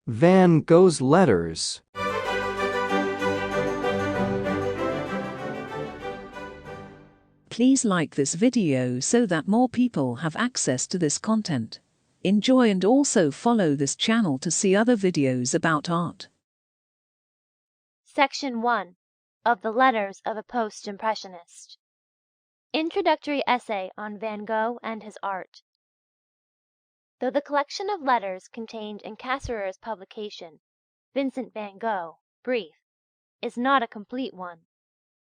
Van Gogh's Letters. Please like this video so that more people have access to this content. Enjoy and also follow this channel to see other videos about art. Section 1 of the Letters of a Post-Impressionist. Introductory Essay on Van Gogh and His Art. Though the collection of letters contained in Cassirer's publication, Vincent van Gogh, Brief, is not a complete one,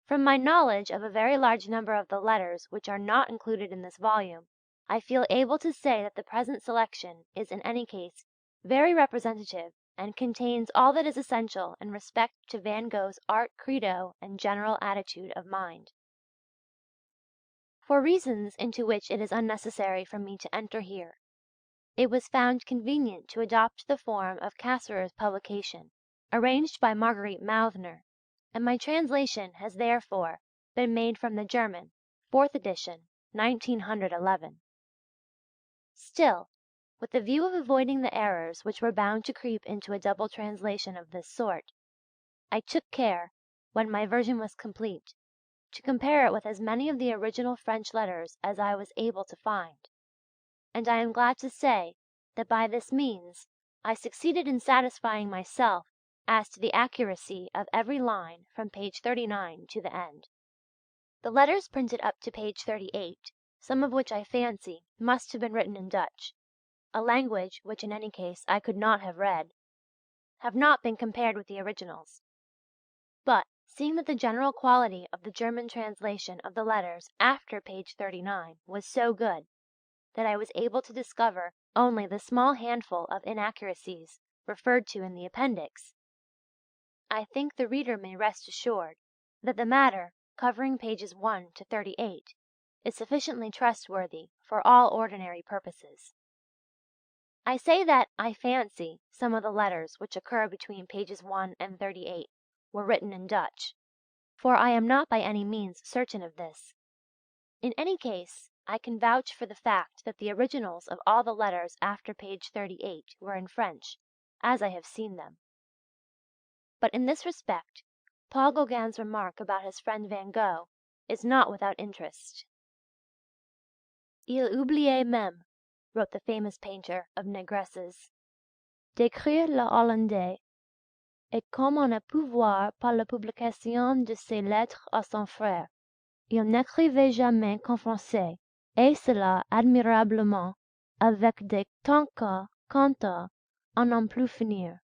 from my knowledge of a very large number of the letters which are not included in this volume, I feel able to say that the present selection is in any case very representative and contains all that is essential in respect to Van Gogh's art credo and general attitude of mind. For reasons into which it is unnecessary for me to enter here, it was found convenient to adopt the form of Cassirer's publication, arranged by Marguerite Mauthner, and my translation has therefore been made from the German, 4th edition, 1911. Still, with the view of avoiding the errors which were bound to creep into a double translation of this sort, I took care, when my version was complete, to compare it with as many of the original French letters as I was able to find, and I am glad to say that by this means I succeeded in satisfying myself as to the accuracy of every line from page 39 to the end. The letters printed up to page 38, some of which I fancy must have been written in Dutch, a language which in any case I could not have read, have not been compared with the originals. But, seeing that the general quality of the German translation of the letters after page 39 was so good, that I was able to discover only the small handful of inaccuracies referred to in the appendix, I think the reader may rest assured that the matter, covering pages 1 to 38, is sufficiently trustworthy for all ordinary purposes. I say that I fancy some of the letters which occur between pages 1 and 38 were written in Dutch, for I am not by any means certain of this. In any case, I can vouch for the fact that the originals of all the letters after page 38 were in French, as I have seen them. But in this respect, Paul Gauguin's remark about his friend Van Gogh is not without interest. Il oubliait même, wrote the famous painter of négresses, d'écrire le hollandais, et comme on a pu voir par la publication de ses lettres à son frère, il n'écrivait jamais qu'en français, et cela admirablement, avec des tankas, cantas, à n'en plus finir.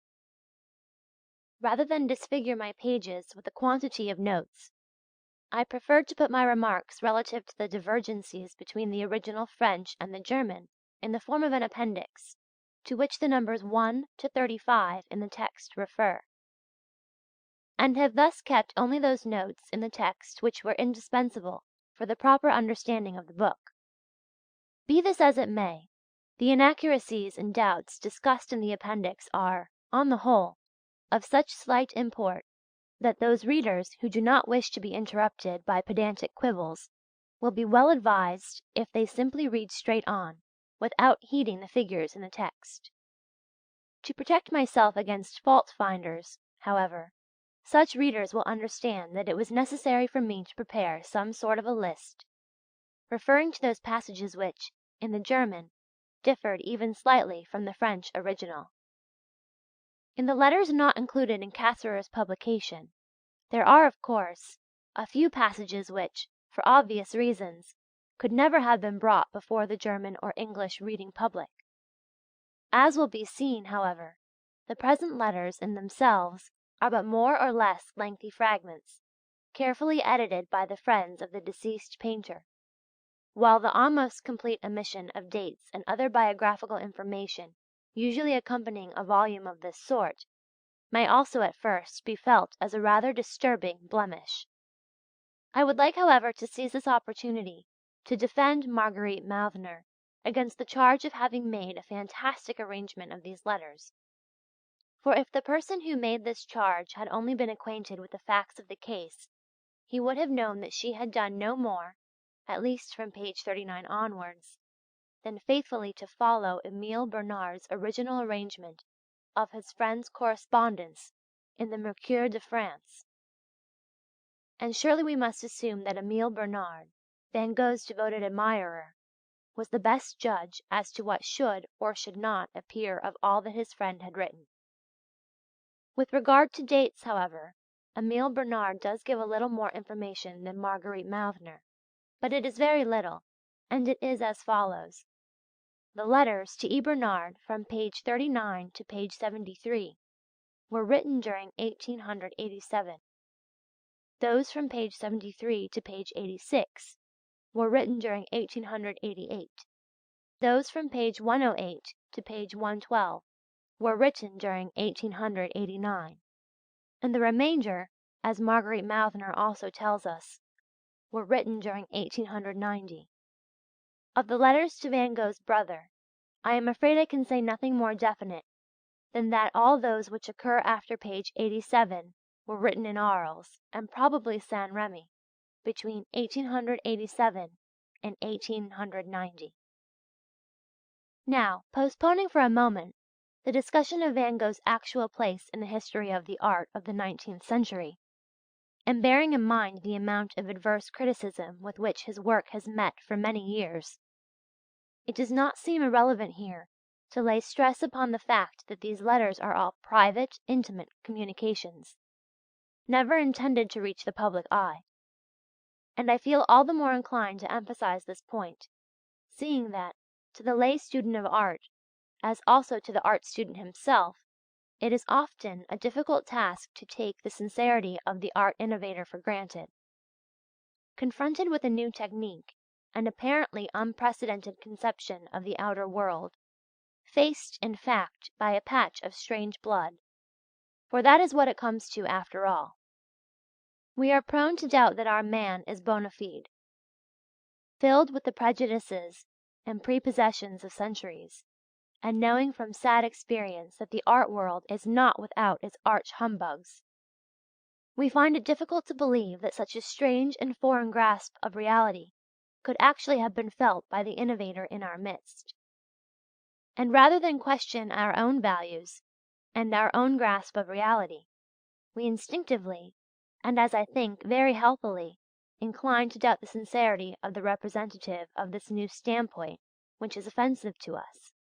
Rather than disfigure my pages with a quantity of notes, I preferred to put my remarks relative to the divergencies between the original French and the German in the form of an appendix, to which the numbers 1 to 35 in the text refer, and have thus kept only those notes in the text which were indispensable for the proper understanding of the book. Be this as it may, the inaccuracies and doubts discussed in the appendix are, on the whole, of such slight import that those readers who do not wish to be interrupted by pedantic quibbles will be well advised if they simply read straight on, without heeding the figures in the text. To protect myself against fault finders, however, such readers will understand that it was necessary for me to prepare some sort of a list, referring to those passages which, in the German, differed even slightly from the French original. In the letters not included in Cassirer's publication, there are, of course, a few passages which, for obvious reasons, could never have been brought before the German or English reading public. As will be seen, however, the present letters in themselves are but more or less lengthy fragments, carefully edited by the friends of the deceased painter, while the almost complete omission of dates and other biographical information usually accompanying a volume of this sort, may also at first be felt as a rather disturbing blemish. I would like, however, to seize this opportunity to defend Marguerite Mauthner against the charge of having made a fantastic arrangement of these letters. For if the person who made this charge had only been acquainted with the facts of the case, he would have known that she had done no more, at least from page 39 onwards, than faithfully to follow Emile Bernard's original arrangement of his friend's correspondence in the Mercure de France. And surely we must assume that Emile Bernard, Van Gogh's devoted admirer, was the best judge as to what should or should not appear of all that his friend had written. With regard to dates, however, Emile Bernard does give a little more information than Marguerite Mauthner, but it is very little, and it is as follows. The letters to E. Bernard from page 39 to page 73 were written during 1887. Those from page 73 to page 86 were written during 1888. Those from page 108 to page 112 were written during 1889. And the remainder, as Marguerite Mauthner also tells us, were written during 1890. Of the letters to Van Gogh's brother, I am afraid I can say nothing more definite than that all those which occur after page 87 were written in Arles, and probably Saint Remy, between 1887 and 1890. Now, postponing for a moment the discussion of Van Gogh's actual place in the history of the art of the 19th century, and bearing in mind the amount of adverse criticism with which his work has met for many years, it does not seem irrelevant here to lay stress upon the fact that these letters are all private, intimate communications, never intended to reach the public eye. And I feel all the more inclined to emphasize this point, seeing that, to the lay student of art, as also to the art student himself, it is often a difficult task to take the sincerity of the art innovator for granted. Confronted with a new technique, an apparently unprecedented conception of the outer world, faced, in fact, by a patch of strange blood, for that is what it comes to after all, we are prone to doubt that our man is bona fide. Filled with the prejudices and prepossessions of centuries, and knowing from sad experience that the art world is not without its arch humbugs, we find it difficult to believe that such a strange and foreign grasp of reality could actually have been felt by the innovator in our midst. And rather than question our own values and our own grasp of reality, we instinctively, and as I think very healthily, incline to doubt the sincerity of the representative of this new standpoint which is offensive to us.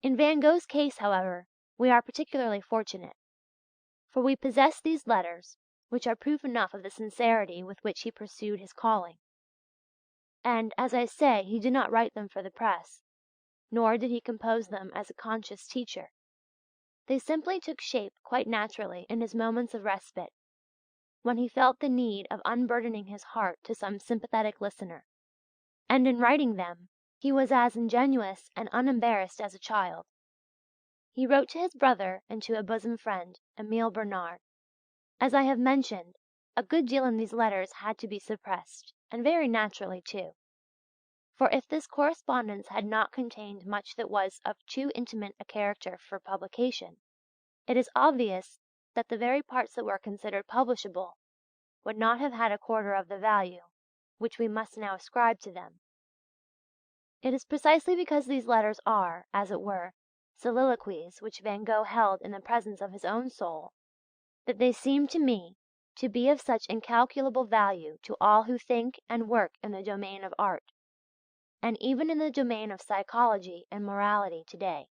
In Van Gogh's case, however, we are particularly fortunate, for we possess these letters, which are proof enough of the sincerity with which he pursued his calling. And, as I say, he did not write them for the press, nor did he compose them as a conscious teacher. They simply took shape quite naturally in his moments of respite, when he felt the need of unburdening his heart to some sympathetic listener, and in writing them he was as ingenuous and unembarrassed as a child. He wrote to his brother and to a bosom friend, Emile Bernard. As I have mentioned, a good deal in these letters had to be suppressed, and very naturally too. For if this correspondence had not contained much that was of too intimate a character for publication, it is obvious that the very parts that were considered publishable would not have had a quarter of the value which we must now ascribe to them. It is precisely because these letters are, as it were, soliloquies which Van Gogh held in the presence of his own soul, that they seem to me to be of such incalculable value to all who think and work in the domain of art, and even in the domain of psychology and morality today.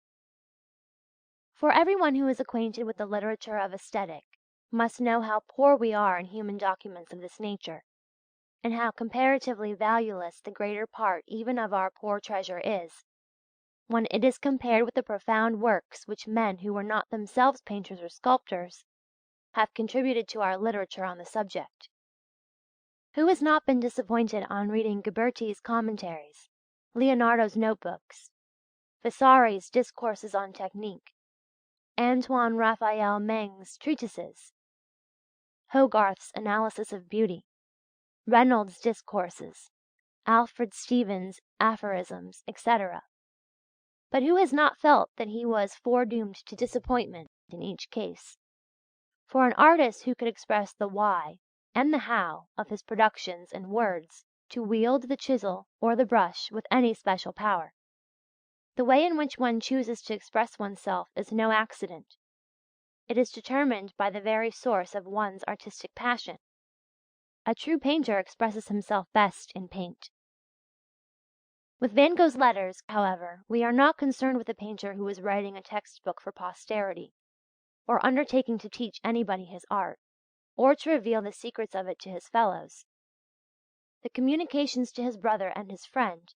For everyone who is acquainted with the literature of Aesthetic must know how poor we are in human documents of this nature, and how comparatively valueless the greater part even of our poor treasure is, when it is compared with the profound works which men who were not themselves painters or sculptors have contributed to our literature on the subject. Who has not been disappointed on reading Ghiberti's commentaries, Leonardo's notebooks, Vasari's discourses on technique, Antoine Raphael Mengs' treatises, Hogarth's analysis of beauty, Reynolds' discourses, Alfred Stevens' aphorisms, etc. But who has not felt that he was foredoomed to disappointment in each case? For an artist who could express the why and the how of his productions in words, to wield the chisel or the brush with any special power, The way in which one chooses to express oneself is no accident. It is determined by the very source of one's artistic passion. A true painter expresses himself best in paint. With Van Gogh's letters, however, we are not concerned with a painter who is writing a textbook for posterity, or undertaking to teach anybody his art, or to reveal the secrets of it to his fellows. The communications to his brother and his friend,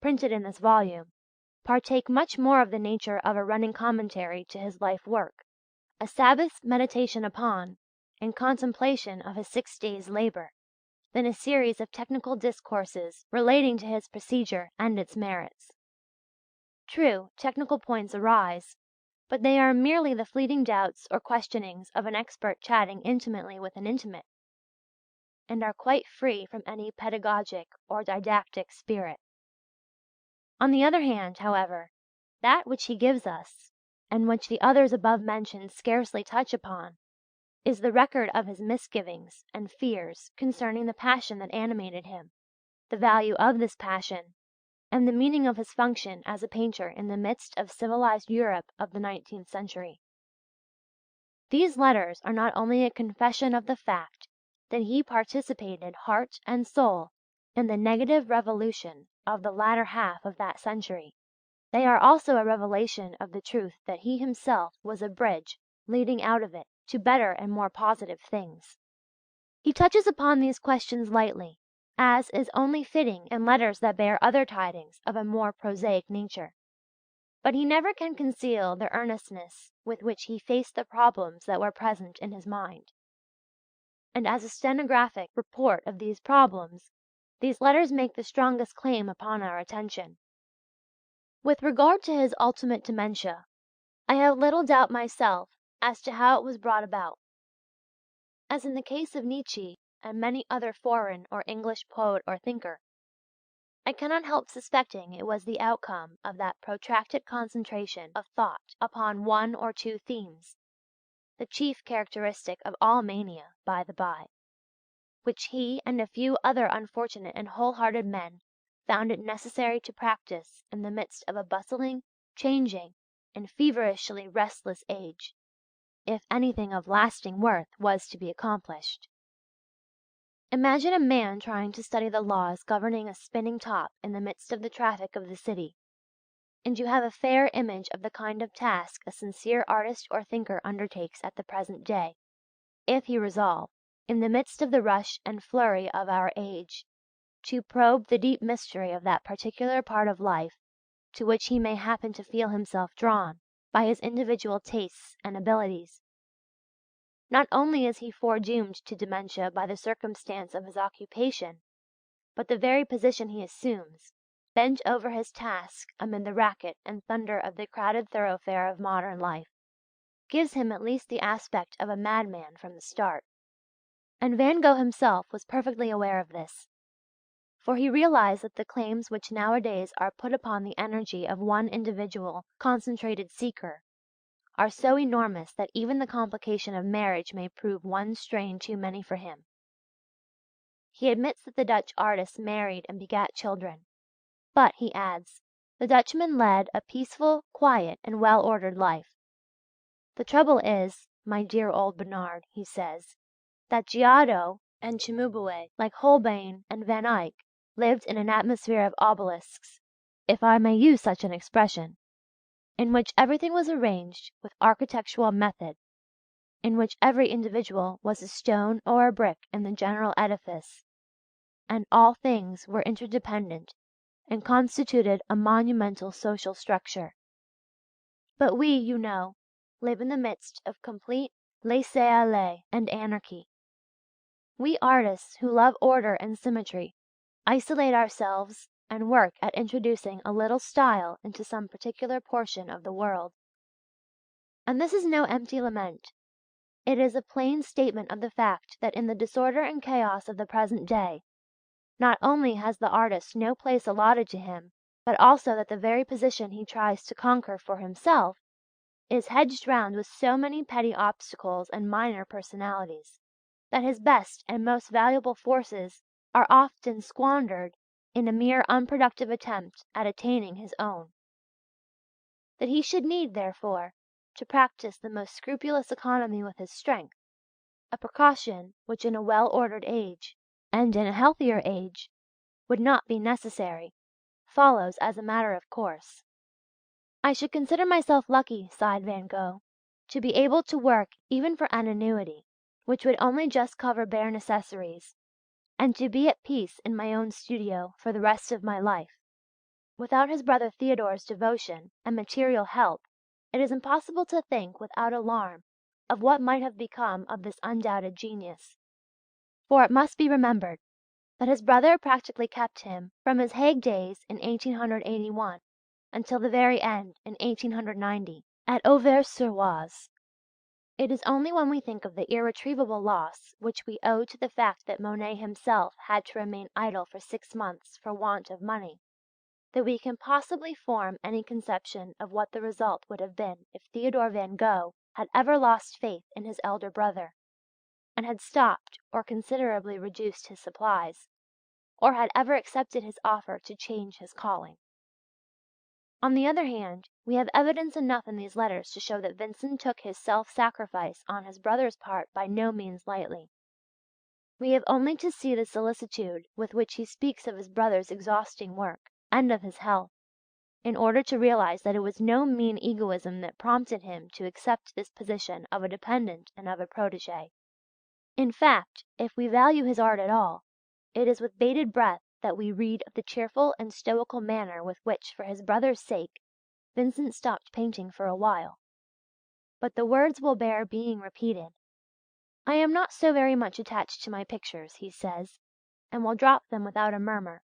printed in this volume, partake much more of the nature of a running commentary to his life work, a Sabbath's meditation upon, and contemplation of his 6 days' labour, than a series of technical discourses relating to his procedure and its merits. True, technical points arise, but they are merely the fleeting doubts or questionings of an expert chatting intimately with an intimate, and are quite free from any pedagogic or didactic spirit. On the other hand, however, that which he gives us, and which the others above mentioned scarcely touch upon, is the record of his misgivings and fears concerning the passion that animated him, the value of this passion, and the meaning of his function as a painter in the midst of civilized Europe of the 19th century. These letters are not only a confession of the fact that he participated heart and soul in the negative revolution of the latter half of that century, they are also a revelation of the truth that he himself was a bridge leading out of it to better and more positive things. He touches upon these questions lightly, as is only fitting in letters that bear other tidings of a more prosaic nature. But he never can conceal the earnestness with which he faced the problems that were present in his mind. And as a stenographic report of these problems, these letters make the strongest claim upon our attention. With regard to his ultimate dementia, I have little doubt myself as to how it was brought about. As in the case of Nietzsche and many other foreign or English poet or thinker, I cannot help suspecting it was the outcome of that protracted concentration of thought upon one or two themes, the chief characteristic of all mania, by the by, which he and a few other unfortunate and whole-hearted men found it necessary to practice in the midst of a bustling, changing, and feverishly restless age, if anything of lasting worth was to be accomplished. Imagine a man trying to study the laws governing a spinning top in the midst of the traffic of the city, and you have a fair image of the kind of task a sincere artist or thinker undertakes at the present day, if he resolve, in the midst of the rush and flurry of our age, to probe the deep mystery of that particular part of life to which he may happen to feel himself drawn by his individual tastes and abilities. Not only is he foredoomed to dementia by the circumstance of his occupation, but the very position he assumes, bent over his task amid the racket and thunder of the crowded thoroughfare of modern life, gives him at least the aspect of a madman from the start. And Van Gogh himself was perfectly aware of this, for he realized that the claims which nowadays are put upon the energy of one individual concentrated seeker are so enormous that even the complication of marriage may prove one strain too many for him. He admits that the Dutch artists married and begat children, but, he adds, the Dutchmen led a peaceful, quiet, and well-ordered life. The trouble is, my dear old Bernard, he says, that Giotto and Cimabue, like Holbein and Van Eyck, lived in an atmosphere of obelisks, if I may use such an expression, in which everything was arranged with architectural method, in which every individual was a stone or a brick in the general edifice, and all things were interdependent and constituted a monumental social structure. But we, you know, live in the midst of complete laisser-aller and anarchy. We artists who love order and symmetry isolate ourselves and work at introducing a little style into some particular portion of the world. And this is no empty lament. It is a plain statement of the fact that in the disorder and chaos of the present day, not only has the artist no place allotted to him, but also that the very position he tries to conquer for himself is hedged round with so many petty obstacles and minor personalities, that his best and most valuable forces are often squandered in a mere unproductive attempt at attaining his own. that he should need, therefore, to practice the most scrupulous economy with his strength, a precaution which in a well-ordered age, and in a healthier age, would not be necessary, follows as a matter of course. "I should consider myself lucky," sighed Van Gogh, "to be able to work even for an annuity, which would only just cover bare necessaries, and to be at peace in my own studio for the rest of my life." Without his brother Theodore's devotion and material help it is impossible to think without alarm of what might have become of this undoubted genius. For it must be remembered that his brother practically kept him from his Hague days in 1881 until the very end in 1890 at Auvers-sur-Oise. It is only when we think of the irretrievable loss which we owe to the fact that Monet himself had to remain idle for 6 months for want of money, that we can possibly form any conception of what the result would have been if Theodore Van Gogh had ever lost faith in his elder brother, and had stopped or considerably reduced his supplies, or had ever accepted his offer to change his calling. On the other hand, we have evidence enough in these letters to show that Vincent took his self-sacrifice on his brother's part by no means lightly. We have only to see the solicitude with which he speaks of his brother's exhausting work, and of his health, in order to realize that it was no mean egoism that prompted him to accept this position of a dependent and of a protégé. In fact, if we value his art at all, it is with bated breath that we read of the cheerful and stoical manner with which, for his brother's sake, Vincent stopped painting for a while. But the words will bear being repeated. "I am not so very much attached to my pictures," he says, "and will drop them without a murmur,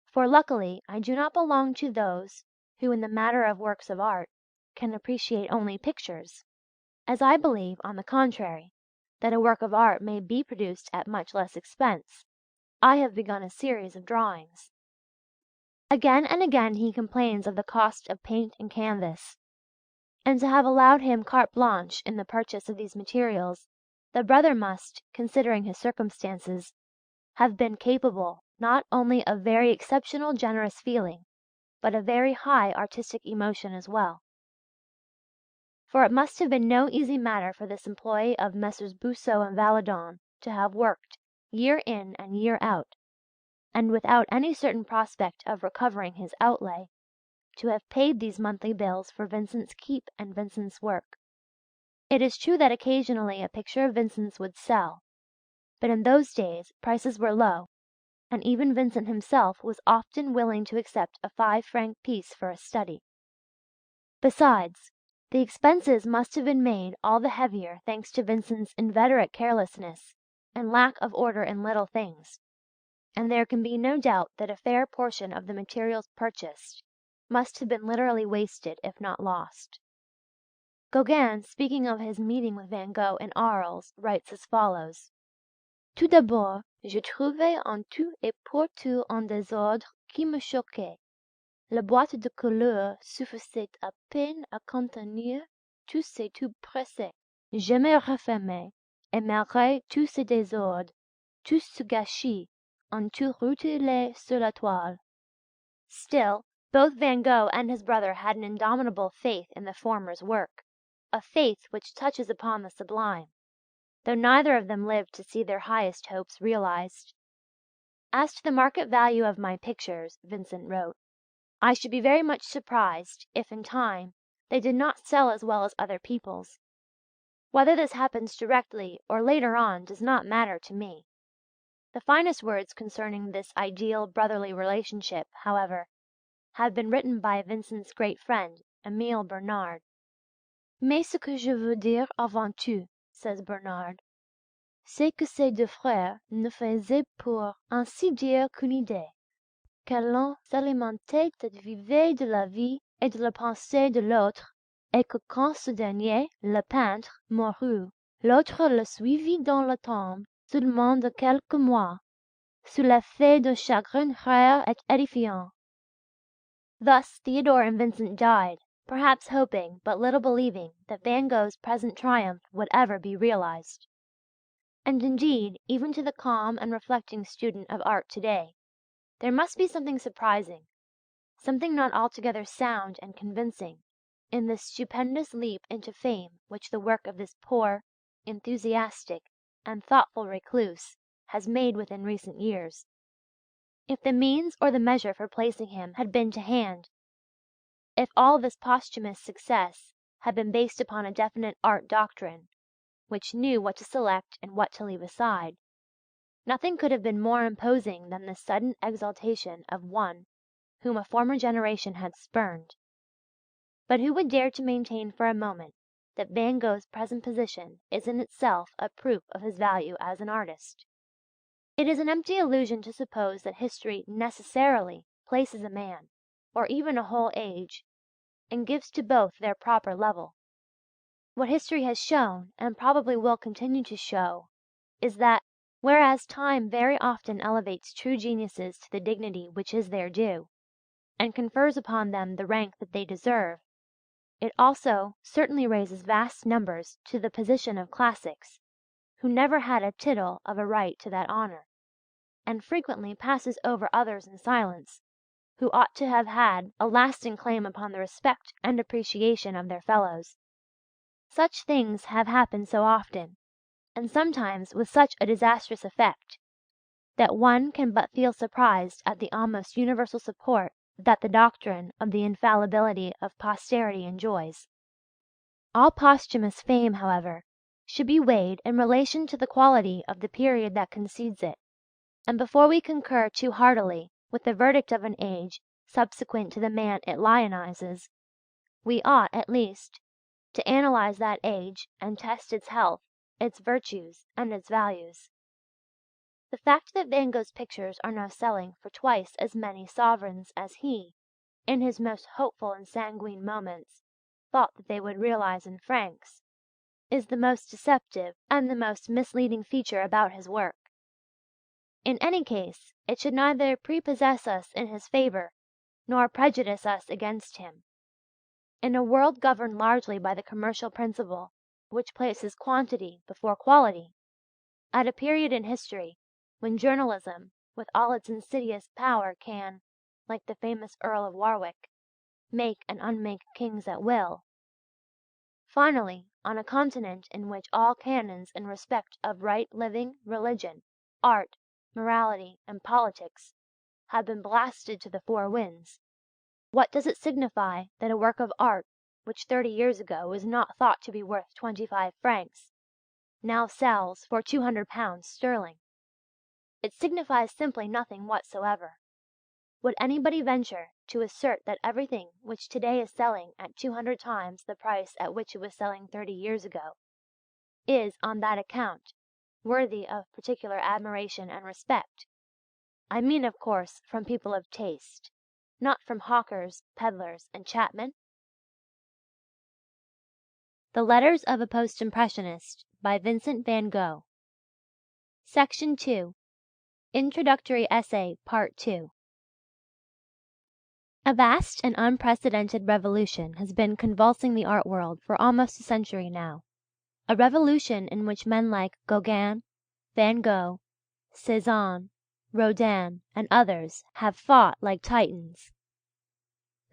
for luckily I do not belong to those who in the matter of works of art can appreciate only pictures, as I believe, on the contrary, that a work of art may be produced at much less expense. I have begun a series of drawings." Again and again he complains of the cost of paint and canvas, and to have allowed him carte blanche in the purchase of these materials, the brother must, considering his circumstances, have been capable not only of very exceptional generous feeling, but of very high artistic emotion as well. For it must have been no easy matter for this employee of Messrs. Boussod and Valadon to have worked, year in and year out, and without any certain prospect of recovering his outlay, to have paid these monthly bills for Vincent's keep and Vincent's work. It is true that occasionally a picture of Vincent's would sell, but in those days prices were low, and even Vincent himself was often willing to accept a 5-franc piece for a study. Besides, the expenses must have been made all the heavier thanks to Vincent's inveterate carelessness and lack of order in little things, and there can be no doubt that a fair portion of the materials purchased must have been literally wasted if not lost. Gauguin, speaking of his meeting with Van Gogh in Arles, writes as follows: "Tout d'abord, je trouvais en tout et pour tout un désordre qui me choquait. La boîte de couleurs suffisait à peine à contenir tous ces tubes pressés. Je me refermais, et malgré tout ce désordre, tout ce gâchis, en tout rutilé sur la toile." Still, both Van Gogh and his brother had an indomitable faith in the former's work, a faith which touches upon the sublime, though neither of them lived to see their highest hopes realized. "As to the market value of my pictures," Vincent wrote, "I should be very much surprised if in time they did not sell as well as other people's. Whether this happens directly or later on does not matter to me." The finest words concerning this ideal brotherly relationship, however, have been written by Vincent's great friend, Émile Bernard. "Mais ce que je veux dire avant tout," says Bernard, "c'est que ces deux frères ne faisaient pour ainsi dire qu'une idée, que l'un s'alimentait et vivait de la vie et de la pensée de l'autre, et que quand ce dernier, le peintre, mourut, l'autre le suivit dans la tombe seulement de quelques mois, sous l'effet d'un chagrin rare et édifiant." Thus Theodore and Vincent died, perhaps hoping, but little believing, that Van Gogh's present triumph would ever be realized. And indeed, even to the calm and reflecting student of art today, there must be something surprising, something not altogether sound and convincing, in this stupendous leap into fame which the work of this poor, enthusiastic, and thoughtful recluse has made within recent years. If the means or the measure for placing him had been to hand, if all this posthumous success had been based upon a definite art doctrine, which knew what to select and what to leave aside, nothing could have been more imposing than this sudden exaltation of one whom a former generation had spurned. But who would dare to maintain for a moment that Van Gogh's present position is in itself a proof of his value as an artist? It is an empty illusion to suppose that history necessarily places a man, or even a whole age, and gives to both their proper level. What history has shown, and probably will continue to show, is that, whereas time very often elevates true geniuses to the dignity which is their due, and confers upon them the rank that they deserve, it also certainly raises vast numbers to the position of classics, who never had a tittle of a right to that honour, and frequently passes over others in silence, who ought to have had a lasting claim upon the respect and appreciation of their fellows. Such things have happened so often, and sometimes with such a disastrous effect, that one can but feel surprised at the almost universal support that the doctrine of the infallibility of posterity enjoys. All posthumous fame, however, should be weighed in relation to the quality of the period that concedes it, and before we concur too heartily with the verdict of an age subsequent to the man it lionizes, we ought, at least, to analyze that age and test its health, its virtues, and its values. The fact that Van Gogh's pictures are now selling for twice as many sovereigns as he, in his most hopeful and sanguine moments, thought that they would realize in francs, is the most deceptive and the most misleading feature about his work. In any case, it should neither prepossess us in his favour nor prejudice us against him. In a world governed largely by the commercial principle which places quantity before quality, at a period in history when journalism with all its insidious power can, like the famous Earl of Warwick, make and unmake kings at will, finally, on a continent in which all canons in respect of right living, religion, art, morality, and politics have been blasted to the four winds, what does it signify that a work of art which 30 years ago was not thought to be worth 25 francs now sells for £200 sterling? It signifies simply nothing whatsoever. Would anybody venture to assert that everything which today is selling at 200 times the price at which it was selling 30 years ago, is on that account worthy of particular admiration and respect? I mean, of course, from people of taste, not from hawkers, peddlers, and chapmen? The Letters of a Post-Impressionist by Vincent van Gogh. Section 2. Introductory Essay, Part 2. A vast and unprecedented revolution has been convulsing the art world for almost a century now, a revolution in which men like Gauguin, Van Gogh, Cézanne, Rodin, and others have fought like Titans.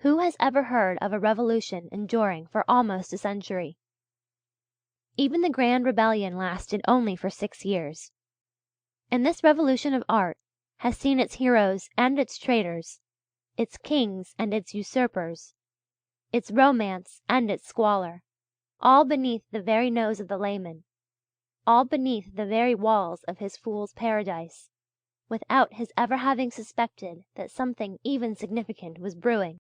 Who has ever heard of a revolution enduring for almost a century? Even the Grand Rebellion lasted only for 6 years. And this revolution of art has seen its heroes and its traitors, its kings and its usurpers, its romance and its squalor, all beneath the very nose of the layman, all beneath the very walls of his fool's paradise, without his ever having suspected that something even significant was brewing.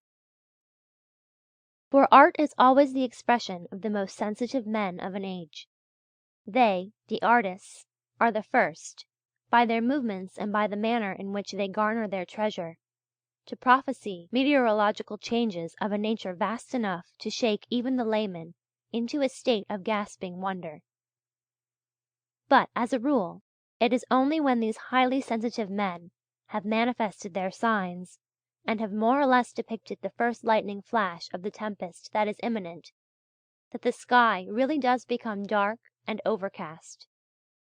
For art is always the expression of the most sensitive men of an age. They, the artists, are the first, by their movements and by the manner in which they garner their treasure, to prophesy meteorological changes of a nature vast enough to shake even the layman into a state of gasping wonder. But, as a rule, it is only when these highly sensitive men have manifested their signs, and have more or less depicted the first lightning flash of the tempest that is imminent, that the sky really does become dark and overcast,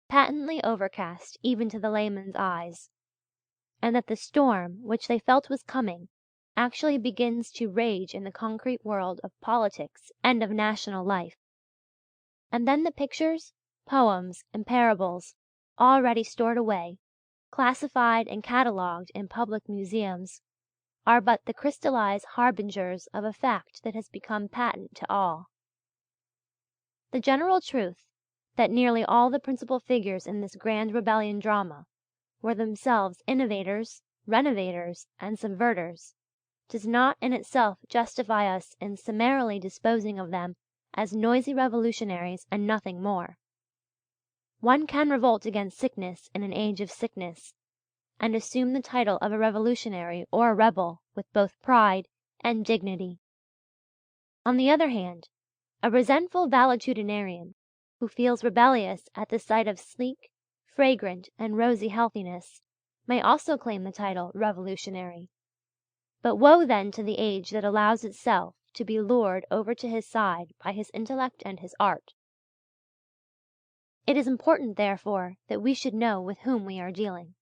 patently overcast even to the layman's eyes, and that the storm which they felt was coming actually begins to rage in the concrete world of politics and of national life. And then the pictures, poems, and parables, already stored away, classified and catalogued in public museums, are but the crystallized harbingers of a fact that has become patent to all. The general truth that nearly all the principal figures in this grand rebellion drama were themselves innovators, renovators, and subverters, does not in itself justify us in summarily disposing of them as noisy revolutionaries and nothing more. One can revolt against sickness in an age of sickness, and assume the title of a revolutionary or a rebel with both pride and dignity. On the other hand, a resentful valetudinarian who feels rebellious at the sight of sleek, fragrant, and rosy healthiness may also claim the title revolutionary. But woe then to the age that allows itself to be lured over to his side by his intellect and his art. It is important, therefore, that we should know with whom we are dealing.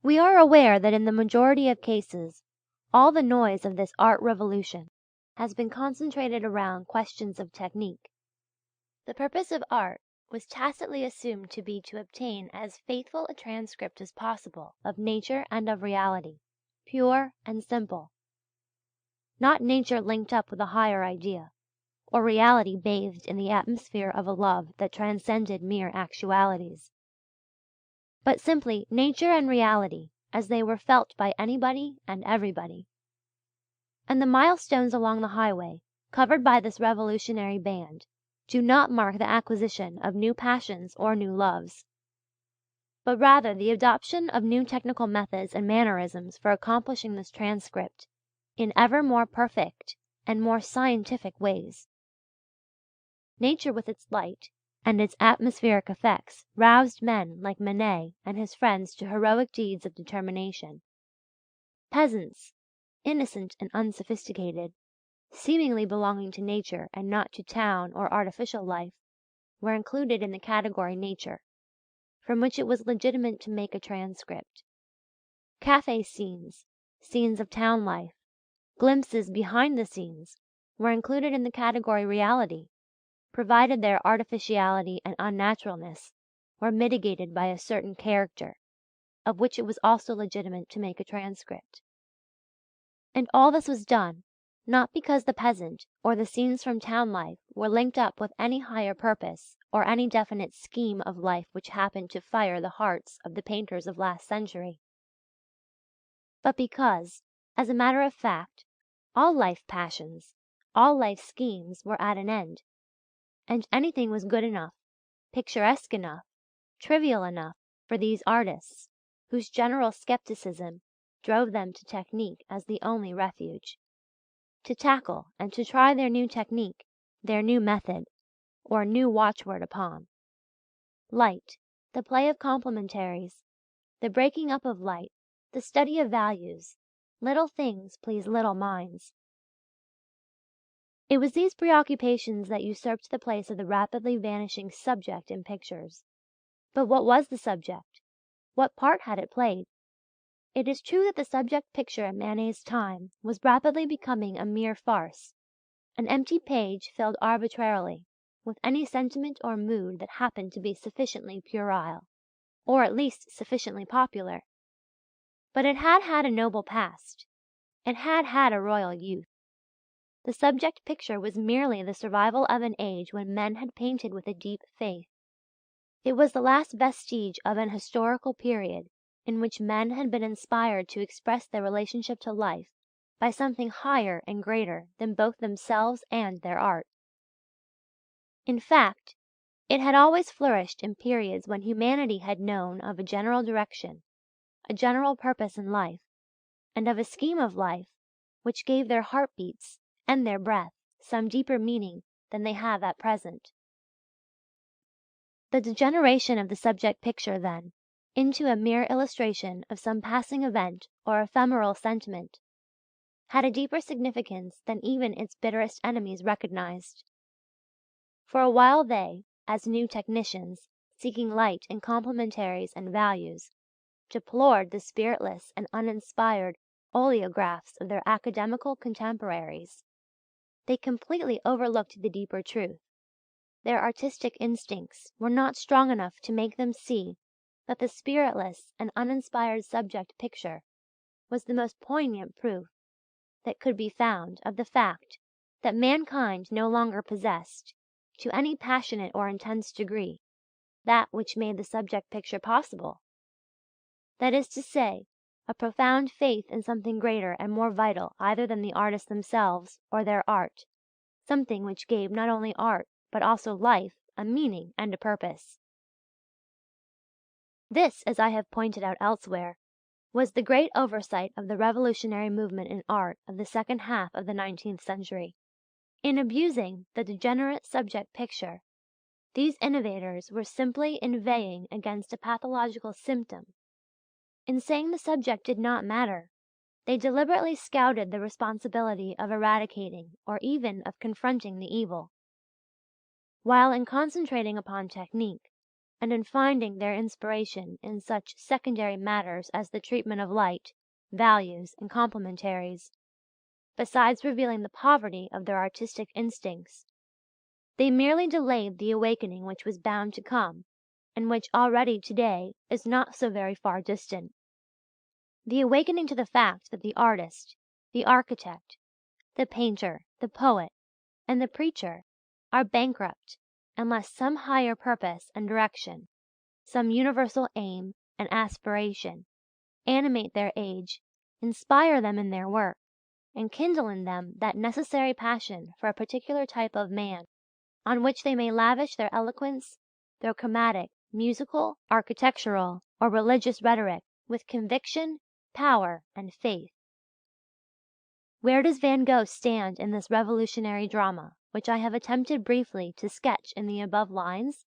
We are aware that in the majority of cases all the noise of this art revolution has been concentrated around questions of technique. The purpose of art was tacitly assumed to be to obtain as faithful a transcript as possible of nature and of reality, pure and simple. Not nature linked up with a higher idea, or reality bathed in the atmosphere of a love that transcended mere actualities, but simply nature and reality as they were felt by anybody and everybody. And the milestones along the highway covered by this revolutionary band do not mark the acquisition of new passions or new loves, but rather the adoption of new technical methods and mannerisms for accomplishing this transcript in ever more perfect and more scientific ways. Nature with its light and its atmospheric effects roused men like Manet and his friends to heroic deeds of determination. Peasants, innocent and unsophisticated, seemingly belonging to nature and not to town or artificial life, were included in the category nature, from which it was legitimate to make a transcript. Café scenes, scenes of town life, glimpses behind the scenes, were included in the category reality, provided their artificiality and unnaturalness were mitigated by a certain character, of which it was also legitimate to make a transcript. And all this was done, not because the peasant or the scenes from town life were linked up with any higher purpose or any definite scheme of life which happened to fire the hearts of the painters of last century, but because, as a matter of fact, all life passions, all life schemes were at an end, and anything was good enough, picturesque enough, trivial enough for these artists, whose general skepticism drove them to technique as the only refuge, to tackle and to try their new technique, their new method, or new watchword upon. Light, the play of complementaries, the breaking up of light, the study of values, little things please little minds. It was these preoccupations that usurped the place of the rapidly vanishing subject in pictures. But what was the subject? What part had it played? It is true that the subject picture in Manet's time was rapidly becoming a mere farce, an empty page filled arbitrarily with any sentiment or mood that happened to be sufficiently puerile, or at least sufficiently popular. But it had had a noble past. It had had a royal youth. The subject picture was merely the survival of an age when men had painted with a deep faith. It was the last vestige of an historical period in which men had been inspired to express their relationship to life by something higher and greater than both themselves and their art. In fact, it had always flourished in periods when humanity had known of a general direction, a general purpose in life, and of a scheme of life which gave their heartbeats and their breath some deeper meaning than they have at present. The degeneration of the subject picture, then, into a mere illustration of some passing event or ephemeral sentiment, had a deeper significance than even its bitterest enemies recognized. For a while they, as new technicians, seeking light in complementaries and values, deplored the spiritless and uninspired oleographs of their academical contemporaries, they completely overlooked the deeper truth. Their artistic instincts were not strong enough to make them see that the spiritless and uninspired subject picture was the most poignant proof that could be found of the fact that mankind no longer possessed, to any passionate or intense degree, that which made the subject picture possible. That is to say, a profound faith in something greater and more vital either than the artists themselves or their art, something which gave not only art but also life a meaning and a purpose. This, as I have pointed out elsewhere, was the great oversight of the revolutionary movement in art of the second half of the 19th century. In abusing the degenerate subject picture, these innovators were simply inveighing against a pathological symptom. In saying the subject did not matter, they deliberately scouted the responsibility of eradicating or even of confronting the evil, while in concentrating upon technique, and in finding their inspiration in such secondary matters as the treatment of light, values, and complementaries, besides revealing the poverty of their artistic instincts, they merely delayed the awakening which was bound to come, and which already today is not so very far distant. The awakening to the fact that the artist, the architect, the painter, the poet, and the preacher are bankrupt unless some higher purpose and direction, some universal aim and aspiration, animate their age, inspire them in their work, and kindle in them that necessary passion for a particular type of man, on which they may lavish their eloquence, their chromatic, musical, architectural, or religious rhetoric with conviction, power, and faith. Where does Van Gogh stand in this revolutionary drama, which I have attempted briefly to sketch in the above lines?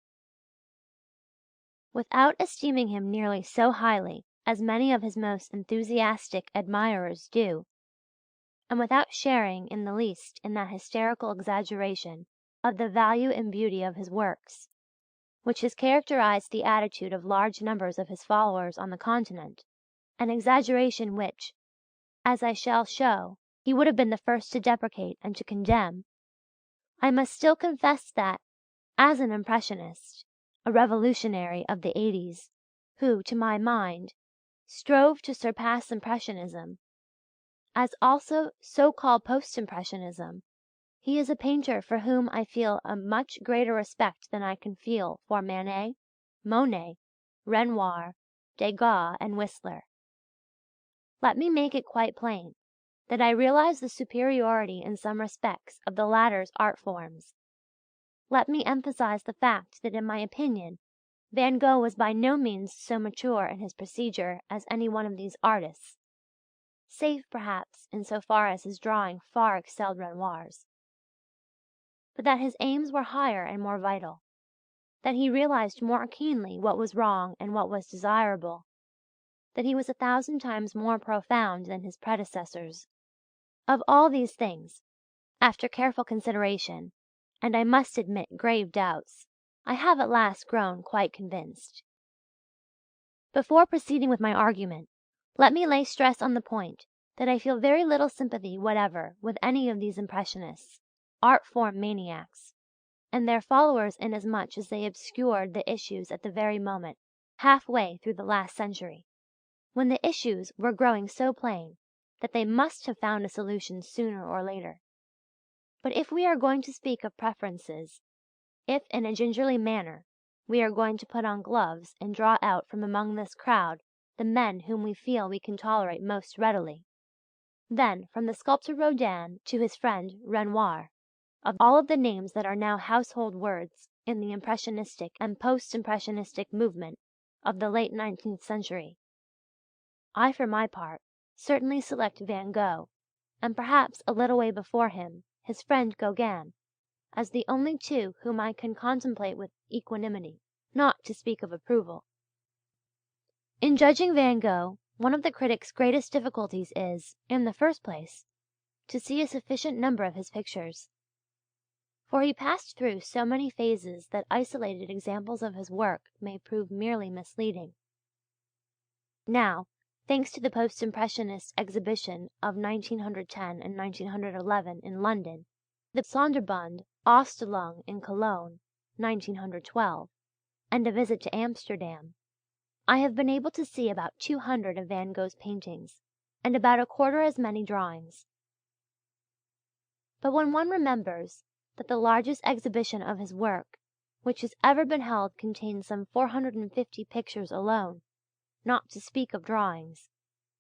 Without esteeming him nearly so highly as many of his most enthusiastic admirers do, and without sharing in the least in that hysterical exaggeration of the value and beauty of his works, which has characterized the attitude of large numbers of his followers on the continent, an exaggeration which, as I shall show, he would have been the first to deprecate and to condemn, I must still confess that, as an impressionist, a revolutionary of the 80s, who, to my mind, strove to surpass impressionism, as also so-called post-impressionism, he is a painter for whom I feel a much greater respect than I can feel for Manet, Monet, Renoir, Degas, and Whistler. Let me make it quite plain that I realize the superiority in some respects of the latter's art forms. Let me emphasize the fact that in my opinion Van Gogh was by no means so mature in his procedure as any one of these artists, save perhaps in so far as his drawing far excelled Renoir's, but that his aims were higher and more vital, that he realized more keenly what was wrong and what was desirable, that he was 1,000 times more profound than his predecessors. Of all these things, after careful consideration, and I must admit grave doubts, I have at last grown quite convinced. Before proceeding with my argument, let me lay stress on the point that I feel very little sympathy whatever with any of these impressionists, art form maniacs, and their followers inasmuch as they obscured the issues at the very moment, half-way through the last century, when the issues were growing so plain that they must have found a solution sooner or later. But if we are going to speak of preferences, if in a gingerly manner we are going to put on gloves and draw out from among this crowd the men whom we feel we can tolerate most readily, then from the sculptor Rodin to his friend Renoir, of all of the names that are now household words in the impressionistic and post-impressionistic movement of the late 19th century, I for my part certainly select Van Gogh, and perhaps a little way before him his friend Gauguin, as the only two whom I can contemplate with equanimity, not to speak of approval. In judging Van Gogh, one of the critic's greatest difficulties is, in the first place, to see a sufficient number of his pictures, for he passed through so many phases that isolated examples of his work may prove merely misleading. Now, thanks to the Post-Impressionist exhibition of 1910 and 1911 in London, the Sonderbund Ausstellung in Cologne, 1912, and a visit to Amsterdam, I have been able to see about 200 of Van Gogh's paintings, and about a quarter as many drawings. But when one remembers that the largest exhibition of his work which has ever been held contains some 450 pictures alone, not to speak of drawings,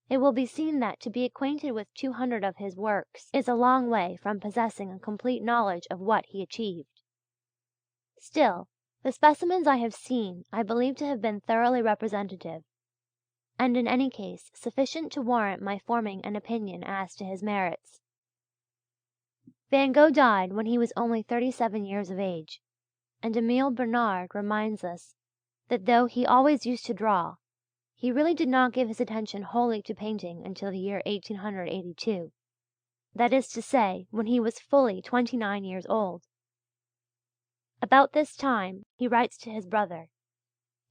it will be seen that to be acquainted with 200 of his works is a long way from possessing a complete knowledge of what he achieved. Still, the specimens I have seen I believe to have been thoroughly representative, and in any case sufficient to warrant my forming an opinion as to his merits. Van Gogh died when he was only 37 years of age, and Emile Bernard reminds us that though he always used to draw, he really did not give his attention wholly to painting until the year 1882, that is to say, when he was fully 29 years old. About this time he writes to his brother,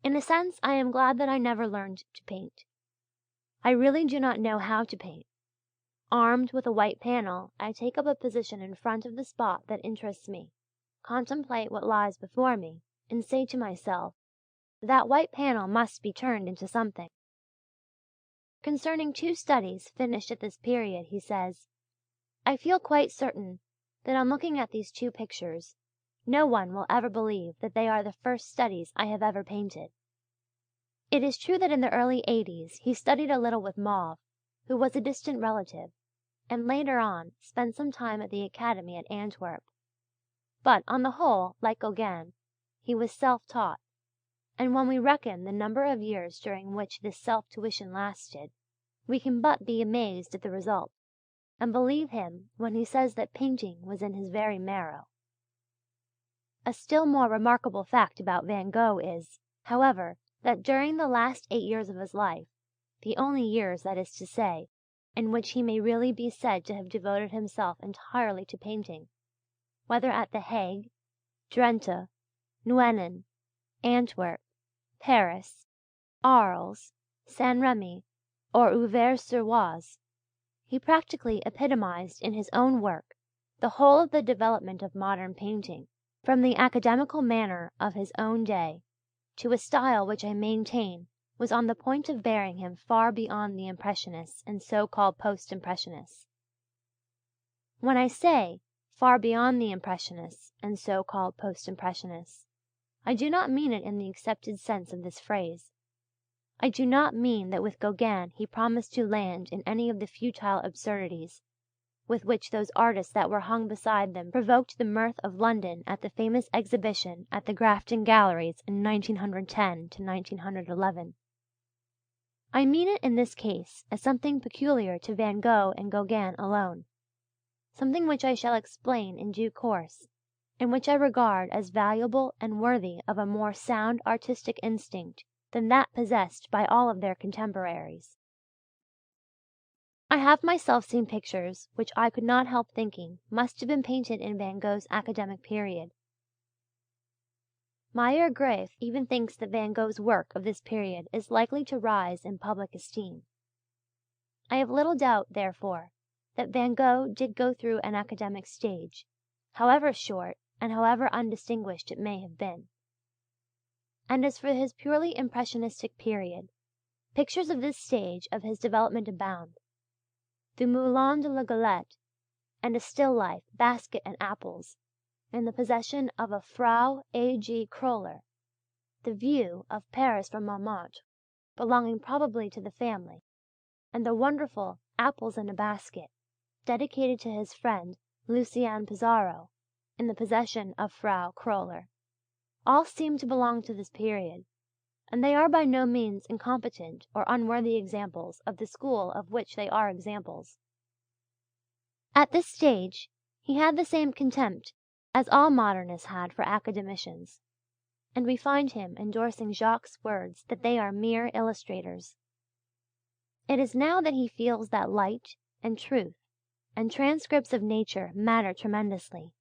"In a sense I am glad that I never learned to paint. I really do not know how to paint. Armed with a white panel, I take up a position in front of the spot that interests me, contemplate what lies before me, and say to myself, that white panel must be turned into something." Concerning two studies finished at this period he says, "I feel quite certain that on looking at these two pictures, no one will ever believe that they are the first studies I have ever painted." It is true that in the early 80s he studied a little with Mauve, who was a distant relative, and later on spent some time at the Academy at Antwerp. But on the whole, like Gauguin, he was self-taught, and when we reckon the number of years during which this self-tuition lasted, we can but be amazed at the result, and believe him when he says that painting was in his very marrow. A still more remarkable fact about Van Gogh is, however, that during the last 8 years of his life, the only years, that is to say, in which he may really be said to have devoted himself entirely to painting, whether at The Hague, Drenthe, Nouenen, Antwerp, Paris, Arles, Saint Remy, or Auvers-sur-Oise, he practically epitomized in his own work the whole of the development of modern painting, from the academical manner of his own day to a style which I maintain was on the point of bearing him far beyond the Impressionists and so-called Post-Impressionists. When I say far beyond the Impressionists and so-called Post-Impressionists, I do not mean it in the accepted sense of this phrase. I do not mean that with Gauguin he promised to land in any of the futile absurdities with which those artists that were hung beside them provoked the mirth of London at the famous exhibition at the Grafton Galleries in 1910 to 1911. I mean it in this case as something peculiar to Van Gogh and Gauguin alone, something which I shall explain in due course, and which I regard as valuable and worthy of a more sound artistic instinct than that possessed by all of their contemporaries. I have myself seen pictures which I could not help thinking must have been painted in Van Gogh's academic period. Meyer Graef even thinks that Van Gogh's work of this period is likely to rise in public esteem. I have little doubt, therefore, that Van Gogh did go through an academic stage, however short and however undistinguished it may have been. And as for his purely impressionistic period, pictures of this stage of his development abound. The Moulin de la Galette and a still life, Basket and Apples, in the possession of a Frau A.G. Kroller, the View of Paris from Montmartre, belonging probably to the family, and the wonderful Apples in a Basket, dedicated to his friend Lucien Pizarro, in the possession of Frau Kroller, all seem to belong to this period, and they are by no means incompetent or unworthy examples of the school of which they are examples. At this stage he had the same contempt as all modernists had for academicians, and we find him endorsing Jacques' words that they are mere illustrators. It is now that he feels that light and truth and transcripts of nature matter tremendously.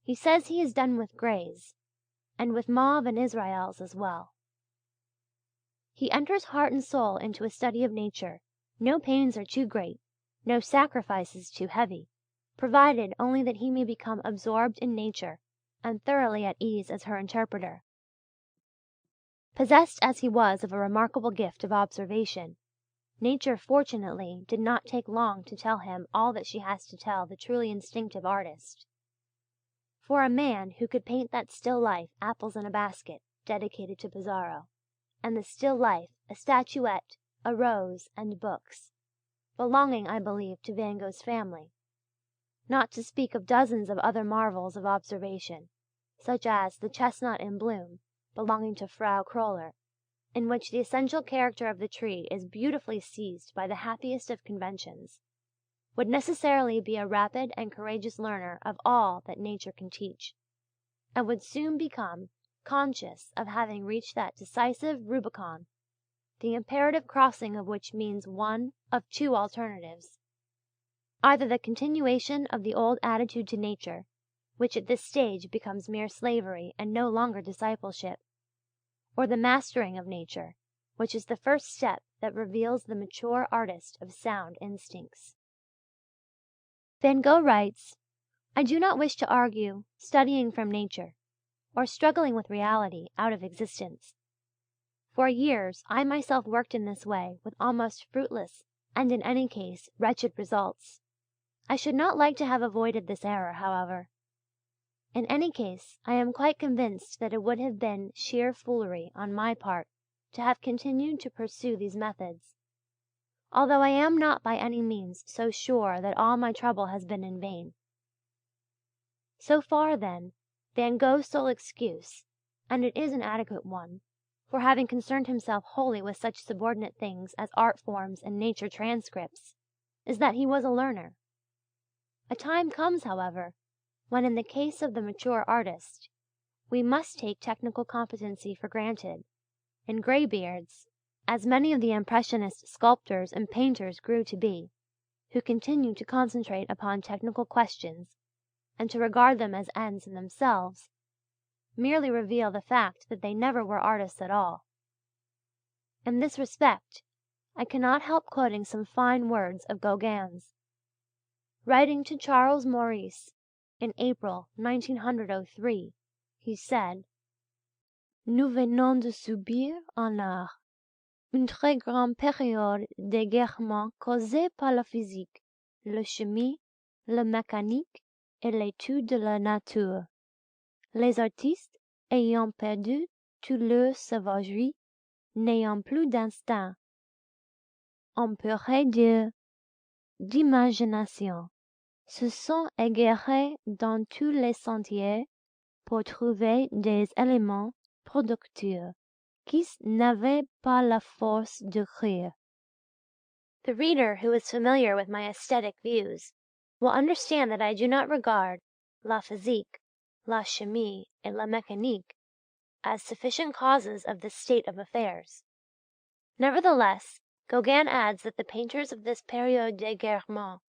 He says he is done with greys, and with Mauve and Israels as well. He enters heart and soul into a study of nature. No pains are too great, no sacrifices too heavy, provided only that he may become absorbed in nature and thoroughly at ease as her interpreter. Possessed as he was of a remarkable gift of observation, nature fortunately did not take long to tell him all that she has to tell the truly instinctive artist. For a man who could paint that still life Apples in a Basket, dedicated to Pizarro, and the still life, a statuette, a rose, and books, belonging, I believe, to Van Gogh's family, not to speak of dozens of other marvels of observation, such as the chestnut in bloom, belonging to Frau Kröller, in which the essential character of the tree is beautifully seized by the happiest of conventions, would necessarily be a rapid and courageous learner of all that nature can teach, and would soon become conscious of having reached that decisive Rubicon, the imperative crossing of which means one of two alternatives: either the continuation of the old attitude to nature, which at this stage becomes mere slavery and no longer discipleship, or the mastering of nature, which is the first step that reveals the mature artist of sound instincts. Van Gogh writes, "I do not wish to argue studying from nature, or struggling with reality out of existence. For years I myself worked in this way with almost fruitless, and in any case wretched results. I should not like to have avoided this error, however. In any case, I am quite convinced that it would have been sheer foolery on my part to have continued to pursue these methods, although I am not by any means so sure that all my trouble has been in vain." So far, then, Van Gogh's sole excuse, and it is an adequate one, for having concerned himself wholly with such subordinate things as art forms and nature transcripts, is that he was a learner. A time comes, however, when in the case of the mature artist, we must take technical competency for granted, and greybeards, as many of the Impressionist sculptors and painters grew to be, who continue to concentrate upon technical questions and to regard them as ends in themselves, merely reveal the fact that they never were artists at all. In this respect, I cannot help quoting some fine words of Gauguin's. Writing to Charles Maurice in April 1903, he said: "Nous venons de subir en art une très grande période d'égarement causée par la physique, la chimie, la mécanique et l'étude de la nature. Les artistes, ayant perdu toute leur sauvagerie, n'ayant plus d'instinct, on pourrait dire d'imagination, se sont égarés dans tous les sentiers pour trouver des éléments producteurs qui n'avaient pas la force de créer." The reader who is familiar with my aesthetic views will understand that I do not regard la physique, la chimie, et la mécanique as sufficient causes of this state of affairs. Nevertheless, Gauguin adds that the painters of this période d'égarement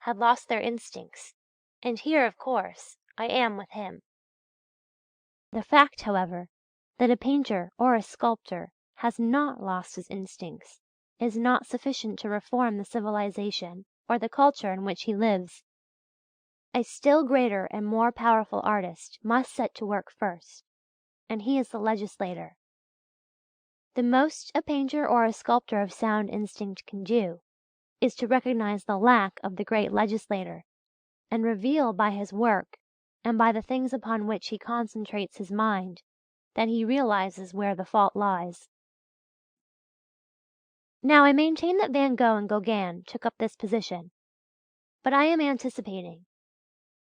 had lost their instincts, and here, of course, I am with him. The fact, however, that a painter or a sculptor has not lost his instincts is not sufficient to reform the civilization or the culture in which he lives. A still greater and more powerful artist must set to work first, and he is the legislator. The most a painter or a sculptor of sound instinct can do is to recognize the lack of the great legislator, and reveal by his work and by the things upon which he concentrates his mind that he realizes where the fault lies. Now I maintain that Van Gogh and Gauguin took up this position, but I am anticipating.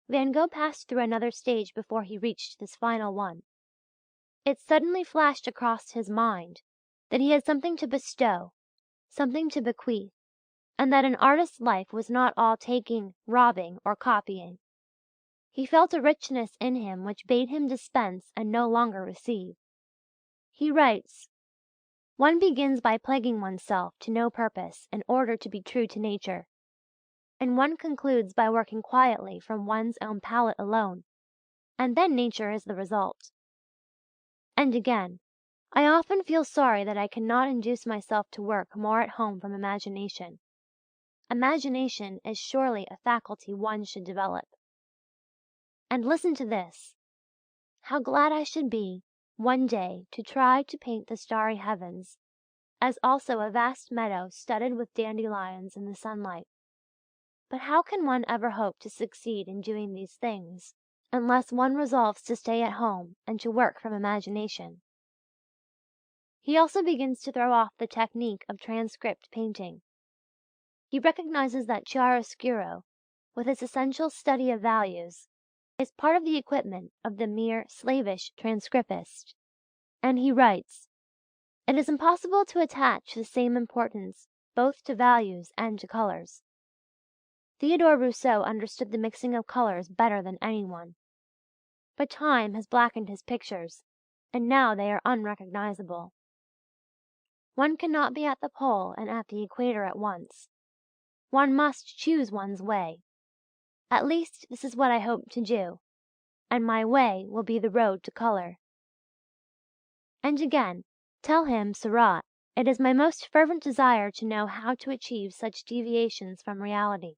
Van Gogh passed through another stage before he reached this final one. It suddenly flashed across his mind that he had something to bestow, something to bequeath, and that an artist's life was not all taking, robbing, or copying. He felt a richness in him which bade him dispense and no longer receive. He writes, "One begins by plaguing oneself to no purpose in order to be true to nature, and one concludes by working quietly from one's own palette alone, and then nature is the result." And again, I often feel sorry that I cannot induce myself to work more at home from imagination. Imagination is surely a faculty one should develop. And listen to this. How glad I should be one day to try to paint the starry heavens, as also a vast meadow studded with dandelions in the sunlight. But how can one ever hope to succeed in doing these things, unless one resolves to stay at home and to work from imagination? He also begins to throw off the technique of transcript painting. He recognizes that chiaroscuro, with its essential study of values, is part of the equipment of the mere slavish transcripist, and he writes, "It is impossible to attach the same importance both to values and to colours." Theodore Rousseau understood the mixing of colours better than anyone. But time has blackened his pictures, and now they are unrecognizable. One cannot be at the pole and at the equator at once. One must choose one's way. At least this is what I hope to do, and my way will be the road to colour. And again, tell him, Seurat, it is my most fervent desire to know how to achieve such deviations from reality,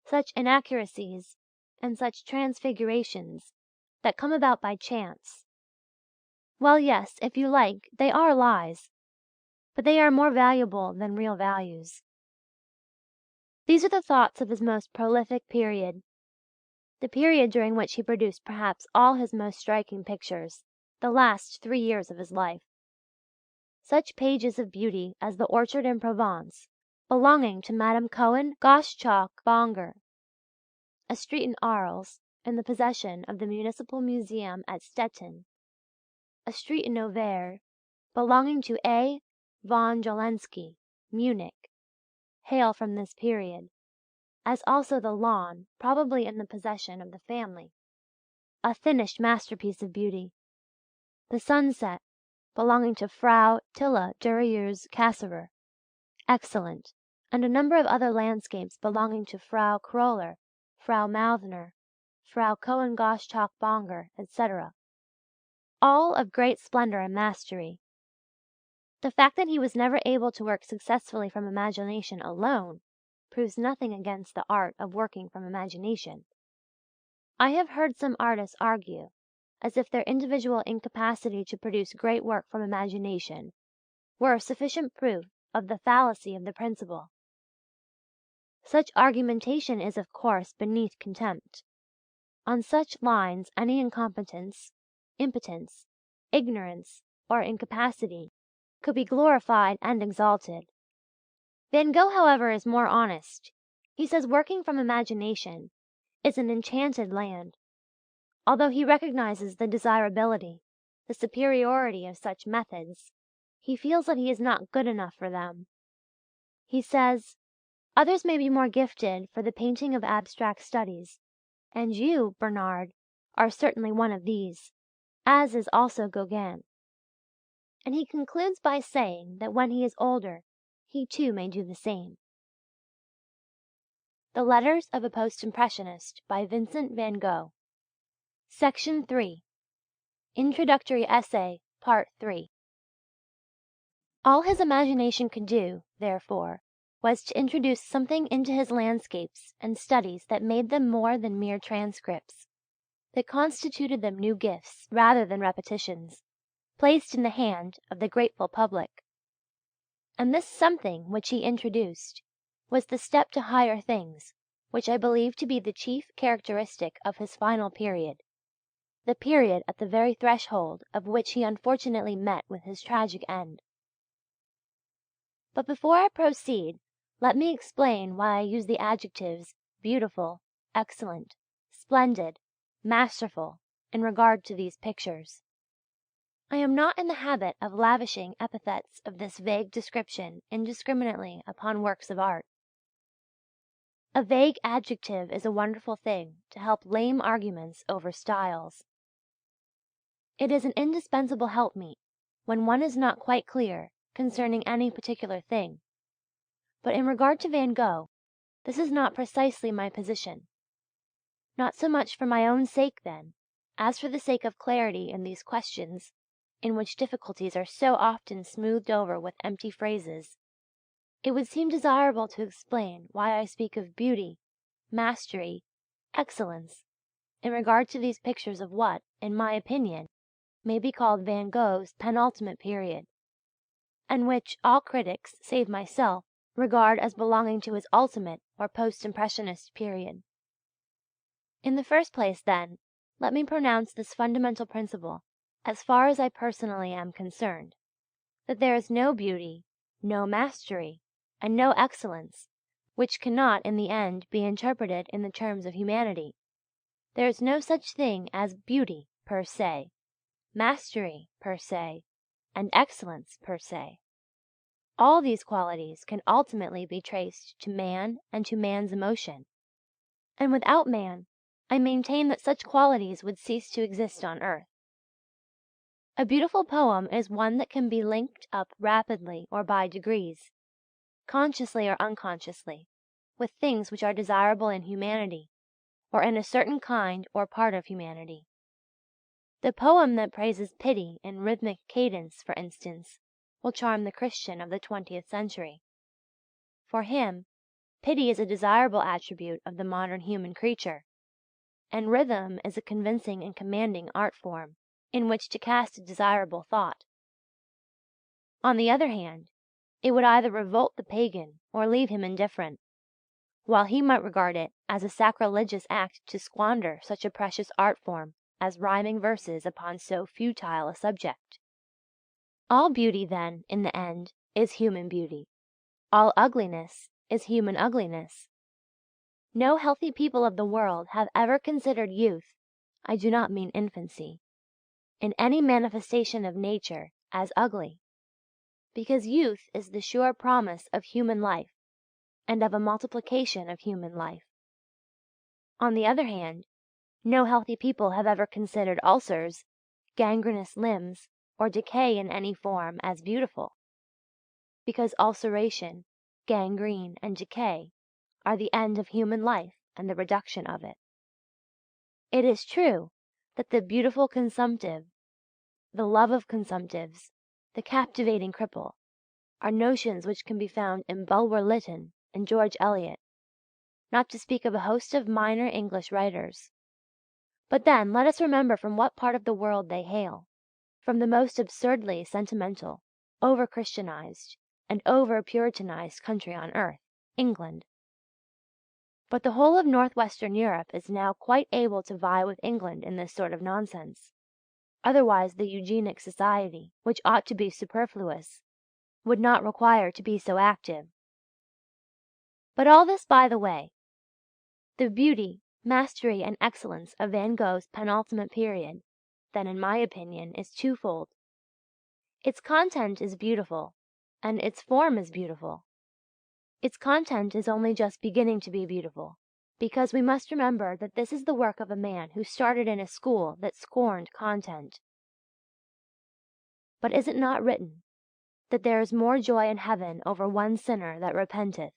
such inaccuracies and such transfigurations that come about by chance. Well, yes, if you like, they are lies, but they are more valuable than real values. These are the thoughts of his most prolific period, the period during which he produced perhaps all his most striking pictures, the last 3 years of his life. Such pages of beauty as the orchard in Provence, belonging to Madame Cohen Goschalk Bonger, a street in Arles, in the possession of the Municipal Museum at Stettin, a street in Auvergne, belonging to A. von Jolensky, Munich, hail from this period, as also the lawn, probably in the possession of the family, a finished masterpiece of beauty, the sunset, belonging to Frau Tilla Duriers Cassirer, excellent, and a number of other landscapes belonging to Frau Kroller, Frau Mauthner, Frau Cohen Goschalk Bonger, etc., all of great splendour and mastery. The fact that he was never able to work successfully from imagination alone proves nothing against the art of working from imagination. I have heard some artists argue, as if their individual incapacity to produce great work from imagination were a sufficient proof of the fallacy of the principle. Such argumentation is of course beneath contempt. On such lines any incompetence, impotence, ignorance, or incapacity could be glorified and exalted. Van Gogh, however, is more honest. He says working from imagination is an enchanted land. Although he recognizes the desirability, the superiority of such methods, he feels that he is not good enough for them. He says, "Others may be more gifted for the painting of abstract studies, and you, Bernard, are certainly one of these, as is also Gauguin." And he concludes by saying that when he is older he too may do the same. The Letters of a Post-Impressionist by Vincent van Gogh. Section 3. Introductory Essay, Part 3. All his imagination could do, therefore, was to introduce something into his landscapes and studies that made them more than mere transcripts, that constituted them new gifts rather than repetitions, placed in the hand of the grateful public. And this something which he introduced was the step to higher things, which I believe to be the chief characteristic of his final period, the period at the very threshold of which he unfortunately met with his tragic end. But before I proceed, let me explain why I use the adjectives beautiful, excellent, splendid, masterful in regard to these pictures. I am not in the habit of lavishing epithets of this vague description indiscriminately upon works of art. A vague adjective is a wonderful thing to help lame arguments over styles. It is an indispensable helpmeet when one is not quite clear concerning any particular thing. But in regard to Van Gogh, this is not precisely my position. Not so much for my own sake then, as for the sake of clarity in these questions, in which difficulties are so often smoothed over with empty phrases, it would seem desirable to explain why I speak of beauty, mastery, excellence, in regard to these pictures of what, in my opinion, may be called Van Gogh's penultimate period, and which all critics, save myself, regard as belonging to his ultimate or post-impressionist period. In the first place, then, let me pronounce this fundamental principle, as far as I personally am concerned, that there is no beauty, no mastery, and no excellence, which cannot in the end be interpreted in the terms of humanity. There is no such thing as beauty per se, mastery per se, and excellence per se. All these qualities can ultimately be traced to man and to man's emotion, and without man, I maintain that such qualities would cease to exist on earth. A beautiful poem is one that can be linked up rapidly or by degrees, consciously or unconsciously, with things which are desirable in humanity, or in a certain kind or part of humanity. The poem that praises pity in rhythmic cadence, for instance, will charm the Christian of the 20th century. For him, pity is a desirable attribute of the modern human creature, and rhythm is a convincing and commanding art form in which to cast a desirable thought. On the other hand, it would either revolt the pagan or leave him indifferent, while he might regard it as a sacrilegious act to squander such a precious art form as rhyming verses upon so futile a subject. All beauty, then, in the end, is human beauty. All ugliness is human ugliness. No healthy people of the world have ever considered youth, I do not mean infancy, in any manifestation of nature as ugly, because youth is the sure promise of human life and of a multiplication of human life. On the other hand, no healthy people have ever considered ulcers, gangrenous limbs, or decay in any form as beautiful, because ulceration, gangrene, and decay are the end of human life and the reduction of it. It is true that the beautiful consumptive, the love of consumptives, the captivating cripple, are notions which can be found in Bulwer Lytton and George Eliot, not to speak of a host of minor English writers. But then let us remember from what part of the world they hail, from the most absurdly sentimental, over-Christianized, and over-Puritanized country on earth, England. But the whole of northwestern Europe is now quite able to vie with England in this sort of nonsense. Otherwise the Eugenic Society, which ought to be superfluous, would not require to be so active. But all this by the way. The beauty, mastery, and excellence of Van Gogh's penultimate period, then in my opinion, is twofold. Its content is beautiful, and its form is beautiful. Its content is only just beginning to be beautiful, because we must remember that this is the work of a man who started in a school that scorned content. But is it not written that there is more joy in heaven over one sinner that repenteth,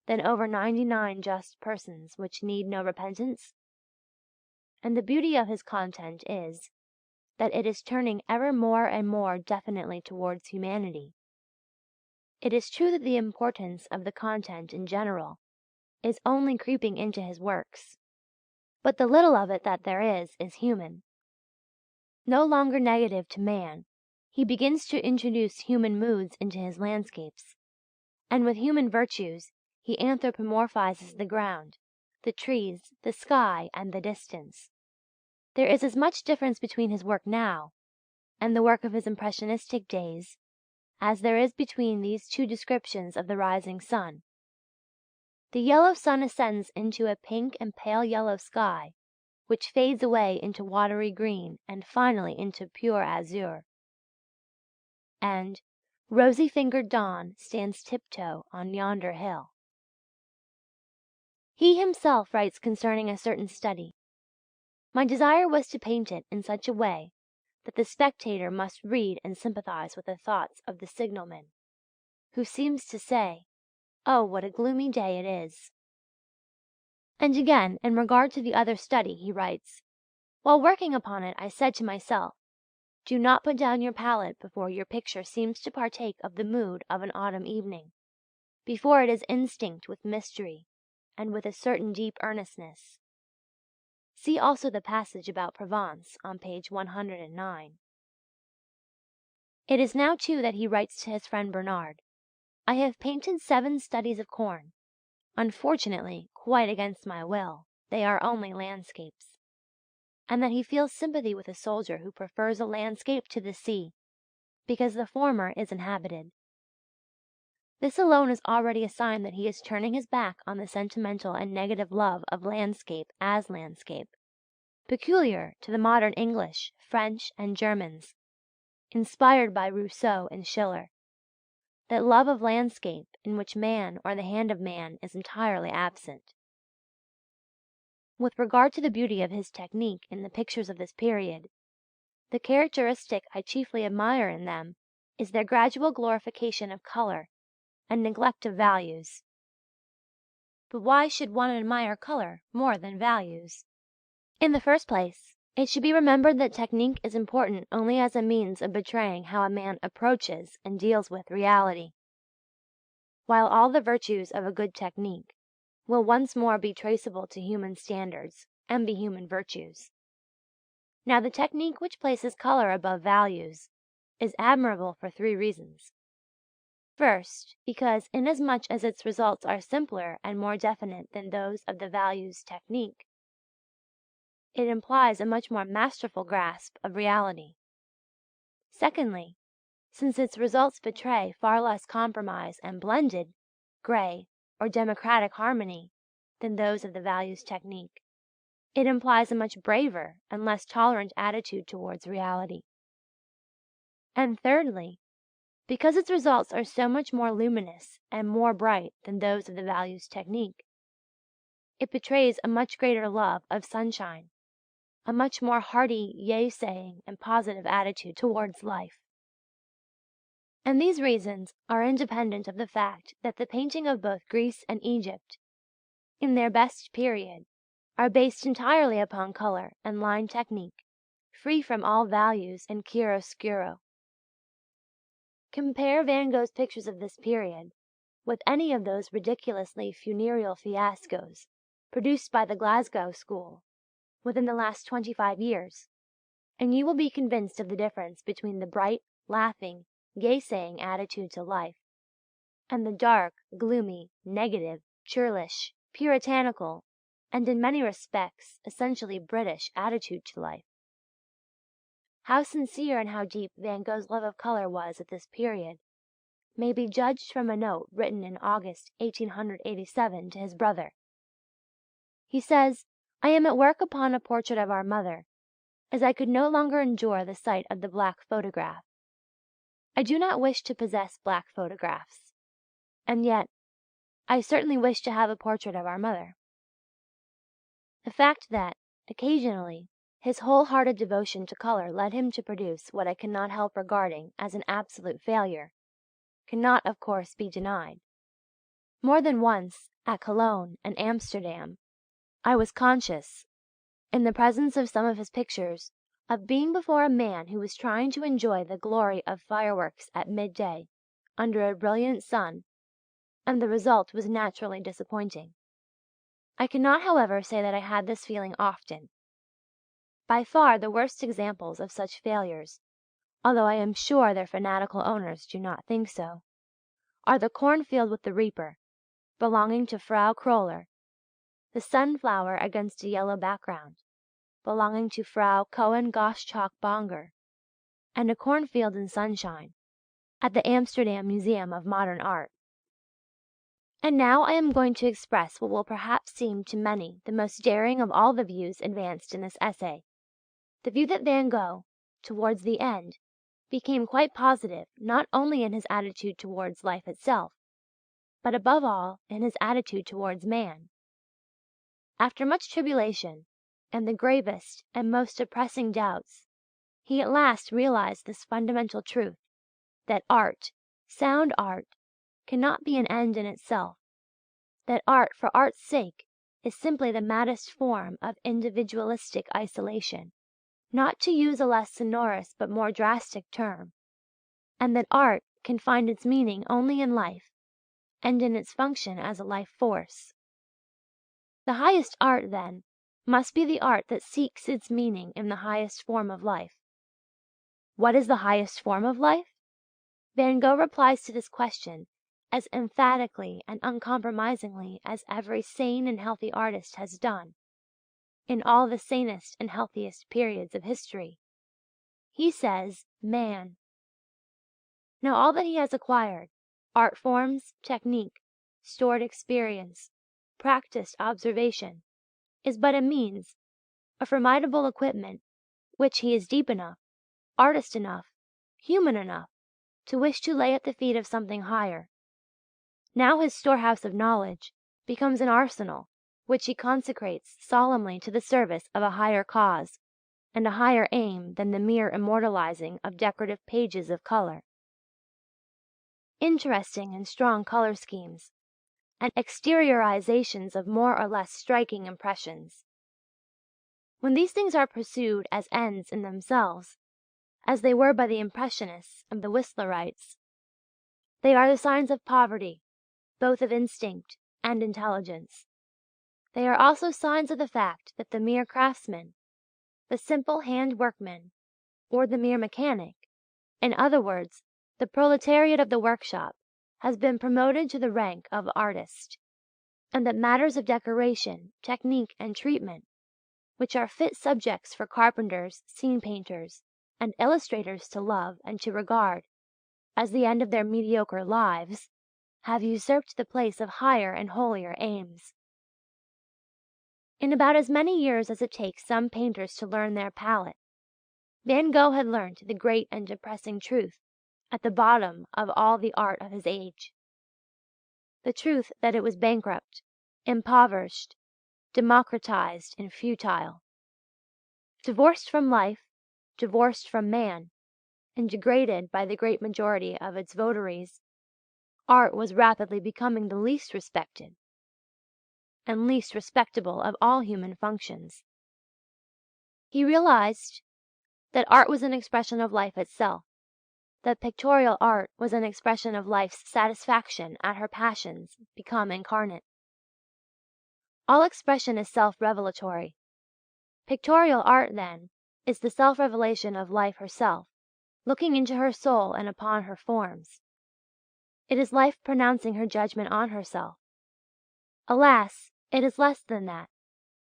than over 99 just persons which need no repentance? And the beauty of his content is, that it is turning ever more and more definitely towards humanity. It is true that the importance of the content in general is only creeping into his works, but the little of it that there is human. No longer negative to man, he begins to introduce human moods into his landscapes, and with human virtues he anthropomorphizes the ground, the trees, the sky, and the distance. There is as much difference between his work now and the work of his impressionistic days as there is between these two descriptions of the rising sun. The yellow sun ascends into a pink and pale yellow sky, which fades away into watery green and finally into pure azure. And rosy-fingered dawn stands tiptoe on yonder hill. He himself writes concerning a certain study. My desire was to paint it in such a way that the spectator must read and sympathize with the thoughts of the signalman, who seems to say, "Oh, what a gloomy day it is." And again, in regard to the other study, he writes, "While working upon it, I said to myself, Do not put down your palette before your picture seems to partake of the mood of an autumn evening, before it is instinct with mystery and with a certain deep earnestness. See also the passage about Provence on page 109. It is now too that he writes to his friend Bernard, "I have painted 7 studies of corn. Unfortunately, quite against my will, they are only landscapes," and that he feels sympathy with a soldier who prefers a landscape to the sea, because the former is inhabited. This alone is already a sign that he is turning his back on the sentimental and negative love of landscape as landscape, peculiar to the modern English, French, and Germans, inspired by Rousseau and Schiller, that love of landscape in which man or the hand of man is entirely absent. With regard to the beauty of his technique in the pictures of this period, the characteristic I chiefly admire in them is their gradual glorification of colour and neglect of values. But why should one admire colour more than values? In the first place, it should be remembered that technique is important only as a means of betraying how a man approaches and deals with reality, while all the virtues of a good technique will once more be traceable to human standards and be human virtues. Now the technique which places colour above values is admirable for 3 reasons. First, because inasmuch as its results are simpler and more definite than those of the values technique, it implies a much more masterful grasp of reality. Secondly, since its results betray far less compromise and blended, grey, or democratic harmony than those of the values technique, it implies a much braver and less tolerant attitude towards reality. And thirdly, because its results are so much more luminous and more bright than those of the values technique, it betrays a much greater love of sunshine, a much more hearty yea-saying and positive attitude towards life. And these reasons are independent of the fact that the painting of both Greece and Egypt, in their best period, are based entirely upon colour and line technique, free from all values and chiaroscuro. Compare Van Gogh's pictures of this period with any of those ridiculously funereal fiascos produced by the Glasgow school within the last 25 years, and you will be convinced of the difference between the bright, laughing, gay-saying attitude to life, and the dark, gloomy, negative, churlish, puritanical, and in many respects essentially British attitude to life. How sincere and how deep Van Gogh's love of colour was at this period may be judged from a note written in August 1887 to his brother. He says, "I am at work upon a portrait of our mother, as I could no longer endure the sight of the black photograph. I do not wish to possess black photographs, and yet I certainly wish to have a portrait of our mother." The fact that, occasionally, his whole-hearted devotion to colour led him to produce what I cannot help regarding as an absolute failure, cannot of course be denied. More than once, at Cologne and Amsterdam, I was conscious, in the presence of some of his pictures, of being before a man who was trying to enjoy the glory of fireworks at midday, under a brilliant sun, and the result was naturally disappointing. I cannot, however, say that I had this feeling often. By far the worst examples of such failures, although I am sure their fanatical owners do not think so, are the cornfield with the reaper, belonging to Frau Kröller, the sunflower against a yellow background, belonging to Frau Cohen Goschalk Bonger, and a cornfield in sunshine, at the Amsterdam Museum of Modern Art. And now I am going to express what will perhaps seem to many the most daring of all the views advanced in this essay, the view that Van Gogh, towards the end, became quite positive not only in his attitude towards life itself, but above all in his attitude towards man. After much tribulation and the gravest and most depressing doubts, he at last realized this fundamental truth, that art, sound art, cannot be an end in itself, that art for art's sake is simply the maddest form of individualistic isolation, not to use a less sonorous but more drastic term, and that art can find its meaning only in life and in its function as a life force. The highest art, then, must be the art that seeks its meaning in the highest form of life. What is the highest form of life? Van Gogh replies to this question as emphatically and uncompromisingly as every sane and healthy artist has done, in all the sanest and healthiest periods of history. He says, man. Now all that he has acquired, art forms, technique, stored experience, practiced observation, is but a means, a formidable equipment, which he is deep enough, artist enough, human enough, to wish to lay at the feet of something higher. Now his storehouse of knowledge becomes an arsenal which he consecrates solemnly to the service of a higher cause and a higher aim than the mere immortalizing of decorative pages of colour. Interesting and strong colour schemes, and exteriorizations of more or less striking impressions. When these things are pursued as ends in themselves, as they were by the Impressionists and the Whistlerites, they are the signs of poverty, both of instinct and intelligence. They are also signs of the fact that the mere craftsman, the simple hand workman, or the mere mechanic, in other words, the proletariat of the workshop, has been promoted to the rank of artist, and that matters of decoration, technique, and treatment, which are fit subjects for carpenters, scene painters, and illustrators to love and to regard as the end of their mediocre lives, have usurped the place of higher and holier aims. In about as many years as it takes some painters to learn their palette, Van Gogh had learnt the great and depressing truth at the bottom of all the art of his age, the truth that it was bankrupt, impoverished, democratized, and futile. Divorced from life, divorced from man, and degraded by the great majority of its votaries, art was rapidly becoming the least respected and least respectable of all human functions. He realized that art was an expression of life itself, that pictorial art was an expression of life's satisfaction at her passions become incarnate. All expression is self-revelatory. Pictorial art, then, is the self-revelation of life herself, looking into her soul and upon her forms. It is life pronouncing her judgment on herself. Alas, it is less than that.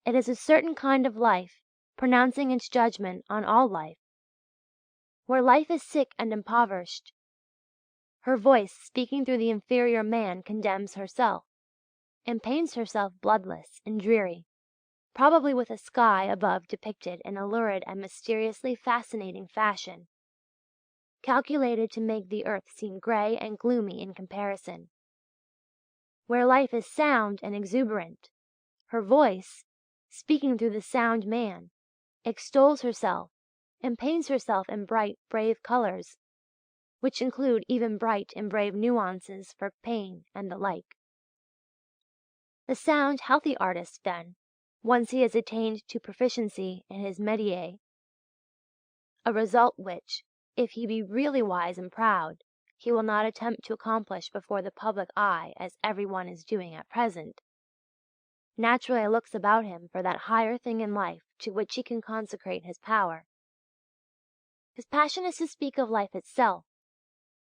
It is a certain kind of life pronouncing its judgment on all life. Where life is sick and impoverished, her voice speaking through the inferior man condemns herself, and paints herself bloodless and dreary, probably with a sky above depicted in a lurid and mysteriously fascinating fashion, calculated to make the earth seem grey and gloomy in comparison. Where life is sound and exuberant, her voice, speaking through the sound man, extols herself and paints herself in bright, brave colours, which include even bright and brave nuances for pain and the like. The sound, healthy artist, then, once he has attained to proficiency in his métier, a result which, if he be really wise and proud, he will not attempt to accomplish before the public eye as every one is doing at present, naturally looks about him for that higher thing in life to which he can consecrate his power. His passion is to speak of life itself,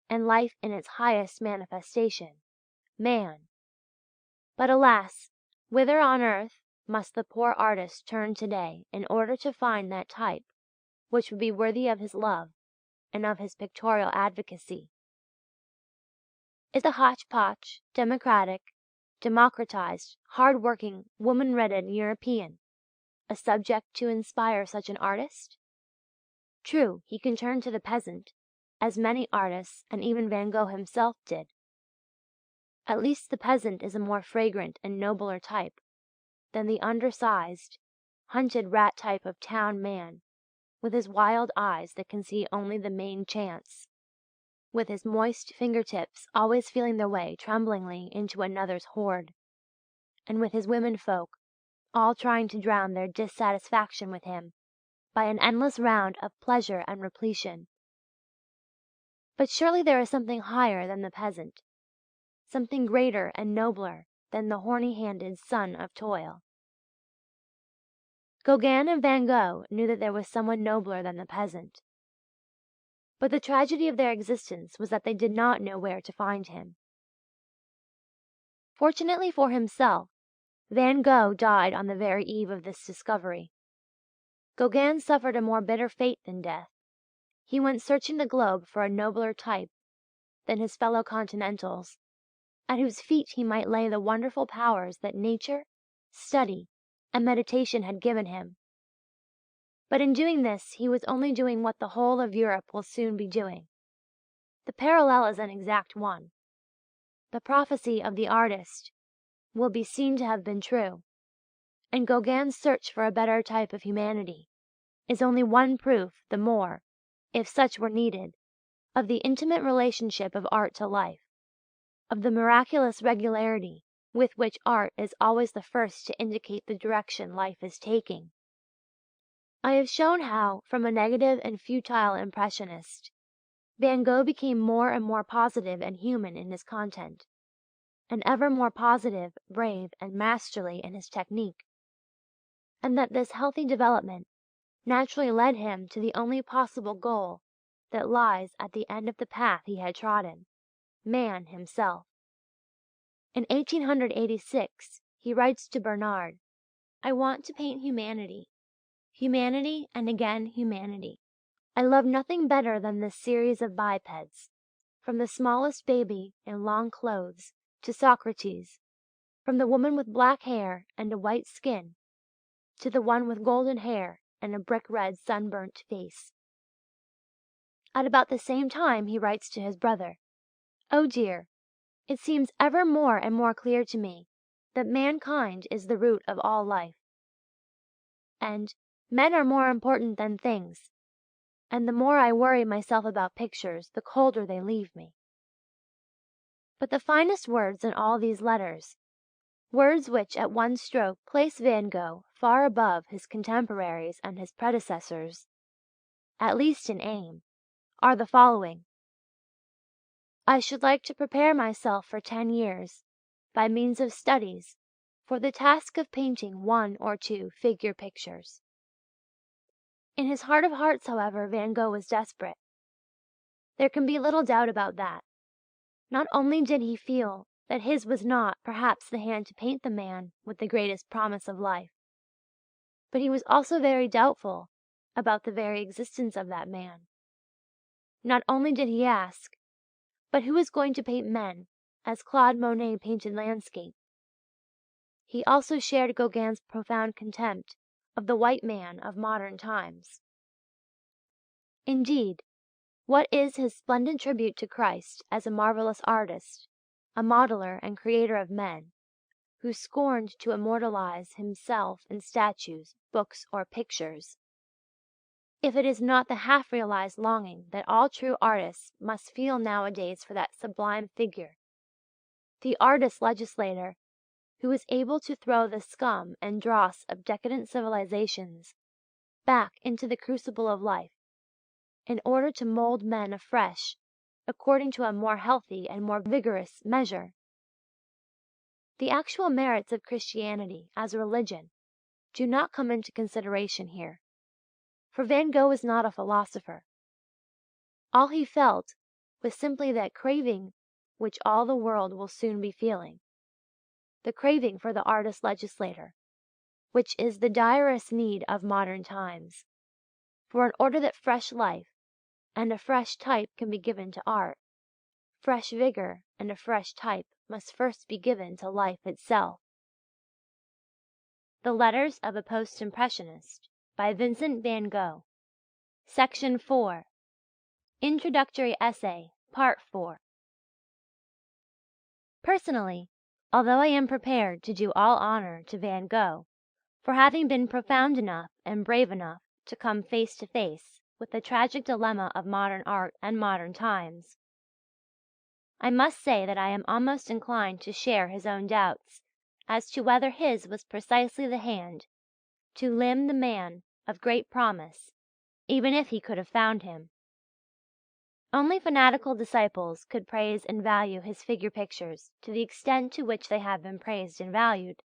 and life in its highest manifestation, man. But alas, whither on earth must the poor artist turn today in order to find that type which would be worthy of his love and of his pictorial advocacy? Is the hodgepodge, democratized, hard-working, woman-redded European a subject to inspire such an artist? True, he can turn to the peasant, as many artists and even Van Gogh himself did. At least the peasant is a more fragrant and nobler type than the undersized, hunted rat type of town man, with his wild eyes that can see only the main chance, with his moist finger-tips always feeling their way tremblingly into another's hoard, and with his women folk all trying to drown their dissatisfaction with him by an endless round of pleasure and repletion. But surely there is something higher than the peasant, something greater and nobler than the horny-handed son of toil. Gauguin and Van Gogh knew that there was someone nobler than the peasant. But the tragedy of their existence was that they did not know where to find him. Fortunately for himself, Van Gogh died on the very eve of this discovery. Gauguin suffered a more bitter fate than death. He went searching the globe for a nobler type than his fellow continentals, at whose feet he might lay the wonderful powers that nature, study, and meditation had given him. But in doing this he was only doing what the whole of Europe will soon be doing. The parallel is an exact one. The prophecy of the artist will be seen to have been true, and Gauguin's search for a better type of humanity is only one proof the more, if such were needed, of the intimate relationship of art to life, of the miraculous regularity with which art is always the first to indicate the direction life is taking. I have shown how, from a negative and futile impressionist, Van Gogh became more and more positive and human in his content, and ever more positive, brave, and masterly in his technique, and that this healthy development naturally led him to the only possible goal that lies at the end of the path he had trodden, man himself. In 1886 he writes to Bernard, "I want to paint humanity, humanity and again humanity. I love nothing better than this series of bipeds, from the smallest baby in long clothes to Socrates, from the woman with black hair and a white skin to the one with golden hair and a brick-red sunburnt face." At about the same time he writes to his brother, "Oh dear, it seems ever more and more clear to me that mankind is the root of all life, and men are more important than things, and the more I worry myself about pictures the colder they leave me." But the finest words in all these letters, words which at one stroke place Van Gogh far above his contemporaries and his predecessors, at least in aim, are the following: "I should like to prepare myself for 10 years, by means of studies, for the task of painting 1 or 2 figure pictures." In his heart of hearts, however, Van Gogh was desperate. There can be little doubt about that. Not only did he feel that his was not, perhaps, the hand to paint the man with the greatest promise of life, but he was also very doubtful about the very existence of that man. Not only did he ask, "But who is going to paint men as Claude Monet painted landscape?" He also shared Gauguin's profound contempt of the white man of modern times. Indeed, what is his splendid tribute to Christ as a marvelous artist, a modeler and creator of men, who scorned to immortalize himself in statues, books, or pictures, if it is not the half-realized longing that all true artists must feel nowadays for that sublime figure, the artist legislator who is able to throw the scum and dross of decadent civilizations back into the crucible of life, in order to mould men afresh according to a more healthy and more vigorous measure. The actual merits of Christianity as a religion do not come into consideration here, for Van Gogh was not a philosopher. All he felt was simply that craving which all the world will soon be feeling, the craving for the artist legislator, which is the direst need of modern times, for in order that fresh life and a fresh type can be given to art, fresh vigor and a fresh type must first be given to life itself. The Letters of a Post-Impressionist by Vincent van Gogh. Section 4. Introductory Essay, Part 4. Personally, although I am prepared to do all honor to Van Gogh for having been profound enough and brave enough to come face to face with the tragic dilemma of modern art and modern times, I must say that I am almost inclined to share his own doubts as to whether his was precisely the hand to limn the man of great promise, even if he could have found him. Only fanatical disciples could praise and value his figure pictures to the extent to which they have been praised and valued.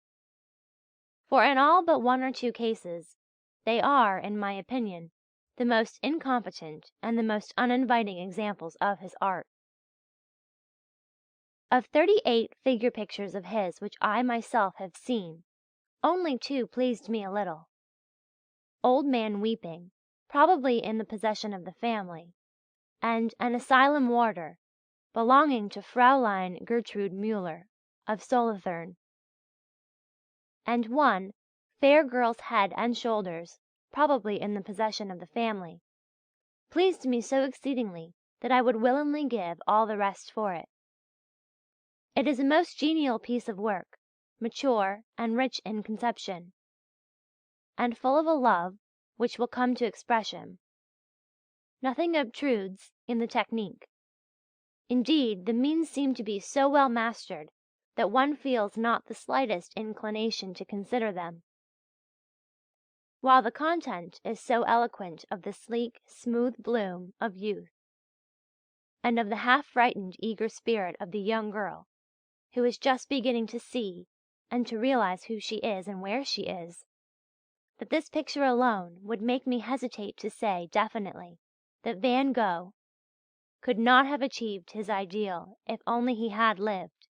For in all but one or two cases, they are, in my opinion, the most incompetent and the most uninviting examples of his art. Of 38 figure pictures of his which I myself have seen, only 2 pleased me a little. Old Man Weeping, probably in the possession of the family, and an asylum warder, belonging to Fraulein Gertrude Müller, of Solothurn, and one, fair girl's head and shoulders, probably in the possession of the family, pleased me so exceedingly that I would willingly give all the rest for it. It is a most genial piece of work, mature and rich in conception, and full of a love which will come to expression. Nothing obtrudes in the technique. Indeed, the means seem to be so well mastered that one feels not the slightest inclination to consider them, while the content is so eloquent of the sleek, smooth bloom of youth, and of the half-frightened, eager spirit of the young girl who is just beginning to see and to realize who she is and where she is, that this picture alone would make me hesitate to say definitely that Van Gogh could not have achieved his ideal if only he had lived,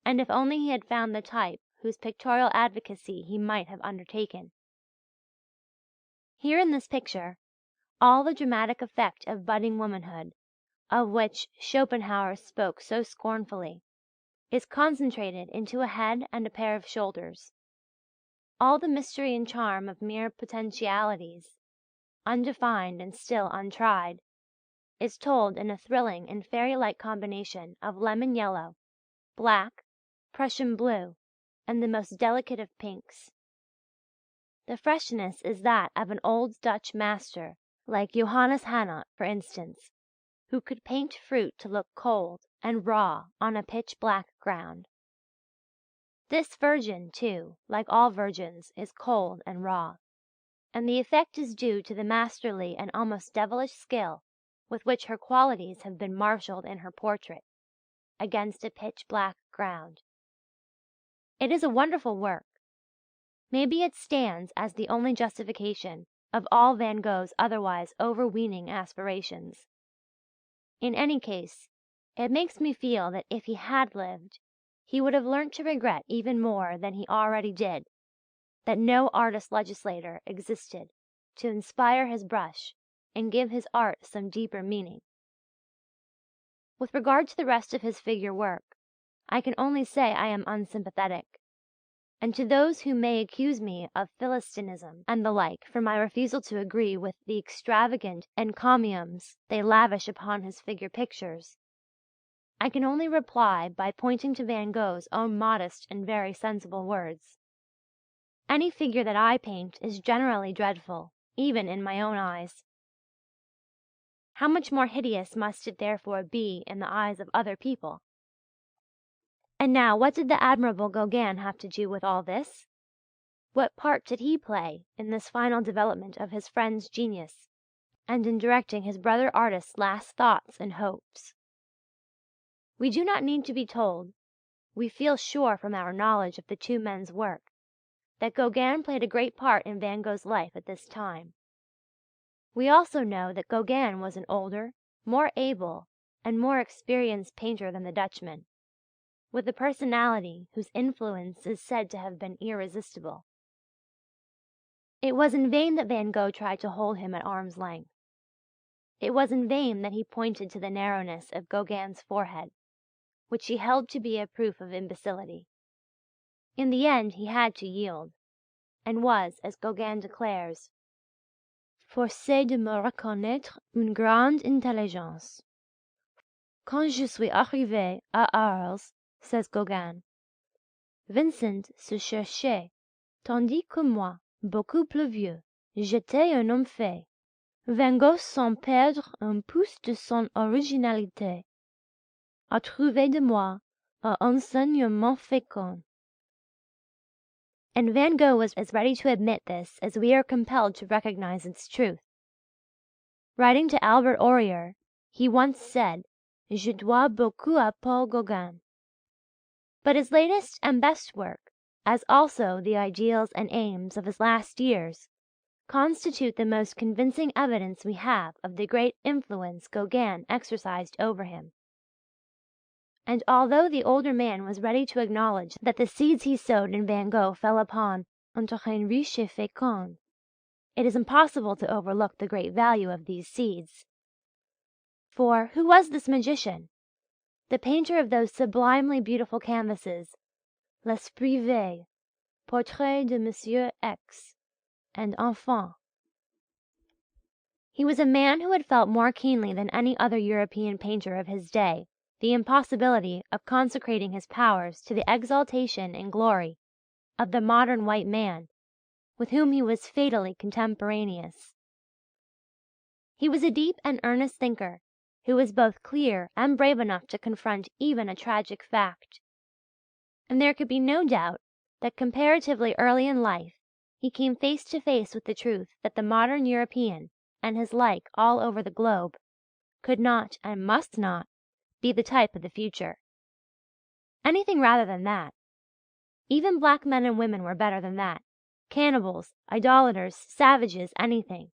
and if only he had found the type whose pictorial advocacy he might have undertaken. Here in this picture, all the dramatic effect of budding womanhood, of which Schopenhauer spoke so scornfully, is concentrated into a head and a pair of shoulders. All the mystery and charm of mere potentialities, undefined and still untried, is told in a thrilling and fairy-like combination of lemon yellow, black, Prussian blue, and the most delicate of pinks. The freshness is that of an old Dutch master, like Johannes Hannot, for instance, who could paint fruit to look cold and raw on a pitch-black ground. This virgin, too, like all virgins, is cold and raw, and the effect is due to the masterly and almost devilish skill with which her qualities have been marshalled in her portrait, against a pitch-black ground. It is a wonderful work. Maybe it stands as the only justification of all Van Gogh's otherwise overweening aspirations. In any case, it makes me feel that if he had lived, he would have learnt to regret even more than he already did that no artist-legislator existed to inspire his brush and give his art some deeper meaning. With regard to the rest of his figure work, I can only say I am unsympathetic, and to those who may accuse me of philistinism and the like for my refusal to agree with the extravagant encomiums they lavish upon his figure pictures, I can only reply by pointing to Van Gogh's own modest and very sensible words. Any figure that I paint is generally dreadful, even in my own eyes. How much more hideous must it therefore be in the eyes of other people? And now what did the admirable Gauguin have to do with all this? What part did he play in this final development of his friend's genius, and in directing his brother artist's last thoughts and hopes? We do not need to be told, we feel sure from our knowledge of the two men's work, that Gauguin played a great part in Van Gogh's life at this time. We also know that Gauguin was an older, more able, and more experienced painter than the Dutchman, with a personality whose influence is said to have been irresistible. It was in vain that Van Gogh tried to hold him at arm's length. It was in vain that he pointed to the narrowness of Gauguin's forehead, which he held to be a proof of imbecility. In the end he had to yield, and was, as Gauguin declares, forcé de me reconnaître une grande intelligence. Quand je suis arrivé à Arles, says Gauguin, Vincent se cherchait, tandis que moi, beaucoup plus vieux, j'étais un homme fait. Van Gogh, sans perdre un pouce de son originalité, a trouvé de moi un enseignement fécond. and Van Gogh was as ready to admit this as we are compelled to recognize its truth. Writing to Albert Aurier, he once said, "Je dois beaucoup à Paul Gauguin." But his latest and best work, as also the ideals and aims of his last years, constitute the most convincing evidence we have of the great influence Gauguin exercised over him. And although the older man was ready to acknowledge that the seeds he sowed in Van Gogh fell upon un terrain riche et fécond, it is impossible to overlook the great value of these seeds. For who was this magician? The painter of those sublimely beautiful canvases, L'Esprit Veille, Portrait de Monsieur X, and Enfant. He was a man who had felt more keenly than any other European painter of his day the impossibility of consecrating his powers to the exaltation and glory of the modern white man, with whom he was fatally contemporaneous. He was a deep and earnest thinker, who was both clear and brave enough to confront even a tragic fact. And there could be no doubt that comparatively early in life he came face to face with the truth that the modern European, and his like all over the globe, could not and must not be the type of the future. Anything rather than that. Even black men and women were better than that. Cannibals, idolaters, savages, anything.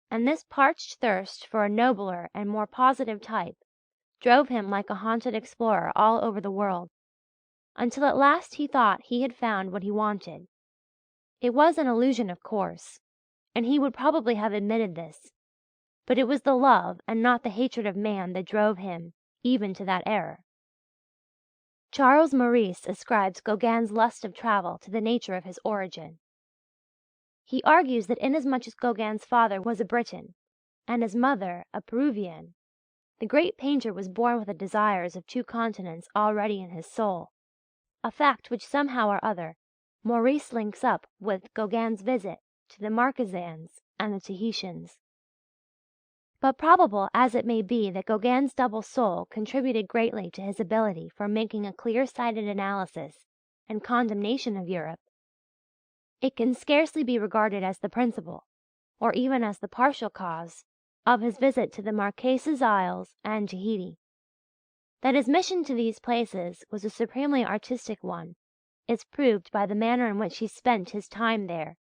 And this parched thirst for a nobler and more positive type drove him like a haunted explorer all over the world, until at last he thought he had found what he wanted. It was an illusion, of course, and he would probably have admitted this, but it was the love and not the hatred of man that drove him even to that error. Charles Maurice ascribes Gauguin's lust of travel to the nature of his origin. He argues that inasmuch as Gauguin's father was a Briton and his mother a Peruvian, the great painter was born with the desires of two continents already in his soul, a fact which somehow or other Maurice links up with Gauguin's visit to the Marquesans and the Tahitians. But probable as it may be that Gauguin's double soul contributed greatly to his ability for making a clear-sighted analysis and condemnation of Europe, it can scarcely be regarded as the principal, or even as the partial cause, of his visit to the Marquesas Isles and Tahiti. That his mission to these places was a supremely artistic one is proved by the manner in which he spent his time there,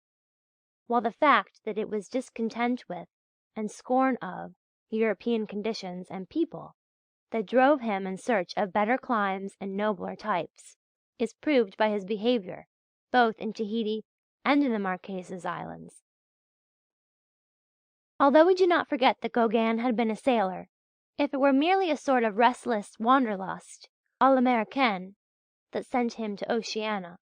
while the fact that it was discontent with and scorn of European conditions and people that drove him in search of better climes and nobler types is proved by his behaviour both in Tahiti and in the Marquesas Islands. Although we do not forget that Gauguin had been a sailor, if it were merely a sort of restless wanderlust à l'américaine that sent him to Oceania,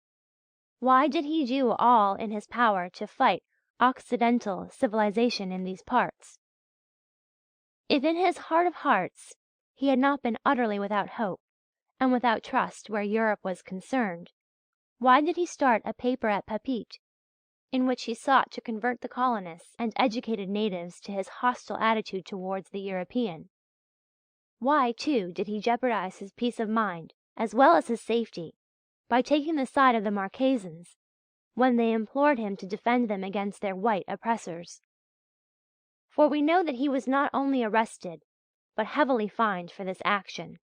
why did he do all in his power to fight Occidental civilization in these parts? If in his heart of hearts he had not been utterly without hope and without trust where Europe was concerned, why did he start a paper at Papeete, in which he sought to convert the colonists and educated natives to his hostile attitude towards the European? Why, too, did he jeopardize his peace of mind as well as his safety by taking the side of the Marquesans when they implored him to defend them against their white oppressors? For we know that he was not only arrested but heavily fined for this action.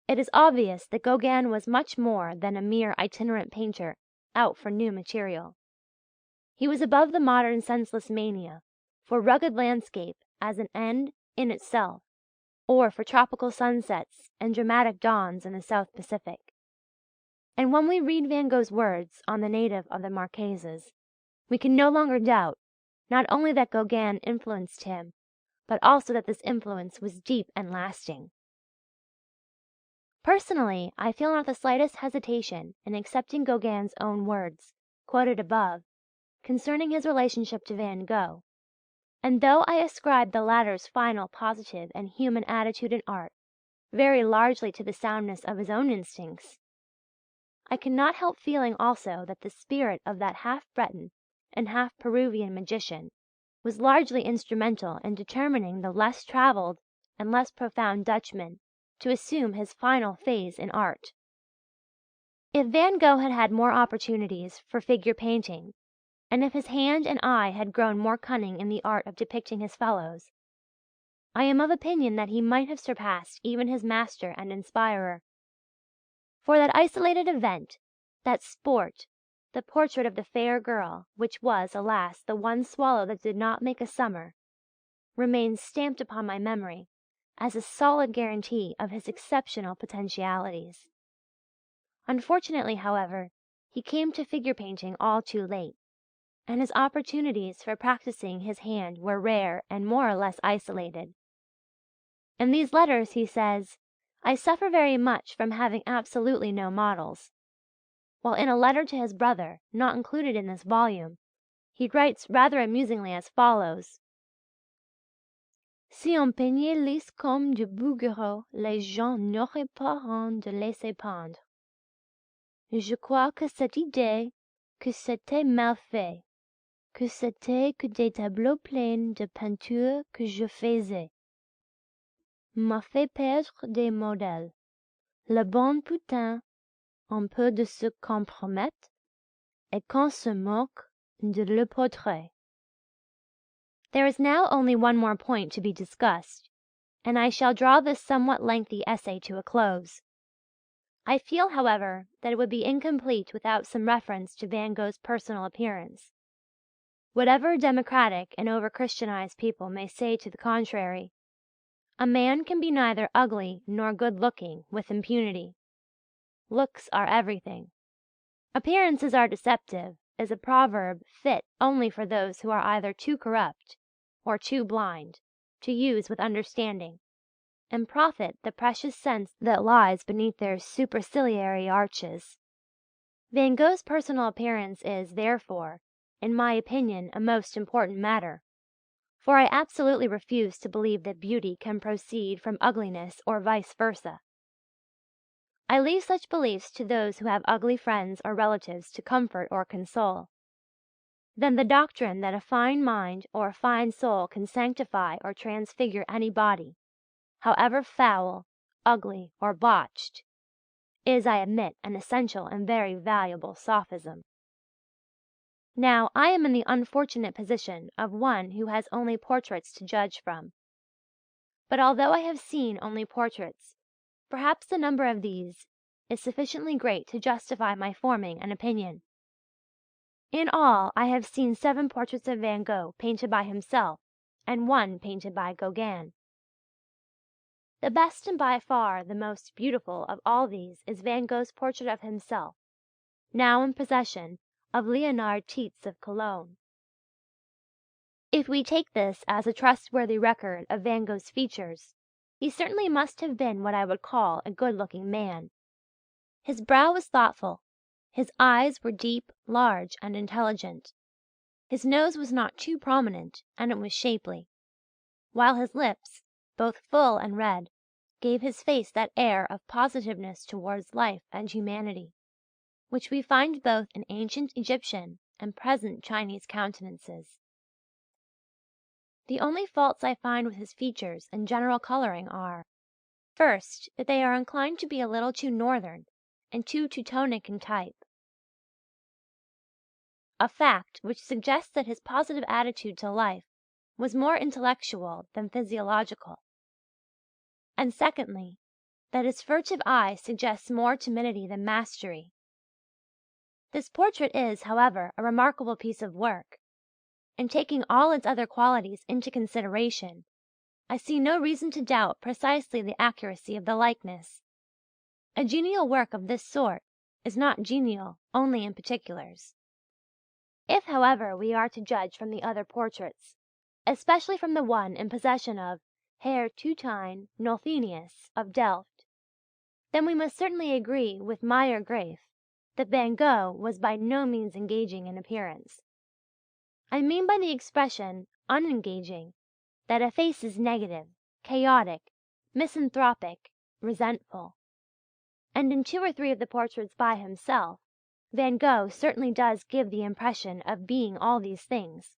It is obvious that Gauguin was much more than a mere itinerant painter out for new material. He was above the modern senseless mania for rugged landscape as an end in itself, or for tropical sunsets and dramatic dawns in the South Pacific. And when we read Van Gogh's words on the native of the Marquesas, we can no longer doubt not only that Gauguin influenced him, but also that this influence was deep and lasting. Personally, I feel not the slightest hesitation in accepting Gauguin's own words, quoted above, concerning his relationship to Van Gogh, and though I ascribe the latter's final positive and human attitude in art very largely to the soundness of his own instincts, I cannot help feeling also that the spirit of that half Breton and half Peruvian magician was largely instrumental in determining the less travelled and less profound Dutchman to assume his final phase in art. If Van Gogh had had more opportunities for figure painting, and if his hand and eye had grown more cunning in the art of depicting his fellows, I am of opinion that he might have surpassed even his master and inspirer. For that isolated event, that sport, the portrait of the fair girl, which was, alas, the one swallow that did not make a summer, remains stamped upon my memory as a solid guarantee of his exceptional potentialities. Unfortunately, however, he came to figure painting all too late, and his opportunities for practicing his hand were rare and more or less isolated. In these letters he says, "I suffer very much from having absolutely no models," while in a letter to his brother, not included in this volume, he writes rather amusingly as follows: "Si on peignait lisse comme du Bouguereau, les gens n'auraient pas honte de laisser peindre. Je crois que cette idée, que c'était mal fait, que c'était que des tableaux pleins de peintures que je faisais, m'a fait perdre des modèles. Le bon putain, un peu de se compromettre, et qu'on se moque de le portrait." There is now only one more point to be discussed, and I shall draw this somewhat lengthy essay to a close. I feel, however, that it would be incomplete without some reference to Van Gogh's personal appearance. Whatever democratic and over-Christianized people may say to the contrary, a man can be neither ugly nor good-looking with impunity. Looks are everything. "Appearances are deceptive" is a proverb fit only for those who are either too corrupt or too blind to use with understanding, and profit the precious sense that lies beneath their superciliary arches. Van Gogh's personal appearance is, therefore, in my opinion, a most important matter, for I absolutely refuse to believe that beauty can proceed from ugliness or vice versa. I leave such beliefs to those who have ugly friends or relatives to comfort or console. Then the doctrine that a fine mind or a fine soul can sanctify or transfigure any body, however foul, ugly, or botched, is, I admit, an essential and very valuable sophism. Now, I am in the unfortunate position of one who has only portraits to judge from. But although I have seen only portraits, perhaps the number of these is sufficiently great to justify my forming an opinion. In all, I have seen 7 portraits of Van Gogh painted by himself, and 1 painted by Gauguin. The best and by far the most beautiful of all these is Van Gogh's portrait of himself, now in possession of Leonard Tietz of Cologne. If we take this as a trustworthy record of Van Gogh's features, he certainly must have been what I would call a good-looking man. His brow was thoughtful, his eyes were deep, large, and intelligent. His nose was not too prominent, and it was shapely, while his lips, both full and red, gave his face that air of positiveness towards life and humanity, which we find both in ancient Egyptian and present Chinese countenances. The only faults I find with his features and general colouring are, first, that they are inclined to be a little too northern and too Teutonic in type, a fact which suggests that his positive attitude to life was more intellectual than physiological, and secondly, that his furtive eye suggests more timidity than mastery. This portrait is, however, a remarkable piece of work, and taking all its other qualities into consideration, I see no reason to doubt precisely the accuracy of the likeness. A genial work of this sort is not genial only in particulars. If, however, we are to judge from the other portraits, especially from the one in possession of Herr Teutyn Nolthenius of Delft, then we must certainly agree with Meyer Graef that Van Gogh was by no means engaging in appearance. I mean by the expression unengaging that a face is negative, chaotic, misanthropic, resentful. And in 2 or 3 of the portraits by himself, Van Gogh certainly does give the impression of being all these things.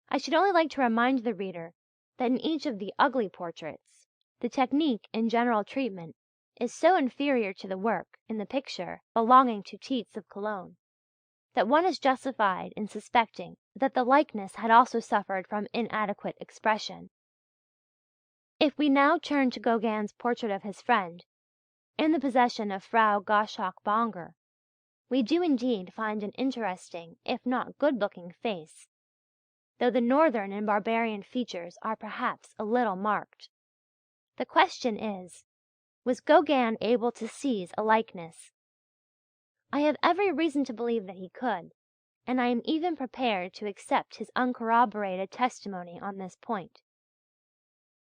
I should only like to remind the reader that in each of the ugly portraits, the technique and general treatment is so inferior to the work in the picture belonging to Tietz of Cologne, that one is justified in suspecting that the likeness had also suffered from inadequate expression. If we now turn to Gauguin's portrait of his friend, in the possession of Frau Gottschalk-Bonger, we do indeed find an interesting, if not good-looking face, though the northern and barbarian features are perhaps a little marked. The question is, was Gauguin able to seize a likeness? I have every reason to believe that he could, and I am even prepared to accept his uncorroborated testimony on this point.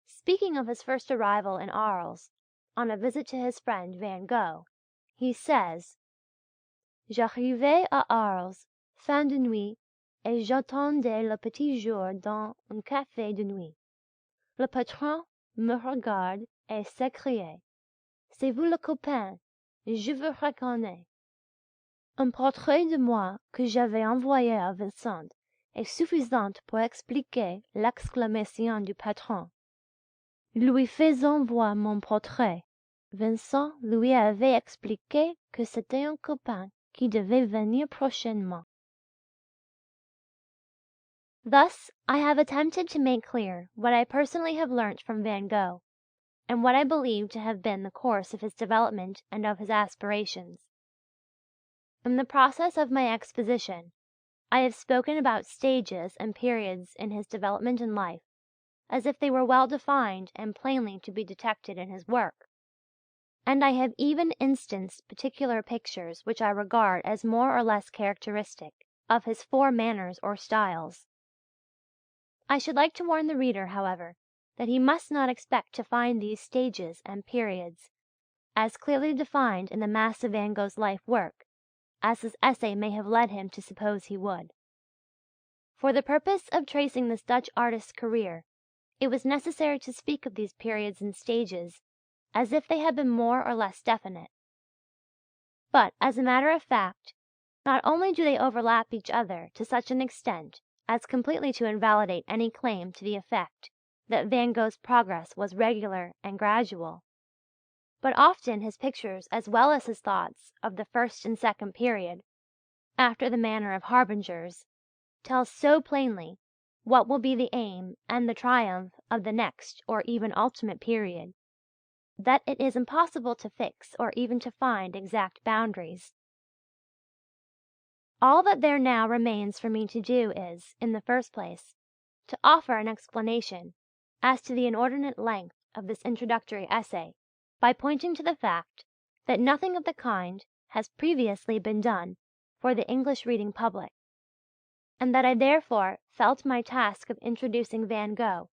Speaking of his first arrival in Arles, on a visit to his friend Van Gogh, he says: "J'arrivais à Arles fin de nuit et j'attendais le petit jour dans un café de nuit. Le patron me regarde et s'écrie: 'C'est vous le copain, je vous reconnais.' Un portrait de moi que j'avais envoyé à Vincent est suffisant pour expliquer l'exclamation du patron. Lui faisant voir mon portrait, Vincent lui avait expliqué que c'était un copain qui devait venir prochainement." Thus I have attempted to make clear what I personally have learnt from Van Gogh, and what I believe to have been the course of his development and of his aspirations. In the process of my exposition, I have spoken about stages and periods in his development in life, as if they were well defined and plainly to be detected in his work, and I have even instanced particular pictures which I regard as more or less characteristic of his four manners or styles. I should like to warn the reader, however, that he must not expect to find these stages and periods as clearly defined in the mass of Van Gogh's life work as this essay may have led him to suppose he would. For the purpose of tracing this Dutch artist's career, it was necessary to speak of these periods and stages as if they had been more or less definite. But, as a matter of fact, not only do they overlap each other to such an extent as completely to invalidate any claim to the effect that Van Gogh's progress was regular and gradual, but often his pictures as well as his thoughts of the first and second period, after the manner of harbingers, tell so plainly what will be the aim and the triumph of the next or even ultimate period, that it is impossible to fix or even to find exact boundaries. All that there now remains for me to do is, in the first place, to offer an explanation as to the inordinate length of this introductory essay, by pointing to the fact that nothing of the kind has previously been done for the English reading public, and that I therefore felt my task of introducing Van Gogh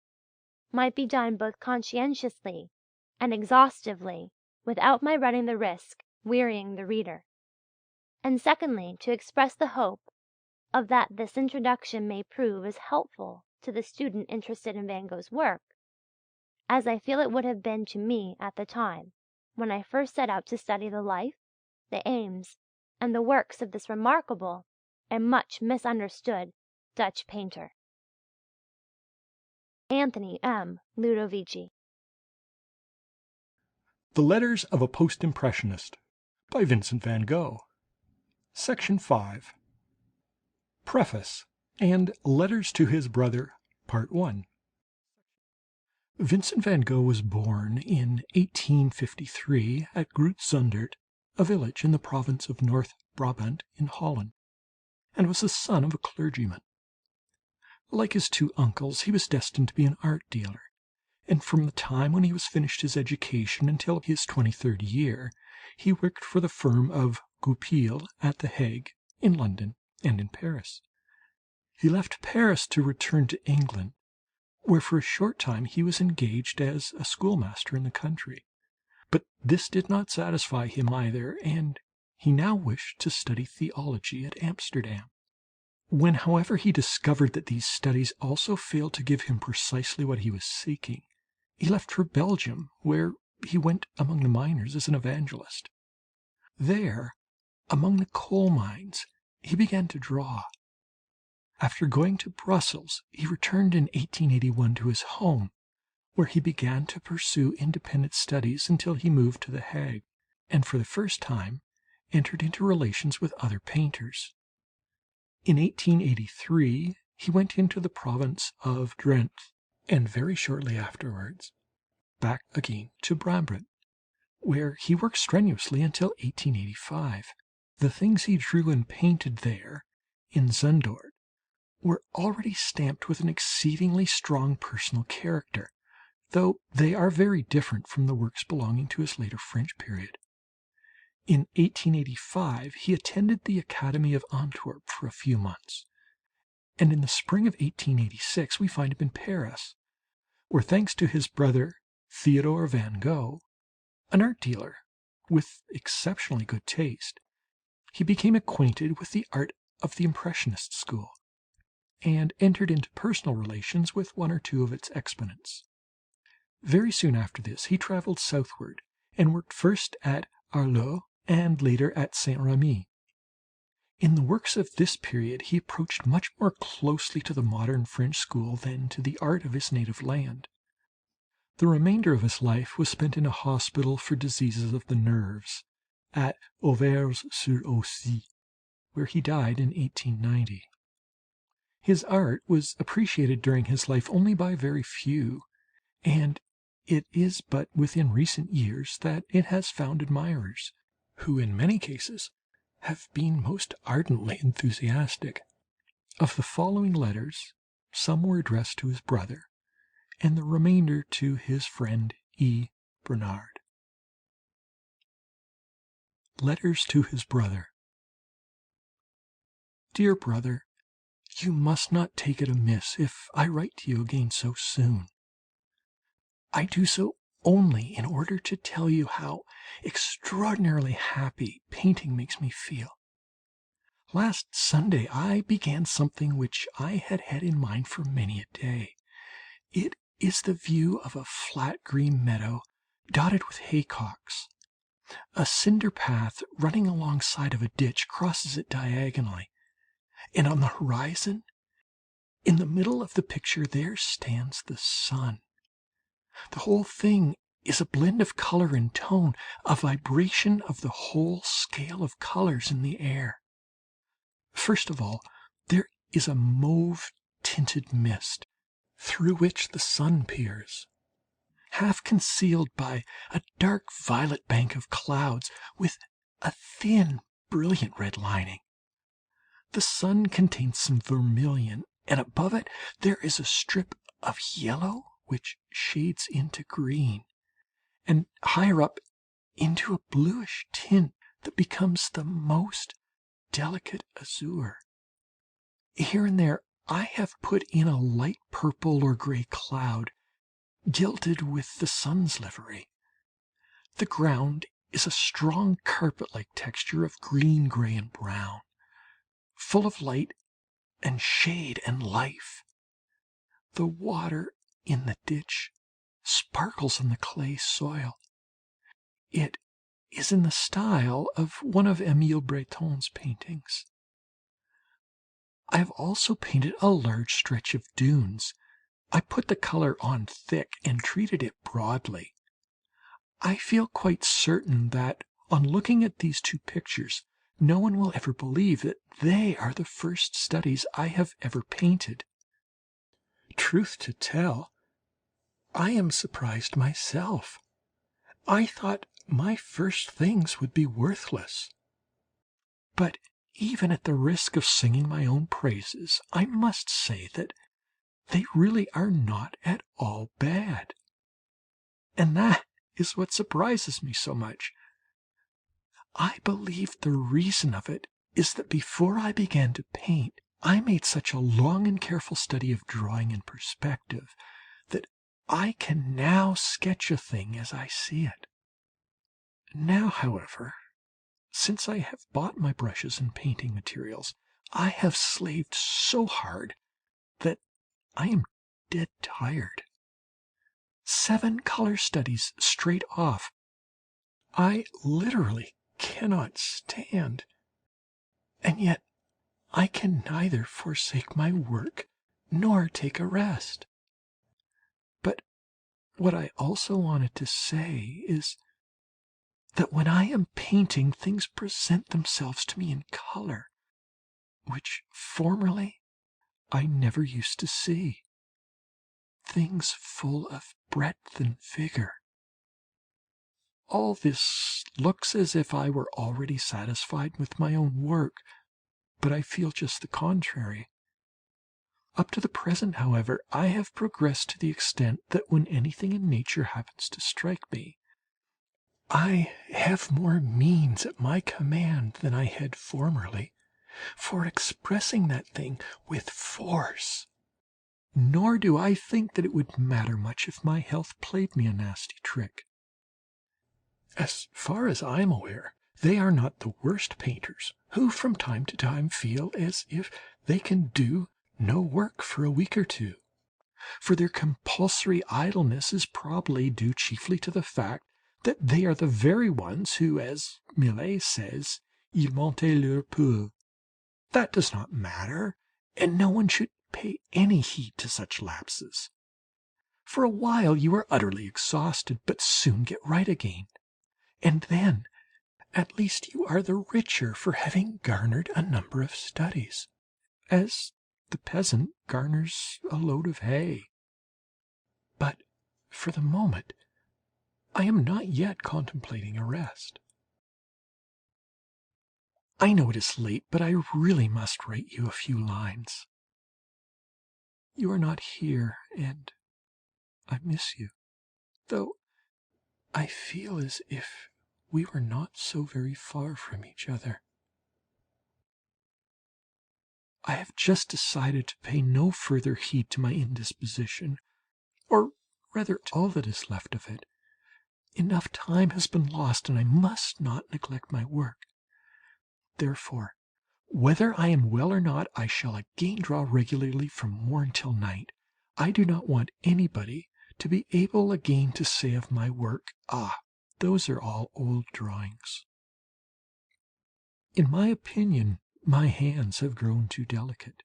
might be done both conscientiously and exhaustively without my running the risk wearying the reader; and secondly, to express the hope of that this introduction may prove as helpful to the student interested in Van Gogh's work as I feel it would have been to me at the time when I first set out to study the life, the aims, and the works of this remarkable and much misunderstood Dutch painter. Anthony M. Ludovici. The Letters of a Post-Impressionist by Vincent van Gogh. Section 5. Preface and Letters to his Brother, Part 1. Vincent van Gogh was born in 1853 at Groot Zundert, a village in the province of North Brabant in Holland, and was the son of a clergyman. Like his two uncles, he was destined to be an art dealer, and from the time when he was finished his education until his 23rd year, he worked for the firm of Goupil at The Hague, in London, and in Paris. He left Paris to return to England, where for a short time he was engaged as a schoolmaster in the country. But this did not satisfy him either, and he now wished to study theology at Amsterdam. When, however, he discovered that these studies also failed to give him precisely what he was seeking, he left for Belgium, where he went among the miners as an evangelist. There, among the coal mines, he began to draw. After going to Brussels, he returned in 1881 to his home, where he began to pursue independent studies until he moved to The Hague, and for the first time entered into relations with other painters. In 1883 he went into the province of Drenthe, and very shortly afterwards back again to Brabant, where he worked strenuously until 1885. The things he drew and painted there in Zundert were already stamped with an exceedingly strong personal character, though they are very different from the works belonging to his later French period. In 1885 he attended the Academy of Antwerp for a few months, and in the spring of 1886 we find him in Paris, where, thanks to his brother Theo van Gogh, an art dealer with exceptionally good taste, he became acquainted with the art of the Impressionist school, and entered into personal relations with one or two of its exponents. Very soon after this he travelled southward, and worked first at Arles and later at Saint-Rémy. In the works of this period he approached much more closely to the modern French school than to the art of his native land. The remainder of his life was spent in a hospital for diseases of the nerves at Auvers-sur-Oise, where he died in 1890. His art was appreciated during his life only by very few, and it is but within recent years that it has found admirers, who in many cases have been most ardently enthusiastic. Of the following letters, some were addressed to his brother, and the remainder to his friend E. Bernard. Letters to his brother. Dear brother, you must not take it amiss if I write to you again so soon. I do so only in order to tell you how extraordinarily happy painting makes me feel. Last Sunday I began something which I had had in mind for many a day. It is the view of a flat green meadow dotted with haycocks. A cinder path running alongside of a ditch crosses it diagonally, and on the horizon, in the middle of the picture, there stands the sun. The whole thing is a blend of colour and tone, a vibration of the whole scale of colours in the air. First of all, there is a mauve-tinted mist, through which the sun peers, half concealed by a dark violet bank of clouds with a thin, brilliant red lining. The sun contains some vermilion, and above it there is a strip of yellow which shades into green, and higher up into a bluish tint that becomes the most delicate azure. Here and there I have put in a light purple or grey cloud, gilded with the sun's livery. The ground is a strong carpet-like texture of green, grey, and brown, full of light and shade and life. The water in the ditch sparkles on the clay soil. It is in the style of one of Émile Breton's paintings. I have also painted a large stretch of dunes. I put the colour on thick and treated it broadly. I feel quite certain that on looking at these two pictures, no one will ever believe that they are the first studies I have ever painted. Truth to tell, I am surprised myself. I thought my first things would be worthless. But even at the risk of singing my own praises, I must say that they really are not at all bad. And that is what surprises me so much. I believe the reason of it is that before I began to paint, I made such a long and careful study of drawing in perspective that I can now sketch a thing as I see it. Now, however, since I have bought my brushes and painting materials, I have slaved so hard that I am dead tired. 7 colour studies straight off I literally cannot stand, and yet I can neither forsake my work nor take a rest. But what I also wanted to say is that when I am painting, things present themselves to me in colour, which formerly I never used to see. Things full of breadth and vigour. All this looks as if I were already satisfied with my own work, but I feel just the contrary. Up to the present, however, I have progressed to the extent that when anything in nature happens to strike me, I have more means at my command than I had formerly for expressing that thing with force. Nor do I think that it would matter much if my health played me a nasty trick. As far as I am aware, they are not the worst painters who from time to time feel as if they can do no work for a week or two, for their compulsory idleness is probably due chiefly to the fact that they are the very ones who, as Millet says, ils montent leur peu. That does not matter, and no one should pay any heed to such lapses. For a while you are utterly exhausted, but soon get right again, and then at least you are the richer for having garnered a number of studies, as the peasant garners a load of hay. But for the moment I am not yet contemplating a rest. I know it is late, but I really must write you a few lines. You are not here, and I miss you, though I feel as if we were not so very far from each other. I have just decided to pay no further heed to my indisposition, or rather all that is left of it. Enough time has been lost, and I must not neglect my work. Therefore, whether I am well or not, I shall again draw regularly from morn till night. I do not want anybody to be able again to say of my work, "Ah, those are all old drawings." In my opinion, my hands have grown too delicate.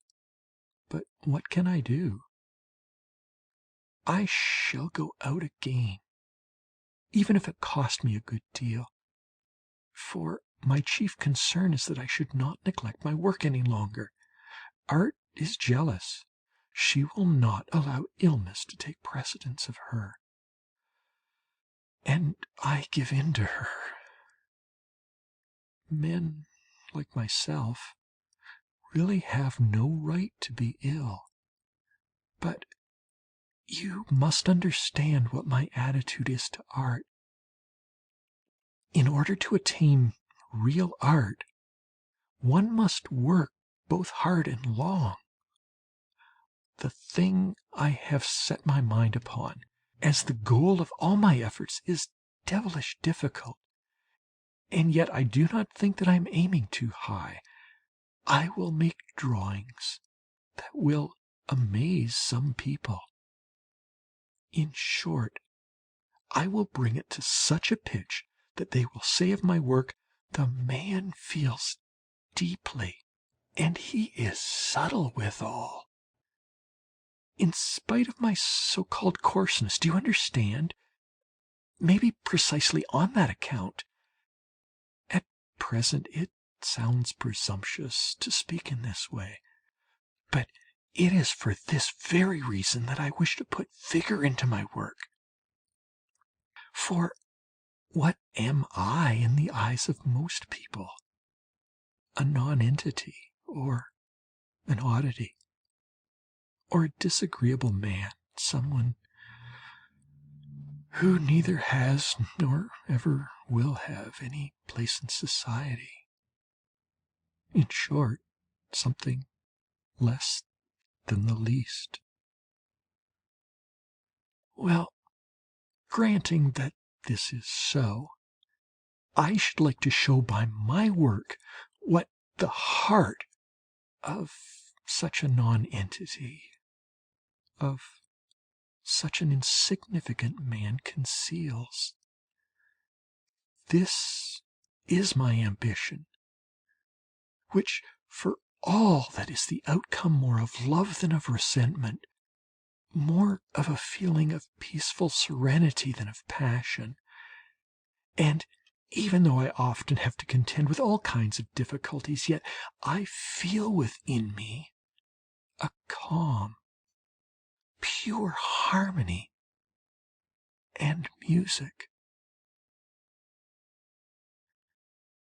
But what can I do? I shall go out again, even if it cost me a good deal, for my chief concern is that I should not neglect my work any longer. Art is jealous. She will not allow illness to take precedence of her, and I give in to her. Men like myself really have no right to be ill, but you must understand what my attitude is to art. In order to attain real art, one must work both hard and long. The thing I have set my mind upon as the goal of all my efforts is devilish difficult, and yet I do not think that I am aiming too high. I will make drawings that will amaze some people. In short, I will bring it to such a pitch that they will say of my work, "The man feels deeply, and he is subtle withal." In spite of my so-called coarseness, do you understand? Maybe precisely on that account. At present it sounds presumptuous to speak in this way, but it is for this very reason that I wish to put vigour into my work. For what am I in the eyes of most people? A nonentity, or an oddity, or a disagreeable man, someone who neither has nor ever will have any place in society. In short, something less than the least. Well, granting that this is so, I should like to show by my work what the heart of such a nonentity, of such an insignificant man conceals. This is my ambition, which, for all that is the outcome more of love than of resentment, more of a feeling of peaceful serenity than of passion. And even though I often have to contend with all kinds of difficulties, yet I feel within me a calm, pure harmony and music.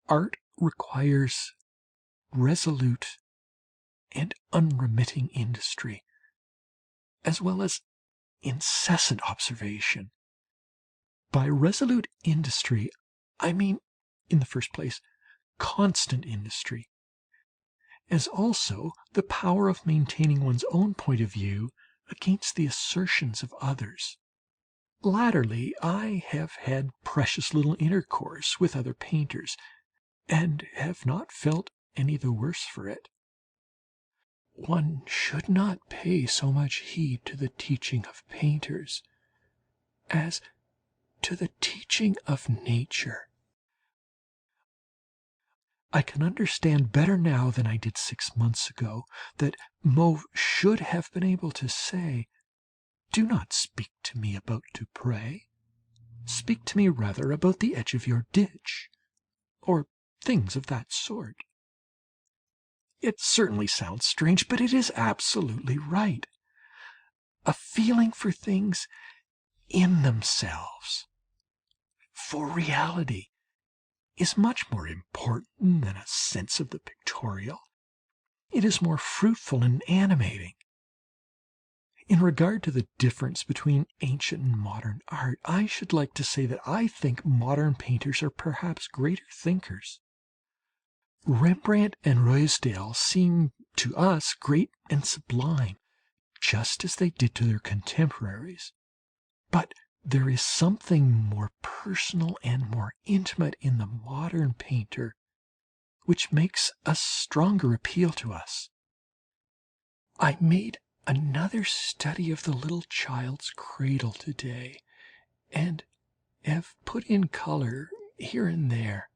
Art requires resolute and unremitting industry, as well as incessant observation. By resolute industry, I mean, in the first place, constant industry, as also the power of maintaining one's own point of view against the assertions of others. Latterly, I have had precious little intercourse with other painters, and have not felt any the worse for it. One should not pay so much heed to the teaching of painters as to the teaching of nature. I can understand better now than I did 6 months ago that Mauve should have been able to say, "Do not speak to me about Dupré. Speak to me rather about the edge of your ditch," or things of that sort. It certainly sounds strange, but it is absolutely right. A feeling for things in themselves, for reality, is much more important than a sense of the pictorial. It is more fruitful and animating. In regard to the difference between ancient and modern art, I should like to say that I think modern painters are perhaps greater thinkers. Rembrandt and Ruysdael seem to us great and sublime, just as they did to their contemporaries. But there is something more personal and more intimate in the modern painter which makes a stronger appeal to us. I made another study of the little child's cradle today, and have put in colour here and there.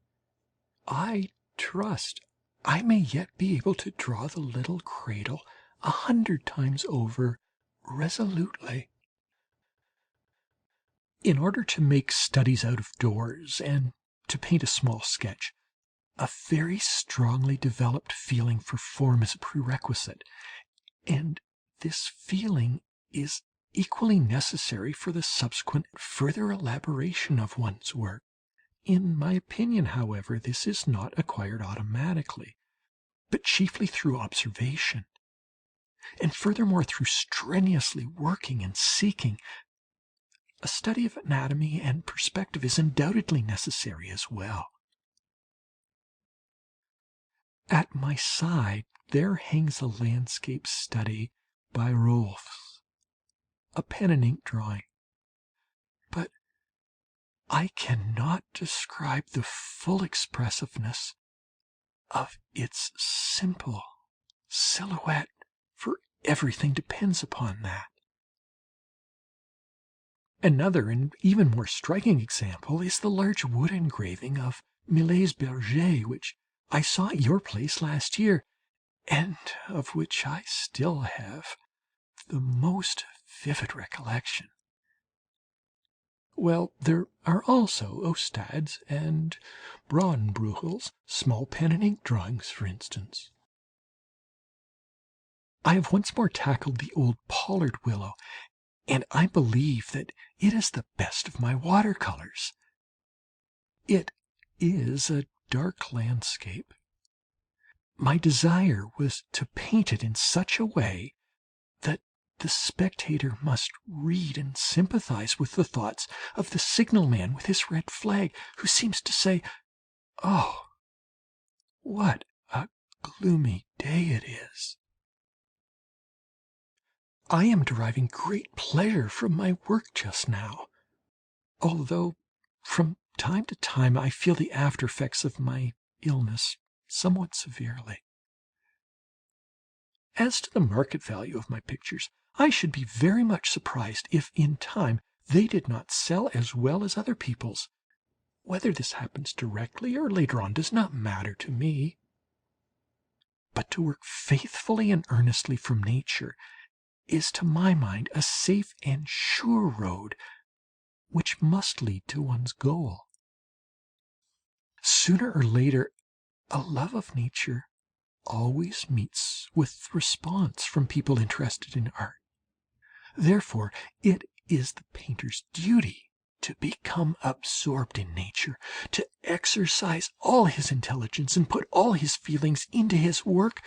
I trust I may yet be able to draw the little cradle 100 times over resolutely. In order to make studies out of doors and to paint a small sketch, a very strongly developed feeling for form is a prerequisite, and this feeling is equally necessary for the subsequent further elaboration of one's work. In my opinion, however, this is not acquired automatically, but chiefly through observation, and furthermore through strenuously working and seeking. A study of anatomy and perspective is undoubtedly necessary as well. At my side there hangs a landscape study by Rolfs, a pen and ink drawing, but I cannot describe the full expressiveness of its simple silhouette, for everything depends upon that. Another and even more striking example is the large wood engraving of Millet's Berger, which I saw at your place last year, and of which I still have the most vivid recollection. Well, there are also Ostad's and Braunbruchel's small pen and ink drawings, for instance. I have once more tackled the old pollard willow, and I believe that it is the best of my watercolours. It is a dark landscape. My desire was to paint it in such a way that the spectator must read and sympathize with the thoughts of the signalman with his red flag, who seems to say, "Oh, what a gloomy day it is." I am deriving great pleasure from my work just now, although from time to time I feel the after effects of my illness somewhat severely. As to the market value of my pictures, I should be very much surprised if in time they did not sell as well as other people's. Whether this happens directly or later on does not matter to me. But to work faithfully and earnestly from nature is to my mind a safe and sure road which must lead to one's goal. Sooner or later, a love of nature always meets with response from people interested in art. Therefore, it is the painter's duty to become absorbed in nature, to exercise all his intelligence and put all his feelings into his work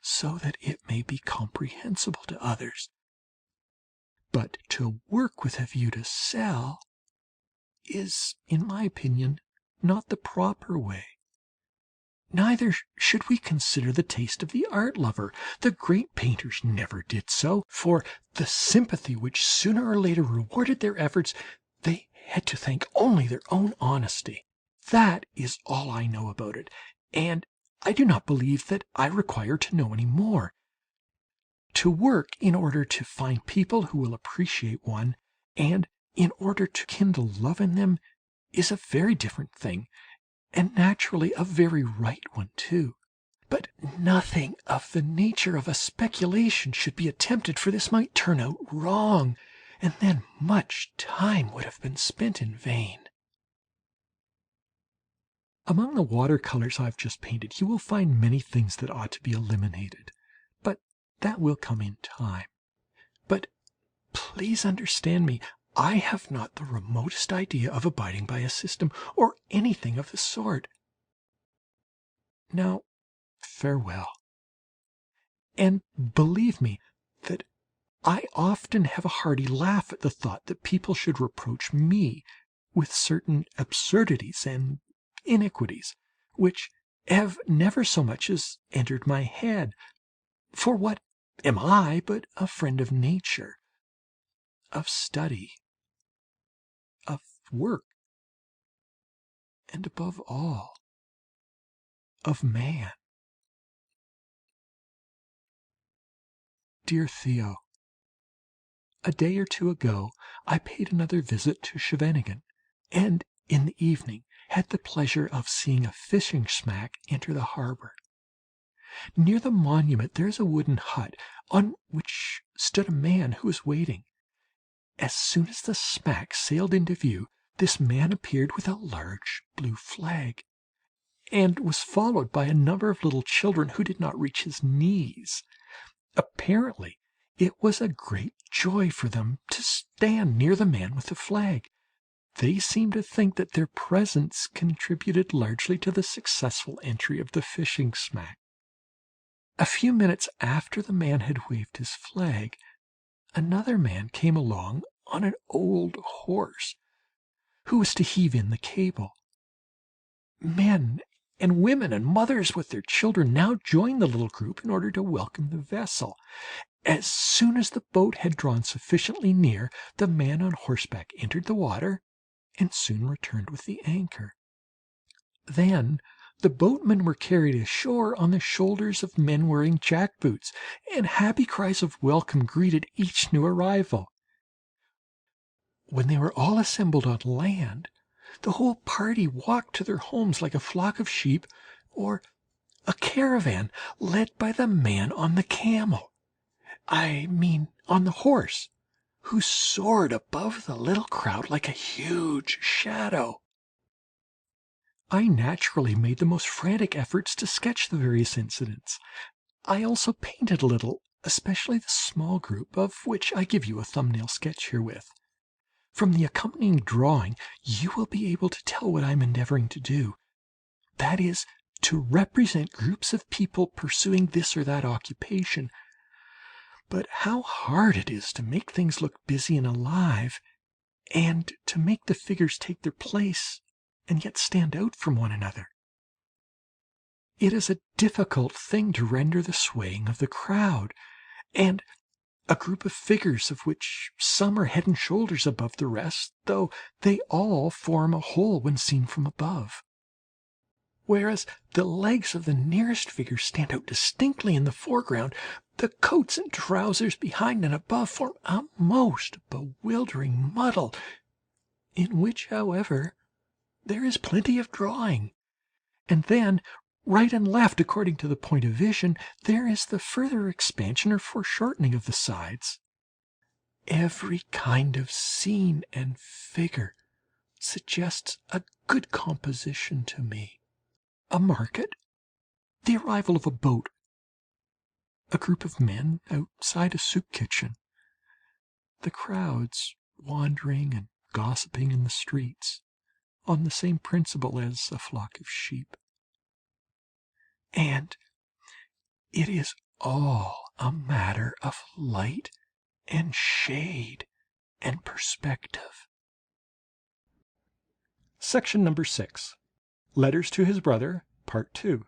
so that it may be comprehensible to others. But to work with a view to sell is, in my opinion, not the proper way. Neither should we consider the taste of the art lover. The great painters never did so. For the sympathy which sooner or later rewarded their efforts, they had to thank only their own honesty. That is all I know about it, and I do not believe that I require to know any more. To work in order to find people who will appreciate one, and in order to kindle love in them, is a very different thing, and naturally a very right one too. But nothing of the nature of a speculation should be attempted, for this might turn out wrong, and then much time would have been spent in vain. Among the watercolors I've just painted you will find many things that ought to be eliminated, but that will come in time. But please understand me, I have not the remotest idea of abiding by a system, or anything of the sort. Now, farewell. And believe me that I often have a hearty laugh at the thought that people should reproach me with certain absurdities and iniquities, which have never so much as entered my head. For what am I but a friend of nature, of study, of work, and above all, of man? Dear Theo, a day or two ago I paid another visit to Scheveningen, and in the evening had the pleasure of seeing a fishing smack enter the harbour. Near the monument there is a wooden hut, on which stood a man who was waiting. As soon as the smack sailed into view, this man appeared with a large blue flag, and was followed by a number of little children who did not reach his knees. Apparently it was a great joy for them to stand near the man with the flag. They seemed to think that their presence contributed largely to the successful entry of the fishing smack. A few minutes after the man had waved his flag, another man came along on an old horse, who was to heave in the cable. Men and women and mothers with their children now joined the little group in order to welcome the vessel. As soon as the boat had drawn sufficiently near, the man on horseback entered the water and soon returned with the anchor. Then the boatmen were carried ashore on the shoulders of men wearing jack-boots, and happy cries of welcome greeted each new arrival. When they were all assembled on land, the whole party walked to their homes like a flock of sheep, or a caravan led by the man on the camel, I mean on the horse, who soared above the little crowd like a huge shadow. I naturally made the most frantic efforts to sketch the various incidents. I also painted a little, especially the small group, of which I give you a thumbnail sketch herewith. From the accompanying drawing you will be able to tell what I am endeavouring to do, that is, to represent groups of people pursuing this or that occupation. But how hard it is to make things look busy and alive, and to make the figures take their place and yet stand out from one another. It is a difficult thing to render the swaying of the crowd, and a group of figures of which some are head and shoulders above the rest, though they all form a whole when seen from above. Whereas the legs of the nearest figure stand out distinctly in the foreground, the coats and trousers behind and above form a most bewildering muddle, in which, however, there is plenty of drawing. And then, right and left, according to the point of vision, there is the further expansion or foreshortening of the sides. Every kind of scene and figure suggests a good composition to me. A market, the arrival of a boat, a group of men outside a soup kitchen, the crowds wandering and gossiping in the streets on the same principle as a flock of sheep. And it is all a matter of light and shade and perspective. Section number 6. Letters to his brother, Part 2.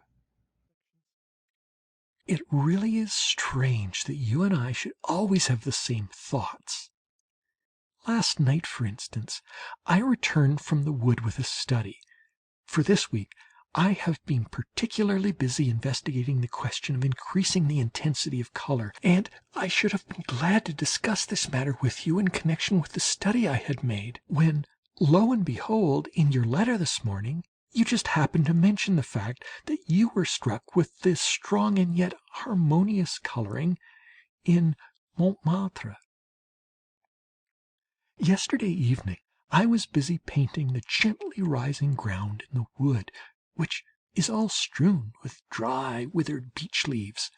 It really is strange that you and I should always have the same thoughts. Last night, for instance, I returned from the wood with a study. For this week I have been particularly busy investigating the question of increasing the intensity of colour, and I should have been glad to discuss this matter with you in connection with the study I had made, when, lo and behold, in your letter this morning, you just happened to mention the fact that you were struck with this strong and yet harmonious colouring in Montmartre. Yesterday evening I was busy painting the gently rising ground in the wood, which is all strewn with dry, withered beech leaves.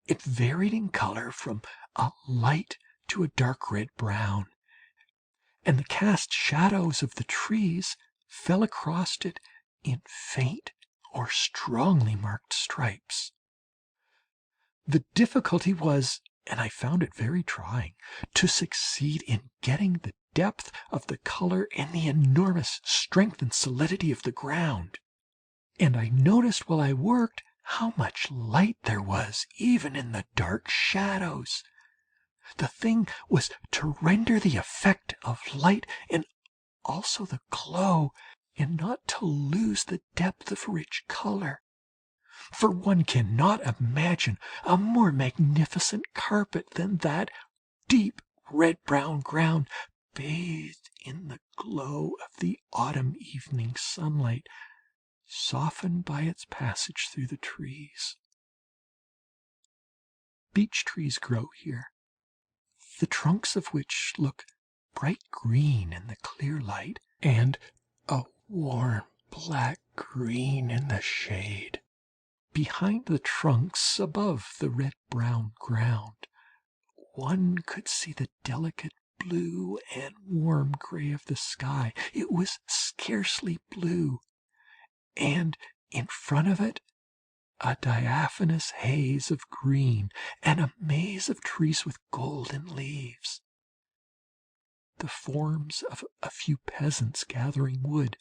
It varied in colour from a light to a dark red brown, and the cast shadows of the trees fell across it in faint or strongly marked stripes. The difficulty was, and I found it very trying, to succeed in getting the depth of the colour and the enormous strength and solidity of the ground. And I noticed while I worked how much light there was even in the dark shadows. The thing was to render the effect of light and also the glow, and not to lose the depth of rich colour. For one cannot imagine a more magnificent carpet than that deep red-brown ground, bathed in the glow of the autumn evening sunlight, softened by its passage through the trees. Beech trees grow here, the trunks of which look bright green in the clear light, and a warm black green in the shade. Behind the trunks, above the red-brown ground, one could see the delicate blue and warm grey of the sky. It was scarcely blue, and in front of it a diaphanous haze of green and a maze of trees with golden leaves. The forms of a few peasants gathering wood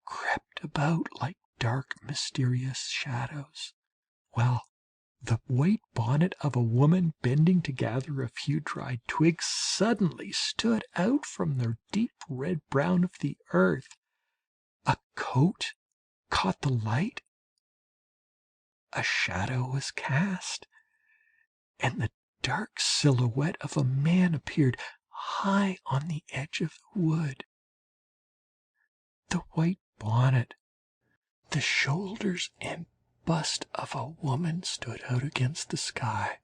crept about like dark mysterious shadows, while the white bonnet of a woman bending to gather a few dried twigs suddenly stood out from the deep red brown of the earth. A coat caught the light, a shadow was cast, and the dark silhouette of a man appeared high on the edge of the wood. The white bonnet, the shoulders and bust of a woman stood out against the sky.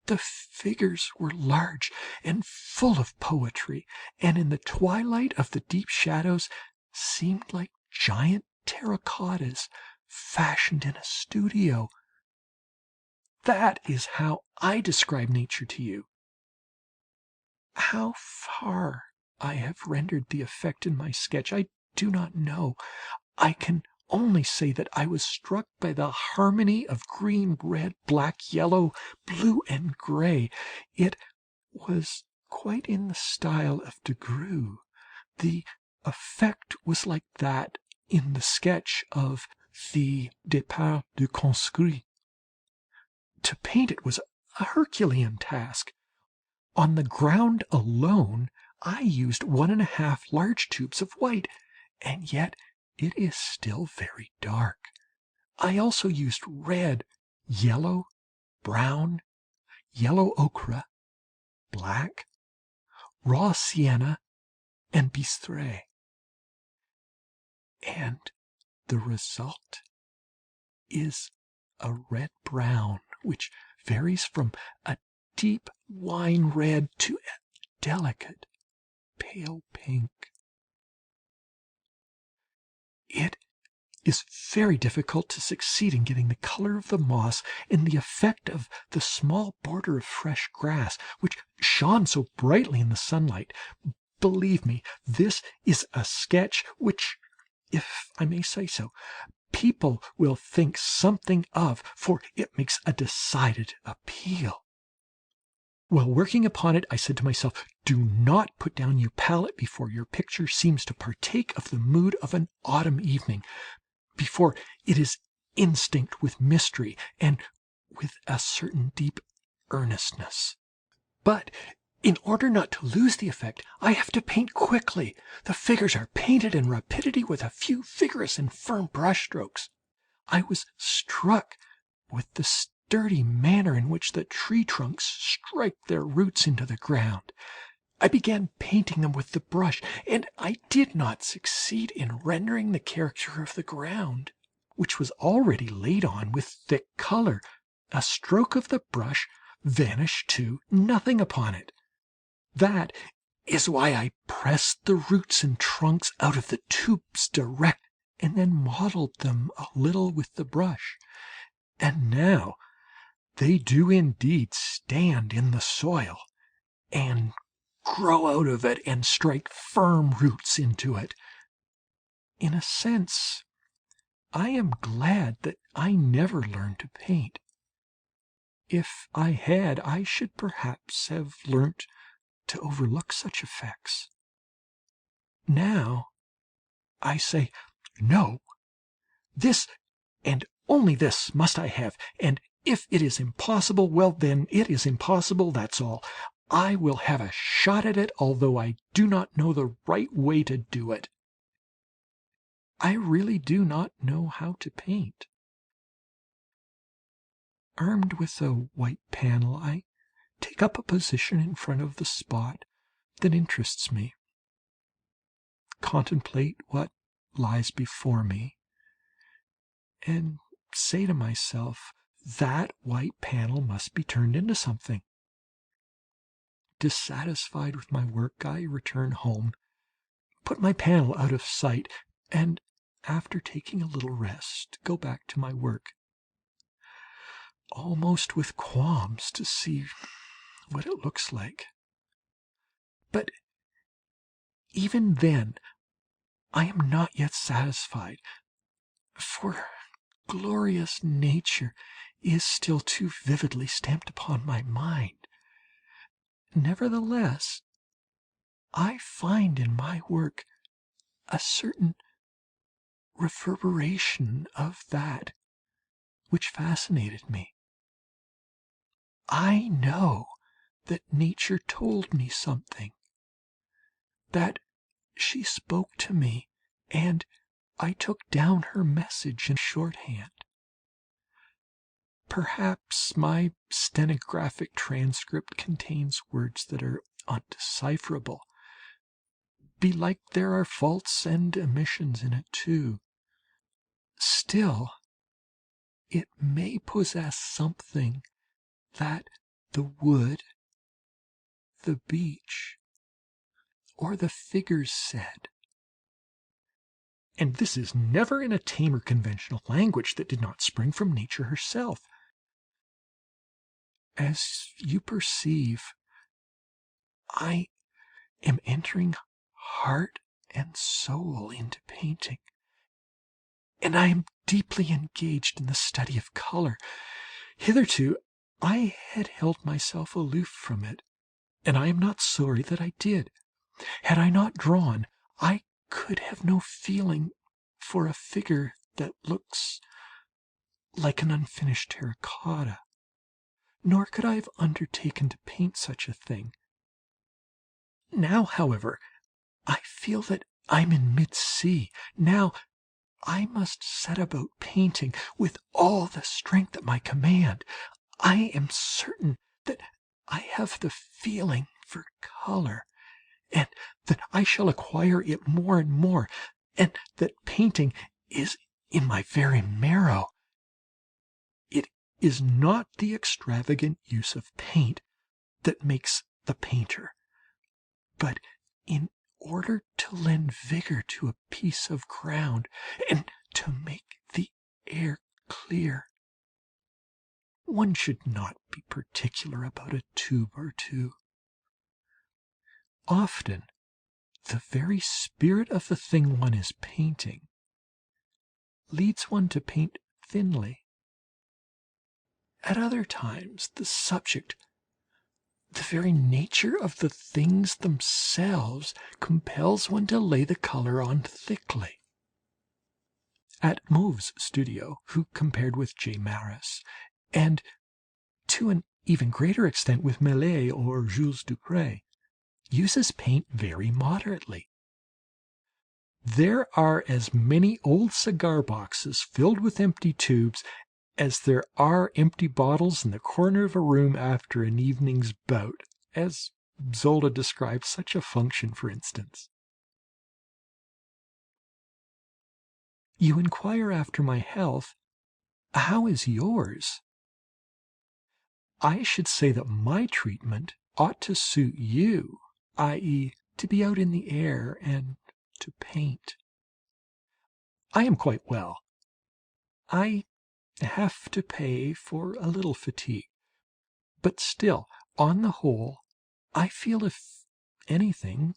The figures were large and full of poetry, and in the twilight of the deep shadows seemed like giant terracottas fashioned in a studio. That is how I describe nature to you. How far I have rendered the effect in my sketch I do not know. I can only say that I was struck by the harmony of green, red, black, yellow, blue, and grey. It was quite in the style of de Groux. The effect was like that in the sketch of the Départ du Conscrit. To paint it was a Herculean task. On the ground alone I used 1½ large tubes of white, and yet it is still very dark. I also used red, yellow, brown, yellow ochre, black, raw sienna, and bistre. And the result is a red-brown, which varies from a deep wine red to a delicate pale pink. It is very difficult to succeed in getting the colour of the moss and the effect of the small border of fresh grass, which shone so brightly in the sunlight. Believe me, this is a sketch which, if I may say so, people will think something of, for it makes a decided appeal. While working upon it, I said to myself, do not put down your palette before your picture seems to partake of the mood of an autumn evening, before it is instinct with mystery and with a certain deep earnestness. But in order not to lose the effect, I have to paint quickly. The figures are painted in rapidity with a few vigorous and firm brush strokes. I was struck with the sturdy manner in which the tree trunks strike their roots into the ground. I began painting them with the brush, and I did not succeed in rendering the character of the ground, which was already laid on with thick colour. A stroke of the brush vanished to nothing upon it. That is why I pressed the roots and trunks out of the tubes direct, and then modelled them a little with the brush. And now they do indeed stand in the soil, and grow out of it, and strike firm roots into it. In a sense, I am glad that I never learned to paint. If I had, I should perhaps have learnt to overlook such effects. Now I say, no, this and only this must I have, and if it is impossible, well then it is impossible, that's all. I will have a shot at it, although I do not know the right way to do it. I really do not know how to paint. Armed with a white panel, I take up a position in front of the spot that interests me, contemplate what lies before me, and say to myself, that white panel must be turned into something. Dissatisfied with my work, I return home, put my panel out of sight, and after taking a little rest, go back to my work, almost with qualms to see what it looks like. But even then I am not yet satisfied, for glorious nature is still too vividly stamped upon my mind. Nevertheless, I find in my work a certain reverberation of that which fascinated me. I know that nature told me something, that she spoke to me, and I took down her message in shorthand. Perhaps my stenographic transcript contains words that are undecipherable. Belike there are faults and omissions in it too. Still, it may possess something that the wood, the beach, or the figures said. And this is never in a tame or conventional language that did not spring from nature herself. As you perceive, I am entering heart and soul into painting, and I am deeply engaged in the study of colour. Hitherto I had held myself aloof from it, and I am not sorry that I did. Had I not drawn, I could have no feeling for a figure that looks like an unfinished terracotta, nor could I have undertaken to paint such a thing. Now, however, I feel that I'm in mid-sea. Now I must set about painting with all the strength at my command. I am certain that I have the feeling for colour, and that I shall acquire it more and more, and that painting is in my very marrow. is not the extravagant use of paint that makes the painter, but in order to lend vigor to a piece of ground and to make the air clear. One should not be particular about a tube or two. Often the very spirit of the thing one is painting leads one to paint thinly. At other times the subject, the very nature of the things themselves, compels one to lay the colour on thickly. At Mauve's studio, who compared with J. Maris, and to an even greater extent with Millet or Jules Dupré, uses paint very moderately. There are as many old cigar boxes filled with empty tubes as there are empty bottles in the corner of a room after an evening's bout, as Zola describes such a function, for instance. You inquire after my health. How is yours? I should say that my treatment ought to suit you, i.e., to be out in the air and to paint. I am quite well. I have to pay for a little fatigue, but still, on the whole, I feel, if anything,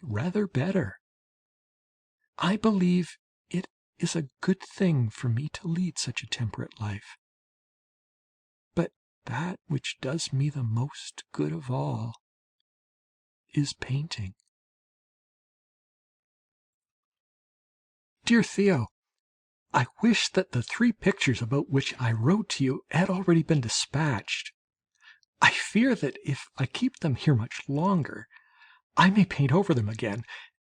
rather better. I believe it is a good thing for me to lead such a temperate life. But that which does me the most good of all is painting. Dear Theo, I wish that the 3 pictures about which I wrote to you had already been dispatched. I fear that if I keep them here much longer, I may paint over them again,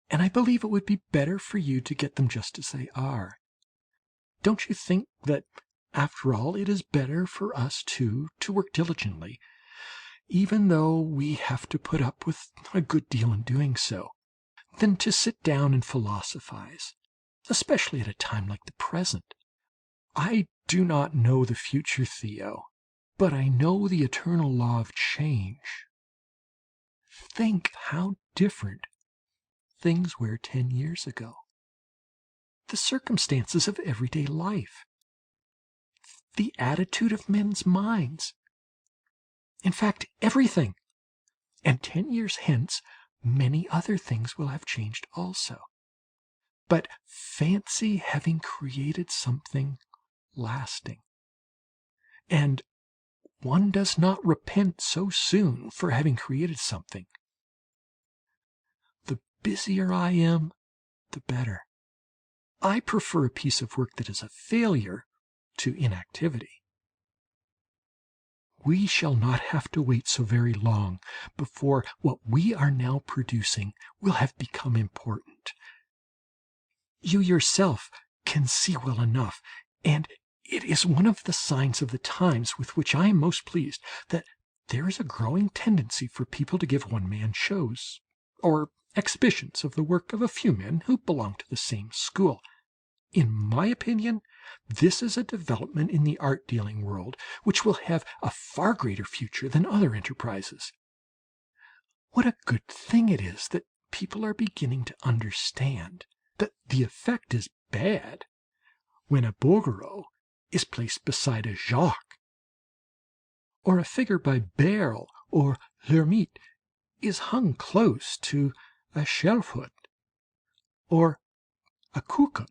and I believe it would be better for you to get them just as they are. Don't you think that, after all, it is better for us two to work diligently, even though we have to put up with a good deal in doing so, than to sit down and philosophize, especially at a time like the present? I do not know the future, Theo, but I know the eternal law of change. Think how different things were 10 years ago. The circumstances of everyday life, the attitude of men's minds, in fact, everything. And 10 years hence, many other things will have changed also. But fancy having created something lasting. And one does not repent so soon for having created something. The busier I am, the better. I prefer a piece of work that is a failure to inactivity. We shall not have to wait so very long before what we are now producing will have become important. You yourself can see well enough, and it is one of the signs of the times with which I am most pleased, that there is a growing tendency for people to give one-man shows, or exhibitions of the work of a few men who belong to the same school. In my opinion, this is a development in the art-dealing world which will have a far greater future than other enterprises. What a good thing it is that people are beginning to understand that the effect is bad when a Bouguereau is placed beside a Jacques, or a figure by Berle or L'Hermite is hung close to a Schelfhout or a Cucut.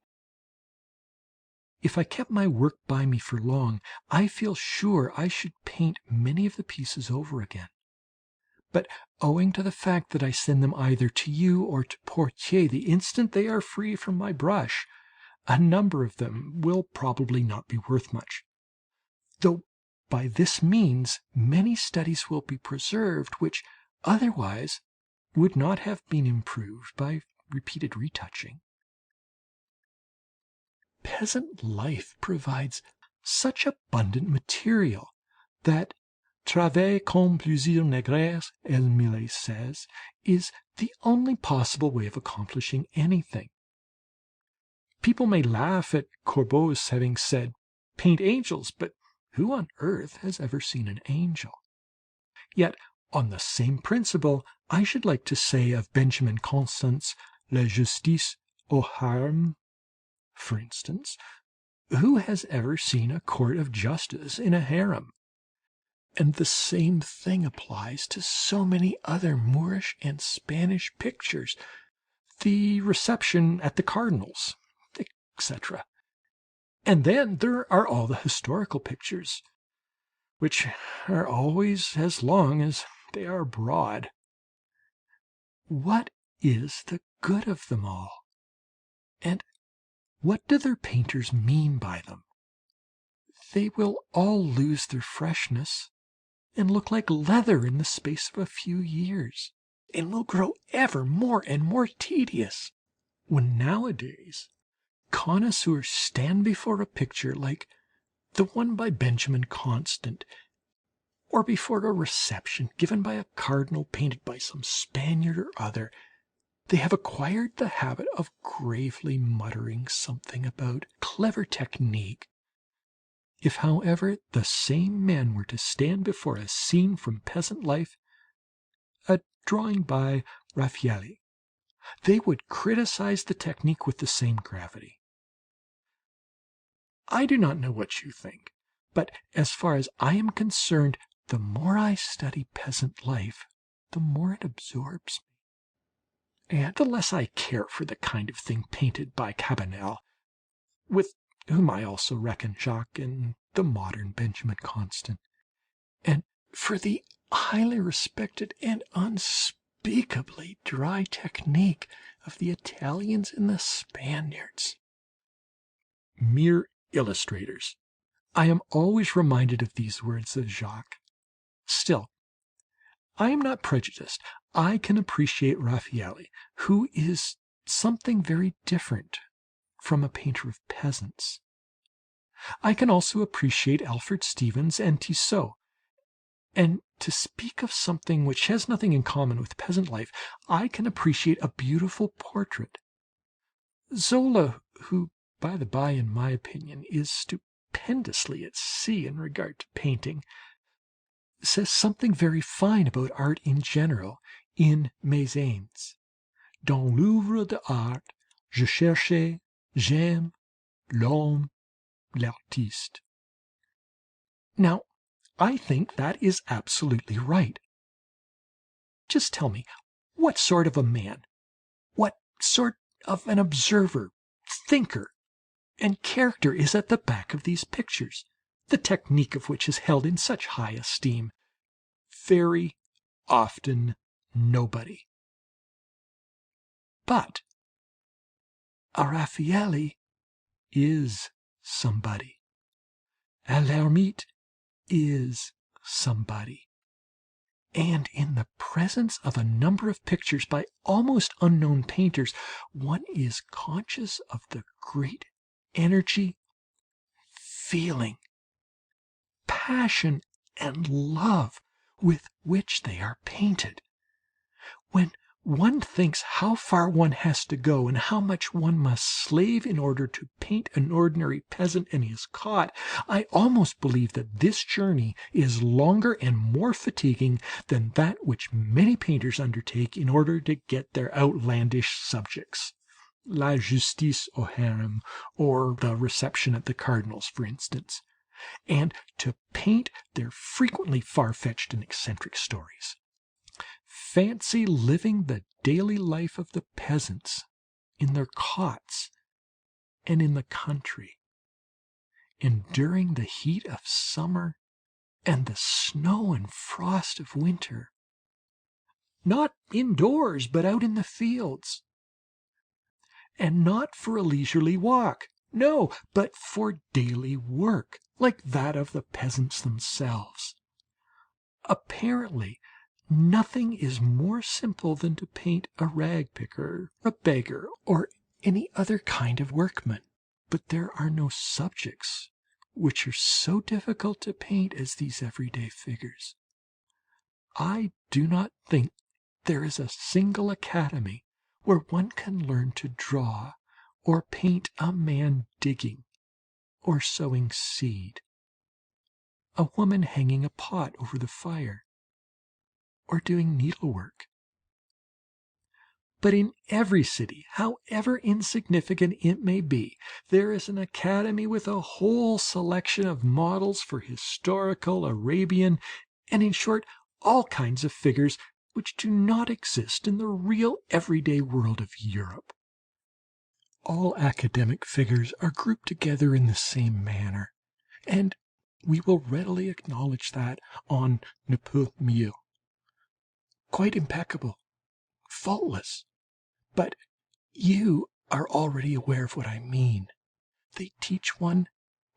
If I kept my work by me for long, I feel sure I should paint many of the pieces over again. But owing to the fact that I send them either to you or to Portier the instant they are free from my brush, a number of them will probably not be worth much, though by this means many studies will be preserved which otherwise would not have been improved by repeated retouching. Peasant life provides such abundant material that travail comme plusieurs négresses, as Millet says, is the only possible way of accomplishing anything. People may laugh at Corbeau's having said, "Paint angels," but Who on earth has ever seen an angel? Yet, on the same principle, I should like to say of Benjamin Constant's La Justice au Harem, for instance, who has ever seen a court of justice in a harem? And the same thing applies to so many other Moorish and Spanish pictures, the reception at the Cardinal's, etc. And then there are all the historical pictures, which are always as long as they are broad. What is the good of them all? And what do their painters mean by them? They will all lose their freshness and look like leather in the space of a few years, and will grow ever more and more tedious, when nowadays connoisseurs stand before a picture like the one by Benjamin Constant, or before a reception given by a cardinal painted by some Spaniard or other. They have acquired the habit of gravely muttering something about clever technique. If, however, the same men were to stand before a scene from peasant life, a drawing by Raphael, they would criticize the technique with the same gravity. I do not know what you think, but as far as I am concerned, the more I study peasant life, the more it absorbs me, and the less I care for the kind of thing painted by Cabanel, with whom I also reckon Jacques and the modern Benjamin Constant, and for the highly respected and unspeakably dry technique of the Italians and the Spaniards. Mere illustrators. I am always reminded of these words of Jacques. Still, I am not prejudiced. I can appreciate Raphael, who is something very different from a painter of peasants. I can also appreciate Alfred Stevens and Tissot. And to speak of something which has nothing in common with peasant life, I can appreciate a beautiful portrait. Zola, who, by the by, in my opinion, is stupendously at sea in regard to painting, says something very fine about art in general in Mes Ains. Dans l'œuvre d'art, je cherchais, j'aime, l'homme, l'artiste. Now, I think that is absolutely right. Just tell me, what sort of a man, what sort of an observer, thinker, and character is at the back of these pictures, the technique of which is held in such high esteem? Very often nobody. But a Raphael is somebody. A L'Ermite is somebody. And in the presence of a number of pictures by almost unknown painters, one is conscious of the great energy, feeling, passion, and love with which they are painted. When one thinks how far one has to go and how much one must slave in order to paint an ordinary peasant and his cot, I almost believe that this journey is longer and more fatiguing than that which many painters undertake in order to get their outlandish subjects. La Justice au Harem, or the reception at the Cardinal's, for instance, and to paint their frequently far-fetched and eccentric stories. Fancy living the daily life of the peasants in their cots and in the country, enduring the heat of summer and the snow and frost of winter, not indoors but out in the fields, and not for a leisurely walk, no, but for daily work, like that of the peasants themselves. Apparently nothing is more simple than to paint a rag picker, a beggar, or any other kind of workman. But there are no subjects which are so difficult to paint as these everyday figures. I do not think there is a single academy where one can learn to draw or paint a man digging or sowing seed. a woman hanging a pot over the fire, or doing needlework. But in every city, however insignificant it may be, there is an academy with a whole selection of models for historical, Arabian, and in short, all kinds of figures which do not exist in the real everyday world of Europe. All academic figures are grouped together in the same manner, and we will readily acknowledge that on ne peut mieux. Quite impeccable, faultless. But you are already aware of what I mean. They teach one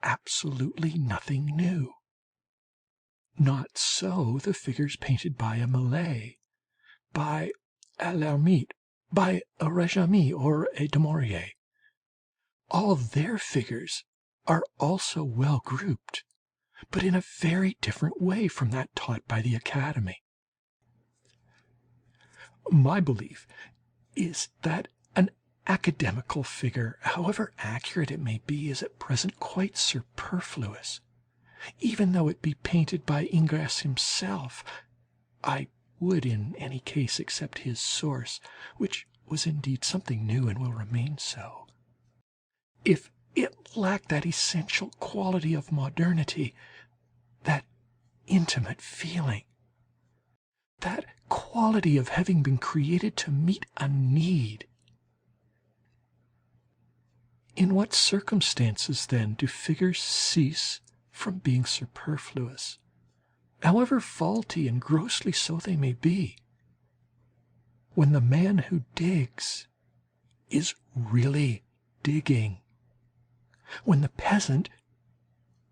absolutely nothing new. Not so the figures painted by a Millet, by a L'Hermite, by a Réjami or a Du Maurier. All their figures are also well grouped, but in a very different way from that taught by the Academy. My belief is that an academical figure, however accurate it may be, is at present quite superfluous. Even though it be painted by Ingres himself, I would in any case accept his source, which was indeed something new and will remain so. If it lacked that essential quality of modernity, that intimate feeling, that quality of having been created to meet a need. In what circumstances, then, do figures cease from being superfluous, however faulty and grossly so they may be? When the man who digs is really digging, when the peasant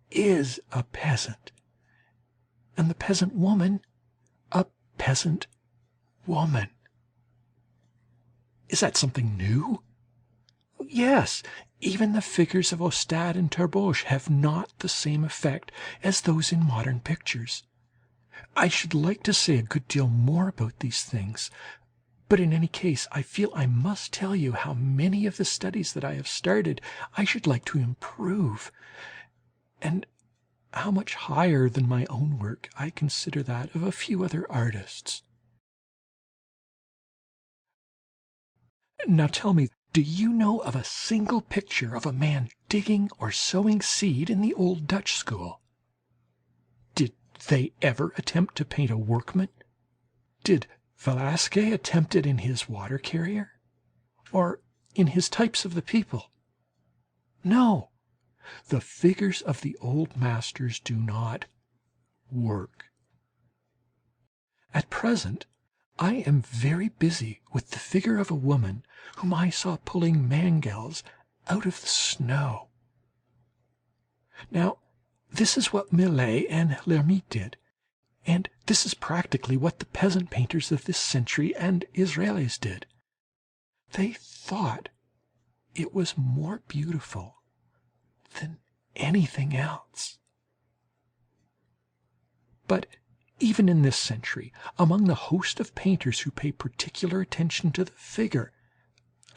is a peasant, and the peasant woman a peasant woman. Is that something new? Yes, even the figures of Ostade and Terboche have not the same effect as those in modern pictures. I should like to say a good deal more about these things, but in any case I feel I must tell you how many of the studies that I have started I should like to improve, and how much higher than my own work I consider that of a few other artists. Now tell me, do you know of a single picture of a man digging or sowing seed in the old Dutch school? Did they ever attempt to paint a workman? Did Velasquez attempt it in his water carrier? Or in his types of the people? No. The figures of the old masters do not work. At present I am very busy with the figure of a woman whom I saw pulling mangels out of the snow. Now, this is what Millet and L'Hermite did, and this is practically what the peasant painters of this century and Israelis did. They thought it was more beautiful than anything else. But even in this century, among the host of painters who pay particular attention to the figure,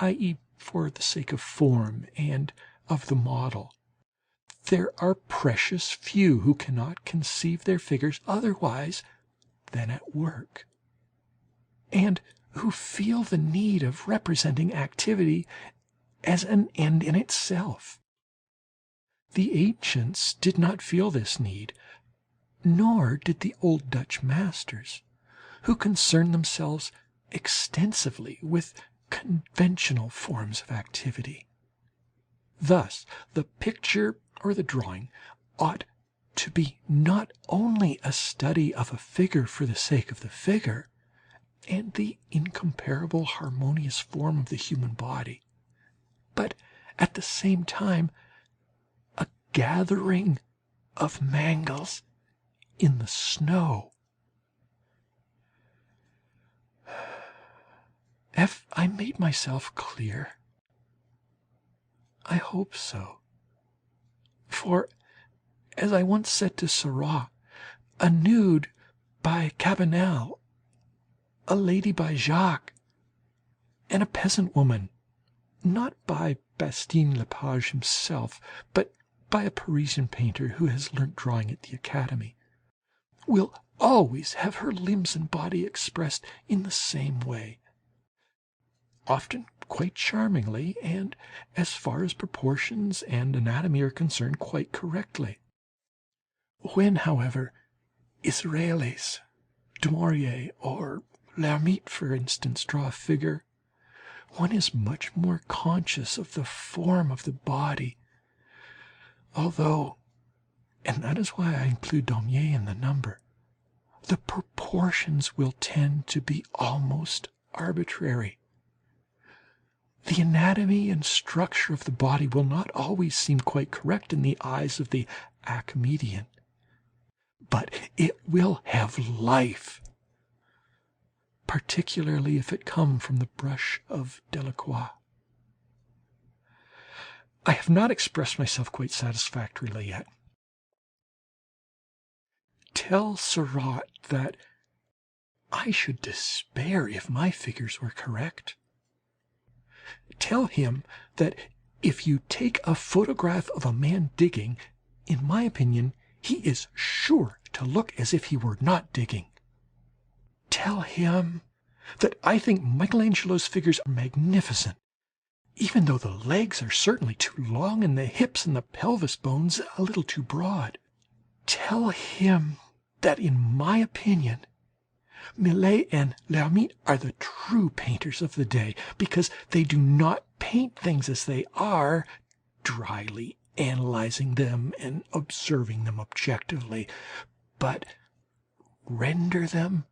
i.e. for the sake of form and of the model, there are precious few who cannot conceive their figures otherwise than at work, and who feel the need of representing activity as an end in itself. The ancients did not feel this need, nor did the old Dutch masters, who concerned themselves extensively with conventional forms of activity. Thus, the picture or the drawing ought to be not only a study of a figure for the sake of the figure and the incomparable harmonious form of the human body, but at the same time a gathering of mangels in the snow. Have I made myself clear? I hope so. For, as I once said to Seurat, a nude by Cabanel, a lady by Jacques, and a peasant woman, not by Bastien Lepage himself, but by a Parisian painter who has learnt drawing at the Academy, will always have her limbs and body expressed in the same way, often quite charmingly, and, as far as proportions and anatomy are concerned, quite correctly. When, however, Israels, Du Maurier, or L'Hermite, for instance, draw a figure, one is much more conscious of the form of the body, although, and that is why I include Daumier in the number, the proportions will tend to be almost arbitrary. The anatomy and structure of the body will not always seem quite correct in the eyes of the academician, but it will have life, particularly if it come from the brush of Delacroix. I have not expressed myself quite satisfactorily yet. Tell Seurat that I should despair if my figures were correct. Tell him that if you take a photograph of a man digging, in my opinion, he is sure to look as if he were not digging. Tell him that I think Michelangelo's figures are magnificent, even though the legs are certainly too long and the hips and the pelvis bones a little too broad. Tell him that, in my opinion, Millet and L'Hermite are the true painters of the day, because they do not paint things as they are, dryly analyzing them and observing them objectively, but render them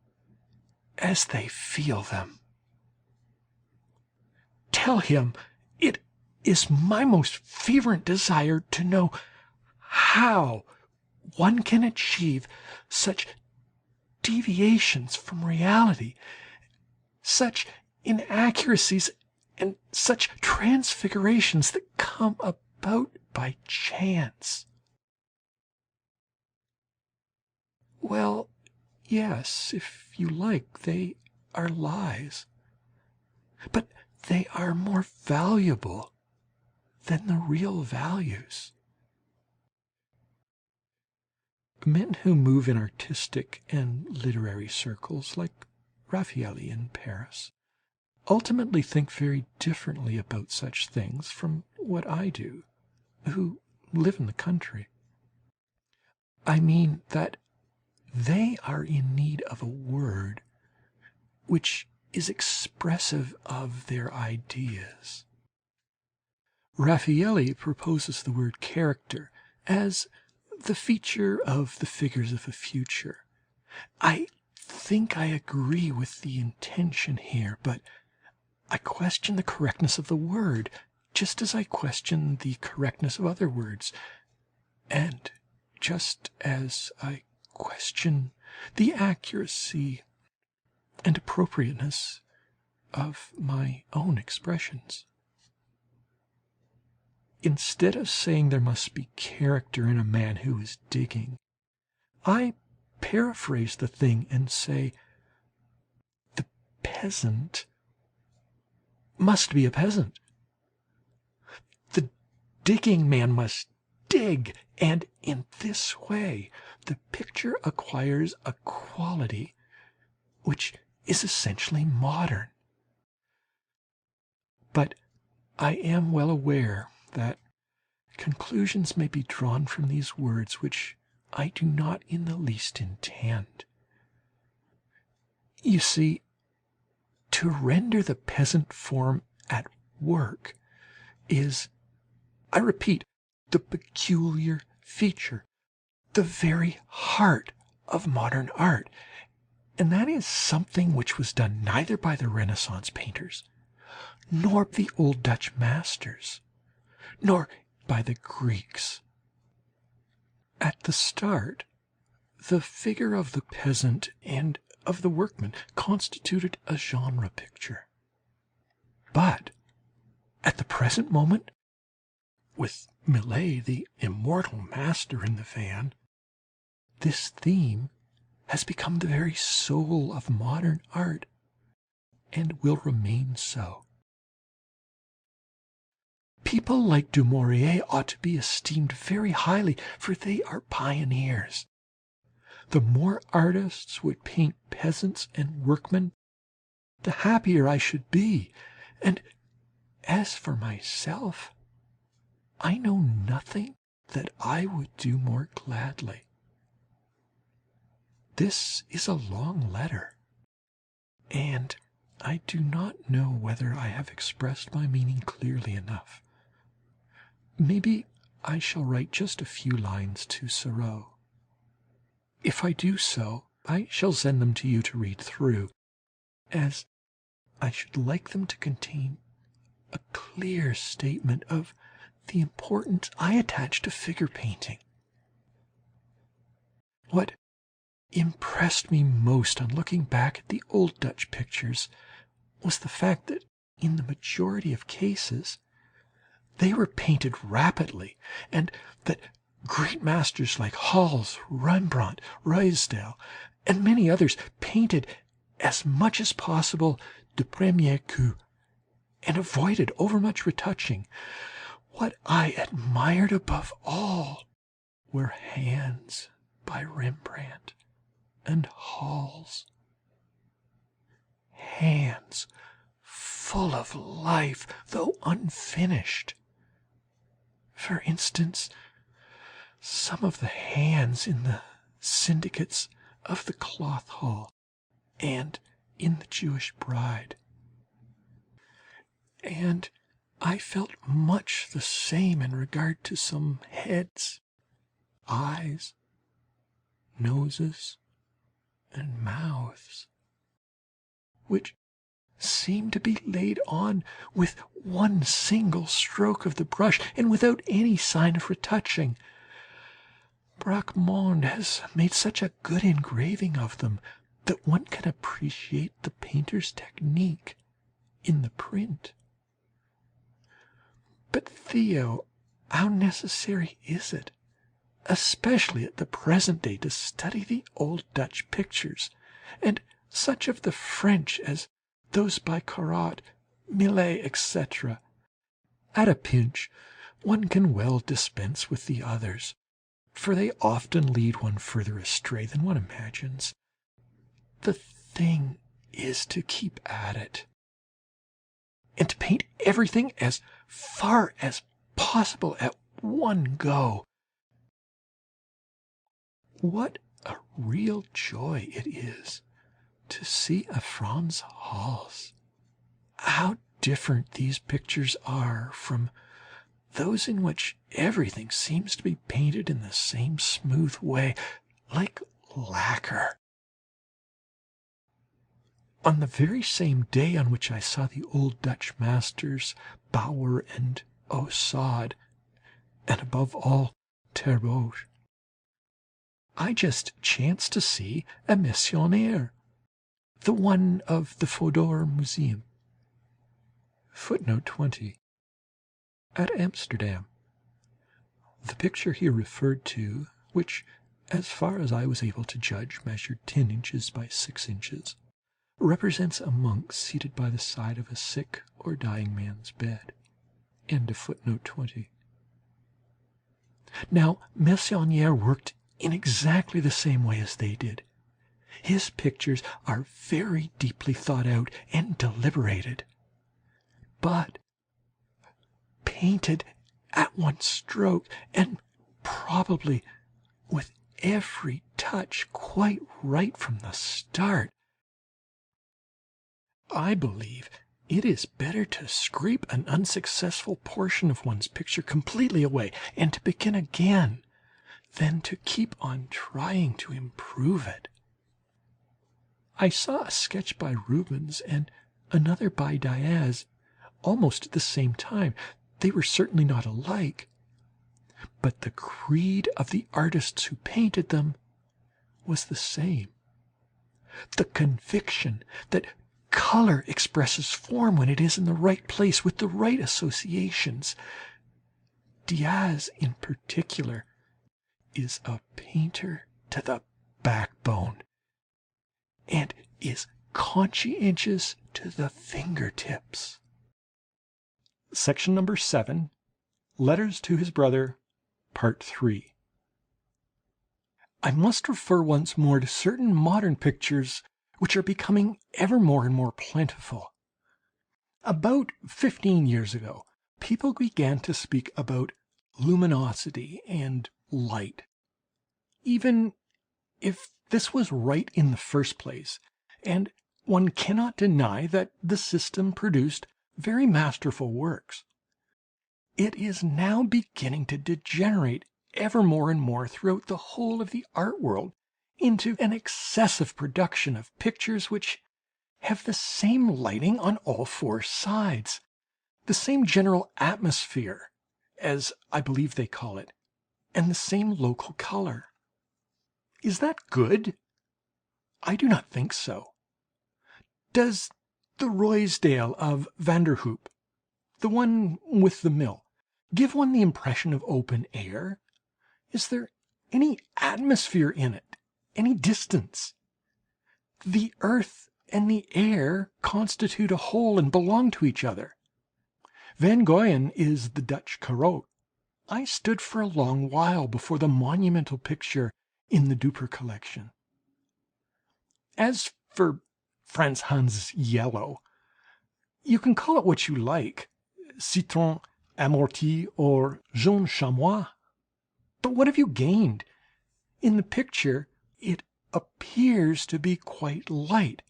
as they feel them. Tell him it is my most fervent desire to know how one can achieve such deviations from reality, such inaccuracies, and such transfigurations that come about by chance. Well, yes, if you like, they are lies, but they are more valuable than the real values. Men who move in artistic and literary circles, like Raphael in Paris, ultimately think very differently about such things from what I do, who live in the country. I mean that they are in need of a word which is expressive of their ideas. Raphael proposes the word character as the feature of the figures of the future. I think I agree with the intention here, but I question the correctness of the word, just as I question the correctness of other words, and just as I question the accuracy and appropriateness of my own expressions. Instead of saying there must be character in a man who is digging, I paraphrase the thing and say the peasant must be a peasant. The digging man must dig, and in this way the picture acquires a quality which is essentially modern. But I am well aware that conclusions may be drawn from these words which I do not in the least intend. You see, to render the peasant form at work is, I repeat, the peculiar feature, the very heart of modern art, and that is something which was done neither by the Renaissance painters, nor the old Dutch masters, nor by the Greeks. At the start, the figure of the peasant and of the workman constituted a genre picture. But at the present moment, with Millet, the immortal master, in the van, this theme has become the very soul of modern art, and will remain so. People like Du Maurier ought to be esteemed very highly, for they are pioneers. The more artists would paint peasants and workmen, the happier I should be. And as for myself, I know nothing that I would do more gladly. This is a long letter, and I do not know whether I have expressed my meaning clearly enough. Maybe I shall write just a few lines to Thoreau. If I do so, I shall send them to you to read through, as I should like them to contain a clear statement of the importance I attach to figure painting. What impressed me most on looking back at the old Dutch pictures was the fact that in the majority of cases they were painted rapidly, and that great masters like Hals, Rembrandt, Ruysdael, and many others painted as much as possible de premier coup, and avoided overmuch retouching. What I admired above all were hands by Rembrandt and Hals. Hands full of life, though unfinished. For instance, some of the hands in the syndicates of the Cloth Hall and in the Jewish Bride. And I felt much the same in regard to some heads, eyes, noses, and mouths, which seemed to be laid on with one single stroke of the brush, and without any sign of retouching. Bracquemond has made such a good engraving of them that one can appreciate the painter's technique in the print. But Theo, how necessary is it, especially at the present day, to study the old Dutch pictures, and such of the French as those by Corot, Millet, etc. At a pinch one can well dispense with the others, for they often lead one further astray than one imagines. The thing is to keep at it, and to paint everything as far as possible at one go. What a real joy it is to see a Frans Hals! How different these pictures are from those in which everything seems to be painted in the same smooth way, like lacquer. On the very same day on which I saw the old Dutch masters, Bauer and Ossade, and above all Ter Bosch, I just chanced to see a Missionnaire, the one of the Fodor Museum. Footnote 20. At Amsterdam. The picture here referred to, which, as far as I was able to judge, measured 10 inches by 6 inches, represents a monk seated by the side of a sick or dying man's bed. End of footnote 20. Now, Meissonier worked in exactly the same way as they did. His pictures are very deeply thought out and deliberated, but painted at one stroke, and probably with every touch quite right from the start. I believe it is better to scrape an unsuccessful portion of one's picture completely away and to begin again, than to keep on trying to improve it. I saw a sketch by Rubens and another by Diaz almost at the same time. They were certainly not alike, but the creed of the artists who painted them was the same. The conviction that colour expresses form when it is in the right place with the right associations. Diaz, in particular, is a painter to the backbone, and is conscientious to the fingertips. Section number 7, Letters to his Brother, Part 3. I must refer once more to certain modern pictures which are becoming ever more and more plentiful. About 15 years ago, people began to speak about luminosity and light. Even if this was right in the first place, and one cannot deny that the system produced very masterful works, it is now beginning to degenerate ever more and more throughout the whole of the art world into an excessive production of pictures which have the same lighting on all four sides, the same general atmosphere, as I believe they call it, and the same local color. Is that good? I do not think so. Does the Ruysdael of Vanderhoop, the one with the mill, give one the impression of open air? Is there any atmosphere in it, any distance? The earth and the air constitute a whole and belong to each other. Van Gogh is the Dutch Corot. I stood for a long while before the monumental picture in the Dupper collection. As for Frans Hans's yellow, you can call it what you like, citron amorti or jaune chamois. But what have you gained? In the picture it appears to be quite light,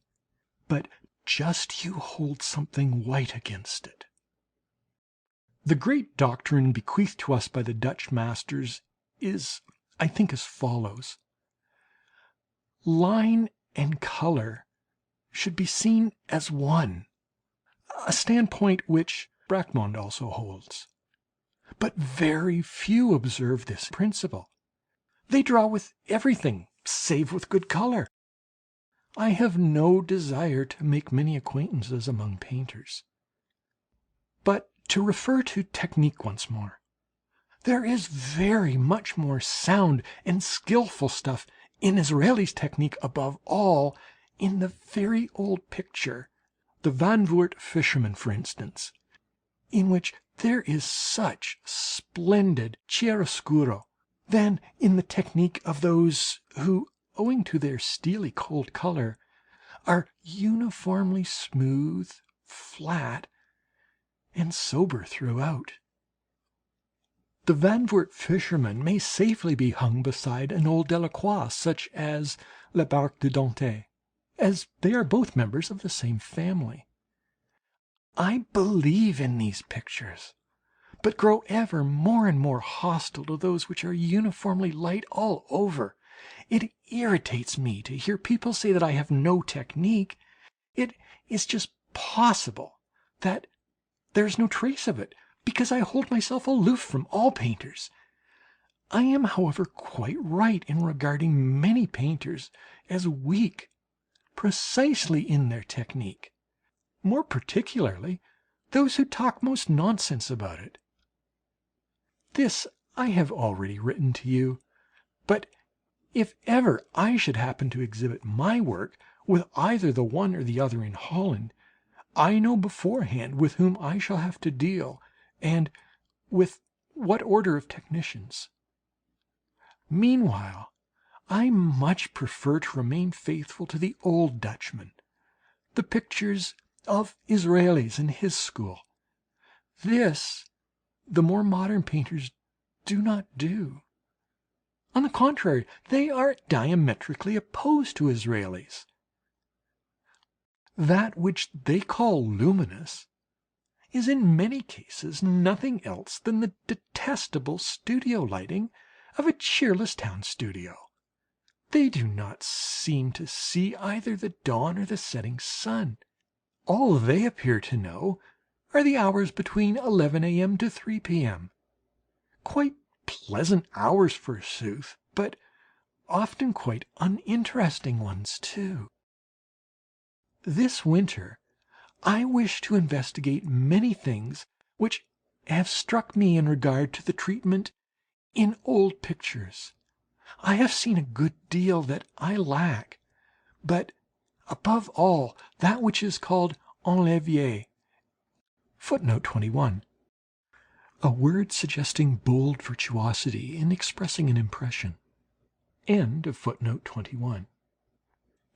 but just you hold something white against it. The great doctrine bequeathed to us by the Dutch masters is, I think, as follows: line and color should be seen as one, a standpoint which Bracquemond also holds. But very few observe this principle. They draw with everything save with good color. I have no desire to make many acquaintances among painters. But to refer to technique once more, there is very much more sound and skillful stuff in Israeli's technique, above all in the very old picture, the Van Voort Fisherman, for instance, in which there is such splendid chiaroscuro, than in the technique of those who, owing to their steely cold color, are uniformly smooth, flat, and sober throughout. The Van Voort Fisherman may safely be hung beside an old Delacroix, such as La Barque de Dante, as they are both members of the same family. I believe in these pictures, but grow ever more and more hostile to those which are uniformly light all over. It irritates me to hear people say that I have no technique. It is just possible that there is no trace of it, because I hold myself aloof from all painters. I am, however, quite right in regarding many painters as weak precisely in their technique, more particularly those who talk most nonsense about it. This I have already written to you, but if ever I should happen to exhibit my work with either the one or the other in Holland, I know beforehand with whom I shall have to deal, and with what order of technicians. Meanwhile, I much prefer to remain faithful to the old Dutchman, the pictures of Israelis and his school. This the more modern painters do not do. On the contrary, they are diametrically opposed to Israelis. That which they call luminous is in many cases nothing else than the detestable studio lighting of a cheerless town studio. They do not seem to see either the dawn or the setting sun. All they appear to know are the hours between 11 a.m. to 3 p.m. Quite pleasant hours, forsooth, but often quite uninteresting ones too. This winter I wish to investigate many things which have struck me in regard to the treatment in old pictures. I have seen a good deal that I lack, but above all that which is called enlevé. Footnote 21. a word suggesting bold virtuosity in expressing an impression. End of footnote 21.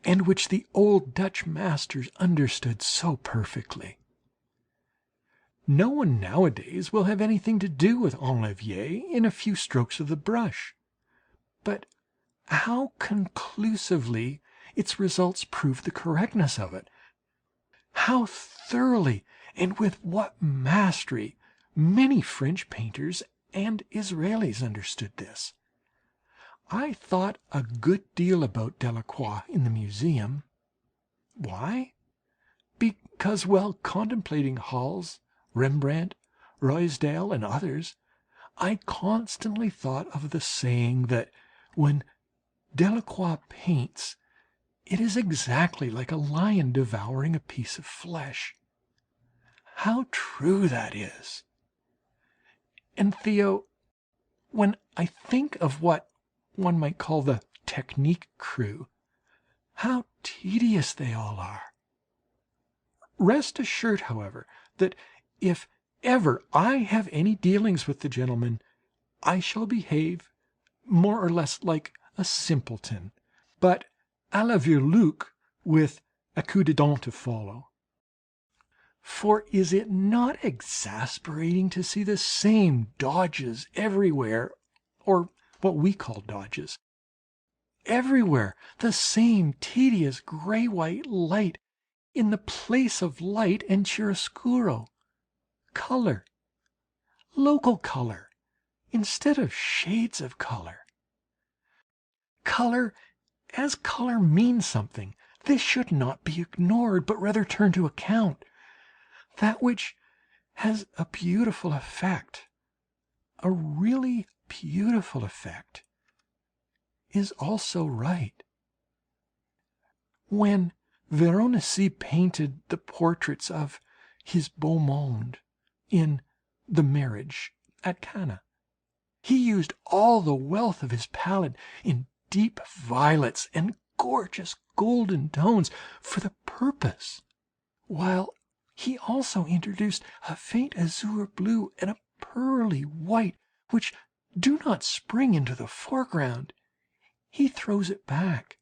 And which the old Dutch masters understood so perfectly. No one nowadays will have anything to do with enlever in a few strokes of the brush. But how conclusively its results prove the correctness of it! How thoroughly and with what mastery many French painters and Israelis understood this! I thought a good deal about Delacroix in the museum. Why? Because while contemplating Hals, Rembrandt, Ruysdael, and others, I constantly thought of the saying that when Delacroix paints, it is exactly like a lion devouring a piece of flesh. How true that is! And Theo, when I think of what one might call the technique crew, how tedious they all are. Rest assured, however, that if ever I have any dealings with the gentleman, I shall behave more or less like a simpleton, but à la Verluc, with a coup de dent to follow. For is it not exasperating to see the same dodges everywhere, or what we call dodges? Everywhere the same tedious grey-white light in the place of light and chiaroscuro, colour, local colour, instead of shades of colour. Colour, as colour means something, this should not be ignored, but rather turned to account. That which has a beautiful effect, a really beautiful effect, is also right. When Veronese painted the portraits of his beau monde in The Marriage at Cana, he used all the wealth of his palette in deep violets and gorgeous golden tones for the purpose, while he also introduced a faint azure blue and a pearly white which do not spring into the foreground. He throws it back,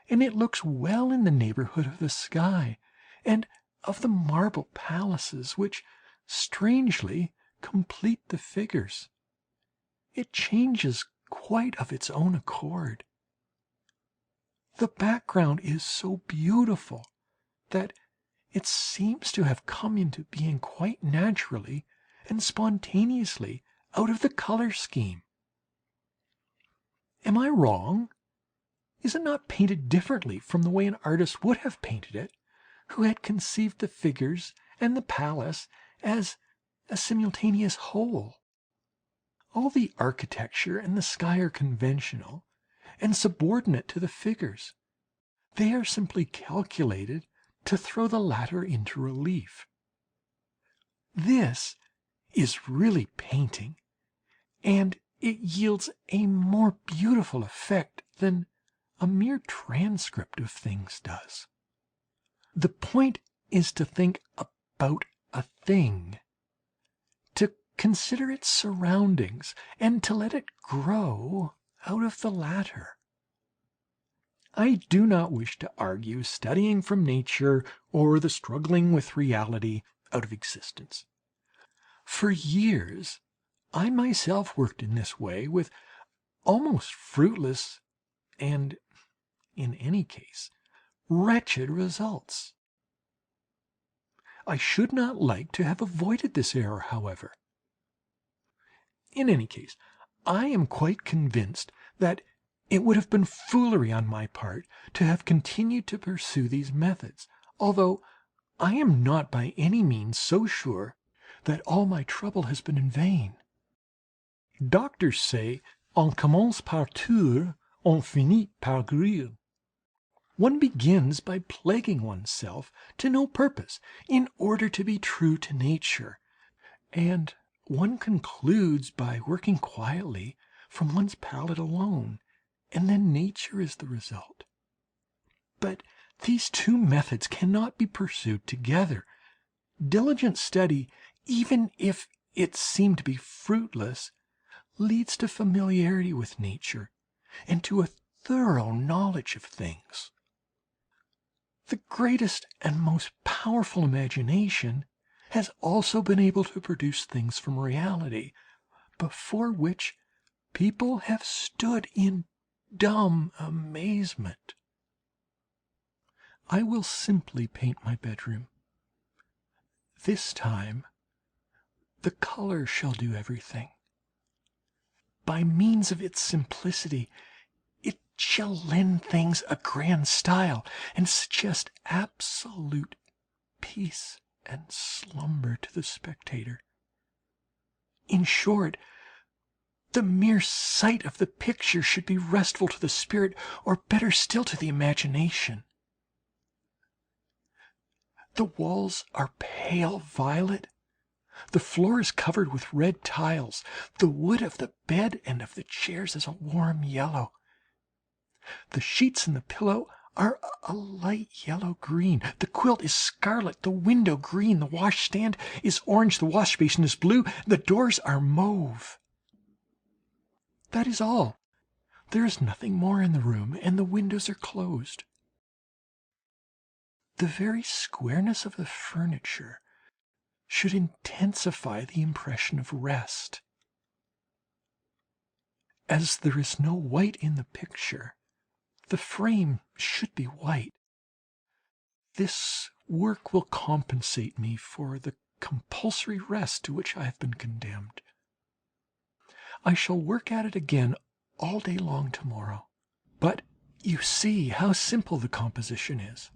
and it looks well in the neighbourhood of the sky and of the marble palaces which strangely complete the figures. It changes quite of its own accord. The background is so beautiful that it seems to have come into being quite naturally and spontaneously out of the colour scheme. Am I wrong? Is it not painted differently from the way an artist would have painted it, who had conceived the figures and the palace as a simultaneous whole? All the architecture and the sky are conventional and subordinate to the figures. They are simply calculated to throw the latter into relief. This is really painting, and it yields a more beautiful effect than a mere transcript of things does. The point is to think about a thing, to consider its surroundings, and to let it grow out of the latter. I do not wish to argue studying from nature or the struggling with reality out of existence. For years I myself worked in this way with almost fruitless and, in any case, wretched results. I should not like to have avoided this error, however. In any case, I am quite convinced that it would have been foolery on my part to have continued to pursue these methods, although I am not by any means so sure that all my trouble has been in vain. Doctors say, on commence par tuer, on finit par guérir. One begins by plaguing oneself to no purpose in order to be true to nature, and one concludes by working quietly from one's palette alone, and then nature is the result. But these two methods cannot be pursued together. Diligent study, even if it seemed to be fruitless, leads to familiarity with nature and to a thorough knowledge of things. The greatest and most powerful imagination has also been able to produce things from reality, before which people have stood in dumb amazement. I will simply paint my bedroom. This time the color shall do everything. By means of its simplicity, it shall lend things a grand style and suggest absolute peace and slumber to the spectator. In short, the mere sight of the picture should be restful to the spirit, or better still to the imagination. The walls are pale violet, the floor is covered with red tiles, the wood of the bed and of the chairs is a warm yellow. The sheets and the pillow are a light yellow-green, the quilt is scarlet, the window green, the washstand is orange, the wash basin is blue, the doors are mauve. That is all. There is nothing more in the room, and the windows are closed. The very squareness of the furniture should intensify the impression of rest. As there is no white in the picture, the frame should be white. This work will compensate me for the compulsory rest to which I have been condemned. I shall work at it again all day long tomorrow. But you see how simple the composition is.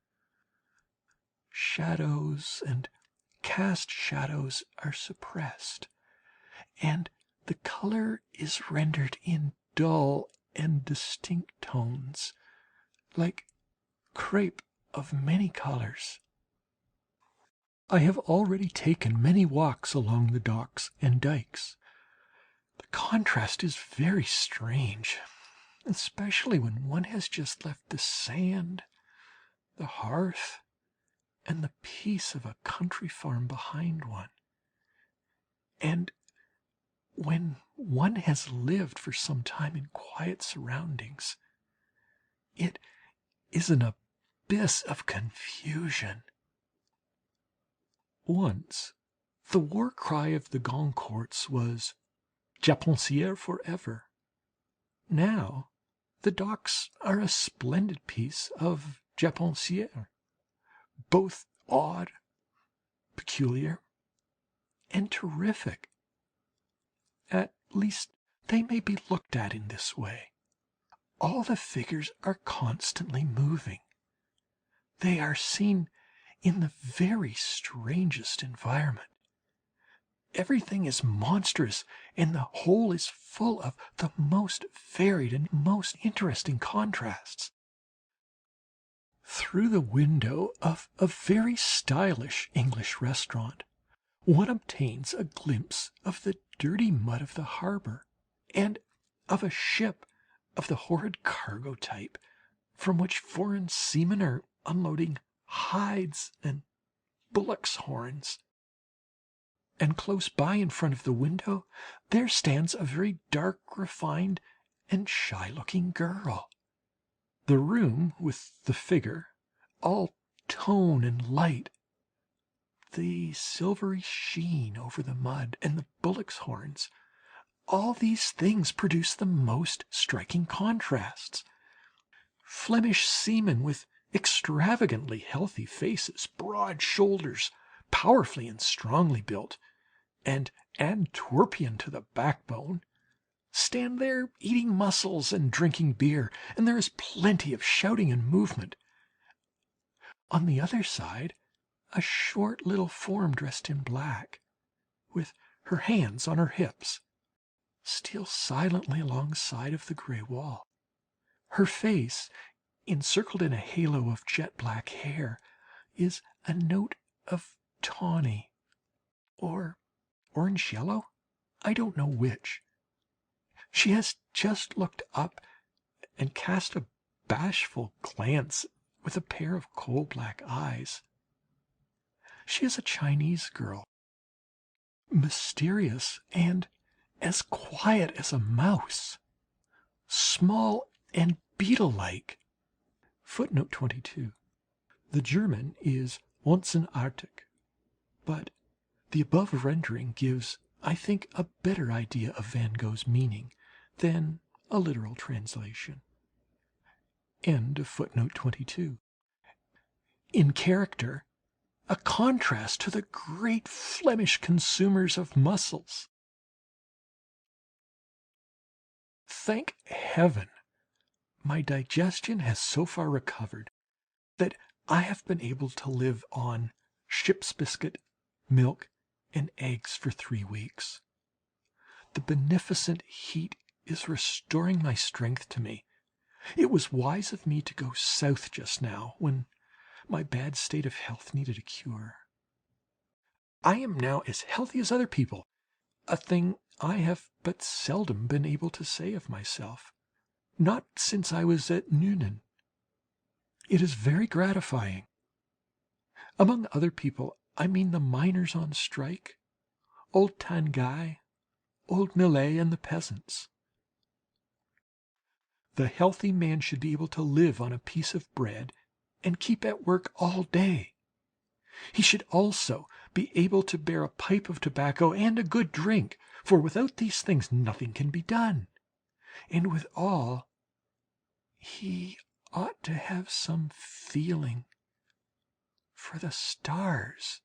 Shadows and cast shadows are suppressed, and the color is rendered in dull and distinct tones, like crepe of many colors. I have already taken many walks along the docks and dikes. The contrast is very strange, especially when one has just left the sand, the hearth, and the peace of a country farm behind one, and when one has lived for some time in quiet surroundings. It is an abyss of confusion. Once the war cry of the Goncourts was "Japonaiserie forever." Now the docks are a splendid piece of Japonaiserie, both odd, peculiar, and terrific. At least they may be looked at in this way. All the figures are constantly moving. They are seen in the very strangest environment. Everything is monstrous, and the whole is full of the most varied and most interesting contrasts. Through the window of a very stylish English restaurant one obtains a glimpse of the dirty mud of the harbour, and of a ship of the horrid cargo type, from which foreign seamen are unloading hides and bullocks' horns. And close by, in front of the window, there stands a very dark, refined, and shy-looking girl. The room, with the figure, all tone and light, the silvery sheen over the mud, and the bullocks' horns, all these things produce the most striking contrasts. Flemish seamen with extravagantly healthy faces, broad shoulders, powerfully and strongly built, and Antwerpian to the backbone, stand there eating mussels and drinking beer, and there is plenty of shouting and movement. On the other side, a short little form dressed in black, with her hands on her hips, steals silently alongside of the grey wall. Her face, encircled in a halo of jet black hair, is a note of tawny or orange yellow, I don't know which. She has just looked up and cast a bashful glance with a pair of coal black eyes. She is a Chinese girl. mysterious and as quiet as a mouse, small and beetle-like. Footnote 22. The German is onsenartig, but the above rendering gives, I think, a better idea of Van Gogh's meaning than a literal translation. End of footnote 22. In character, a contrast to the great Flemish consumers of mussels. Thank heaven, my digestion has so far recovered that I have been able to live on ship's biscuit, milk, and eggs for 3 weeks. The beneficent heat is restoring my strength to me. It was wise of me to go south just now, when my bad state of health needed a cure. I am now as healthy as other people, a thing I have but seldom been able to say of myself, not since I was at Nuenen. It is very gratifying. Among other people, I mean the miners on strike, old Tanguy, old Millet, and the peasants. The healthy man should be able to live on a piece of bread and keep at work all day. He should also be able to bear a pipe of tobacco and a good drink, for without these things nothing can be done. And withal, he ought to have some feeling for the stars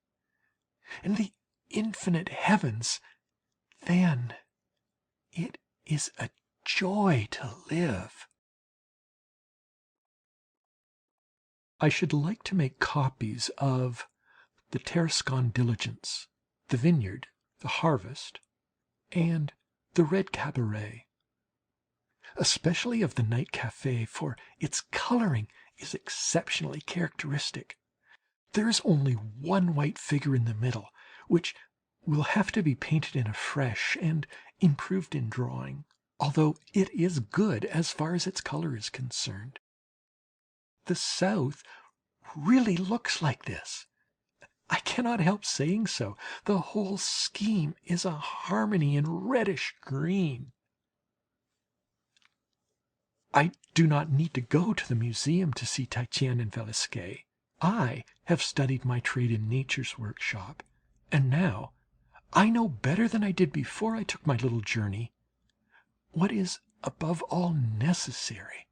and the infinite heavens. Then it is a joy to live. I should like to make copies of the Tarascon Diligence, the Vineyard, the Harvest, and the Red Cabaret, especially of the Night Café, for its colouring is exceptionally characteristic. There is only one white figure in the middle, which will have to be painted in afresh and improved in drawing, although it is good as far as its colour is concerned. The South really looks like this. I cannot help saying so. The whole scheme is a harmony in reddish green. I do not need to go to the museum to see Titian and Velasquez. I have studied my trade in Nature's workshop, and now I know better than I did before I took my little journey what is above all necessary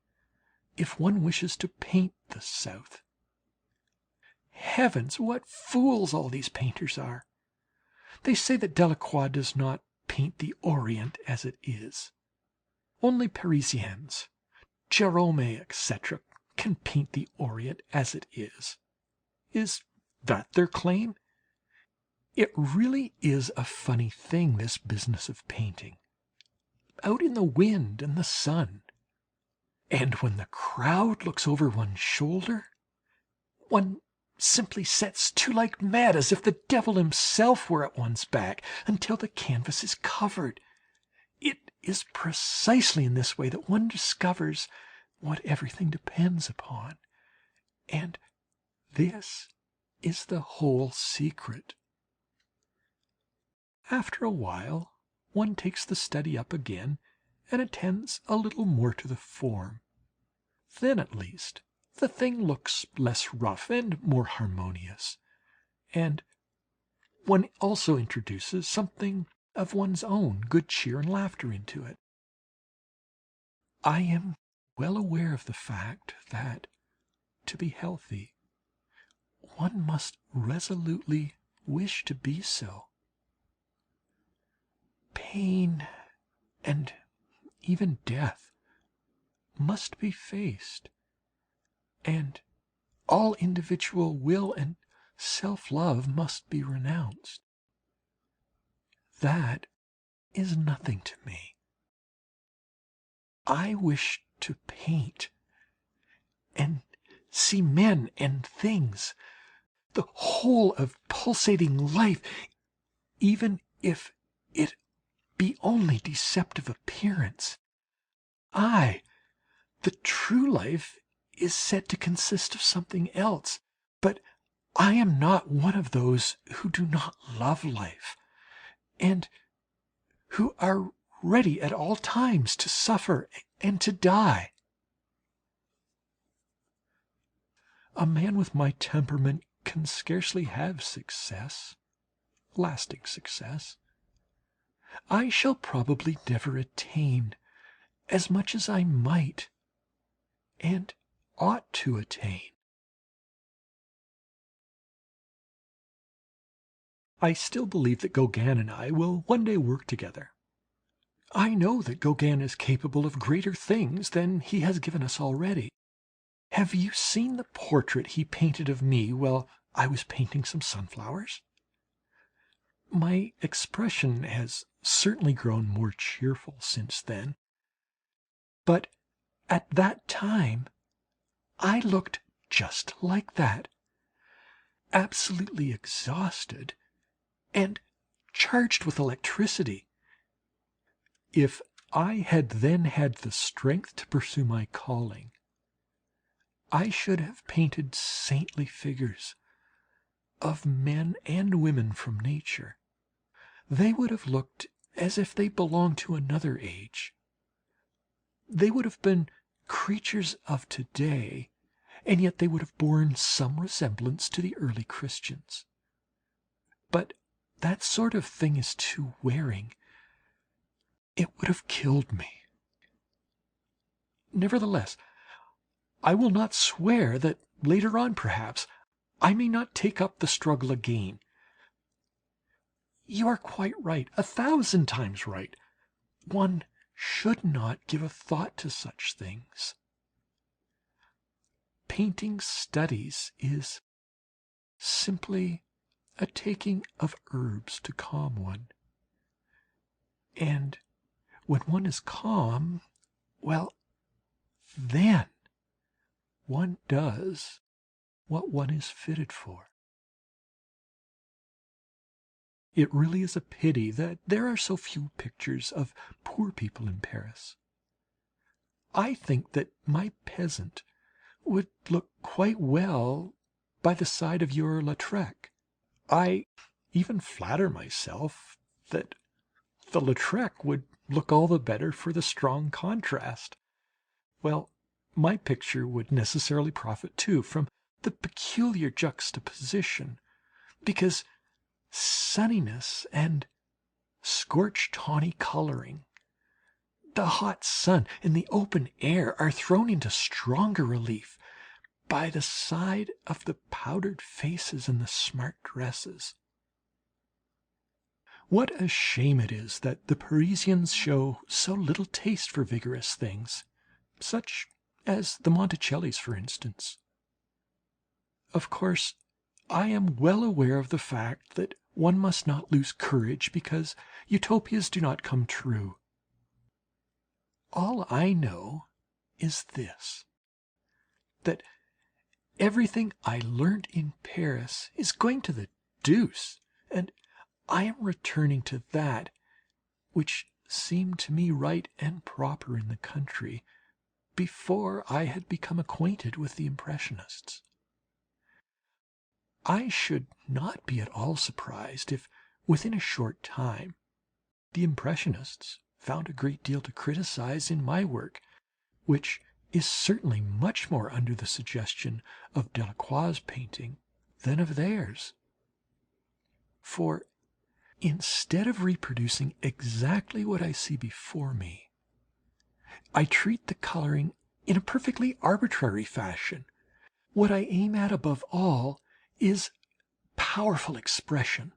if one wishes to paint the South. Heavens, what fools all these painters are! They say that Delacroix does not paint the Orient as it is. Only Parisians, Gérôme, etc., can paint the Orient as it is. Is that their claim? It really is a funny thing, this business of painting. Out in the wind and the sun, and when the crowd looks over one's shoulder, one simply sets to like mad, as if the devil himself were at one's back, until the canvas is covered. It is precisely in this way that one discovers what everything depends upon, and this is the whole secret. After a while one takes the study up again and attends a little more to the form. Then at least the thing looks less rough and more harmonious, and one also introduces something of one's own good cheer and laughter into it. I am well aware of the fact that to be healthy one must resolutely wish to be so. Pain and even death must be faced, and all individual will and self-love must be renounced. That is nothing to me. I wish to paint and see men and things, the whole of pulsating life, even if it be only deceptive appearance. The true life is said to consist of something else, but I am not one of those who do not love life, and who are ready at all times to suffer and to die. A man with my temperament can scarcely have success, lasting success. I shall probably never attain as much as I might and ought to attain. I still believe that Gauguin and I will one day work together. I know that Gauguin is capable of greater things than he has given us already. Have you seen the portrait he painted of me while I was painting some sunflowers? My expression has certainly grown more cheerful since then, but at that time I looked just like that, absolutely exhausted and charged with electricity. If I had then had the strength to pursue my calling, I should have painted saintly figures of men and women from nature. They would have looked as if they belonged to another age. They would have been creatures of today, and yet they would have borne some resemblance to the early Christians. But that sort of thing is too wearing. It would have killed me. Nevertheless, I will not swear that later on, perhaps, I may not take up the struggle again. You are quite right, 1,000 times right. One should not give a thought to such things. Painting studies is simply a taking of herbs to calm one. And when one is calm, well, then one does what one is fitted for. It really is a pity that there are so few pictures of poor people in Paris. I think that my peasant would look quite well by the side of your Lautrec. I even flatter myself that the Lautrec would look all the better for the strong contrast. Well, my picture would necessarily profit too from the peculiar juxtaposition, because sunniness and scorched tawny colouring, the hot sun and the open air, are thrown into stronger relief by the side of the powdered faces and the smart dresses. What a shame it is that the Parisians show so little taste for vigorous things, such as the Monticellis, for instance. Of course, I am well aware of the fact that one must not lose courage because utopias do not come true. All I know is this, that everything I learnt in Paris is going to the deuce, and I am returning to that which seemed to me right and proper in the country before I had become acquainted with the Impressionists. I should not be at all surprised if, within a short time, the Impressionists found a great deal to criticize in my work, which is certainly much more under the suggestion of Delacroix's painting than of theirs. For instead of reproducing exactly what I see before me, I treat the colouring in a perfectly arbitrary fashion. What I aim at above all is powerful expression.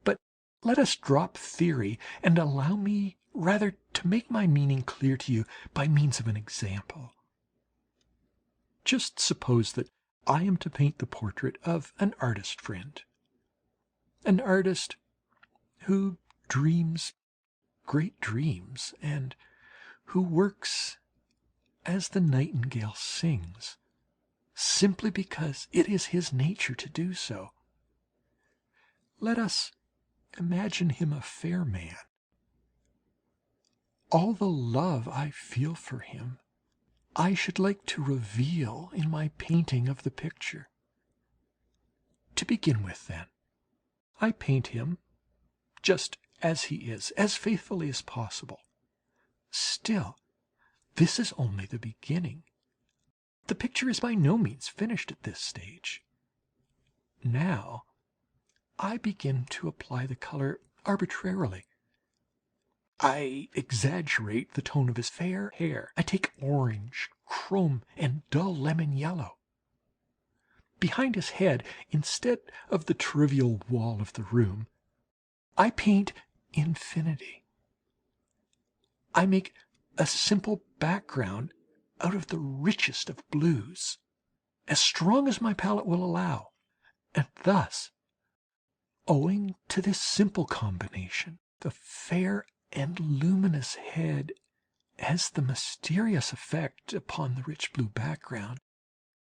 But let us drop theory and allow me rather to make my meaning clear to you by means of an example. Just suppose that I am to paint the portrait of an artist friend, an artist who dreams great dreams and who works as the nightingale sings, simply because it is his nature to do so. Let us imagine him a fair man. All the love I feel for him I should like to reveal in my painting of the picture. To begin with, then, I paint him just as he is, as faithfully as possible. Still, this is only the beginning. The picture is by no means finished at this stage. Now I begin to apply the colour arbitrarily. I exaggerate the tone of his fair hair. I take orange, chrome, and dull lemon yellow. Behind his head, instead of the trivial wall of the room, I paint infinity. I make a simple background out of the richest of blues, as strong as my palette will allow, and thus, owing to this simple combination, the fair and luminous head has the mysterious effect upon the rich blue background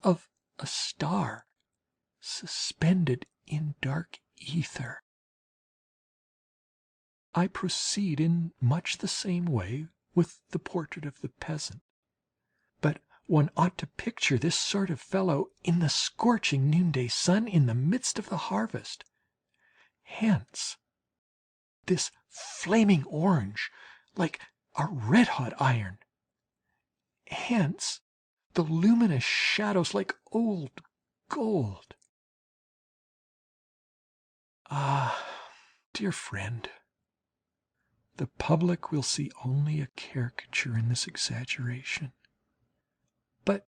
of a star suspended in dark ether. I proceed in much the same way with the portrait of the peasant, but one ought to picture this sort of fellow in the scorching noonday sun in the midst of the harvest. Hence this flaming orange, like a red-hot iron. Hence the luminous shadows like old gold. Ah, dear friend, the public will see only a caricature in this exaggeration. But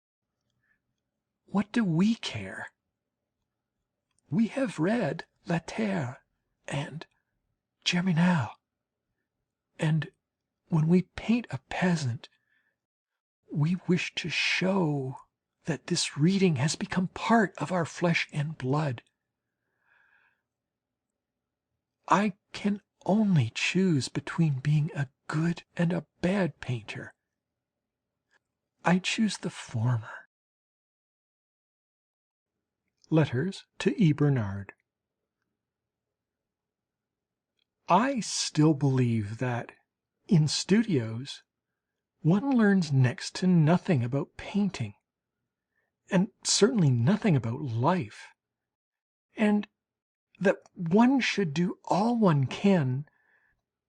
what do we care? We have read La Terre and Germinal, and when we paint a peasant, we wish to show that this reading has become part of our flesh and blood. I can only choose between being a good and a bad painter. I choose the former. Letters to E. Bernard. I still believe that in studios one learns next to nothing about painting, and certainly nothing about life, and that one should do all one can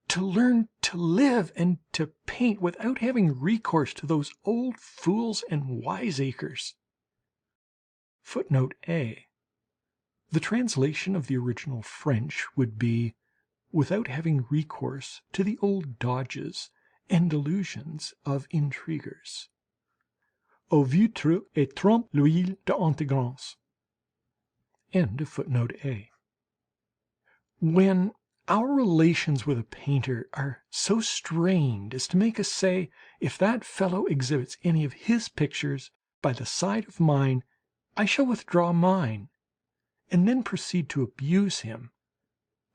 to learn to live and to paint without having recourse to those old fools and wiseacres. Footnote A. The translation of the original French would be, without having recourse to the old dodges and delusions of intriguers. Au vitre et trompe l'huile d'intelligence. End of footnote A. When our relations with a painter are so strained as to make us say, if that fellow exhibits any of his pictures by the side of mine, I shall withdraw mine, and then proceed to abuse him,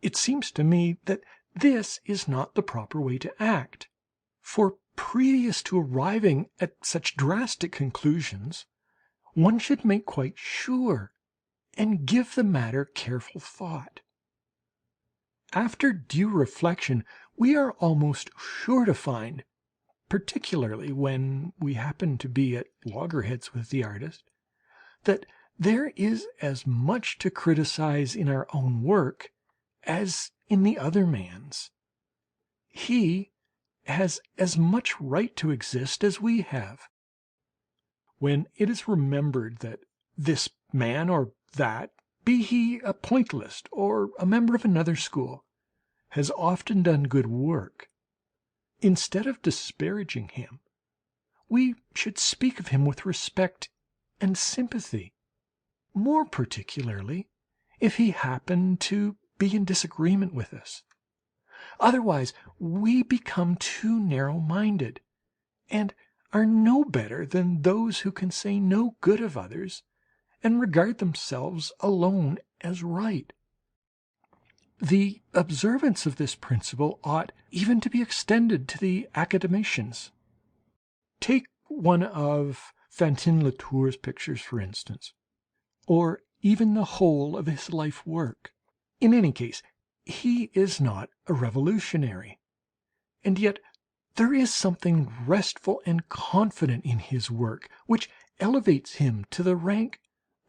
it seems to me that this is not the proper way to act. For previous to arriving at such drastic conclusions, one should make quite sure and give the matter careful thought. After due reflection we are almost sure to find, particularly when we happen to be at loggerheads with the artist, that there is as much to criticize in our own work as in the other man's. He has as much right to exist as we have. When it is remembered that this man or that, be he a pointillist or a member of another school, has often done good work, instead of disparaging him, we should speak of him with respect and sympathy, more particularly if he happen to be in disagreement with us. Otherwise we become too narrow-minded, and are no better than those who can say no good of others and regard themselves alone as right. The observance of this principle ought even to be extended to the academicians. Take one of Fantin Latour's pictures, for instance, or even the whole of his life work. In any case, he is not a revolutionary, and yet there is something restful and confident in his work which elevates him to the rank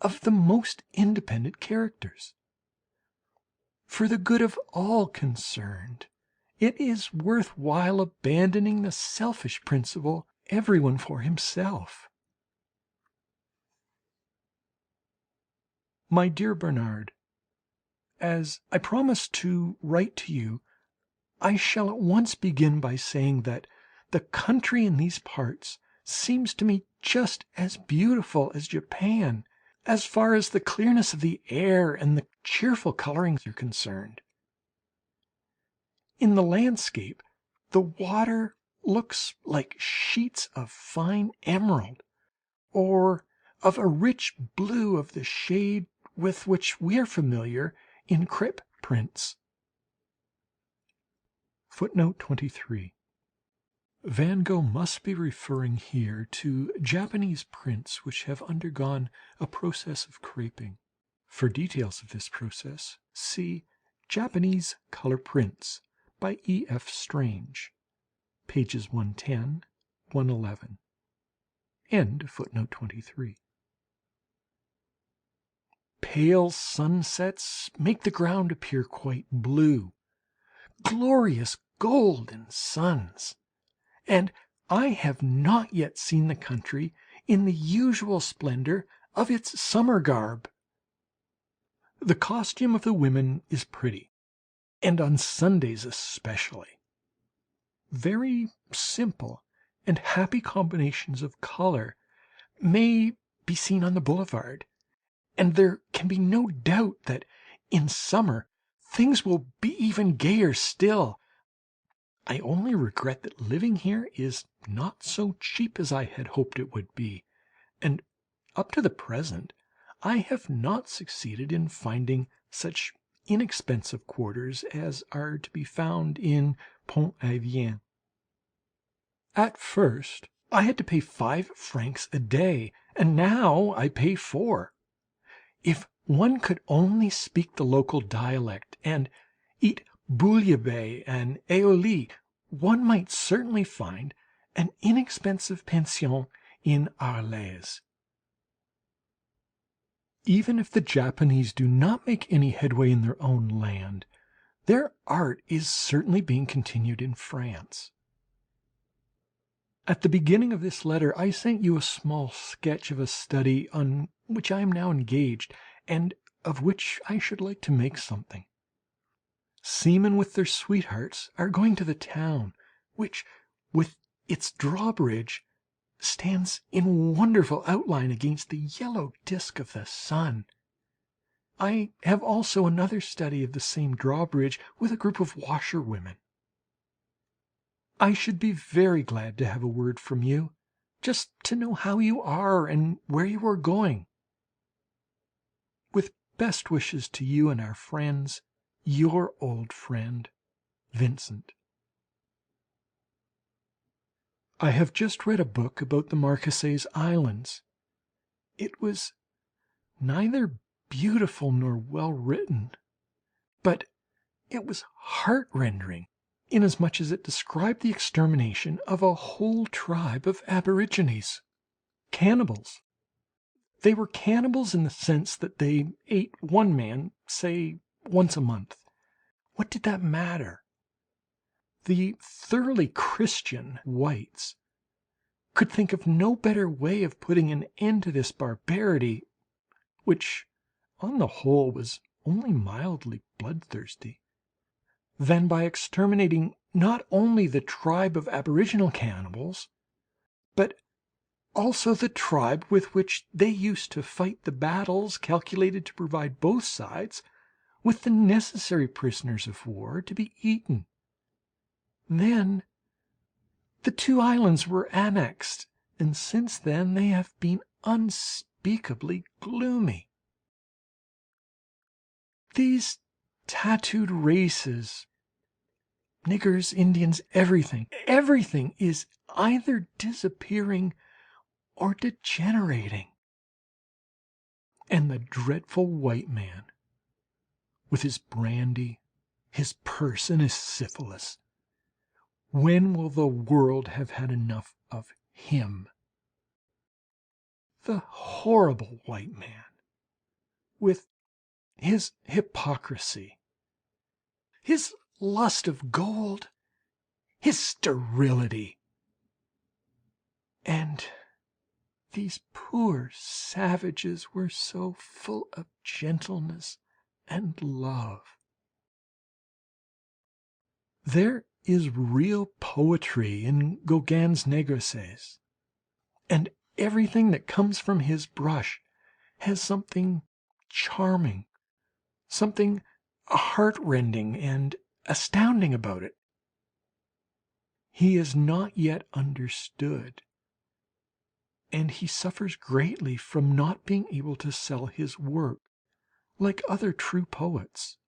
of the most independent characters. for the good of all concerned. It is worth while abandoning the selfish principle, everyone for himself. My dear Bernard, as I promised to write to you, I shall at once begin by saying that the country in these parts seems to me just as beautiful as Japan, as far as the clearness of the air and the cheerful colourings are concerned. In the landscape, the water looks like sheets of fine emerald, or of a rich blue of the shade with which we are familiar in crepe prints. Footnote 23. Van Gogh must be referring here to Japanese prints which have undergone a process of creping. For details of this process, see Japanese Colour Prints by E.F. Strange, pages 110, 111. End footnote 23. Pale sunsets make the ground appear quite blue, glorious golden suns, and I have not yet seen the country in the usual splendour of its summer garb. The costume of the women is pretty, and on Sundays especially. Very simple and happy combinations of colour may be seen on the boulevard, and there can be no doubt that in summer things will be even gayer still. I only regret that living here is not so cheap as I had hoped it would be, and up to the present I have not succeeded in finding such inexpensive quarters as are to be found in Pont-Aven. At first I had to pay 5 francs a day, and now I pay 4. If one could only speak the local dialect and eat bouillabaisse and aioli, one might certainly find an inexpensive pension in Arles. Even if the Japanese do not make any headway in their own land, their art is certainly being continued in France. At the beginning of this letter I sent you a small sketch of a study on which I am now engaged, and of which I should like to make something. Seamen with their sweethearts are going to the town, which, with its drawbridge, stands in wonderful outline against the yellow disk of the sun. I have also another study of the same drawbridge with a group of washerwomen. I should be very glad to have a word from you, just to know how you are and where you are going. With best wishes to you and our friends, your old friend, Vincent. I have just read a book about the Marquesas Islands. It was neither beautiful nor well written, but it was heart-rending, inasmuch as it described the extermination of a whole tribe of aborigines, cannibals. They were cannibals in the sense that they ate one man, say, once a month. What did that matter? The thoroughly Christian whites could think of no better way of putting an end to this barbarity, which on the whole was only mildly bloodthirsty, than by exterminating not only the tribe of aboriginal cannibals, but also the tribe with which they used to fight the battles calculated to provide both sides with the necessary prisoners of war to be eaten. Then the 2 islands were annexed, and since then they have been unspeakably gloomy. These tattooed races, niggers, Indians, everything is either disappearing or degenerating. And the dreadful white man, with his brandy, his purse, and his syphilis, when will the world have had enough of him? The horrible white man, with his hypocrisy, his lust of gold, his sterility. And these poor savages were so full of gentleness and love. There is real poetry in Gauguin's negresses, and everything that comes from his brush has something charming, something heartrending and astounding about it. He is not yet understood, and he suffers greatly from not being able to sell his work like other true poets.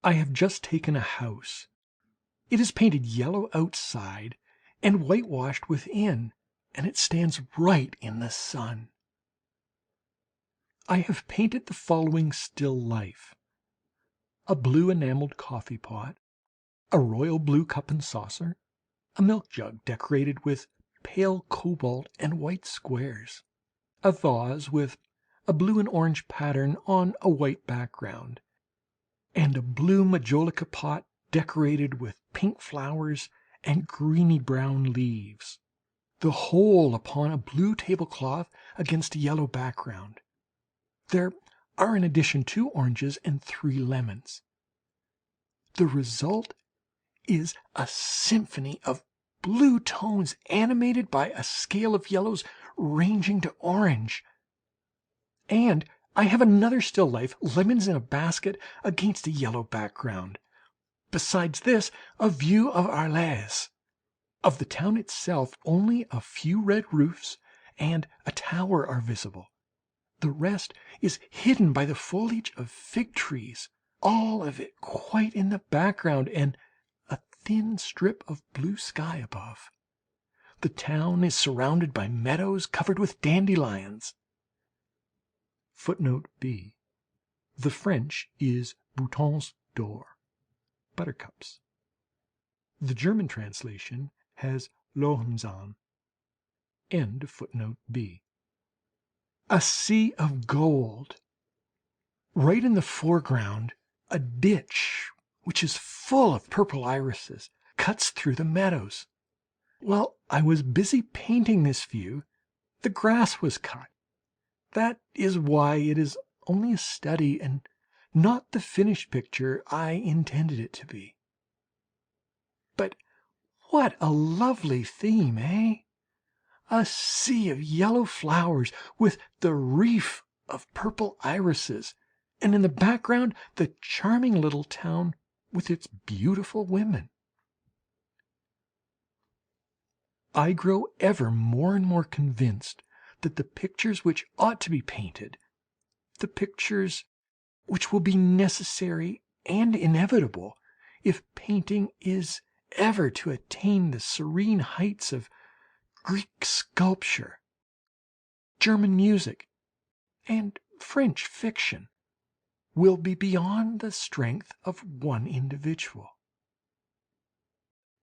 I have just taken a house. It is painted yellow outside and whitewashed within, and it stands right in the sun. I have painted the following still life: a blue enameled coffee pot, a royal blue cup and saucer, a milk jug decorated with pale cobalt and white squares, a vase with a blue and orange pattern on a white background, and a blue majolica pot decorated with pink flowers and greeny brown leaves, the whole upon a blue tablecloth against a yellow background. There are in addition 2 oranges and 3 lemons. The result is a symphony of blue tones animated by a scale of yellows ranging to orange. And I have another still life, lemons in a basket against a yellow background. Besides this, a view of Arles. Of the town itself only a few red roofs and a tower are visible. The rest is hidden by the foliage of fig trees, all of it quite in the background, and a thin strip of blue sky above. The town is surrounded by meadows covered with dandelions. Footnote B. The French is boutons d'or, buttercups. The German translation has Löwenzahn. End of footnote B. A sea of gold. Right in the foreground, a ditch, which is full of purple irises, cuts through the meadows. While I was busy painting this view, the grass was cut. That is why it is only a study and not the finished picture I intended it to be. But what a lovely theme, eh? A sea of yellow flowers with the reef of purple irises, and in the background the charming little town with its beautiful women. I grow ever more and more convinced that the pictures which ought to be painted, the pictures which will be necessary and inevitable if painting is ever to attain the serene heights of Greek sculpture, German music, and French fiction, will be beyond the strength of one individual.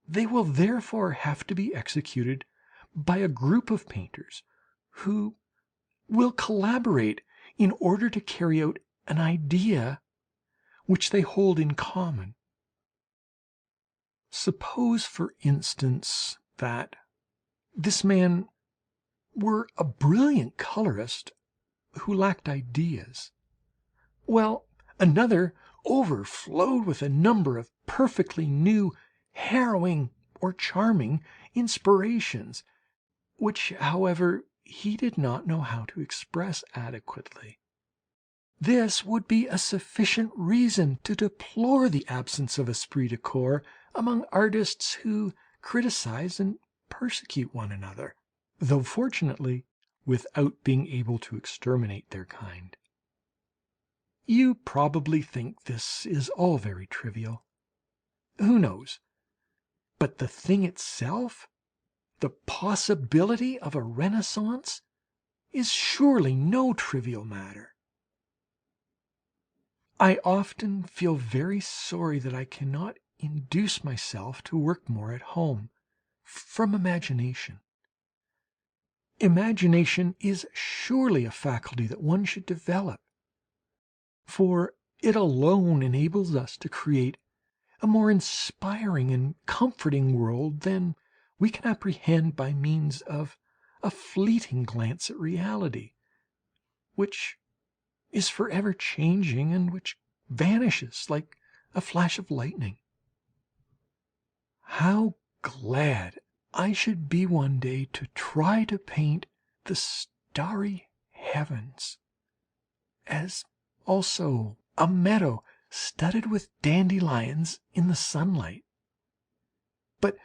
They will therefore have to be executed by a group of painters who will collaborate in order to carry out an idea which they hold in common. Suppose, for instance, that this man were a brilliant colorist who lacked ideas. Well, another overflowed with a number of perfectly new, harrowing, or charming inspirations, which, however, he did not know how to express adequately. This would be a sufficient reason to deplore the absence of esprit de corps among artists who criticize and persecute one another, though fortunately without being able to exterminate their kind. You probably think this is all very trivial. Who knows? But the thing itself, the possibility of a Renaissance, is surely no trivial matter. I often feel very sorry that I cannot induce myself to work more at home, from imagination. Imagination is surely a faculty that one should develop, for It alone enables us to create a more inspiring and comforting world than we can apprehend by means of a fleeting glance at reality, which is forever changing and which vanishes like a flash of lightning. How glad I should be one day to try to paint the starry heavens, as also a meadow studded with dandelions in the sunlight. But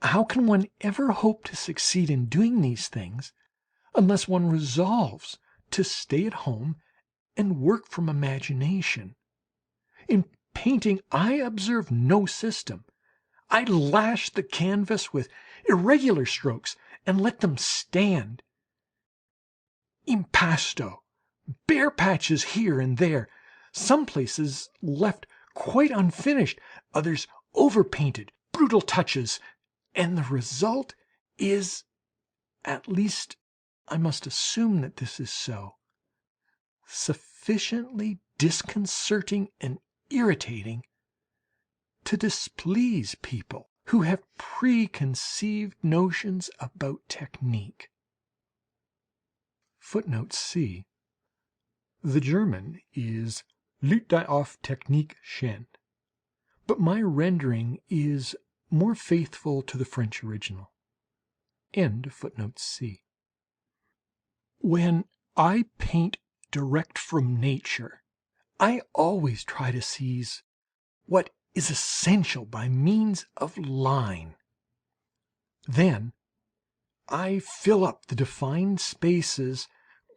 how can one ever hope to succeed in doing these things unless one resolves to stay at home and work from imagination? In painting I observe no system. I lash the canvas with irregular strokes and let them stand. Impasto, bare patches here and there, some places left quite unfinished, others overpainted, brutal touches, and the result is, at least I must assume that this is so, sufficiently disconcerting and irritating to displease people who have preconceived notions about technique. Footnote C. The German is Lüte auf Technik schen, but my rendering is more faithful to the French original. End of footnote C. When I paint direct from nature, I always try to seize what is essential by means of line. Then I fill up the defined spaces,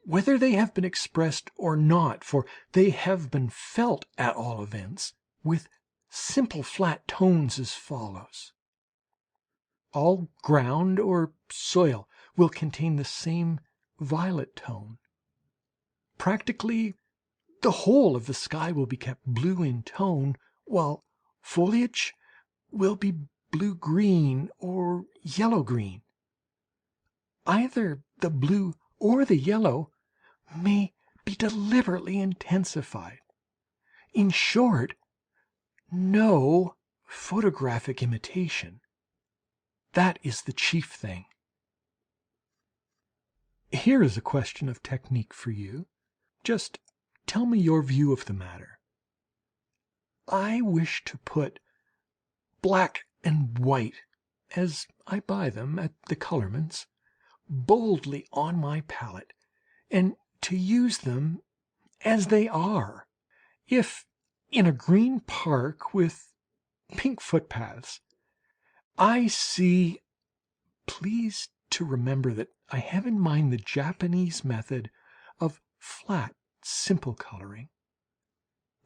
whether they have been expressed or not, for they have been felt at all events, with simple flat tones as follows. All ground or soil will contain the same violet tone. Practically the whole of the sky will be kept blue in tone, while foliage will be blue-green or yellow-green. Either the blue or the yellow may be deliberately intensified. In short, no photographic imitation. That is the chief thing. Here is a question of technique for you. Just tell me your view of the matter. I wish to put black and white, as I buy them at the colourman's, boldly on my palette, and to use them as they are. If in a green park with pink footpaths I see, please to remember that I have in mind the Japanese method of flat, simple colouring.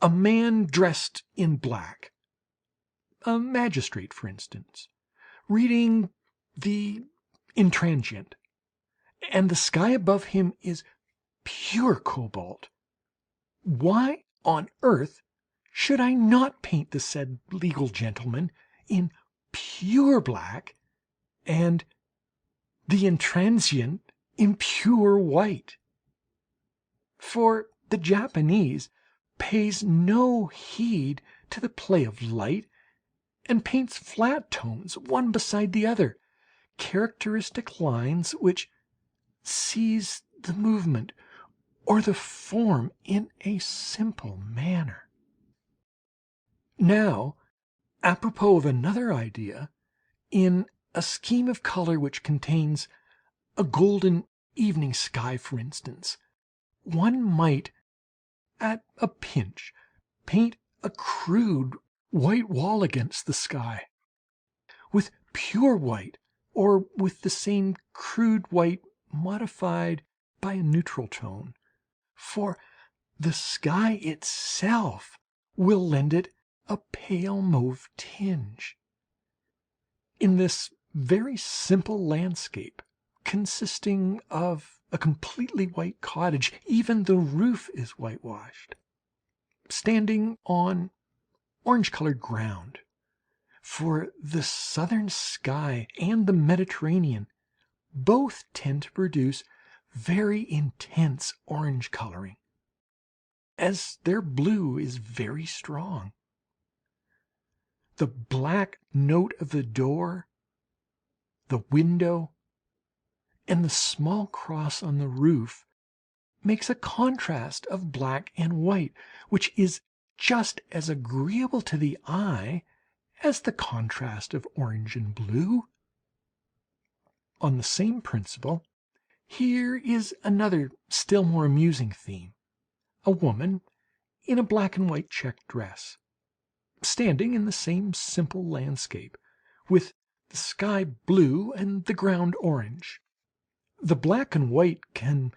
A man dressed in black, a magistrate for instance, reading the Introductory, and the sky above him is pure cobalt. Why on earth should I not paint the said legal gentleman in pure black and the Introductory in pure white? For the Japanese pays no heed to the play of light and paints flat tones one beside the other, characteristic lines which seize the movement or the form in a simple manner. Now, apropos of another idea, in a scheme of colour which contains a golden evening sky, for instance, one might, at a pinch, paint a crude white wall against the sky, with pure white, or with the same crude white modified by a neutral tone, for the sky itself will lend it a pale mauve tinge. In this very simple landscape, consisting of a completely white cottage, even the roof is whitewashed, standing on orange-coloured ground, for the southern sky and the Mediterranean both tend to produce very intense orange colouring. as their blue is very strong. The black note of the door, the window, and the small cross on the roof makes a contrast of black and white, which is just as agreeable to the eye as the contrast of orange and blue. On the same principle, here is another still more amusing theme: a woman in a black and white check dress, standing in the same simple landscape, with the sky blue and the ground orange. The black and white can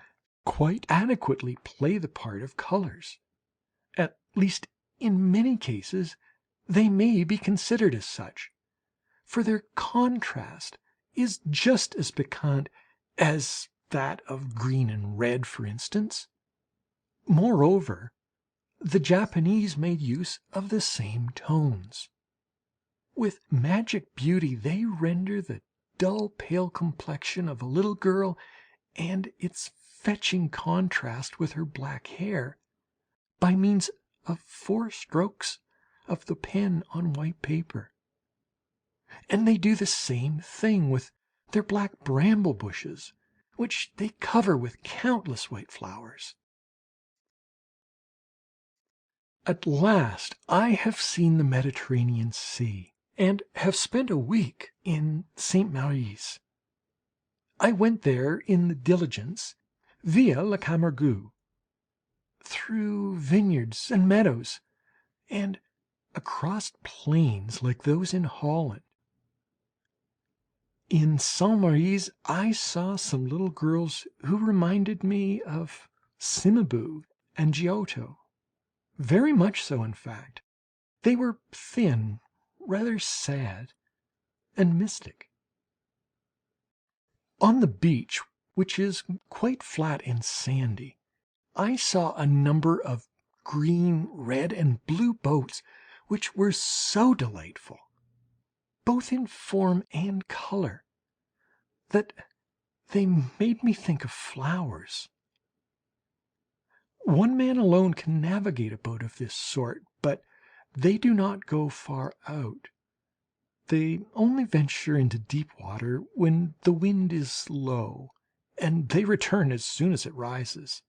quite adequately play the part of colours. At least in many cases they may be considered as such, for their contrast is just as piquant as that of green and red, for instance. Moreover, the Japanese made use of the same tones. With magic beauty they render the dull pale complexion of a little girl and its fetching contrast with her black hair by means of 4 strokes of the pen on white paper. And they do the same thing with their black bramble bushes, which they cover with countless white flowers. At last I have seen the Mediterranean Sea, and have spent a week in St. Mary's. I went there in the diligence via La Camargue, through vineyards and meadows, and across plains like those in Holland. In St. Mary's I saw some little girls who reminded me of Cimabue and Giotto, very much so in fact. They were thin, rather sad, and mystic. On the beach, which is quite flat and sandy, I saw a number of green, red, and blue boats which were so delightful, both in form and colour, that they made me think of flowers. One man alone can navigate a boat of this sort, but they do not go far out. They only venture into deep water when the wind is low, and they return as soon as it rises.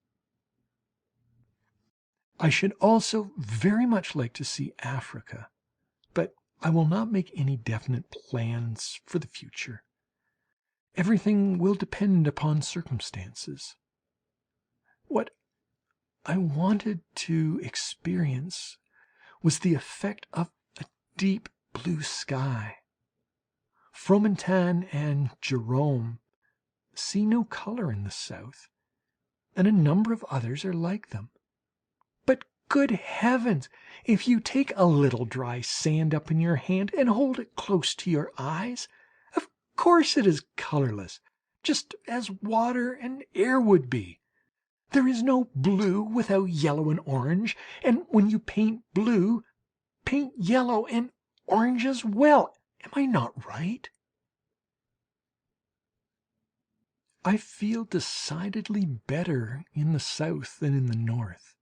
I should also very much like to see Africa, but I will not make any definite plans for the future. Everything will depend upon circumstances. What I wanted to experience was the effect of a deep blue sky. Fromentin and Gérôme see no colour in the south, and a number of others are like them. But, good heavens, if you take a little dry sand up in your hand and hold it close to your eyes, of course it is colourless, just as water and air would be. There is no blue without yellow and orange, and when you paint blue, paint yellow and orange as well. Am I not right? I feel decidedly better in the south than in the north.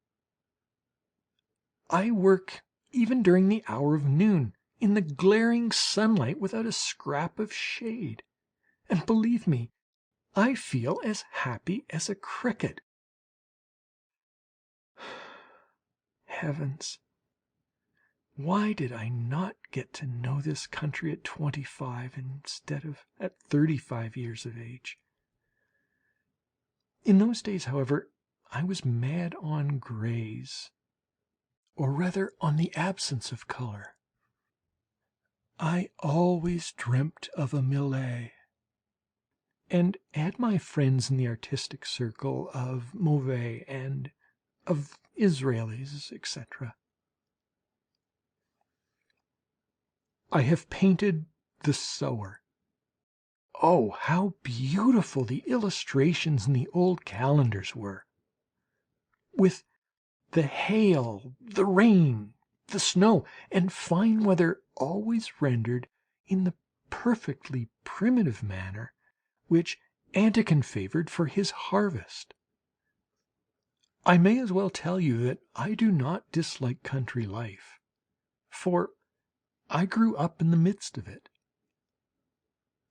I work even during the hour of noon, in the glaring sunlight without a scrap of shade, and believe me, I feel as happy as a cricket. Heavens, why did I not get to know this country at 25 instead of at 35 years of age? In those days, however, I was mad on greys, or rather on the absence of colour. I always dreamt of a Millet, and had my friends in the artistic circle of Mauve and of Israelis, etc. I have painted the sower. Oh, how beautiful the illustrations in the old calendars were, with the hail, the rain, the snow, and fine weather always rendered in the perfectly primitive manner which Antican favoured for his harvest. I may as well tell you that I do not dislike country life, for I grew up in the midst of it.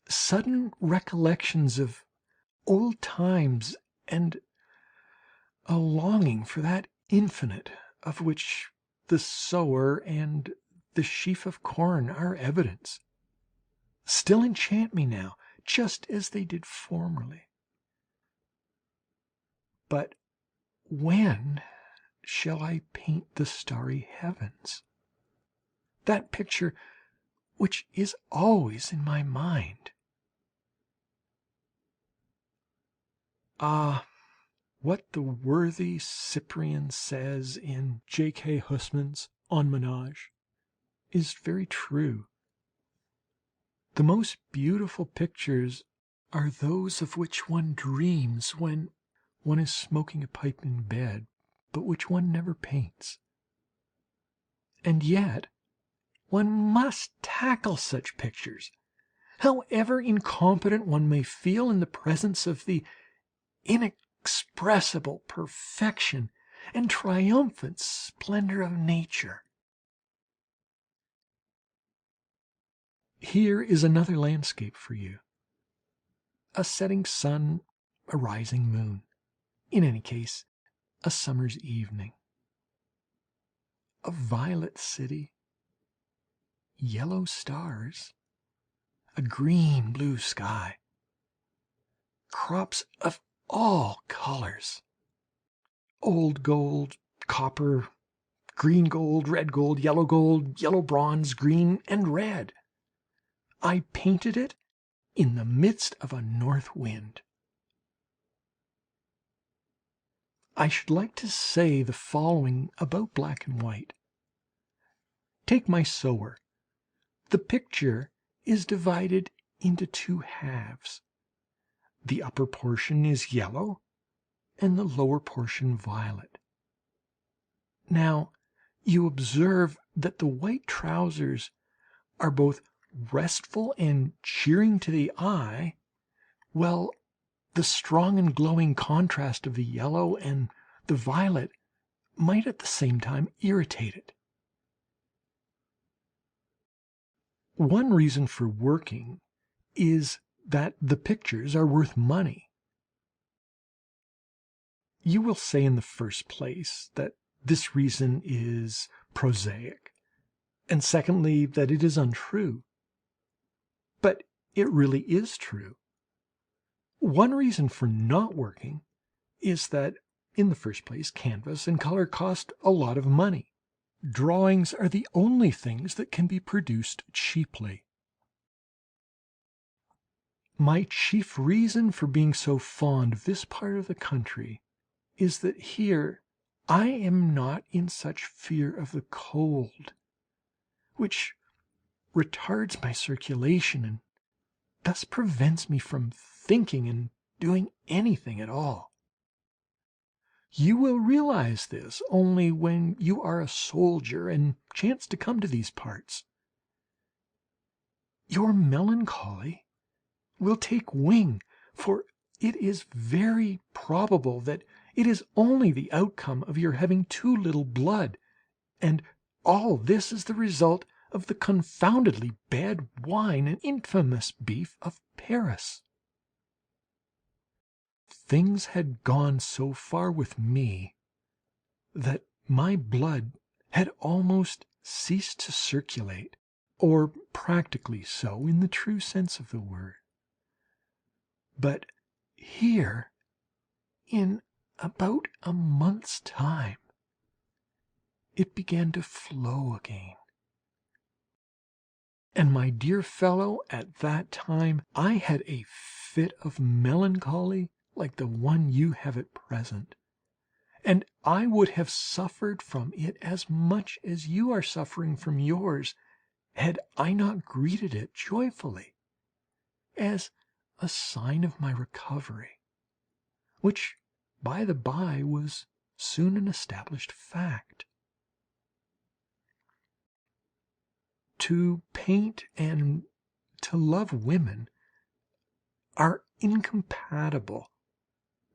Sudden recollections of old times and a longing for that infinite of which the sower and the sheaf of corn are evidence still enchant me now, just as they did formerly. But when shall I paint the starry heavens, that picture which is always in my mind? Ah, what the worthy Cyprian says in J.K. Huysmans' En Ménage is very true. The most beautiful pictures are those of which one dreams when one is smoking a pipe in bed, but which one never paints. And yet one must tackle such pictures, however incompetent one may feel in the presence of the inexpressible perfection and triumphant splendor of nature. Here is another landscape for you: a setting sun, a rising moon, in any case a summer's evening, a violet city, yellow stars, a green blue sky, crops of all colors, old gold, copper, green gold, red gold, yellow bronze, green and red. I painted it in the midst of a north wind. I should like to say the following about black and white. Take my sower. The picture is divided into two halves. The upper portion is yellow and the lower portion violet. Now you observe that the white trousers are both restful and cheering to the eye, while the strong and glowing contrast of the yellow and the violet might at the same time irritate it. One reason for working is that the pictures are worth money. You will say in the first place that this reason is prosaic, and secondly that it is untrue. But it really is true. One reason for not working is that, in the first place, canvas and color cost a lot of money. Drawings are the only things that can be produced cheaply. My chief reason for being so fond of this part of the country is that here I am not in such fear of the cold, which retards my circulation and thus prevents me from thinking and doing anything at all. You will realize this only when you are a soldier and chance to come to these parts. Your melancholy will take wing, for it is very probable that it is only the outcome of your having too little blood, and all this is the result of the confoundedly bad wine and infamous beef of Paris. Things had gone so far with me that my blood had almost ceased to circulate, or practically so in the true sense of the word. But here, in about a month's time, it began to flow again. And, my dear fellow, at that time I had a fit of melancholy like the one you have at present, and I would have suffered from it as much as you are suffering from yours, had I not greeted it joyfully, as a sign of my recovery, which, by the by, was soon an established fact. To paint and to love women are incompatible,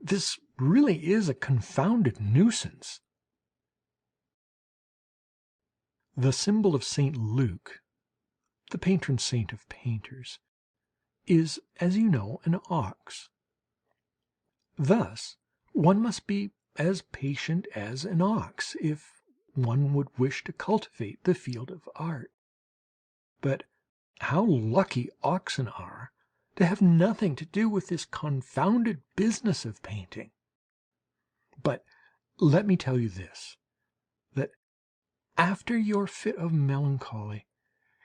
this really is a confounded nuisance. The symbol of St. Luke, the patron saint of painters, is, as you know, an ox. Thus one must be as patient as an ox if one would wish to cultivate the field of art. But how lucky oxen are to have nothing to do with this confounded business of painting! But let me tell you this, that after your fit of melancholy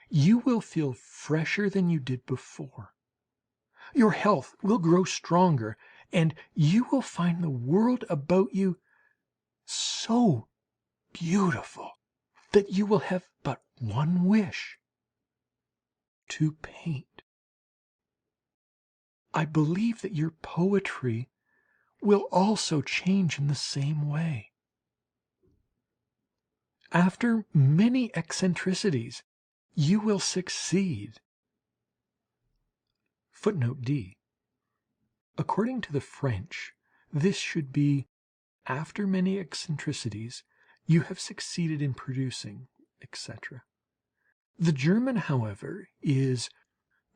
you will feel fresher than you did before. Your health will grow stronger, and you will find the world about you so beautiful that you will have but one wish: to paint. I believe that your poetry will also change in the same way. After many eccentricities you will succeed. Footnote D. According to the French, this should be after many eccentricities you have succeeded in producing, etc. The German, however, is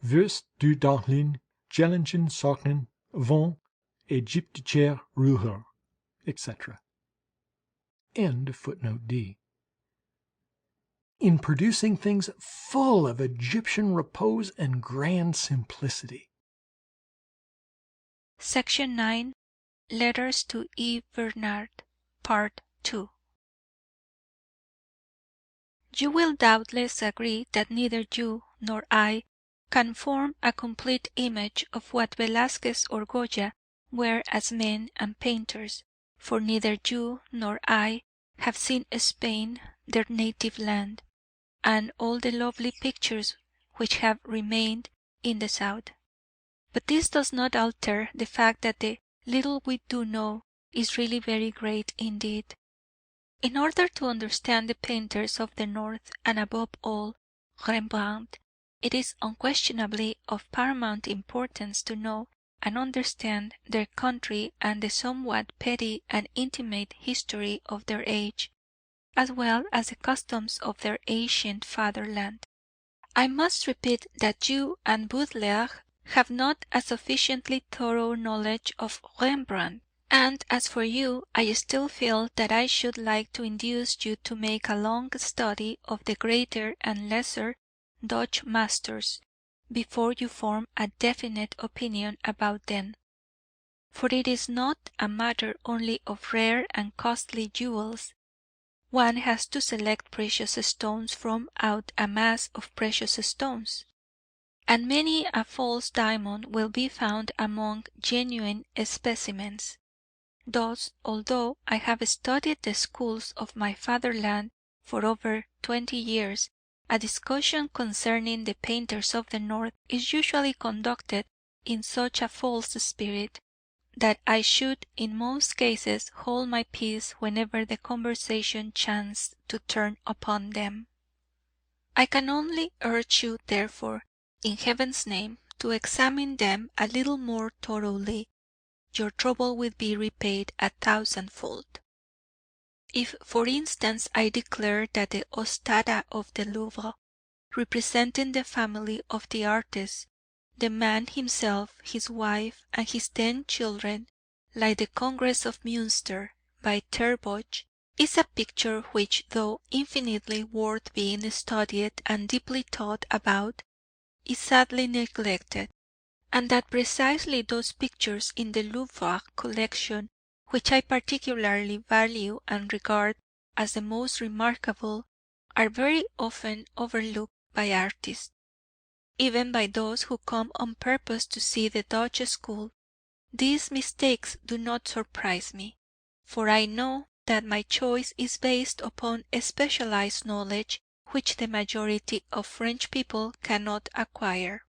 wirst du dahin Gellingen Socken von Ägyptischer Ruhe, etc. End of footnote D. In producing things full of Egyptian repose and grand simplicity. Section 9. Letters to E. Bernard, Part 2. You will doubtless agree that neither you nor I can form a complete image of what Velázquez or Goya were as men and painters, for neither you nor I have seen Spain, their native land, and all the lovely pictures which have remained in the South. But this does not alter the fact that the little we do know is really very great indeed. In order to understand the painters of the North, and above all Rembrandt, it is unquestionably of paramount importance to know and understand their country and the somewhat petty and intimate history of their age, as well as the customs of their ancient fatherland. I must repeat that you and Baudelaire have not a sufficiently thorough knowledge of Rembrandt, and as for you, I still feel that I should like to induce you to make a long study of the greater and lesser Dutch masters before you form a definite opinion about them, for it is not a matter only of rare and costly jewels. One has to select precious stones from out a mass of precious stones, and many a false diamond will be found among genuine specimens. Thus, although I have studied the schools of my fatherland for over 20 years, a discussion concerning the painters of the North is usually conducted in such a false spirit that I should in most cases hold my peace whenever the conversation chanced to turn upon them. I can only urge you, therefore, in heaven's name, to examine them a little more thoroughly. Your trouble will be repaid 1,000-fold. If, for instance, I declare that the Ostada of the Louvre, representing the family of the artist, the man himself, his wife, and his 10 children, like the Congress of Münster by Terboch, is a picture which, though infinitely worth being studied and deeply thought about, is sadly neglected, and that precisely those pictures in the Louvre collection which I particularly value and regard as the most remarkable are very often overlooked by artists, even by those who come on purpose to see the Dutch school. These mistakes do not surprise me, for I know that my choice is based upon a specialized knowledge which the majority of French people cannot acquire.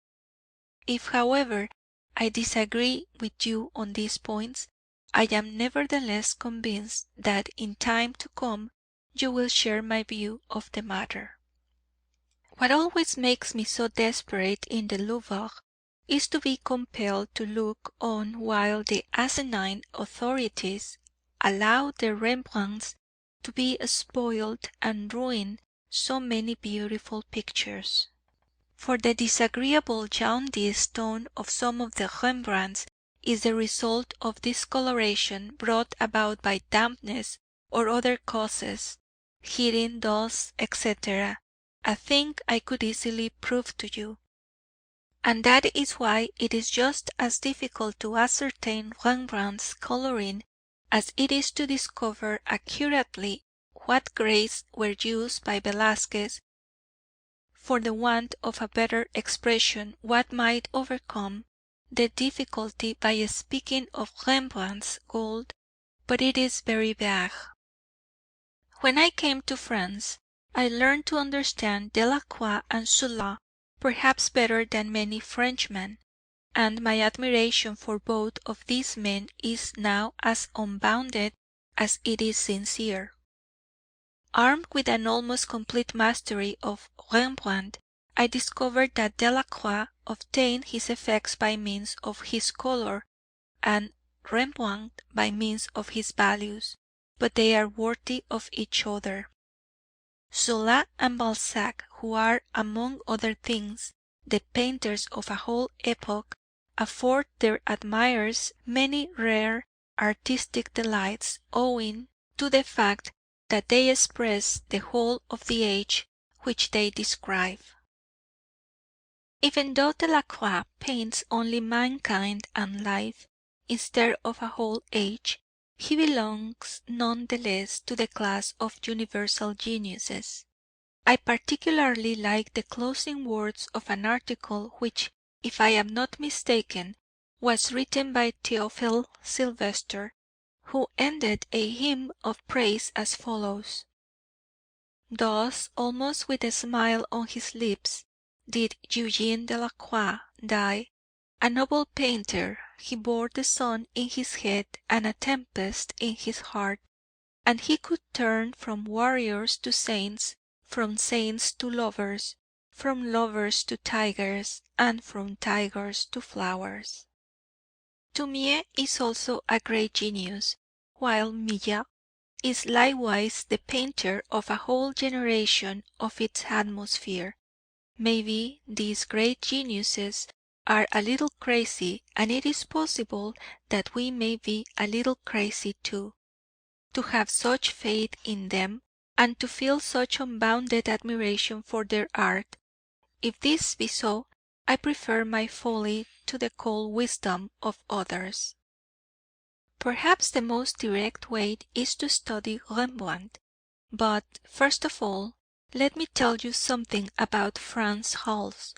If, however, I disagree with you on these points, I am nevertheless convinced that in time to come you will share my view of the matter. What always makes me so desperate in the Louvre is to be compelled to look on while the asinine authorities allow their Rembrandts to be spoiled and ruin so many beautiful pictures. For the disagreeable jaundiced tone of some of the Rembrandts is the result of discoloration brought about by dampness or other causes, heating, dust, etc., a thing I could easily prove to you. And that is why it is just as difficult to ascertain Rembrandt's colouring as it is to discover accurately what greys were used by Velázquez. For the want of a better expression, what might overcome the difficulty by speaking of Rembrandt's gold, but it is very vague. When I came to France, I learned to understand Delacroix and Zola perhaps better than many Frenchmen, and my admiration for both of these men is now as unbounded as it is sincere. Armed with an almost complete mastery of Rembrandt, I discovered that Delacroix obtained his effects by means of his colour, and Rembrandt by means of his values, but they are worthy of each other. Zola and Balzac, who are, among other things, the painters of a whole epoch, afford their admirers many rare artistic delights, owing to the fact that they express the whole of the age which they describe. Even though Delacroix paints only mankind and life, instead of a whole age, he belongs none the less to the class of universal geniuses. I particularly like the closing words of an article which, if I am not mistaken, was written by Théophile Sylvestre, who ended a hymn of praise as follows: "Thus, almost with a smile on his lips, did Eugène Delacroix die, a noble painter. He bore the sun in his head and a tempest in his heart, and he could turn from warriors to saints, from saints to lovers, from lovers to tigers, and from tigers to flowers." Daumier is also a great genius, while Millet is likewise the painter of a whole generation of its atmosphere. Maybe these great geniuses are a little crazy, and it is possible that we may be a little crazy too, to have such faith in them, and to feel such unbounded admiration for their art. If this be so, I prefer my folly to the cold wisdom of others. Perhaps the most direct way is to study Rembrandt, but, first of all, let me tell you something about Franz Hals,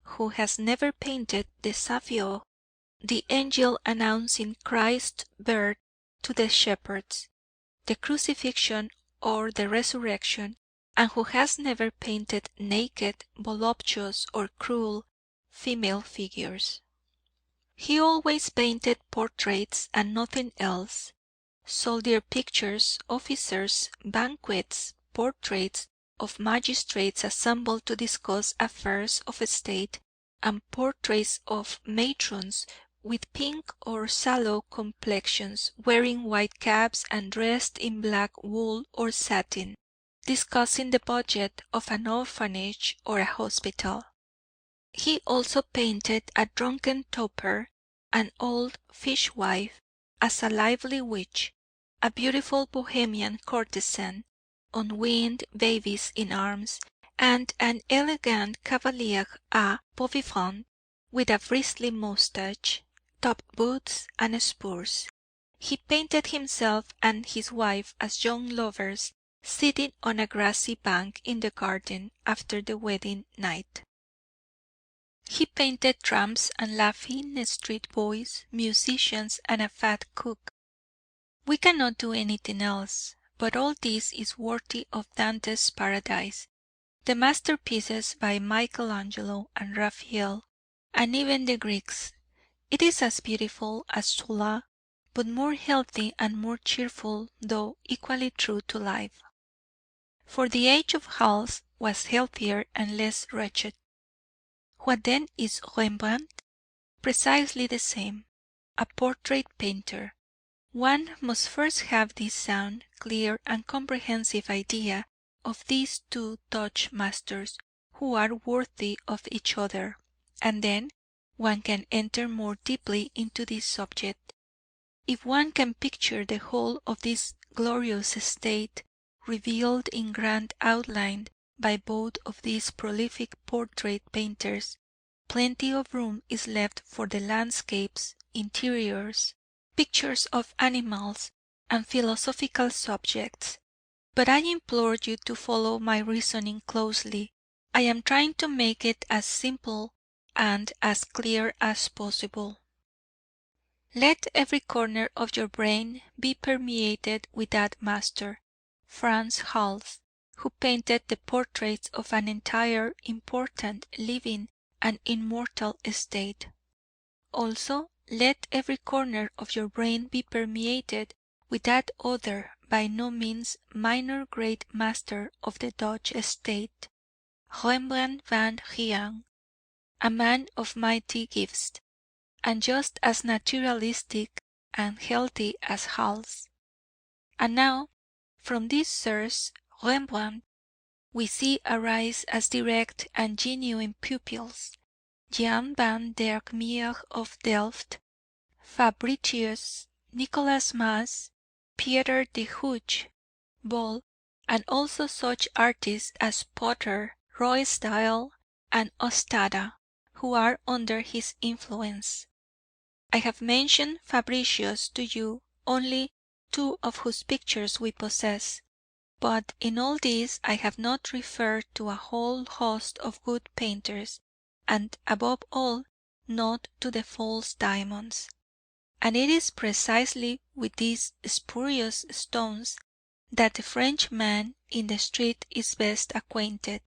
who has never painted the Saviour, the angel announcing Christ's birth to the shepherds, the crucifixion or the resurrection, and who has never painted naked, voluptuous, or cruel female figures. He always painted portraits and nothing else: soldier pictures, officers' banquets, portraits of magistrates assembled to discuss affairs of state, and portraits of matrons with pink or sallow complexions, wearing white caps and dressed in black wool or satin, discussing the budget of an orphanage or a hospital. He also painted a drunken toper, an old fishwife, as a lively witch, a beautiful Bohemian courtesan, unweaned babies in arms, and an elegant cavalier à beau vivant with a bristly moustache, top boots, and spurs. He painted himself and his wife as young lovers sitting on a grassy bank in the garden after the wedding night. He painted tramps and laughing street boys, musicians, and a fat cook. We cannot do anything else, but all this is worthy of Dante's Paradise, the masterpieces by Michelangelo and Raphael, and even the Greeks. It is as beautiful as Zola, but more healthy and more cheerful, though equally true to life. For the age of Hals was healthier and less wretched. What then is Rembrandt? precisely the same. A portrait painter. One must first have this sound, clear, and comprehensive idea of these two Dutch masters, who are worthy of each other, and then one can enter more deeply into this subject. If one can picture the whole of this glorious estate revealed in grand outline by both of these prolific portrait painters, plenty of room is left for the landscapes, interiors, pictures of animals, and philosophical subjects. But I implore you to follow my reasoning closely. I am trying to make it as simple and as clear as possible. Let every corner of your brain be permeated with that master, Frans Hals, who painted the portraits of an entire, important, living, and immortal estate. Also, let every corner of your brain be permeated with that other, by no means minor great master of the Dutch estate, Rembrandt van Gogh, a man of mighty gifts, and just as naturalistic and healthy as Hals. And now, from these Sirs Rembrandt, we see arise as direct and genuine pupils, Jan van der Meer of Delft, Fabricius, Nicolas Maes, Pieter de Hooch, Bol, and also such artists as Potter, Ruysdael, and Ostade, who are under his influence. I have mentioned Fabricius to you, only two of whose pictures we possess, but in all this I have not referred to a whole host of good painters, and above all not to the false diamonds. And it is precisely with these spurious stones that the Frenchman in the street is best acquainted.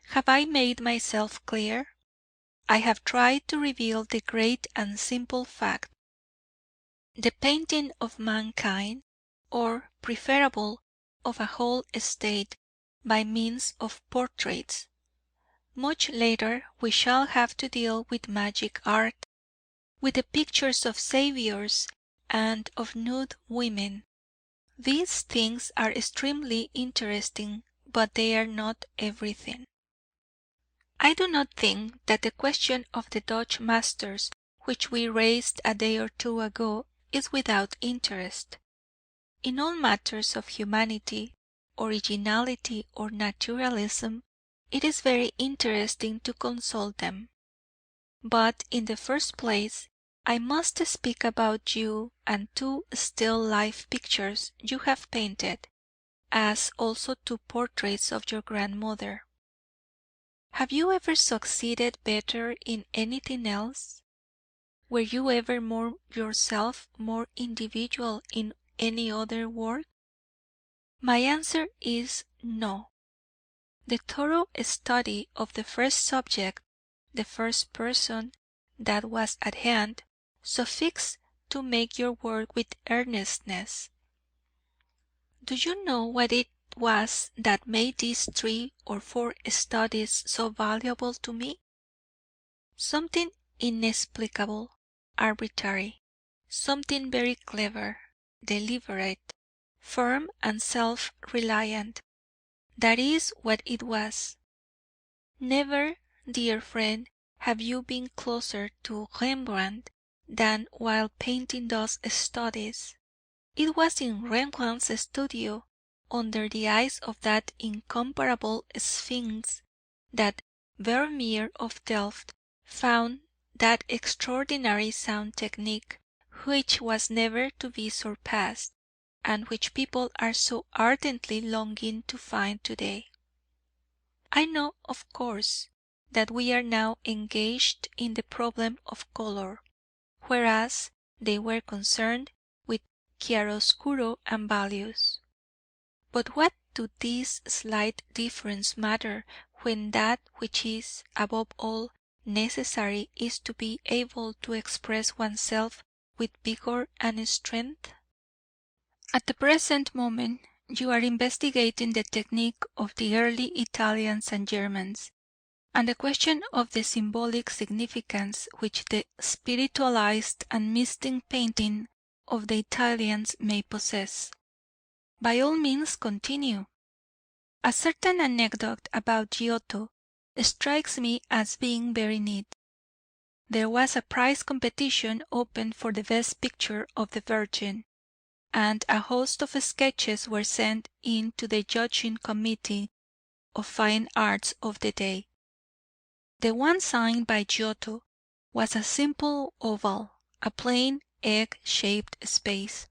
Have I made myself clear? I have tried to reveal the great and simple fact. The painting of mankind, or preferable of a whole estate, by means of portraits. Much later we shall have to deal with magic art, with the pictures of saviours and of nude women. These things are extremely interesting, but they are not everything. I do not think that the question of the Dutch masters, which we raised a day or two ago, is without interest. In all matters of humanity, originality, or naturalism, it is very interesting to consult them. But in the first place, I must speak about you and two still life pictures you have painted, as also two portraits of your grandmother. Have you ever succeeded better in anything else? Were you ever more yourself, more individual in any other work? My answer is no. The thorough study of the first subject, the first person that was at hand, sufficed to make your work with earnestness. Do you know what it was that made these 3 or 4 studies so valuable to me? Something inexplicable, arbitrary, something very clever, deliberate, firm, and self-reliant. That is what it was. Never, dear friend, have you been closer to Rembrandt than while painting those studies. It was in Rembrandt's studio, under the eyes of that incomparable Sphinx, that Vermeer of Delft found that extraordinary sound technique which was never to be surpassed, and which people are so ardently longing to find today. I know, of course, that we are now engaged in the problem of color, whereas they were concerned with chiaroscuro and values. But what do these slight differences matter when that which is, above all, necessary is to be able to express oneself with vigor and strength? At the present moment you are investigating the technique of the early Italians and Germans, and the question of the symbolic significance which the spiritualized and mystic painting of the Italians may possess. By all means continue. A certain anecdote about Giotto strikes me as being very neat. There was a prize competition opened for the best picture of the Virgin, and a host of sketches were sent in to the judging committee of fine arts of the day. The one signed by Giotto was a simple oval, a plain egg-shaped space.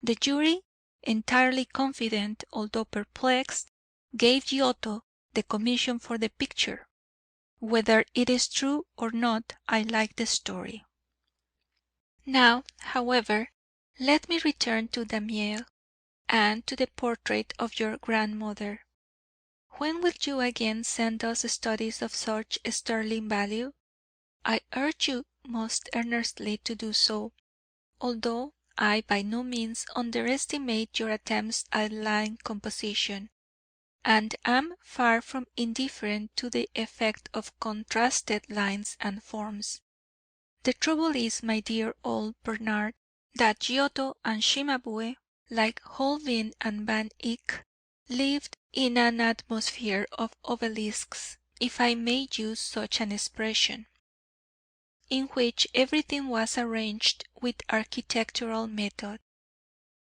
The jury, entirely confident although perplexed, gave Giotto the commission for the picture. Whether it is true or not, I like the story. Now, however, let me return to Damiens and to the portrait of your grandmother. When will you again send us studies of such sterling value? I urge you most earnestly to do so, although I by no means underestimate your attempts at line composition, and am far from indifferent to the effect of contrasted lines and forms. The trouble is, my dear old Bernard, that Giotto and Cimabue, like Holbein and Van Eyck, lived in an atmosphere of obelisks, if I may use such an expression, in which everything was arranged with architectural method,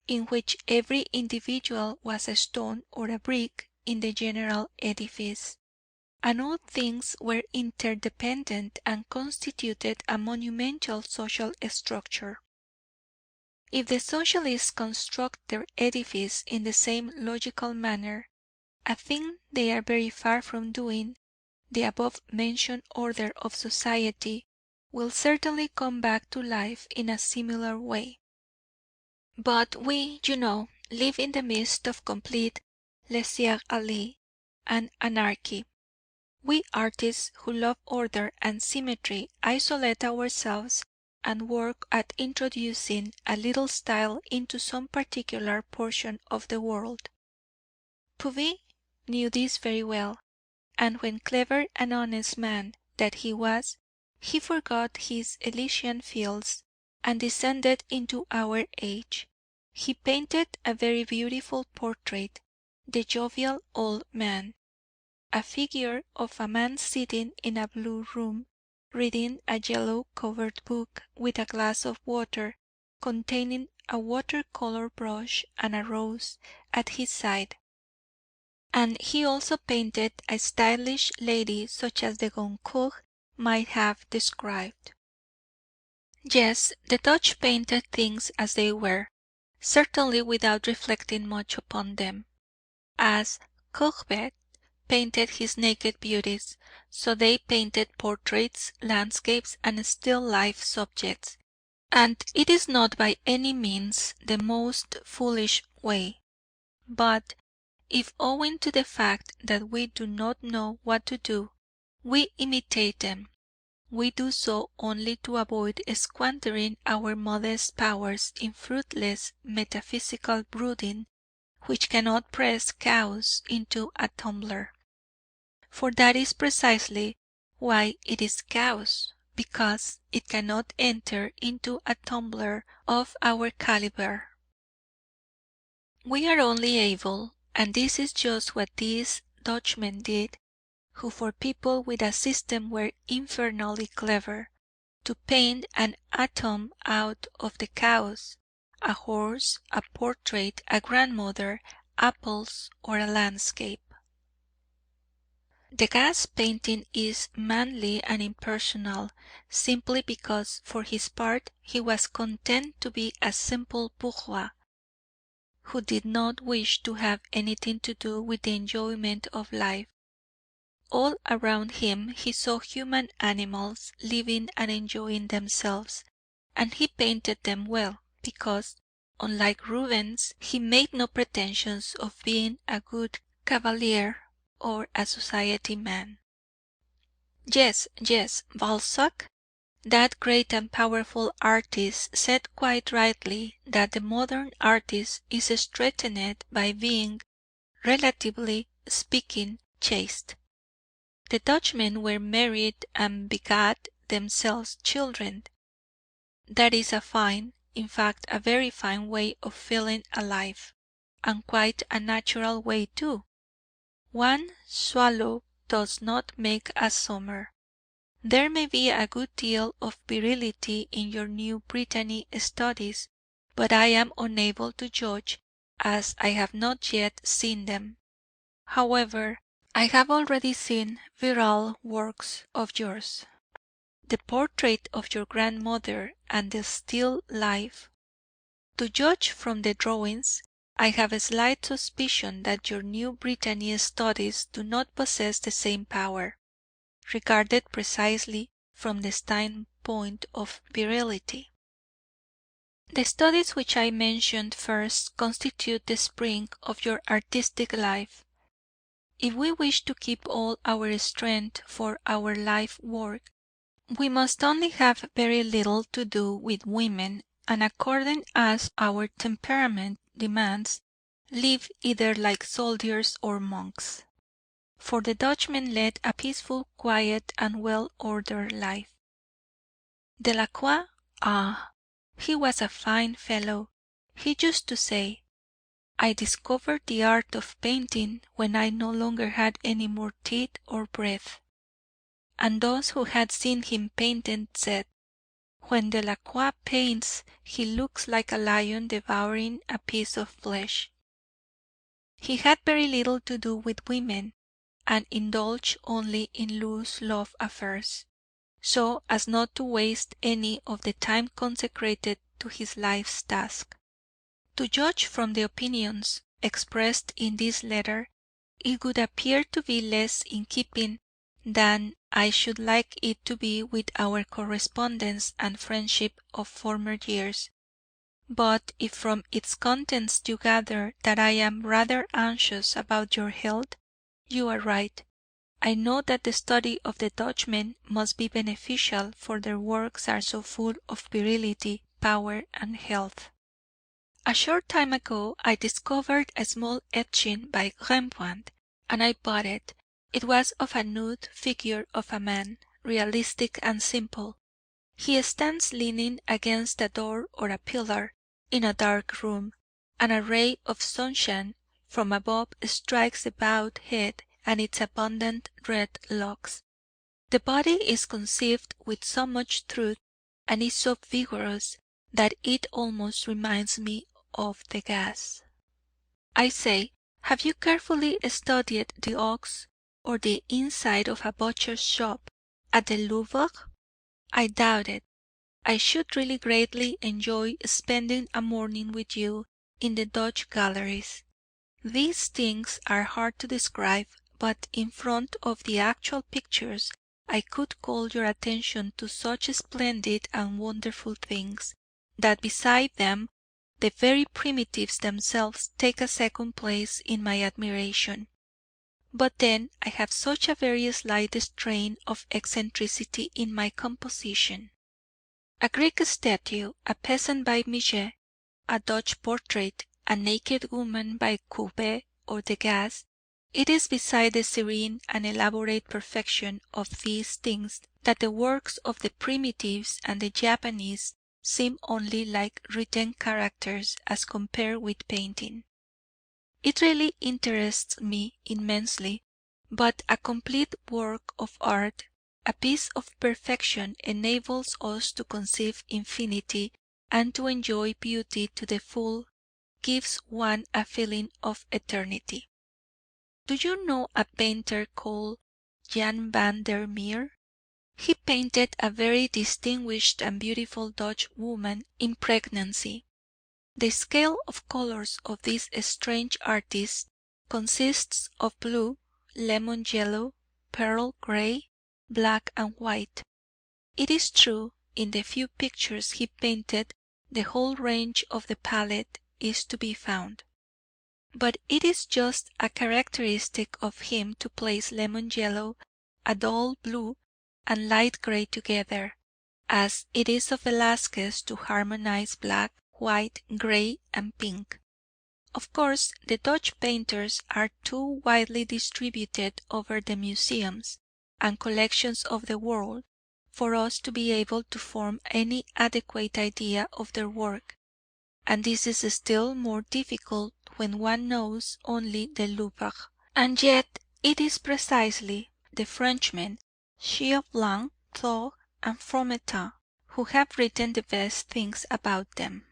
in which every individual was a stone or a brick in the general edifice, and all things were interdependent and constituted a monumental social structure. If the Socialists construct their edifice in the same logical manner, a thing they are very far from doing, the above-mentioned order of society will certainly come back to life in a similar way. But we, you know, live in the midst of complete laisser-aller and anarchy. We artists who love order and symmetry isolate ourselves and work at introducing a little style into some particular portion of the world. Puvis knew this very well, and when clever and honest man that he was, he forgot his Elysian fields and descended into our age. He painted a very beautiful portrait, the jovial old man, a figure of a man sitting in a blue room, reading a yellow-covered book with a glass of water containing a water-colour brush and a rose at his side. And he also painted a stylish lady such as the Goncourt might have described. Yes, the Dutch painted things as they were, certainly without reflecting much upon them. As Courbet painted his naked beauties, so they painted portraits, landscapes, and still life subjects, and it is not by any means the most foolish way. But if, owing to the fact that we do not know what to do, we imitate them, we do so only to avoid squandering our modest powers in fruitless metaphysical brooding, which cannot press chaos into a tumbler. For that is precisely why it is chaos, because it cannot enter into a tumbler of our calibre. We are only able, and this is just what these Dutchmen did, who for people with a system were infernally clever, to paint an atom out of the chaos, a horse, a portrait, a grandmother, apples, or a landscape. Degas' painting is manly and impersonal, simply because for his part he was content to be a simple bourgeois, who did not wish to have anything to do with the enjoyment of life. All around him he saw human animals living and enjoying themselves, and he painted them well, because, unlike Rubens, he made no pretensions of being a good cavalier or a society man. Yes, Balzac, that great and powerful artist, said quite rightly that the modern artist is strengthened by being, relatively speaking, chaste. The Dutchmen were married and begat themselves children. That is a fine, in fact a very fine way of feeling alive, and quite a natural way too. One swallow does not make a summer. There may be a good deal of virility in your New Brittany studies, but I am unable to judge, as I have not yet seen them. However, I have already seen virile works of yours, the portrait of your grandmother and the still life. To judge from the drawings, I have a slight suspicion that your New Brittany studies do not possess the same power, regarded precisely from the standpoint of virility. The studies which I mentioned first constitute the spring of your artistic life. If we wish to keep all our strength for our life work, we must only have very little to do with women, and according as our temperament demands, live either like soldiers or monks. For the Dutchmen led a peaceful, quiet, and well-ordered life. Delacroix, he was a fine fellow. He used to say, "I discovered the art of painting when I no longer had any more teeth or breath." And those who had seen him painted said, "When Delacroix paints, he looks like a lion devouring a piece of flesh." He had very little to do with women, and indulged only in loose love affairs, so as not to waste any of the time consecrated to his life's task. To judge from the opinions expressed in this letter, it would appear to be less in keeping than I should like it to be with our correspondence and friendship of former years. But if from its contents you gather that I am rather anxious about your health, you are right. I know that the study of the Dutchmen must be beneficial, for their works are so full of virility, power, and health. A short time ago I discovered a small etching by Rembrandt, and I bought it. It was of a nude figure of a man, realistic and simple. He stands leaning against a door or a pillar in a dark room, and a ray of sunshine from above strikes the bowed head and its abundant red locks. The body is conceived with so much truth, and is so vigorous, that it almost reminds me of the gas. I say, have you carefully studied the ox or the inside of a butcher's shop at the Louvre? I doubt it. I should really greatly enjoy spending a morning with you in the Dutch galleries. These things are hard to describe, but in front of the actual pictures I could call your attention to such splendid and wonderful things, that beside them the very primitives themselves take a second place in my admiration. But then I have such a very slight strain of eccentricity in my composition. A Greek statue, a peasant by Millet, a Dutch portrait, a naked woman by Courbet or Degas, it is beside the serene and elaborate perfection of these things that the works of the primitives and the Japanese seem only like written characters as compared with painting. It really interests me immensely, but a complete work of art, a piece of perfection, enables us to conceive infinity, and to enjoy beauty to the full gives one a feeling of eternity. Do you know a painter called Jan van der Meer? He painted a very distinguished and beautiful Dutch woman in pregnancy. The scale of colors of this strange artist consists of blue, lemon yellow, pearl gray, black and white. It is true, in the few pictures he painted the whole range of the palette is to be found, but it is just a characteristic of him to place lemon yellow, a dull blue, and light gray together, as it is of Velázquez to harmonize black, white, gray, and pink. Of course the Dutch painters are too widely distributed over the museums, and collections of the world for us to be able to form any adequate idea of their work, and this is still more difficult when one knows only the Louvre. And yet it is precisely the Frenchmen, Chiablon, Thoré, and Fromentin, who have written the best things about them.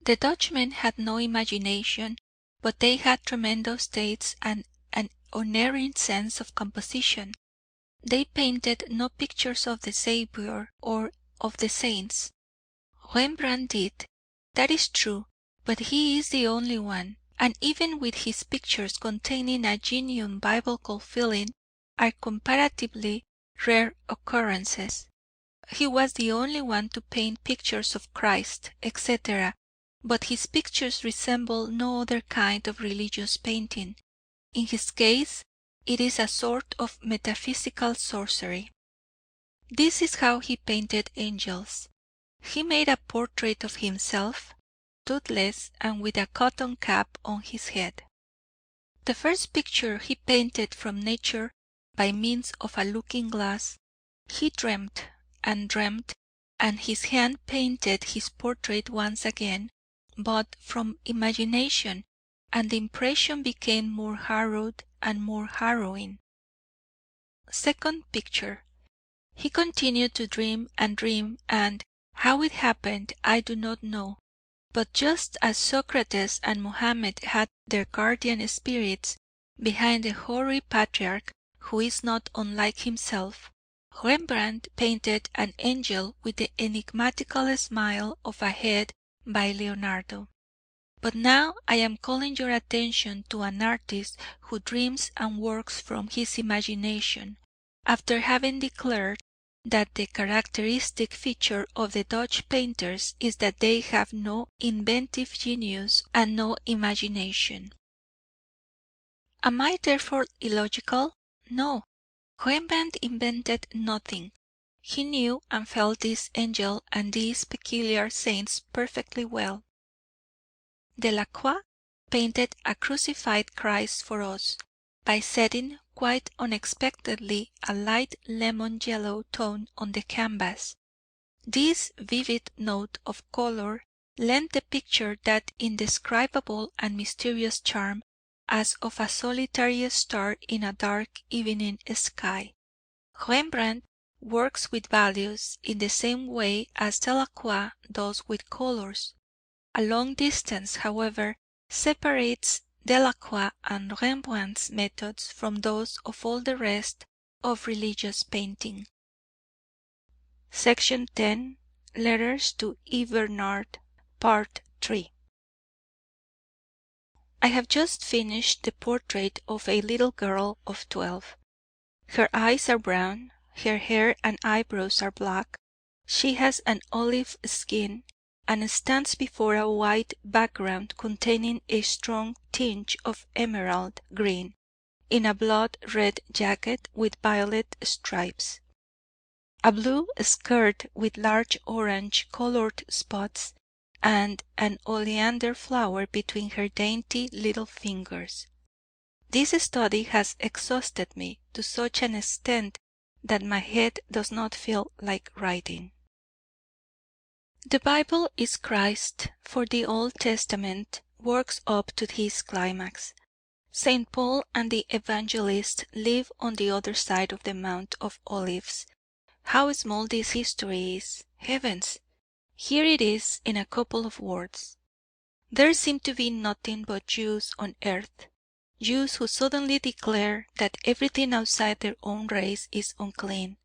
The Dutchmen had no imagination, but they had tremendous taste and an unerring sense of composition. They painted no pictures of the Saviour or of the saints. Rembrandt did, that is true, but he is the only one, and even with his pictures containing a genuine biblical feeling are comparatively rare occurrences. He was the only one to paint pictures of Christ, etc., but his pictures resemble no other kind of religious painting. In his case it is a sort of metaphysical sorcery. This is how he painted angels. He made a portrait of himself, toothless and with a cotton cap on his head. The first picture he painted from nature by means of a looking glass. He dreamt and dreamt, and his hand painted his portrait once again, but from imagination, and the impression became more harrowed and more harrowing. Second picture. He continued to dream, and how it happened I do not know, but just as Socrates and Mohammed had their guardian spirits behind the hoary patriarch who is not unlike himself, Rembrandt painted an angel with the enigmatical smile of a head by Leonardo. But now I am calling your attention to an artist who dreams and works from his imagination, after having declared that the characteristic feature of the Dutch painters is that they have no inventive genius and no imagination. Am I therefore illogical? No. Rembrandt invented nothing. He knew and felt this angel and these peculiar saints perfectly well. Delacroix painted a crucified Christ for us, by setting quite unexpectedly a light lemon yellow tone on the canvas. This vivid note of colour lent the picture that indescribable and mysterious charm as of a solitary star in a dark evening sky. Rembrandt works with values in the same way as Delacroix does with colours. A long distance, however, separates Delacroix and Rembrandt's methods from those of all the rest of religious painting. Section 10. Letters to E. Bernard, Part 3. I have just finished the portrait of a little girl of 12. Her eyes are brown, her hair and eyebrows are black, she has an olive skin, and stands before a white background containing a strong tinge of emerald green, in a blood-red jacket with violet stripes, a blue skirt with large orange-coloured spots, and an oleander flower between her dainty little fingers. This study has exhausted me to such an extent that my head does not feel like writing. The Bible is Christ, for the Old Testament works up to his climax. St. Paul and the Evangelists live on the other side of the Mount of Olives. How small this history is! Heavens! Here it is in a couple of words. There seem to be nothing but Jews on earth, Jews who suddenly declare that everything outside their own race is unclean.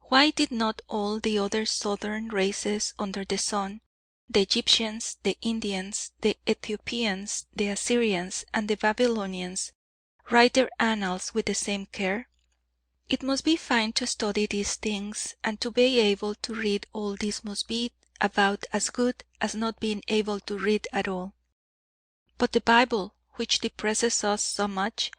Why did not all the other southern races under the sun, the Egyptians, the Indians, the Ethiopians, the Assyrians, and the Babylonians, write their annals with the same care? It must be fine to study these things, and to be able to read all this must be about as good as not being able to read at all. But the Bible, which depresses us so much,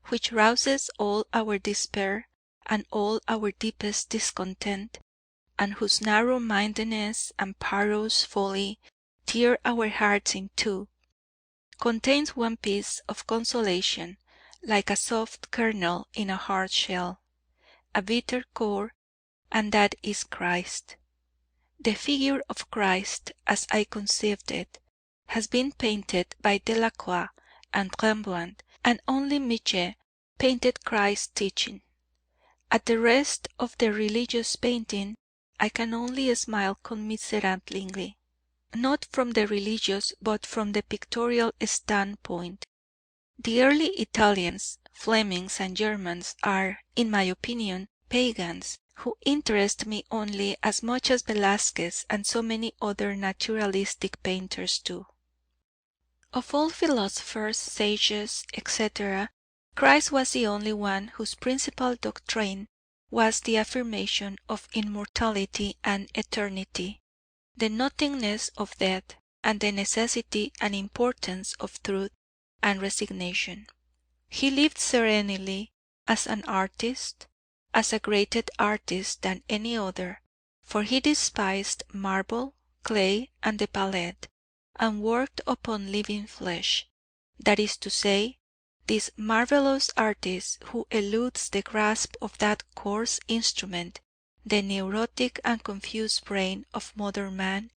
which rouses all our despair and all our deepest discontent, and whose narrow-mindedness and parlous folly tear our hearts in two, contains one piece of consolation, like a soft kernel in a hard shell. a bitter core, and that is Christ. The figure of Christ, as I conceived it, has been painted by Delacroix and Rembrandt, and only Millet painted Christ's teaching. At the rest of the religious painting I can only smile commiseratingly, not from the religious but from the pictorial standpoint. The early Italians, Flemings and Germans are, in my opinion, pagans, who interest me only as much as Velázquez and so many other naturalistic painters do. Of all philosophers, sages, etc., Christ was the only one whose principal doctrine was the affirmation of immortality and eternity, the nothingness of death, and the necessity and importance of truth and resignation. He lived serenely as an artist, as a greater artist than any other, for he despised marble, clay, and the palette, and worked upon living flesh, that is to say, this marvellous artist who eludes the grasp of that coarse instrument, the neurotic and confused brain of modern man,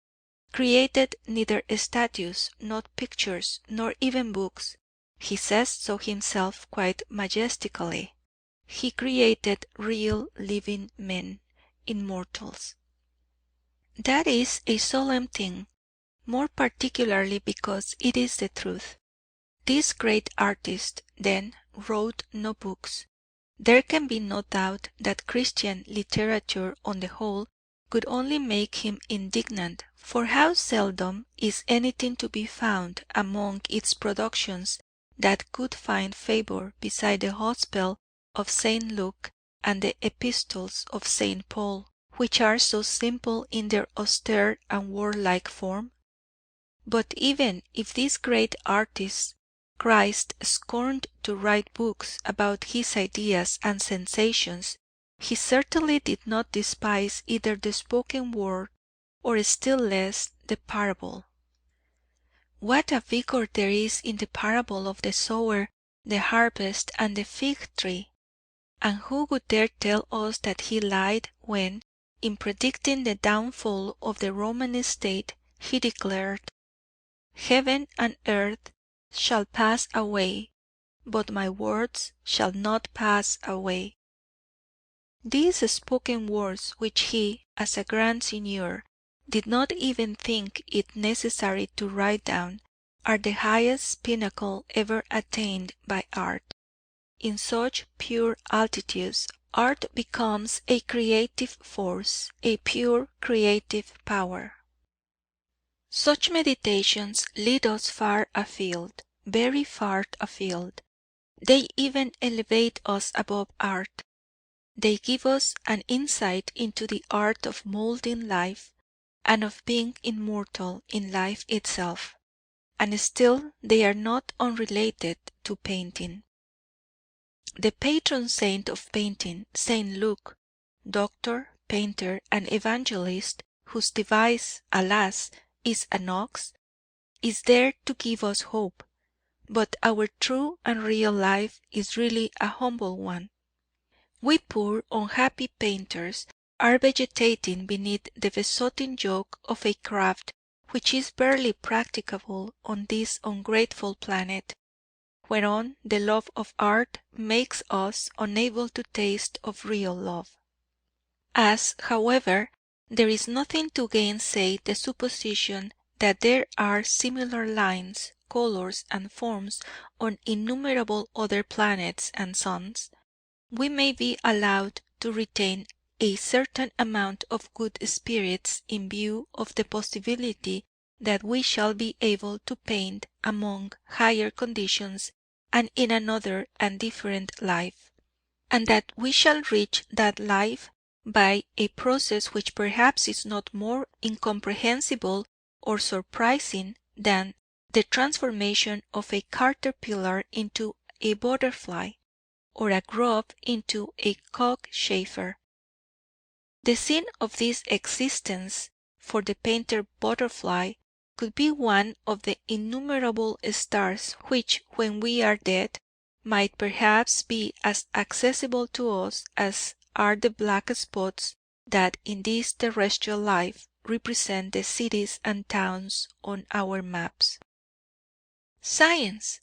created neither statues, nor pictures, nor even books. He says so himself quite majestically. He created real living men, immortals. That is a solemn thing, more particularly because it is the truth. This great artist, then, wrote no books. There can be no doubt that Christian literature on the whole could only make him indignant, for how seldom is anything to be found among its productions that could find favour beside the Gospel of St. Luke and the Epistles of St. Paul, which are so simple in their austere and warlike form? But even if this great artist Christ scorned to write books about his ideas and sensations, he certainly did not despise either the spoken word or still less the parable. What a vigour there is in the parable of the sower, the harvest, and the fig tree! And who would dare tell us that he lied when, in predicting the downfall of the Roman state, he declared, "Heaven and earth shall pass away, but my words shall not pass away." These spoken words, which he, as a grand seigneur, did not even think it necessary to write down, are the highest pinnacle ever attained by art. In such pure altitudes, art becomes a creative force, a pure creative power. Such meditations lead us far afield, very far afield. They even elevate us above art. They give us an insight into the art of moulding life, and of being immortal in life itself. And still they are not unrelated to painting. The patron saint of painting, St. Luke, doctor, painter, and evangelist, whose device, alas, is an ox, is there to give us hope, but our true and real life is really a humble one. We poor unhappy painters are vegetating beneath the besotting yoke of a craft which is barely practicable on this ungrateful planet, whereon the love of art makes us unable to taste of real love. As, however, there is nothing to gainsay the supposition that there are similar lines, colours, and forms on innumerable other planets and suns, we may be allowed to retain a certain amount of good spirits in view of the possibility that we shall be able to paint among higher conditions and in another and different life, and that we shall reach that life by a process which perhaps is not more incomprehensible or surprising than the transformation of a caterpillar into a butterfly, or a grub into a cockchafer. The scene of this existence for the painter butterfly could be one of the innumerable stars which, when we are dead, might perhaps be as accessible to us as are the black spots that in this terrestrial life represent the cities and towns on our maps. Science!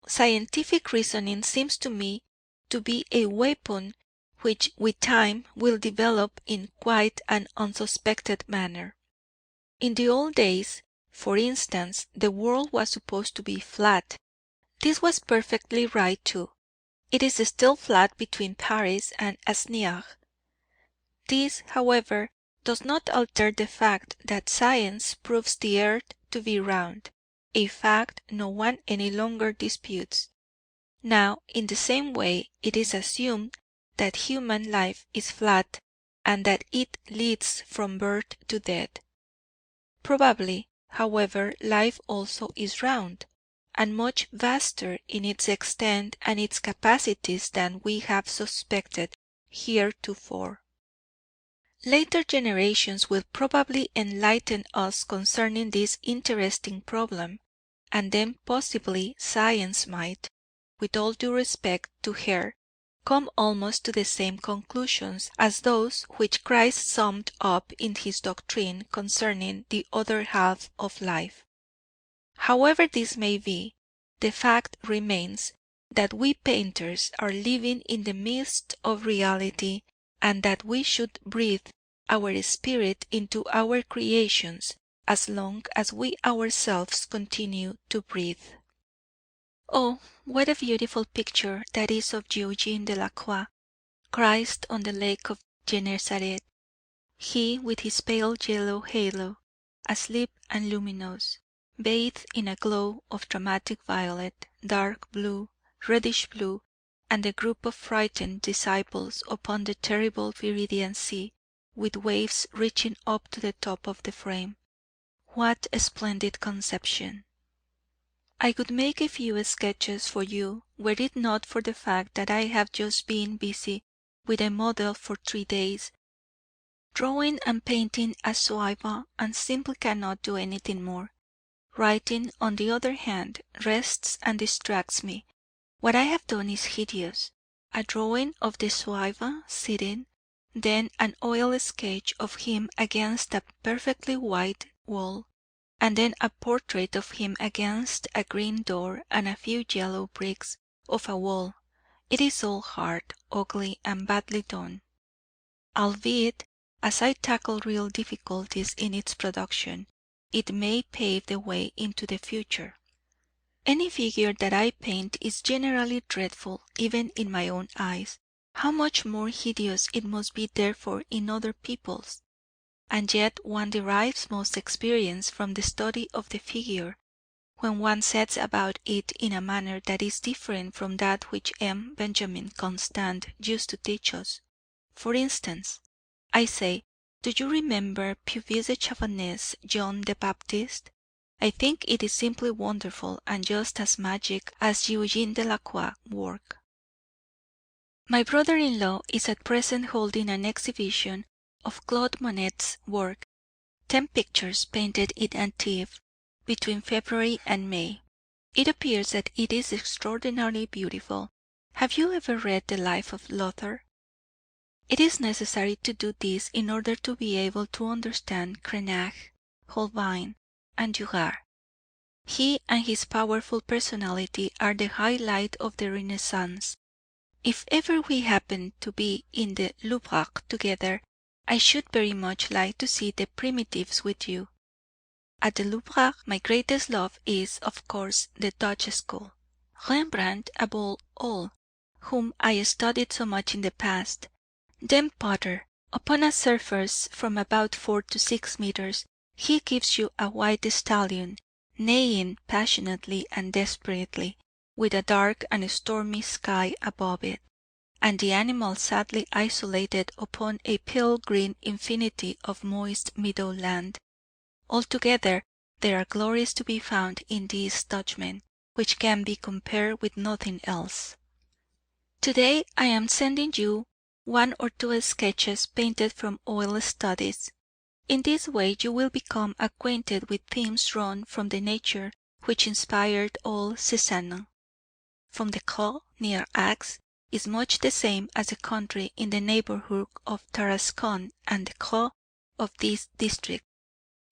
Scientific reasoning seems to me to be a weapon which with time will develop in quite an unsuspected manner. In the old days, for instance, the world was supposed to be flat. This was perfectly right too. It is still flat between Paris and Asnières. This, however, does not alter the fact that science proves the earth to be round, a fact no one any longer disputes. Now, in the same way, it is assumed that human life is flat, and that it leads from birth to death. Probably, however, life also is round, and much vaster in its extent and its capacities than we have suspected heretofore. Later generations will probably enlighten us concerning this interesting problem, and then possibly science might, with all due respect to her, come almost to the same conclusions as those which Christ summed up in his doctrine concerning the other half of life. However this may be, the fact remains that we painters are living in the midst of reality, and that we should breathe our spirit into our creations as long as we ourselves continue to breathe. Oh, what a beautiful picture that is of Eugène Delacroix, Christ on the lake of Gennesaret, he with his pale yellow halo, asleep and luminous, bathed in a glow of dramatic violet, dark blue, reddish blue, and the group of frightened disciples upon the terrible Viridian sea, with waves reaching up to the top of the frame. What a splendid conception! I could make a few sketches for you were it not for the fact that I have just been busy with a model for 3 days, drawing and painting à soivre, and simply cannot do anything more. Writing, on the other hand, rests and distracts me. What I have done is hideous: a drawing of the soivre sitting, then an oil sketch of him against a perfectly white wall, and then a portrait of him against a green door and a few yellow bricks of a wall. It is all hard, ugly, and badly done, albeit, as I tackle real difficulties in its production, it may pave the way into the future. Any figure that I paint is generally dreadful, even in my own eyes. How much more hideous it must be therefore in other people's! And yet one derives most experience from the study of the figure, when one sets about it in a manner that is different from that which M. Benjamin Constant used to teach us. For instance, I say, do you remember Puvis de Chavannes' John the Baptist? I think it is simply wonderful, and just as magic as Eugène Delacroix' work. My brother-in-law is at present holding an exhibition of Claude Monet's work, 10 pictures painted in Antibes, between February and May. It appears that it is extraordinarily beautiful. Have you ever read the Life of Luther? It is necessary to do this in order to be able to understand Cranach, Holbein, and Duras. He and his powerful personality are the highlight of the Renaissance. If ever we happen to be in the Louvre together, I should very much like to see the Primitives with you. At the Louvre my greatest love is, of course, the Dutch school. Rembrandt above all, whom I studied so much in the past. Then Potter. Upon a surface from about 4 to 6 meters, he gives you a white stallion, neighing passionately and desperately, with a dark and stormy sky above it, and the animal sadly isolated upon a pale green infinity of moist meadow land. Altogether there are glories to be found in these Dutchmen, which can be compared with nothing else. Today I am sending you 1 or 2 sketches painted from oil studies. In this way you will become acquainted with themes drawn from the nature which inspired old Cézanne. From the Crau near Aix is much the same as the country in the neighbourhood of Tarascon and the Gros of this district.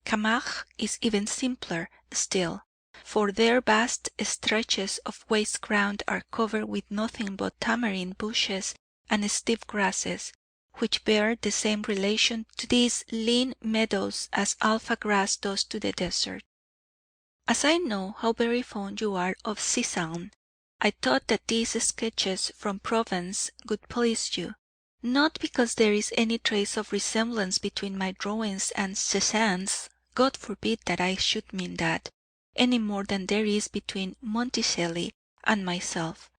Camargue is even simpler still, for there vast stretches of waste ground are covered with nothing but tamarind bushes and stiff grasses, which bear the same relation to these lean meadows as alfa grass does to the desert. As I know how very fond you are of Cézanne, I thought that these sketches from Provence would please you, not because there is any trace of resemblance between my drawings and Cézanne's, God forbid that I should mean that, any more than there is between Monticelli and myself,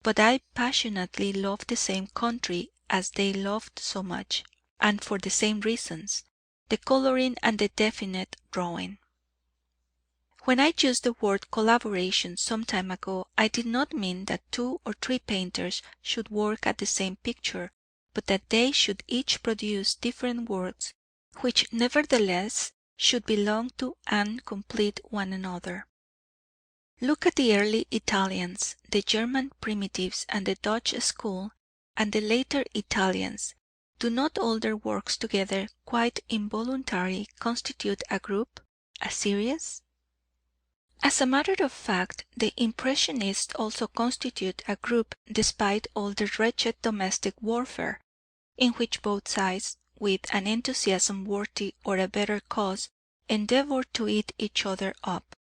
but I passionately love the same country as they loved so much, and for the same reasons, the colouring and the definite drawing. When I used the word collaboration some time ago, I did not mean that 2 or 3 painters should work at the same picture, but that they should each produce different works, which nevertheless should belong to and complete one another. Look at the early Italians, the German primitives and the Dutch school, and the later Italians. Do not all their works together quite involuntarily constitute a group, a series? As a matter of fact, the Impressionists also constitute a group despite all the wretched domestic warfare, in which both sides, with an enthusiasm worthy of a better cause, endeavour to eat each other up.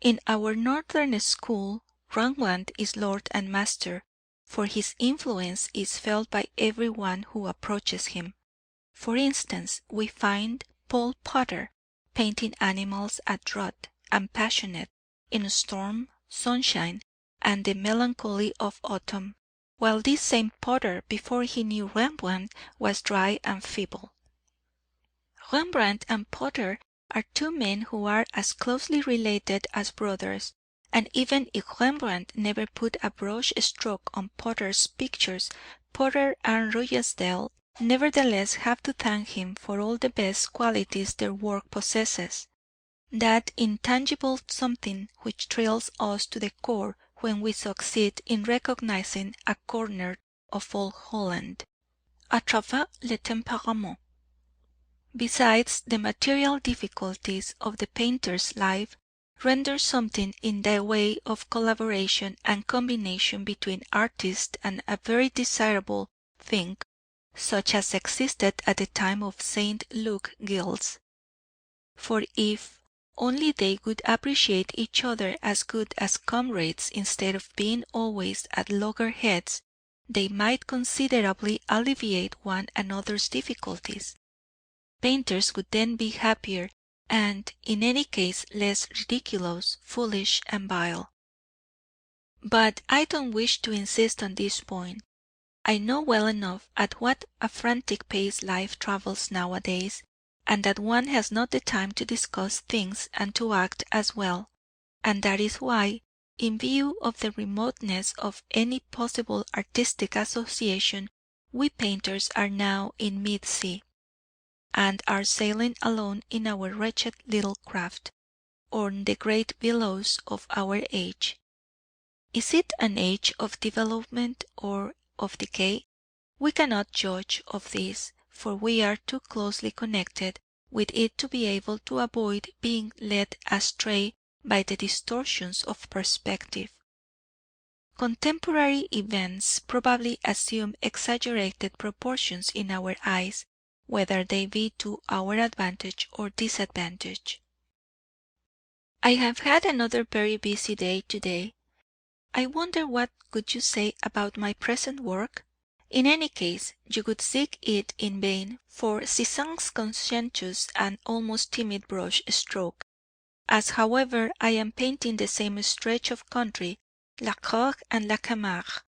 In our northern school, Rembrandt is lord and master, for his influence is felt by every one who approaches him. For instance, we find Paul Potter painting animals at draught and passionate, in storm, sunshine, and the melancholy of autumn, while this same Potter, before he knew Rembrandt, was dry and feeble. Rembrandt and Potter are 2 men who are as closely related as brothers, and even if Rembrandt never put a brush stroke on Potter's pictures, Potter and Ruysdael nevertheless have to thank him for all the best qualities their work possesses, that intangible something which thrills us to the core when we succeed in recognizing a corner of old Holland, à travers le tempérament. Besides, the material difficulties of the painter's life render something in the way of collaboration and combination between artists and a very desirable thing, such as existed at the time of St. Luke guilds. For if only they would appreciate each other as good as comrades instead of being always at loggerheads, they might considerably alleviate one another's difficulties. Painters would then be happier, and in any case less ridiculous, foolish, and vile. But I don't wish to insist on this point. I know well enough at what a frantic pace life travels nowadays, and that one has not the time to discuss things and to act as well, and that is why, in view of the remoteness of any possible artistic association, we painters are now in mid-sea, and are sailing alone in our wretched little craft, on the great billows of our age. Is it an age of development or of decay? We cannot judge of this, for we are too closely connected with it to be able to avoid being led astray by the distortions of perspective. Contemporary events probably assume exaggerated proportions in our eyes, whether they be to our advantage or disadvantage. I have had another very busy day today. I wonder what would you say about my present work? In any case, you would seek it in vain for Cézanne's conscientious and almost timid brush stroke. As, however, I am painting the same stretch of country, La Gogh and La Camargue,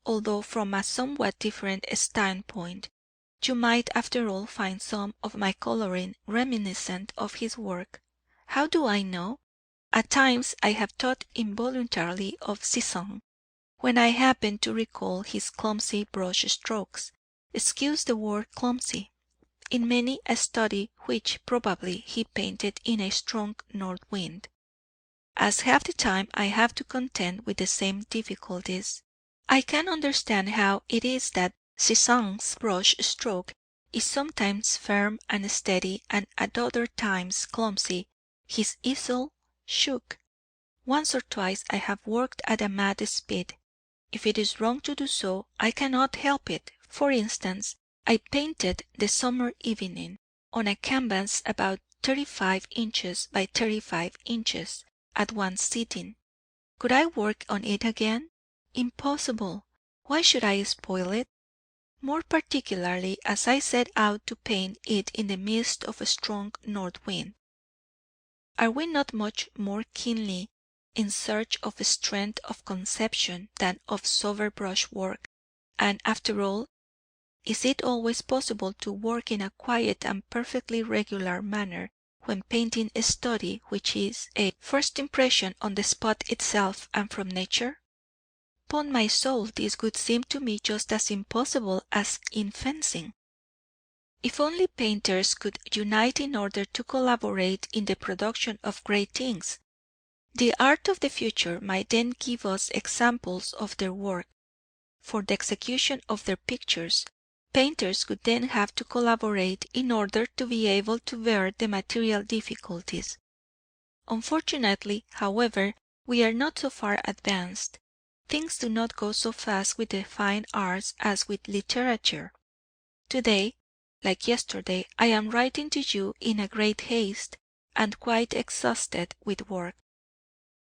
although from a somewhat different standpoint, you might after all find some of my colouring reminiscent of his work. How do I know? At times I have thought involuntarily of Cézanne, when I happen to recall his clumsy brush strokes, excuse the word clumsy, in many a study which probably he painted in a strong north wind. As half the time I have to contend with the same difficulties, I can understand how it is that Cézanne's brush stroke is sometimes firm and steady, and at other times clumsy. His easel shook. Once or twice I have worked at a mad speed. If it is wrong to do so, I cannot help it. For instance, I painted The Summer Evening on a canvas about 35 inches by 35 inches at one sitting. Could I work on it again? Impossible. Why should I spoil it? More particularly as I set out to paint it in the midst of a strong north wind. Are we not much more keenly in search of strength of conception than of sober brushwork? And after all, is it always possible to work in a quiet and perfectly regular manner when painting a study which is a first impression on the spot itself and from nature? Upon my soul, this would seem to me just as impossible as in fencing. If only painters could unite in order to collaborate in the production of great things, the art of the future might then give us examples of their work. For the execution of their pictures, painters would then have to collaborate in order to be able to bear the material difficulties. Unfortunately, however, we are not so far advanced. Things do not go so fast with the fine arts as with literature. Today, like yesterday, I am writing to you in a great haste and quite exhausted with work.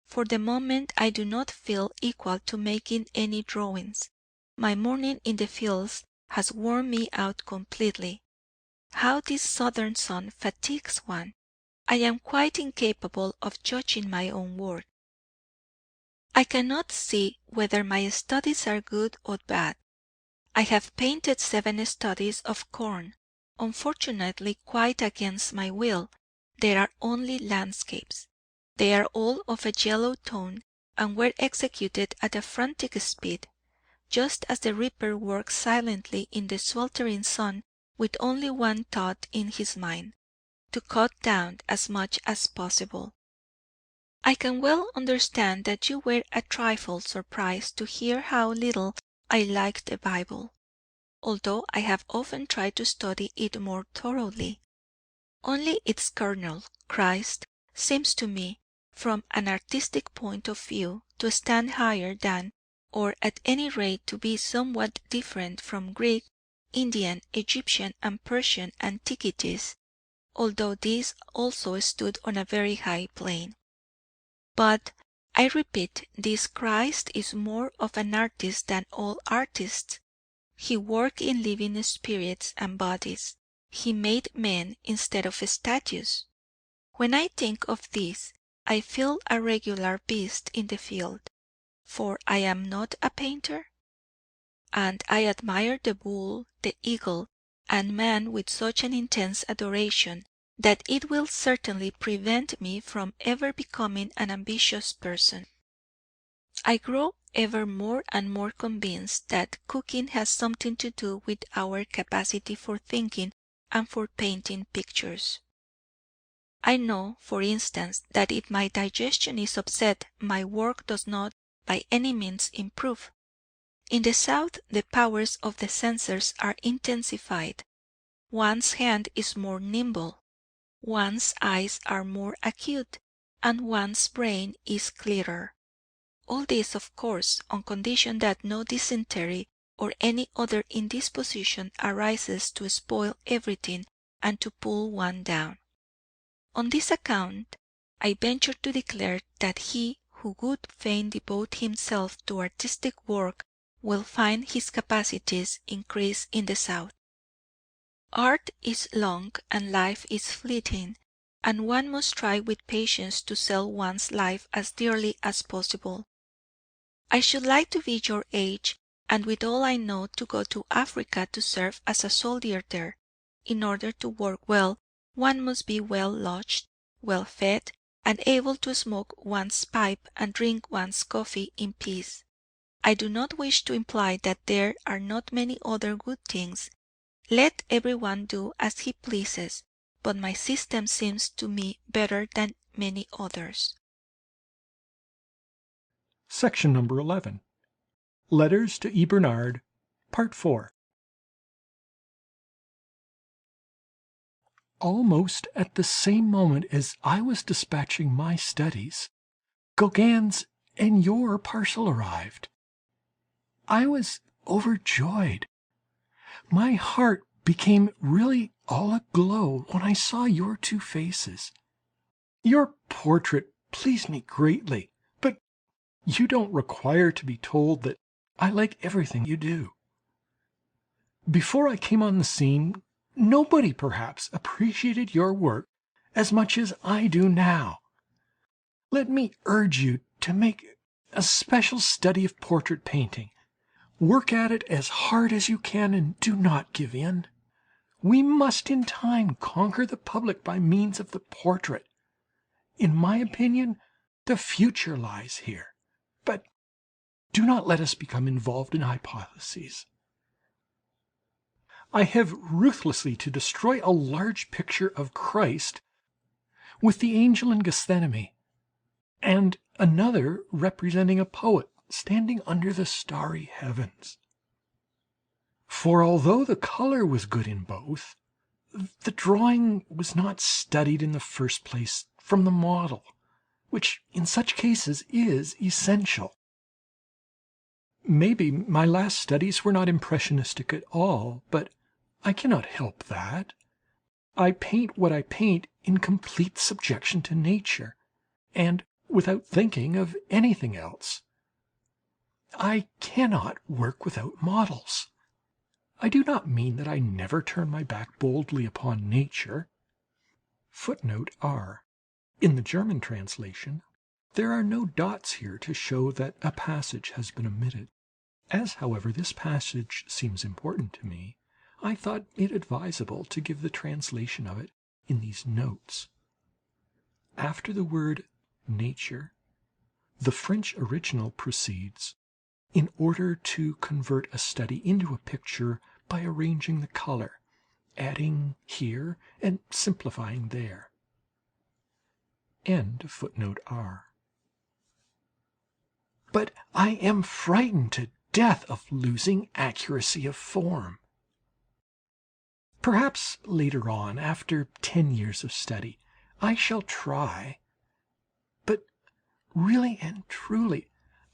For the moment I do not feel equal to making any drawings. My morning in the fields has worn me out completely. How this southern sun fatigues one! I am quite incapable of judging my own work. I cannot see whether my studies are good or bad. I have painted 7 studies of corn, unfortunately quite against my will. They are only landscapes. They are all of a yellow tone, and were executed at a frantic speed, just as the reaper works silently in the sweltering sun with only one thought in his mind, to cut down as much as possible. I can well understand that you were a trifle surprised to hear how little I liked the Bible, although I have often tried to study it more thoroughly. Only its kernel, Christ, seems to me, from an artistic point of view, to stand higher than, or at any rate to be somewhat different from, Greek, Indian, Egyptian, and Persian antiquities, although these also stood on a very high plane. But, I repeat, this Christ is more of an artist than all artists. He worked in living spirits and bodies. He made men instead of statues. When I think of this, I feel a regular beast in the field, for I am not a painter, and I admire the bull, the eagle, and man with such an intense adoration that it will certainly prevent me from ever becoming an ambitious person. I grow ever more and more convinced that cooking has something to do with our capacity for thinking and for painting pictures. I know, for instance, that if my digestion is upset, my work does not by any means improve. In the South the powers of the senses are intensified. One's hand is more nimble, one's eyes are more acute, and one's brain is clearer. All this, of course, on condition that no dysentery or any other indisposition arises to spoil everything and to pull one down. On this account, I venture to declare that he who would fain devote himself to artistic work will find his capacities increase in the South. Art is long and life is fleeting, and one must try with patience to sell one's life as dearly as possible. I should like to be your age, and with all I know to go to Africa to serve as a soldier there. In order to work well, one must be well lodged, well fed, and able to smoke one's pipe and drink one's coffee in peace. I do not wish to imply that there are not many other good things. Let every one do as he pleases, but my system seems to me better than many others. Section number 11. Letters to E. Bernard, Part 4. Almost at the same moment as I was dispatching my studies, Gauguin's and your parcel arrived. I was overjoyed. My heart became really all aglow when I saw your two faces. Your portrait pleased me greatly, but you don't require to be told that I like everything you do. Before I came on the scene, nobody perhaps appreciated your work as much as I do now. Let me urge you to make a special study of portrait painting. Work at it as hard as you can and do not give in. We must in time conquer the public by means of the portrait. In my opinion, the future lies here. But do not let us become involved in hypotheses. I have ruthlessly to destroy a large picture of Christ with the angel in Gethsemane, and another representing a poet standing under the starry heavens. For although the colour was good in both, the drawing was not studied in the first place from the model, which in such cases is essential. Maybe my last studies were not impressionistic at all, but I cannot help that. I paint what I paint in complete subjection to nature, and without thinking of anything else. I cannot work without models. I do not mean that I never turn my back boldly upon nature. Footnote R. In the German translation, there are no dots here to show that a passage has been omitted. As, however, this passage seems important to me, I thought it advisable to give the translation of it in these notes. After the word nature, the French original proceeds in order to convert a study into a picture by arranging the color, adding here and simplifying there. End of footnote R. But I am frightened to death of losing accuracy of form. Perhaps later on, after 10 years of study, I shall try, but really and truly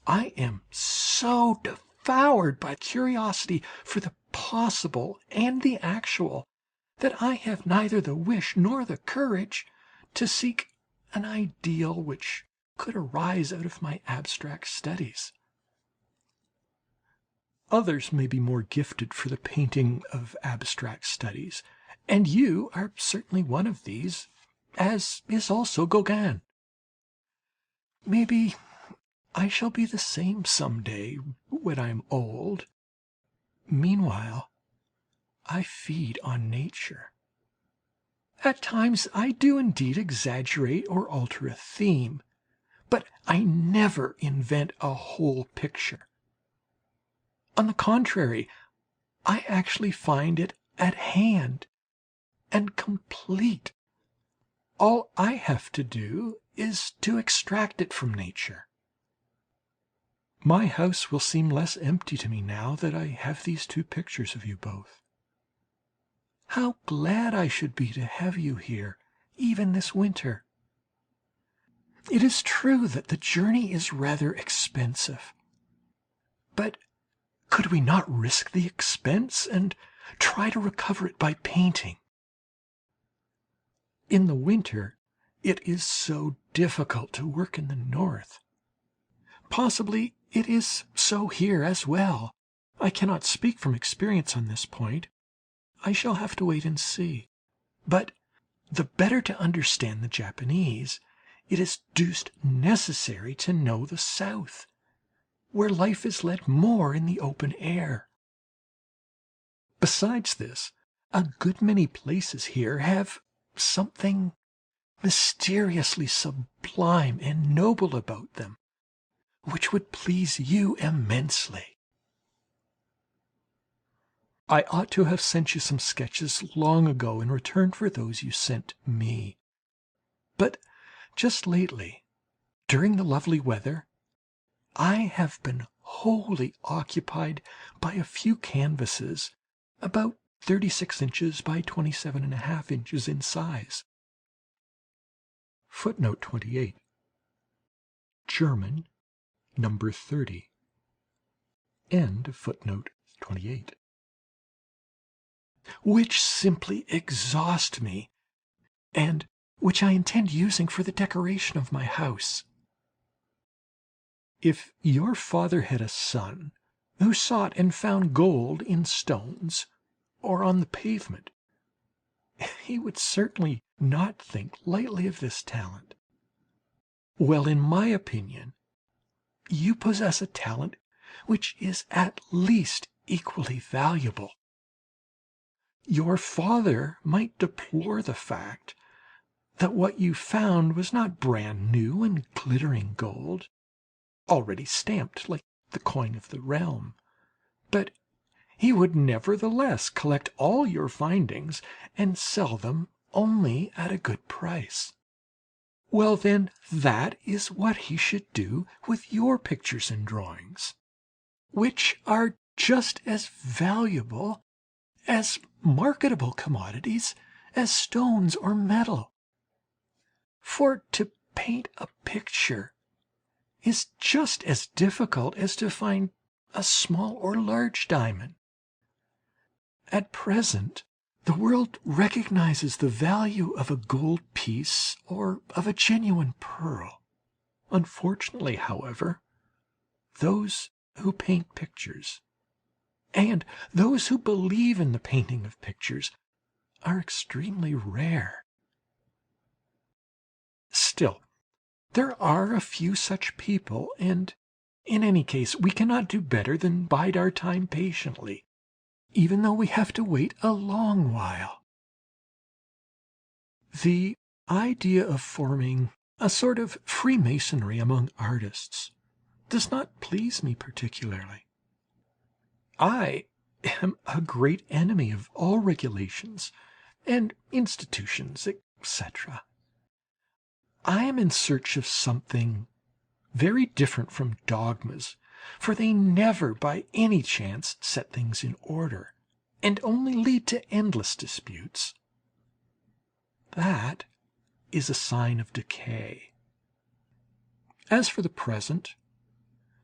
I am so devoured by curiosity for the possible and the actual that I have neither the wish nor the courage to seek an ideal which could arise out of my abstract studies. Others may be more gifted for the painting of abstract studies, and you are certainly one of these, as is also Gauguin. Maybe I shall be the same some day when I am old. Meanwhile, I feed on nature. At times I do indeed exaggerate or alter a theme, but I never invent a whole picture. On the contrary, I actually find it at hand and complete. All I have to do is to extract it from nature. My house will seem less empty to me now that I have these two pictures of you both. How glad I should be to have you here, even this winter. It is true that the journey is rather expensive, but could we not risk the expense and try to recover it by painting? In the winter it is so difficult to work in the north. Possibly it is so here as well. I cannot speak from experience on this point. I shall have to wait and see. But the better to understand the Japanese, it is deuced necessary to know the South, where life is led more in the open air. Besides this, a good many places here have something mysteriously sublime and noble about them, which would please you immensely. I ought to have sent you some sketches long ago in return for those you sent me. But just lately, during the lovely weather, I have been wholly occupied by a few canvases about 36 inches by 27½ inches in size. Footnote 28. German, number 30. End of footnote 28. Which simply exhaust me, and which I intend using for the decoration of my house. If your father had a son who sought and found gold in stones or on the pavement, he would certainly not think lightly of this talent. Well, in my opinion, you possess a talent which is at least equally valuable. Your father might deplore the fact that what you found was not brand new and glittering gold, already stamped like the coin of the realm, but he would nevertheless collect all your findings and sell them only at a good price. Well, then, that is what he should do with your pictures and drawings, which are just as valuable as marketable commodities as stones or metal. For to paint a picture is just as difficult as to find a small or large diamond. At present, the world recognizes the value of a gold piece or of a genuine pearl. Unfortunately, however, those who paint pictures, and those who believe in the painting of pictures, are extremely rare. Still, there are a few such people, and in any case we cannot do better than bide our time patiently, even though we have to wait a long while. The idea of forming a sort of Freemasonry among artists does not please me particularly. I am a great enemy of all regulations and institutions, etc. I am in search of something very different from dogmas, for they never by any chance set things in order, and only lead to endless disputes. That is a sign of decay. As for the present,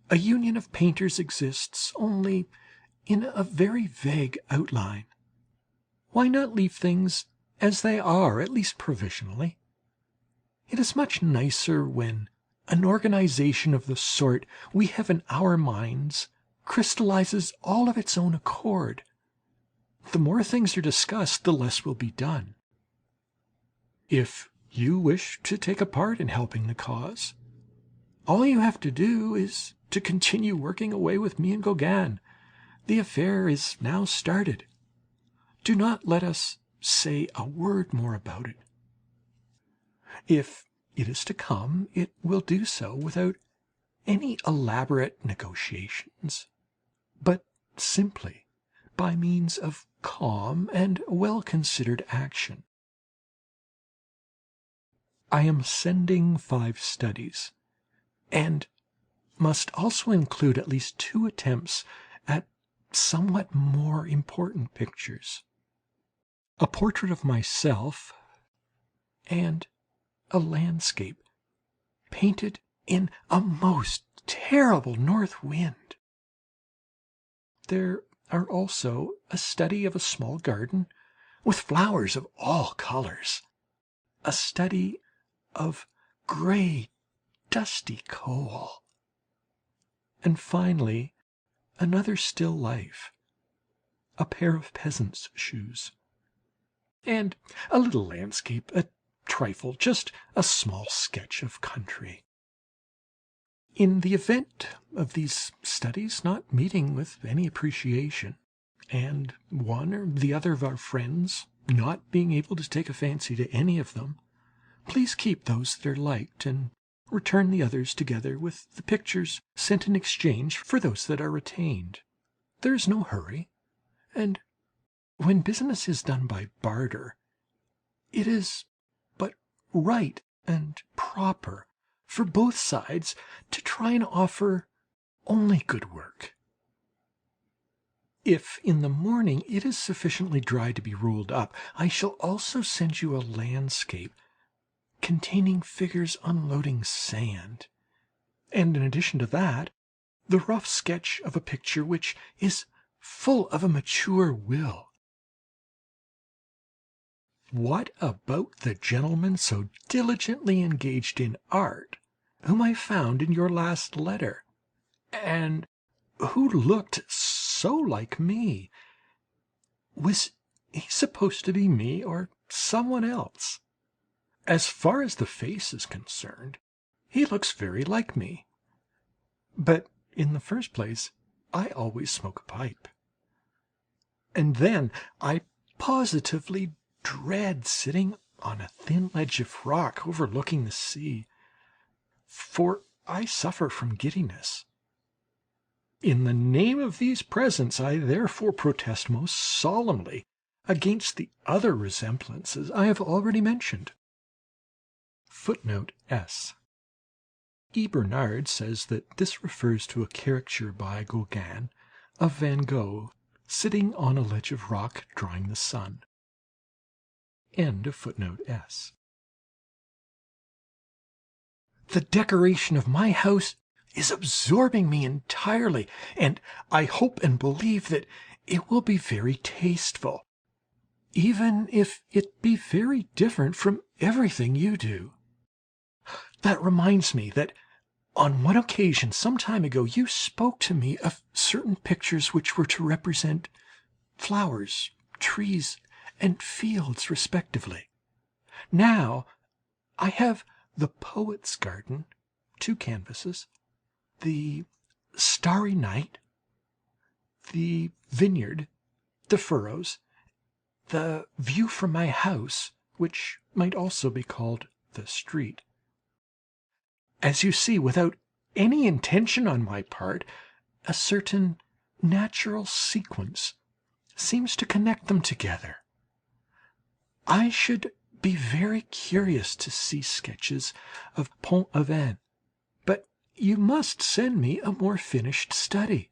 a union of painters exists only in a very vague outline. Why not leave things as they are, at least provisionally? It is much nicer when an organization of the sort we have in our minds crystallizes all of its own accord. The more things are discussed, the less will be done. If you wish to take a part in helping the cause, all you have to do is to continue working away with me and Gauguin. The affair is now started. Do not let us say a word more about it. If it is to come, it will do so without any elaborate negotiations, but simply by means of calm and well-considered action. I am sending 5 studies, and must also include at least 2 attempts at somewhat more important pictures. A portrait of myself and a landscape painted in a most terrible north wind. There are also a study of a small garden with flowers of all colors, a study of gray, dusty coal, and finally another still life, a pair of peasant's shoes, and a little landscape, a trifle, just a small sketch of country. In the event of these studies not meeting with any appreciation, and one or the other of our friends not being able to take a fancy to any of them, please keep those that are liked, and return the others together with the pictures sent in exchange for those that are retained. There is no hurry, and when business is done by barter, it is but right and proper for both sides to try and offer only good work. If in the morning it is sufficiently dry to be rolled up, I shall also send you a landscape containing figures unloading sand, and in addition to that, the rough sketch of a picture which is full of a mature will. What about the gentleman so diligently engaged in art, whom I found in your last letter, and who looked so like me? Was he supposed to be me or someone else? As far as the face is concerned, he looks very like me. But in the first place, I always smoke a pipe. And then I positively dread sitting on a thin ledge of rock overlooking the sea, for I suffer from giddiness. In the name of these presents, I therefore protest most solemnly against the other resemblances I have already mentioned. Footnote S. E. Bernard says that this refers to a caricature by Gauguin of Van Gogh sitting on a ledge of rock drawing the sun. End of footnote S. The decoration of my house is absorbing me entirely, and I hope and believe that it will be very tasteful, even if it be very different from everything you do. That reminds me that on one occasion some time ago you spoke to me of certain pictures which were to represent flowers, trees, and fields respectively. Now I have the Poet's Garden, 2 canvases, the Starry Night, the Vineyard, the Furrows, the View from my house, which might also be called the Street. As you see, without any intention on my part, a certain natural sequence seems to connect them together. I should be very curious to see sketches of Pont-Aven, but you must send me a more finished study.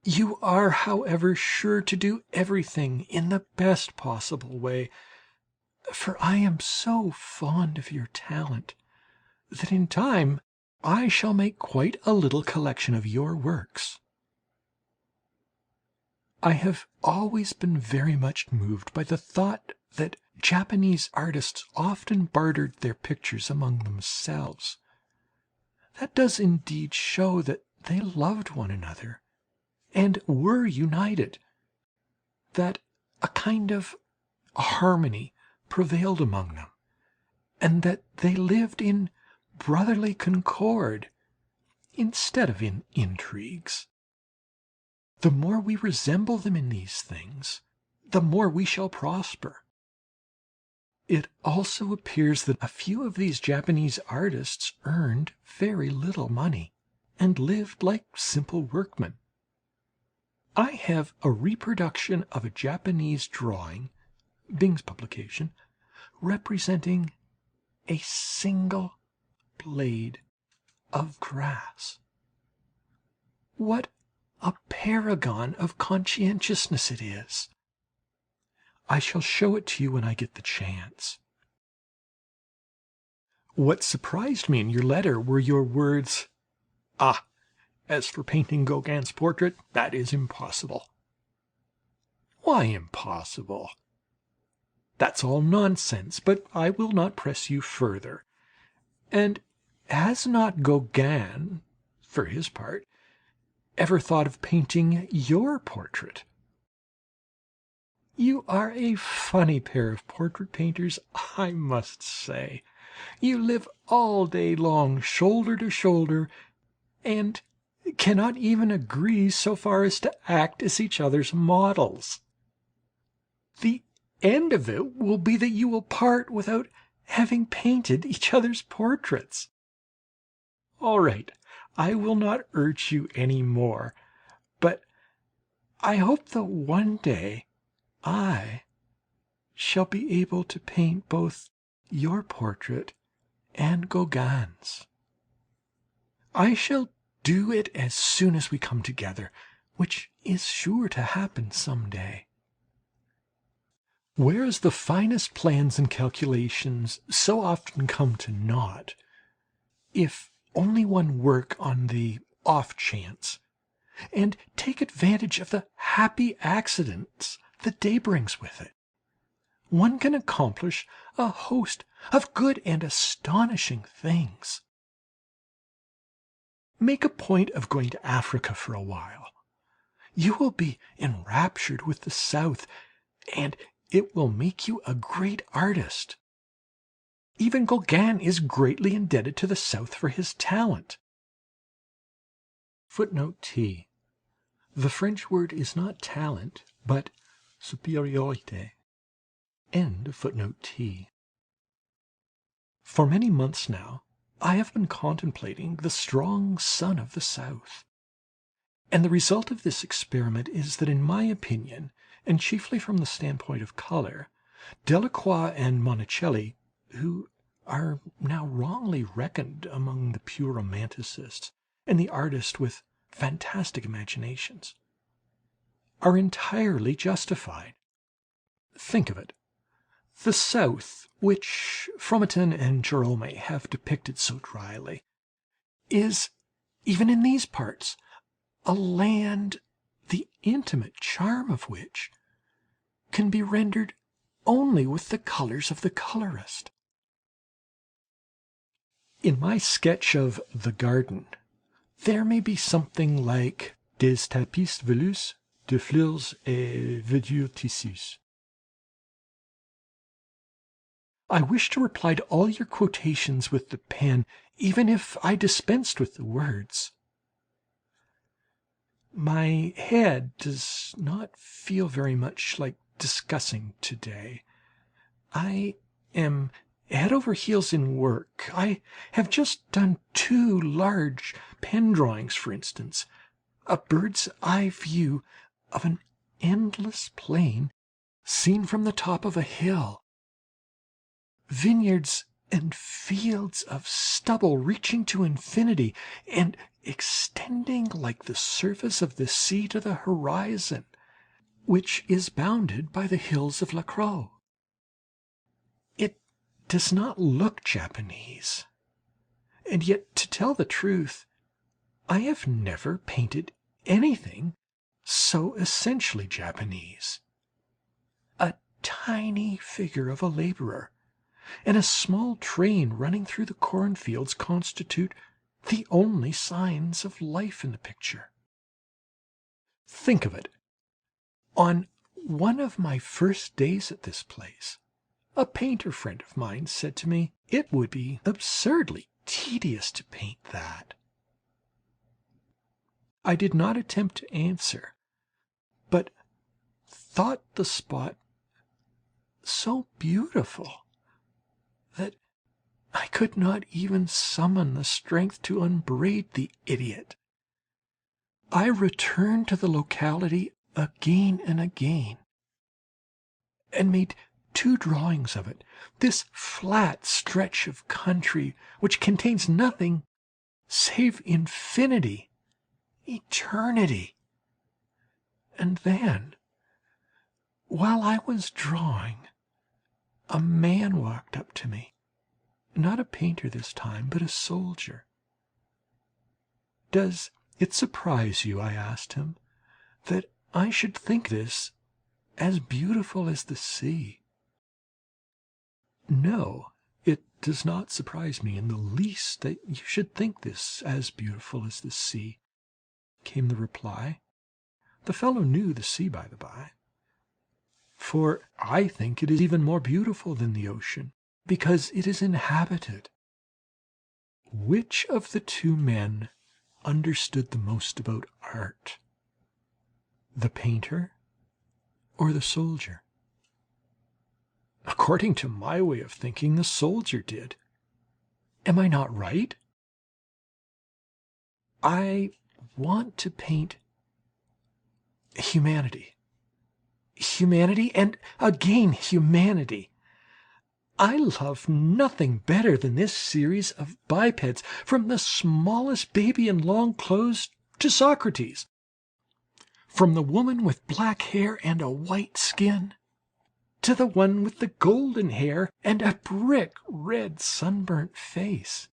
You are, however, sure to do everything in the best possible way, for I am so fond of your talent that in time I shall make quite a little collection of your works. I have always been very much moved by the thought that Japanese artists often bartered their pictures among themselves. That does indeed show that they loved one another and were united, that a kind of harmony prevailed among them, and that they lived in brotherly concord instead of in intrigues. The more we resemble them in these things, the more we shall prosper. It also appears that a few of these Japanese artists earned very little money and lived like simple workmen. I have a reproduction of a Japanese drawing, Bing's publication, representing a single blade of grass. What a paragon of conscientiousness it is! I shall show it to you when I get the chance. What surprised me in your letter were your words, "Ah, as for painting Gauguin's portrait, that is impossible." Why impossible? That's all nonsense, but I will not press you further. And has not Gauguin, for his part, ever thought of painting your portrait? You are a funny pair of portrait painters, I must say. You live all day long shoulder to shoulder, and cannot even agree so far as to act as each other's models. The end of it will be that you will part without having painted each other's portraits. All right, I will not urge you any more, but I hope that one day I shall be able to paint both your portrait and Gauguin's. I shall do it as soon as we come together, which is sure to happen some day. Whereas the finest plans and calculations so often come to naught, if only one work on the off chance, and take advantage of the happy accidents the day brings with it, one can accomplish a host of good and astonishing things. Make a point of going to Africa for a while. You will be enraptured with the South, and it will make you a great artist. Even Gauguin is greatly indebted to the South for his talent. Footnote T. The French word is not talent, but supériorité. End of footnote T. For many months now I have been contemplating the strong sun of the South, and the result of this experiment is that, in my opinion, and chiefly from the standpoint of colour, Delacroix and Monticelli, who are now wrongly reckoned among the pure romanticists and the artists with fantastic imaginations, are entirely justified. Think of it. The South, which Fromentin and Jerome have depicted so dryly, is, even in these parts, a land the intimate charm of which can be rendered only with the colours of the colourist. In my sketch of the garden there may be something like des tapis velus de fleurs et verdure tissus. I wish to reply to all your quotations with the pen, even if I dispensed with the words. My head does not feel very much like discussing today. I am head over heels in work. I have just done 2 large pen drawings, for instance, a bird's eye view of an endless plain seen from the top of a hill, vineyards and fields of stubble reaching to infinity and extending like the surface of the sea to the horizon, which is bounded by the hills of La Croix. It does not look Japanese, and yet, to tell the truth, I have never painted anything so essentially Japanese. A tiny figure of a labourer and a small train running through the cornfields constitute the only signs of life in the picture. Think of it. On one of my first days at this place, a painter friend of mine said to me, it would be absurdly tedious to paint that. I did not attempt to answer, but thought the spot so beautiful that I could not even summon the strength to upbraid the idiot. I returned to the locality again and again, and made 2 drawings of it, this flat stretch of country which contains nothing save infinity, eternity. And then, while I was drawing, a man walked up to me, not a painter this time, but a soldier. "Does it surprise you," I asked him, "that I should think this as beautiful as the sea?" "No, it does not surprise me in the least that you should think this as beautiful as the sea," came the reply. The fellow knew the sea, by the by. "For I think it is even more beautiful than the ocean, because it is inhabited." Which of the 2 men understood the most about art, the painter or the soldier? According to my way of thinking, the soldier did. Am I not right? I want to paint humanity, and again humanity. I love nothing better than this series of bipeds, from the smallest baby in long clothes to Socrates, from the woman with black hair and a white skin to the one with the golden hair and a brick red sunburnt face.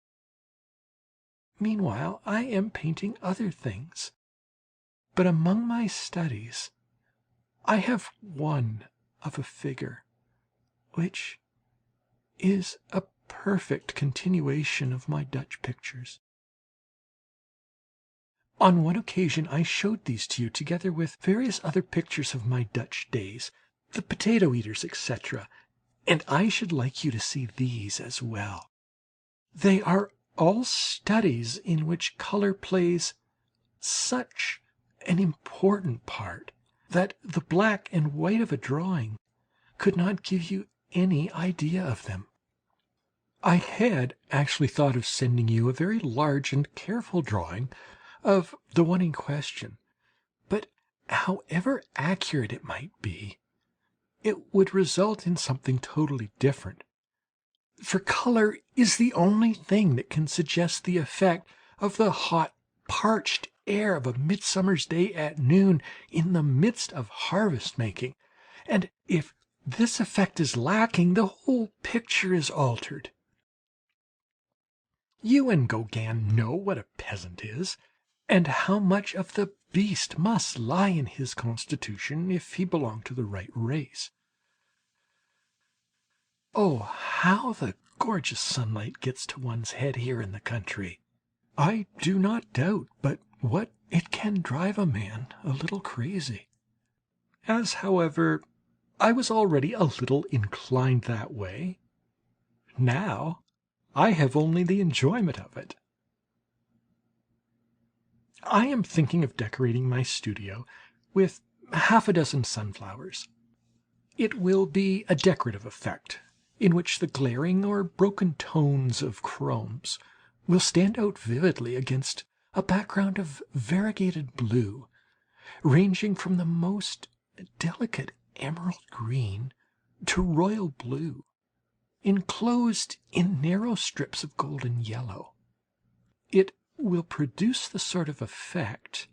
Meanwhile I am painting other things, but among my studies I have one of a figure which is a perfect continuation of my Dutch pictures. On one occasion I showed these to you, together with various other pictures of my Dutch days, the potato eaters, etc., and I should like you to see these as well. They are all studies in which colour plays such an important part that the black and white of a drawing could not give you any idea of them. I had actually thought of sending you a very large and careful drawing of the one in question, but however accurate it might be, it would result in something totally different. For colour is the only thing that can suggest the effect of the hot, parched air of a midsummer's day at noon in the midst of harvest making, and if this effect is lacking, the whole picture is altered. You and Gauguin know what a peasant is, and how much of the beast must lie in his constitution if he belong to the right race. Oh, how the gorgeous sunlight gets to one's head here in the country! I do not doubt but what it can drive a man a little crazy. As, however, I was already a little inclined that way, now I have only the enjoyment of it. I am thinking of decorating my studio with half a dozen sunflowers. It will be a decorative effect, in which the glaring or broken tones of chromes will stand out vividly against a background of variegated blue, ranging from the most delicate emerald green to royal blue, enclosed in narrow strips of golden yellow. It will produce the sort of effect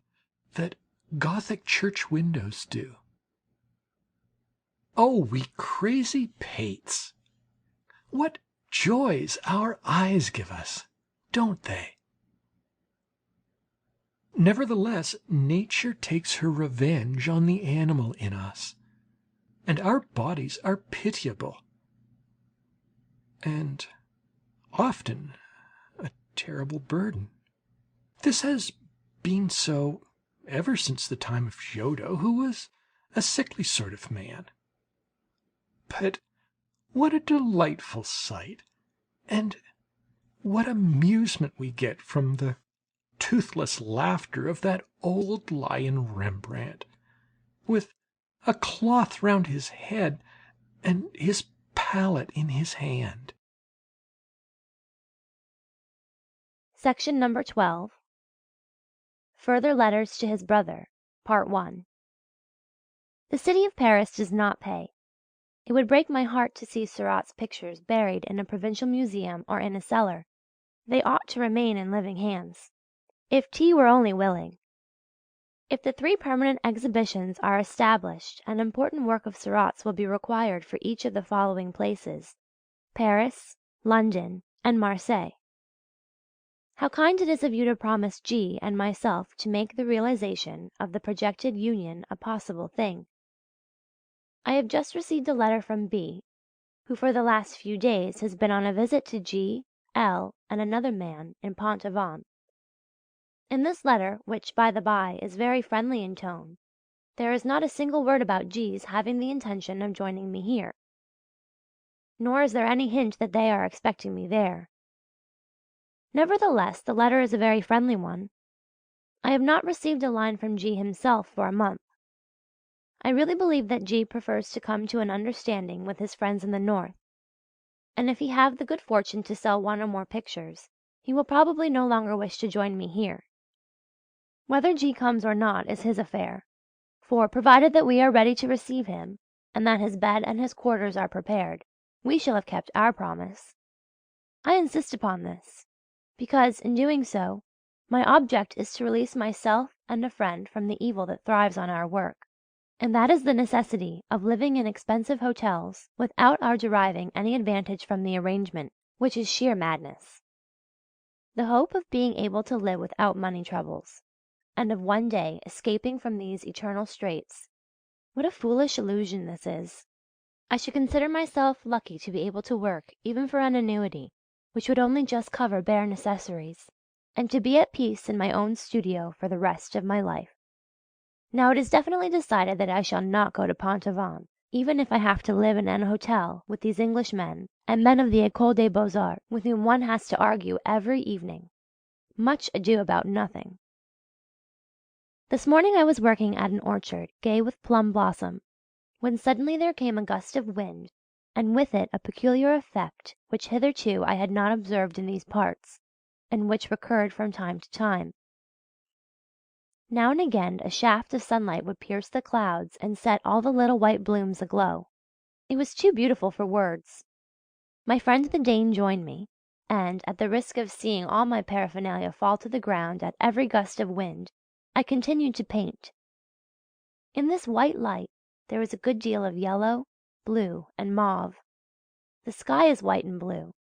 that Gothic church windows do. Oh, we crazy pates! What joys our eyes give us, don't they? Nevertheless, nature takes her revenge on the animal in us, and our bodies are pitiable, and often a terrible burden. This has been so ever since the time of Giotto, who was a sickly sort of man. But what a delightful sight, and what amusement we get from the toothless laughter of that old lion Rembrandt, with a cloth round his head and his palette in his hand. Section number 12. Further Letters to his Brother, Part 1. The city of Paris does not pay. It would break my heart to see Seurat's pictures buried in a provincial museum or in a cellar. They ought to remain in living hands. If T. were only willing. If the 3 permanent exhibitions are established, an important work of Seurat's will be required for each of the following places: Paris, London, and Marseille. How kind it is of you to promise G. and myself to make the realization of the projected union a possible thing. I have just received a letter from B., who for the last few days has been on a visit to G., L., and another man in Pont-Aven. In this letter, which by the by is very friendly in tone, there is not a single word about G.'s having the intention of joining me here, nor is there any hint that they are expecting me there. Nevertheless, the letter is a very friendly one. I have not received a line from G. himself for a month. I really believe that G. prefers to come to an understanding with his friends in the north, and if he have the good fortune to sell 1 or more pictures, he will probably no longer wish to join me here. Whether G. comes or not is his affair, for provided that we are ready to receive him, and that his bed and his quarters are prepared, we shall have kept our promise. I insist upon this, because, in doing so, my object is to release myself and a friend from the evil that thrives on our work, and that is the necessity of living in expensive hotels without our deriving any advantage from the arrangement, which is sheer madness. The hope of being able to live without money troubles, and of one day escaping from these eternal straits, what a foolish illusion this is! I should consider myself lucky to be able to work even for an annuity, which would only just cover bare necessaries, and to be at peace in my own studio for the rest of my life. Now it is definitely decided that I shall not go to Pont Aven, even if I have to live in an hotel with these Englishmen and men of the École des Beaux-Arts with whom one has to argue every evening. Much ado about nothing. This morning I was working at an orchard gay with plum blossom, when suddenly there came a gust of wind, and with it a peculiar effect which hitherto I had not observed in these parts, and which recurred from time to time. Now and again a shaft of sunlight would pierce the clouds and set all the little white blooms aglow. It was too beautiful for words. My friend the Dane joined me, and, at the risk of seeing all my paraphernalia fall to the ground at every gust of wind, I continued to paint. In this white light there is a good deal of yellow, blue, and mauve. The sky is white and blue.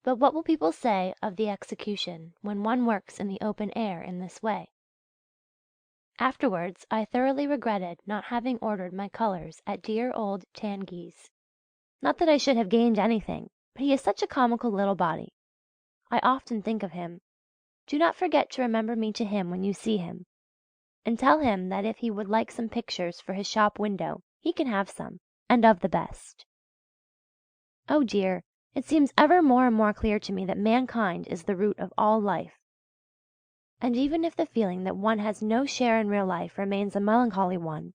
But what will people say of the execution when one works in the open air in this way? Afterwards I thoroughly regretted not having ordered my colours at dear old Tanguy's. Not that I should have gained anything, but he is such a comical little body. I often think of him. Do not forget to remember me to him when you see him, and tell him that if he would like some pictures for his shop window he can have some, and of the best. Oh dear, it seems ever more and more clear to me that mankind is the root of all life. And even if the feeling that one has no share in real life remains a melancholy one,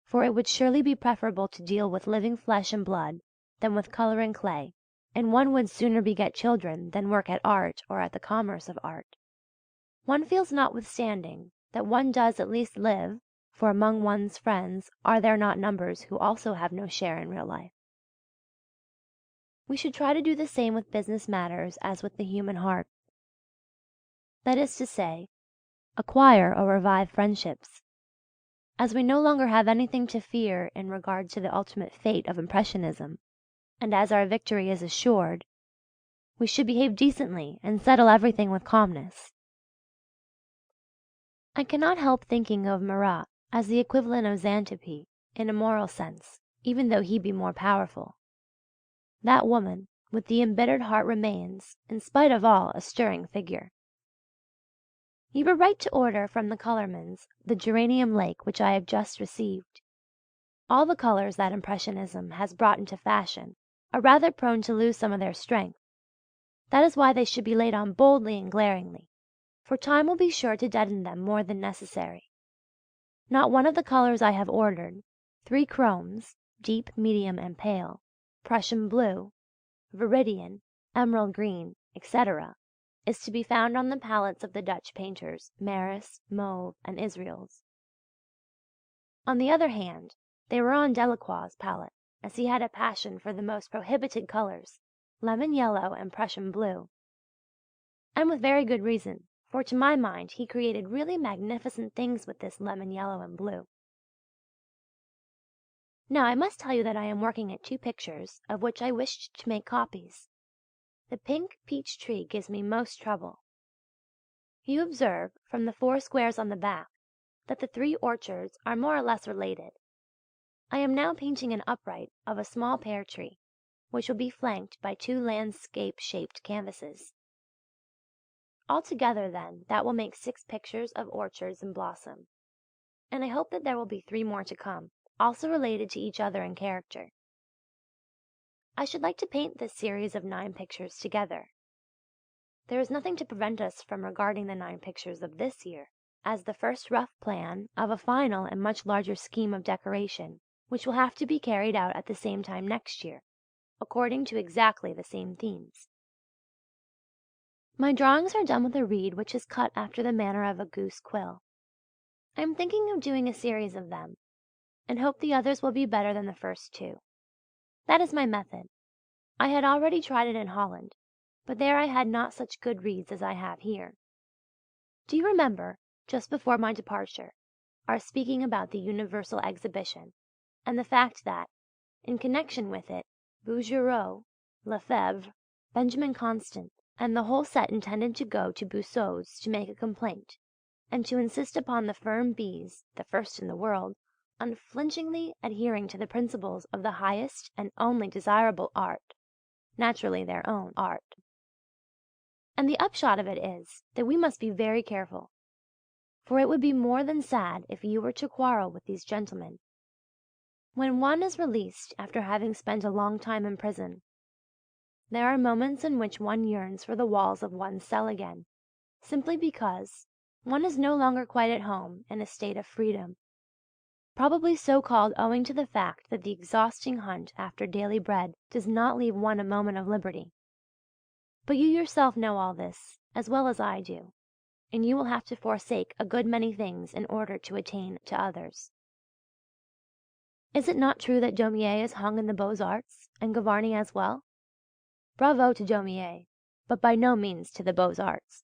for it would surely be preferable to deal with living flesh and blood than with colour and clay, and one would sooner beget children than work at art or at the commerce of art. One feels notwithstanding that one does at least live, for among one's friends are there not numbers who also have no share in real life? We should try to do the same with business matters as with the human heart. That is to say, acquire or revive friendships. As we no longer have anything to fear in regard to the ultimate fate of Impressionism, and as our victory is assured, we should behave decently and settle everything with calmness. I cannot help thinking of Marat as the equivalent of Xantippe in a moral sense, even though he be more powerful. That woman with the embittered heart remains, in spite of all, a stirring figure. You were right to order from the colourman's the geranium lake which I have just received. All the colours that Impressionism has brought into fashion are rather prone to lose some of their strength. That is why they should be laid on boldly and glaringly, for time will be sure to deaden them more than necessary. Not one of the colours I have ordered, 3 chromes, deep, medium, and pale, Prussian blue, viridian, emerald green, etc., is to be found on the palettes of the Dutch painters Maris, Mauve, and Israels. On the other hand, they were on Delacroix's palette, as he had a passion for the most prohibited colours, lemon yellow and Prussian blue. And with very good reason, for to my mind he created really magnificent things with this lemon yellow and blue. Now I must tell you that I am working at 2 pictures of which I wished to make copies. The pink peach tree gives me most trouble. You observe, from the 4 squares on the back, that the 3 orchards are more or less related. I am now painting an upright of a small pear tree, which will be flanked by 2 landscape-shaped canvases. Altogether, then, that will make 6 pictures of orchards in blossom, and I hope that there will be 3 more to come, also related to each other in character. I should like to paint this series of 9 pictures together. There is nothing to prevent us from regarding the 9 pictures of this year as the first rough plan of a final and much larger scheme of decoration, which will have to be carried out at the same time next year, according to exactly the same themes. My drawings are done with a reed which is cut after the manner of a goose quill. I am thinking of doing a series of them, and hope the others will be better than the first 2. That is my method. I had already tried it in Holland, but there I had not such good reads as I have here. Do you remember, just before my departure, our speaking about the Universal Exhibition, and the fact that, in connection with it, Bouguereau, Lefebvre, Benjamin Constant, and the whole set intended to go to Busseau's to make a complaint, and to insist upon the firm B's, the first in the world, unflinchingly adhering to the principles of the highest and only desirable art, naturally their own art. And the upshot of it is that we must be very careful, for it would be more than sad if you were to quarrel with these gentlemen. When one is released after having spent a long time in prison, there are moments in which one yearns for the walls of one's cell again, simply because one is no longer quite at home in a state of freedom, probably so called owing to the fact that the exhausting hunt after daily bread does not leave one a moment of liberty. But you yourself know all this as well as I do, and you will have to forsake a good many things in order to attain to others. Is it not true that Daumier is hung in the Beaux-Arts, and Gavarni as well? Bravo to Daumier, but by no means to the Beaux-Arts.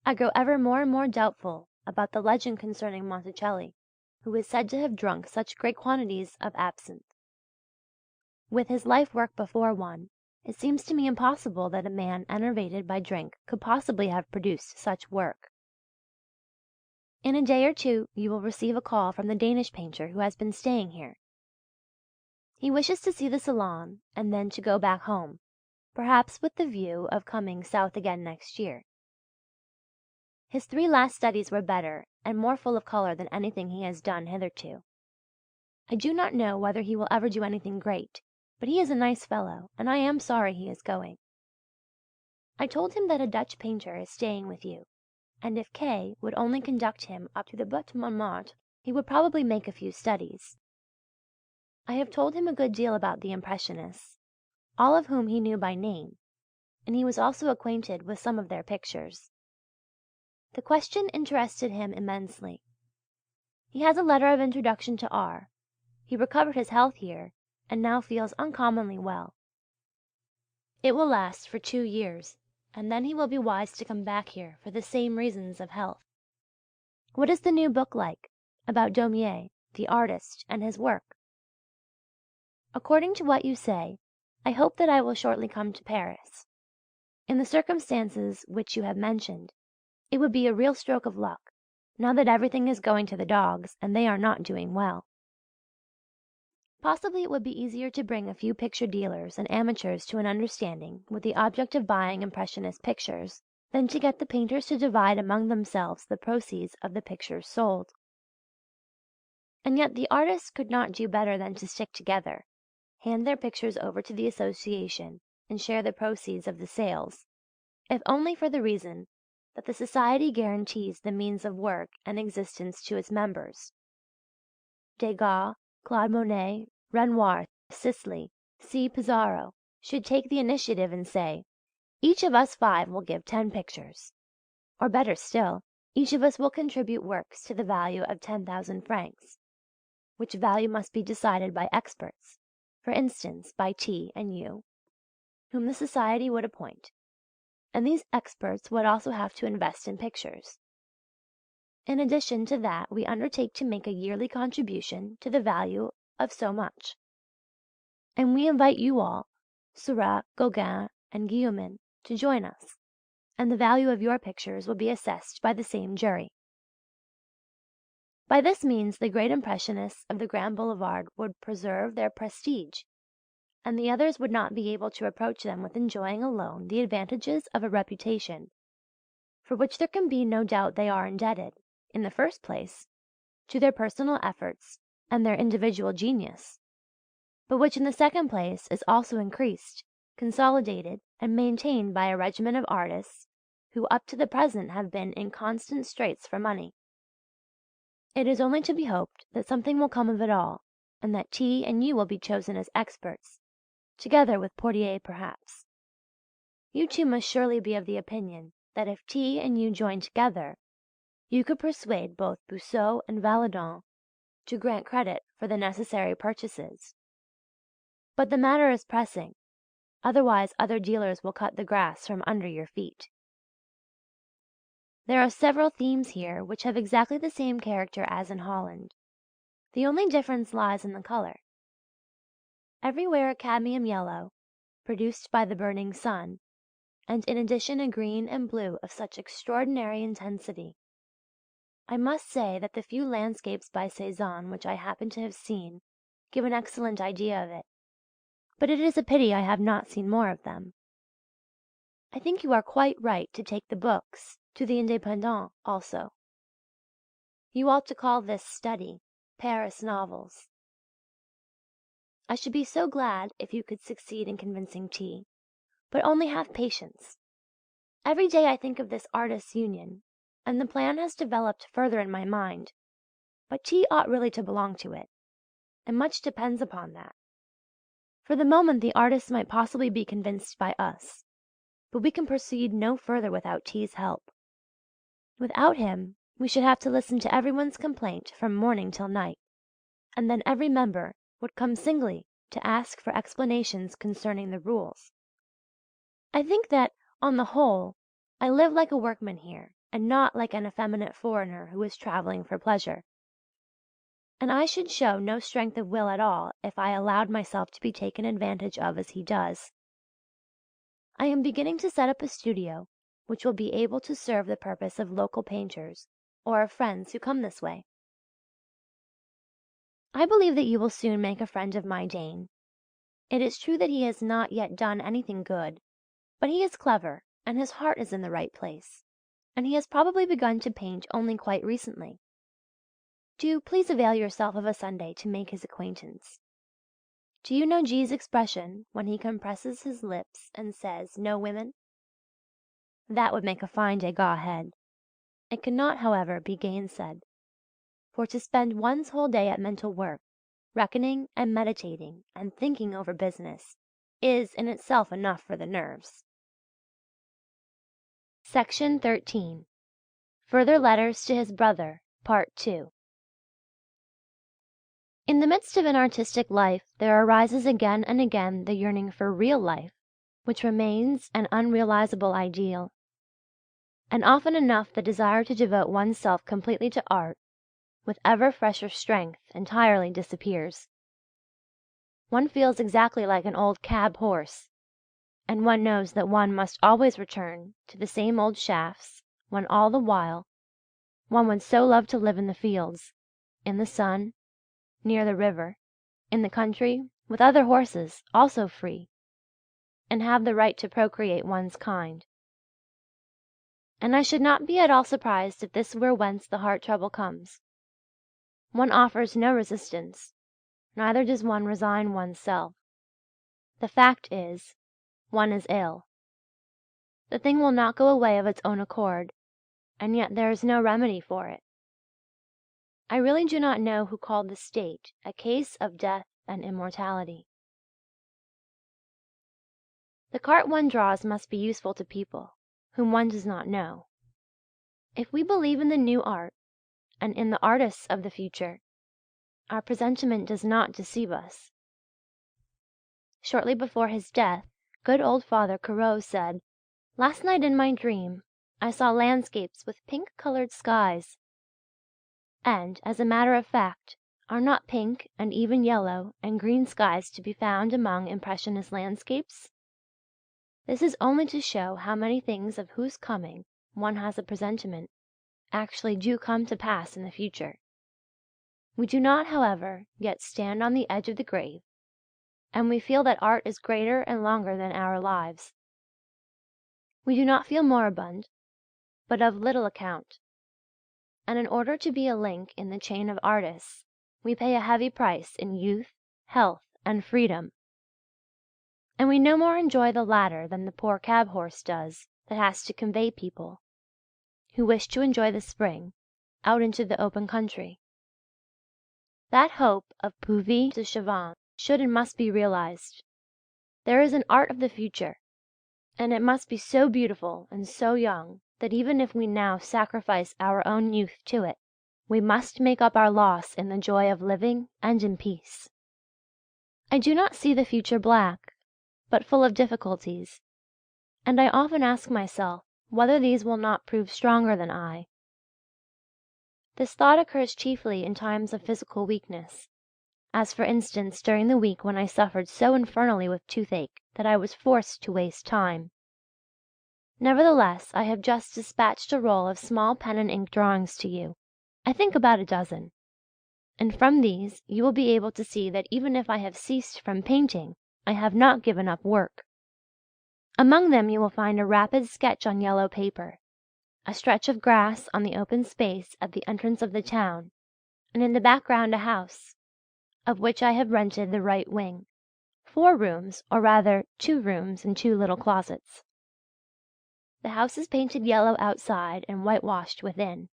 I grow ever more and more doubtful about the legend concerning Monticelli, who is said to have drunk such great quantities of absinthe. With his life work before one, it seems to me impossible that a man enervated by drink could possibly have produced such work. In a day or two you will receive a call from the Danish painter who has been staying here. He wishes to see the salon and then to go back home, perhaps with the view of coming south again next year. His 3 last studies were better and more full of colour than anything he has done hitherto. I do not know whether he will ever do anything great, but he is a nice fellow, and I am sorry he is going. I told him that a Dutch painter is staying with you, and if K. would only conduct him up to the Butte Montmartre, he would probably make a few studies. I have told him a good deal about the Impressionists, all of whom he knew by name, and he was also acquainted with some of their pictures. The question interested him immensely. He has a letter of introduction to R. He recovered his health here, and now feels uncommonly well. It will last for 2 years, and then he will be wise to come back here for the same reasons of health. What is the new book like, about Daumier, the artist, and his work? According to what you say, I hope that I will shortly come to Paris. In the circumstances which you have mentioned, it would be a real stroke of luck, now that everything is going to the dogs and they are not doing well. Possibly it would be easier to bring a few picture dealers and amateurs to an understanding with the object of buying Impressionist pictures than to get the painters to divide among themselves the proceeds of the pictures sold. And yet the artists could not do better than to stick together, hand their pictures over to the association and share the proceeds of the sales, if only for the reason that the society guarantees the means of work and existence to its members. Degas, Claude Monet, Renoir, Sisley, C. Pissarro should take the initiative and say, each of us 5 will give 10 pictures. Or better still, each of us will contribute works to the value of 10,000 francs, which value must be decided by experts, for instance by T. and U., whom the society would appoint, and these experts would also have to invest in pictures. In addition to that we undertake to make a yearly contribution to the value of so much. And we invite you all, Seurat, Gauguin, and Guillaumin, to join us, and the value of your pictures will be assessed by the same jury. By this means the great Impressionists of the Grand Boulevard would preserve their prestige, and the others would not be able to reproach them with enjoying alone the advantages of a reputation, for which there can be no doubt they are indebted, in the first place, to their personal efforts and their individual genius, but which in the second place is also increased, consolidated, and maintained by a regiment of artists who up to the present have been in constant straits for money. It is only to be hoped that something will come of it all, and that T. and you will be chosen as experts, together with Portier perhaps. You too must surely be of the opinion that if T. and you joined together, you could persuade both Busseau and Valadon to grant credit for the necessary purchases. But the matter is pressing, otherwise other dealers will cut the grass from under your feet. There are several themes here which have exactly the same character as in Holland. The only difference lies in the colour. Everywhere a cadmium yellow, produced by the burning sun, and in addition a green and blue of such extraordinary intensity. I must say that the few landscapes by Cézanne which I happen to have seen give an excellent idea of it, but it is a pity I have not seen more of them. I think you are quite right to take the books to the Indépendant also. You ought to call this study Paris novels. I should be so glad if you could succeed in convincing T. But only have patience. Every day I think of this artists' union, and the plan has developed further in my mind, but T. ought really to belong to it, and much depends upon that. For the moment the artists might possibly be convinced by us, but we can proceed no further without T.'s help. Without him we should have to listen to everyone's complaint from morning till night, and then every member would come singly to ask for explanations concerning the rules. I think that, on the whole, I live like a workman here, and not like an effeminate foreigner who is travelling for pleasure. And I should show no strength of will at all if I allowed myself to be taken advantage of as he does. I am beginning to set up a studio which will be able to serve the purpose of local painters or of friends who come this way. I believe that you will soon make a friend of my Dane. It is true that he has not yet done anything good, but he is clever and his heart is in the right place, and he has probably begun to paint only quite recently. Do please avail yourself of a Sunday to make his acquaintance. Do you know G's expression when he compresses his lips and says, "No women"? That would make a fine Degas head. It cannot, however, be gainsaid, for to spend one's whole day at mental work, reckoning and meditating and thinking over business, is in itself enough for the nerves. Section 13. Further Letters to his Brother, Part 2. In the midst of an artistic life there arises again and again the yearning for real life, which remains an unrealizable ideal. And often enough the desire to devote oneself completely to art, with ever fresher strength, entirely disappears. One feels exactly like an old cab horse, and one knows that one must always return to the same old shafts when all the while one would so love to live in the fields, in the sun, near the river, in the country, with other horses, also free, and have the right to procreate one's kind. And I should not be at all surprised if this were whence the heart trouble comes. One offers no resistance, neither does one resign one's self. The fact is, one is ill. The thing will not go away of its own accord, and yet there is no remedy for it. I really do not know who called the state a case of death and immortality. The cart one draws must be useful to people whom one does not know. If we believe in the new art and in the artists of the future, our presentiment does not deceive us. Shortly before his death, good old Father Corot said, "Last night in my dream I saw landscapes with pink-coloured skies." And, as a matter of fact, are not pink and even yellow and green skies to be found among Impressionist landscapes? This is only to show how many things of whose coming one has a presentiment actually do come to pass in the future. We do not, however, yet stand on the edge of the grave, and we feel that art is greater and longer than our lives. We do not feel moribund, but of little account. And in order to be a link in the chain of artists, we pay a heavy price in youth, health, and freedom. And we no more enjoy the latter than the poor cab horse does that has to convey people, who wish to enjoy the spring, out into the open country. That hope of Puvis de Chavannes should and must be realized. There is an art of the future, and it must be so beautiful and so young that even if we now sacrifice our own youth to it, we must make up our loss in the joy of living and in peace. I do not see the future black, but full of difficulties, and I often ask myself whether these will not prove stronger than I. This thought occurs chiefly in times of physical weakness, as for instance during the week when I suffered so infernally with toothache that I was forced to waste time. Nevertheless, I have just dispatched a roll of small pen and ink drawings to you, I think about a dozen, and from these you will be able to see that even if I have ceased from painting, I have not given up work. Among them you will find a rapid sketch on yellow paper, a stretch of grass on the open space at the entrance of the town, and in the background a house, of which I have rented the right wing, 4 rooms, or rather 2 rooms and 2 little closets. The house is painted yellow outside and whitewashed within.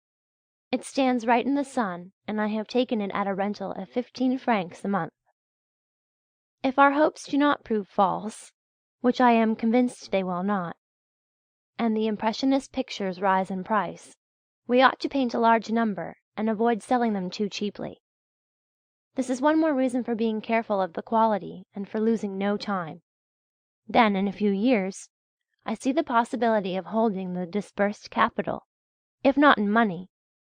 It stands right in the sun, and I have taken it at a rental of 15 francs a month. If our hopes do not prove false, which I am convinced they will not, and the Impressionist pictures rise in price, we ought to paint a large number and avoid selling them too cheaply. This is one more reason for being careful of the quality and for losing no time. Then, in a few years, I see the possibility of holding the dispersed capital, if not in money,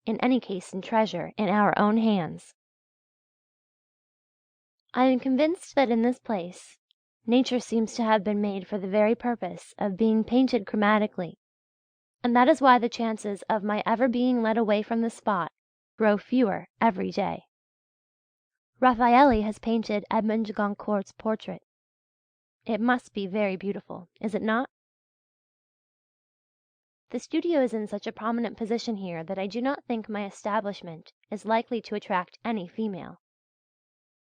in any case in treasure, in our own hands. I am convinced that in this place, nature seems to have been made for the very purpose of being painted chromatically, and that is why the chances of my ever being led away from the spot grow fewer every day. Raffaelli has painted Edmond de Goncourt's portrait. It must be very beautiful, is it not? The studio is in such a prominent position here that I do not think my establishment is likely to attract any female,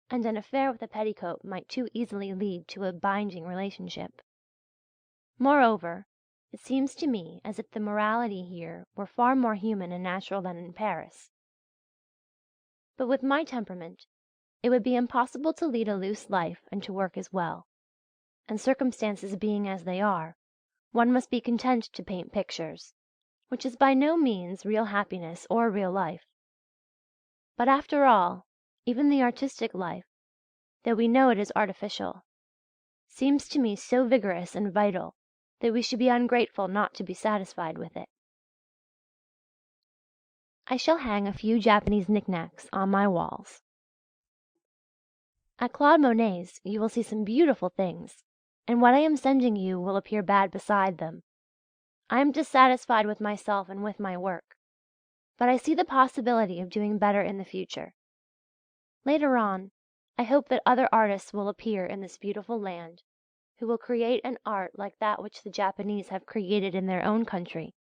and an affair with a petticoat might too easily lead to a binding relationship. Moreover, it seems to me as if the morality here were far more human and natural than in Paris. But with my temperament, it would be impossible to lead a loose life and to work as well, and circumstances being as they are, one must be content to paint pictures, which is by no means real happiness or real life. But after all, even the artistic life, though we know it is artificial, seems to me so vigorous and vital that we should be ungrateful not to be satisfied with it. I shall hang a few Japanese knickknacks on my walls. At Claude Monet's you will see some beautiful things, and what I am sending you will appear bad beside them. I am dissatisfied with myself and with my work, but I see the possibility of doing better in the future. Later on, I hope that other artists will appear in this beautiful land, who will create an art like that which the Japanese have created in their own country,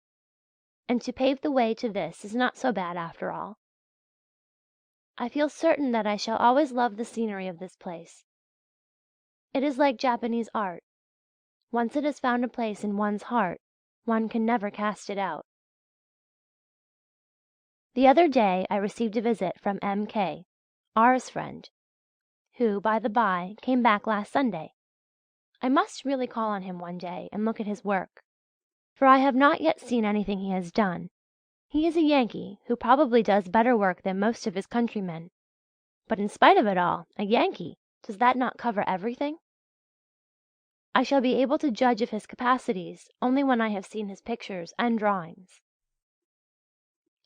and to pave the way to this is not so bad after all. I feel certain that I shall always love the scenery of this place. It is like Japanese art. Once it has found a place in one's heart, one can never cast it out. The other day I received a visit from M.K., R.'s friend, who, by the by, came back last Sunday. I must really call on him one day and look at his work, for I have not yet seen anything he has done. He is a Yankee who probably does better work than most of his countrymen, but in spite of it all, a Yankee, does that not cover everything? I shall be able to judge of his capacities only when I have seen his pictures and drawings.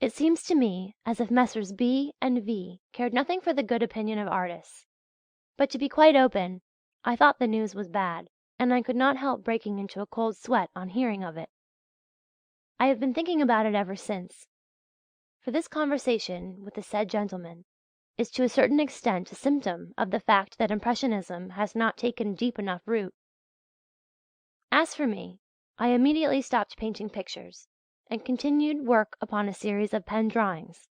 It seems to me as if Messrs. B. and V. cared nothing for the good opinion of artists. But to be quite open, I thought the news was bad, and I could not help breaking into a cold sweat on hearing of it. I have been thinking about it ever since, for this conversation with the said gentleman is to a certain extent a symptom of the fact that Impressionism has not taken deep enough root. As for me, I immediately stopped painting pictures, and continued work upon a series of pen drawings,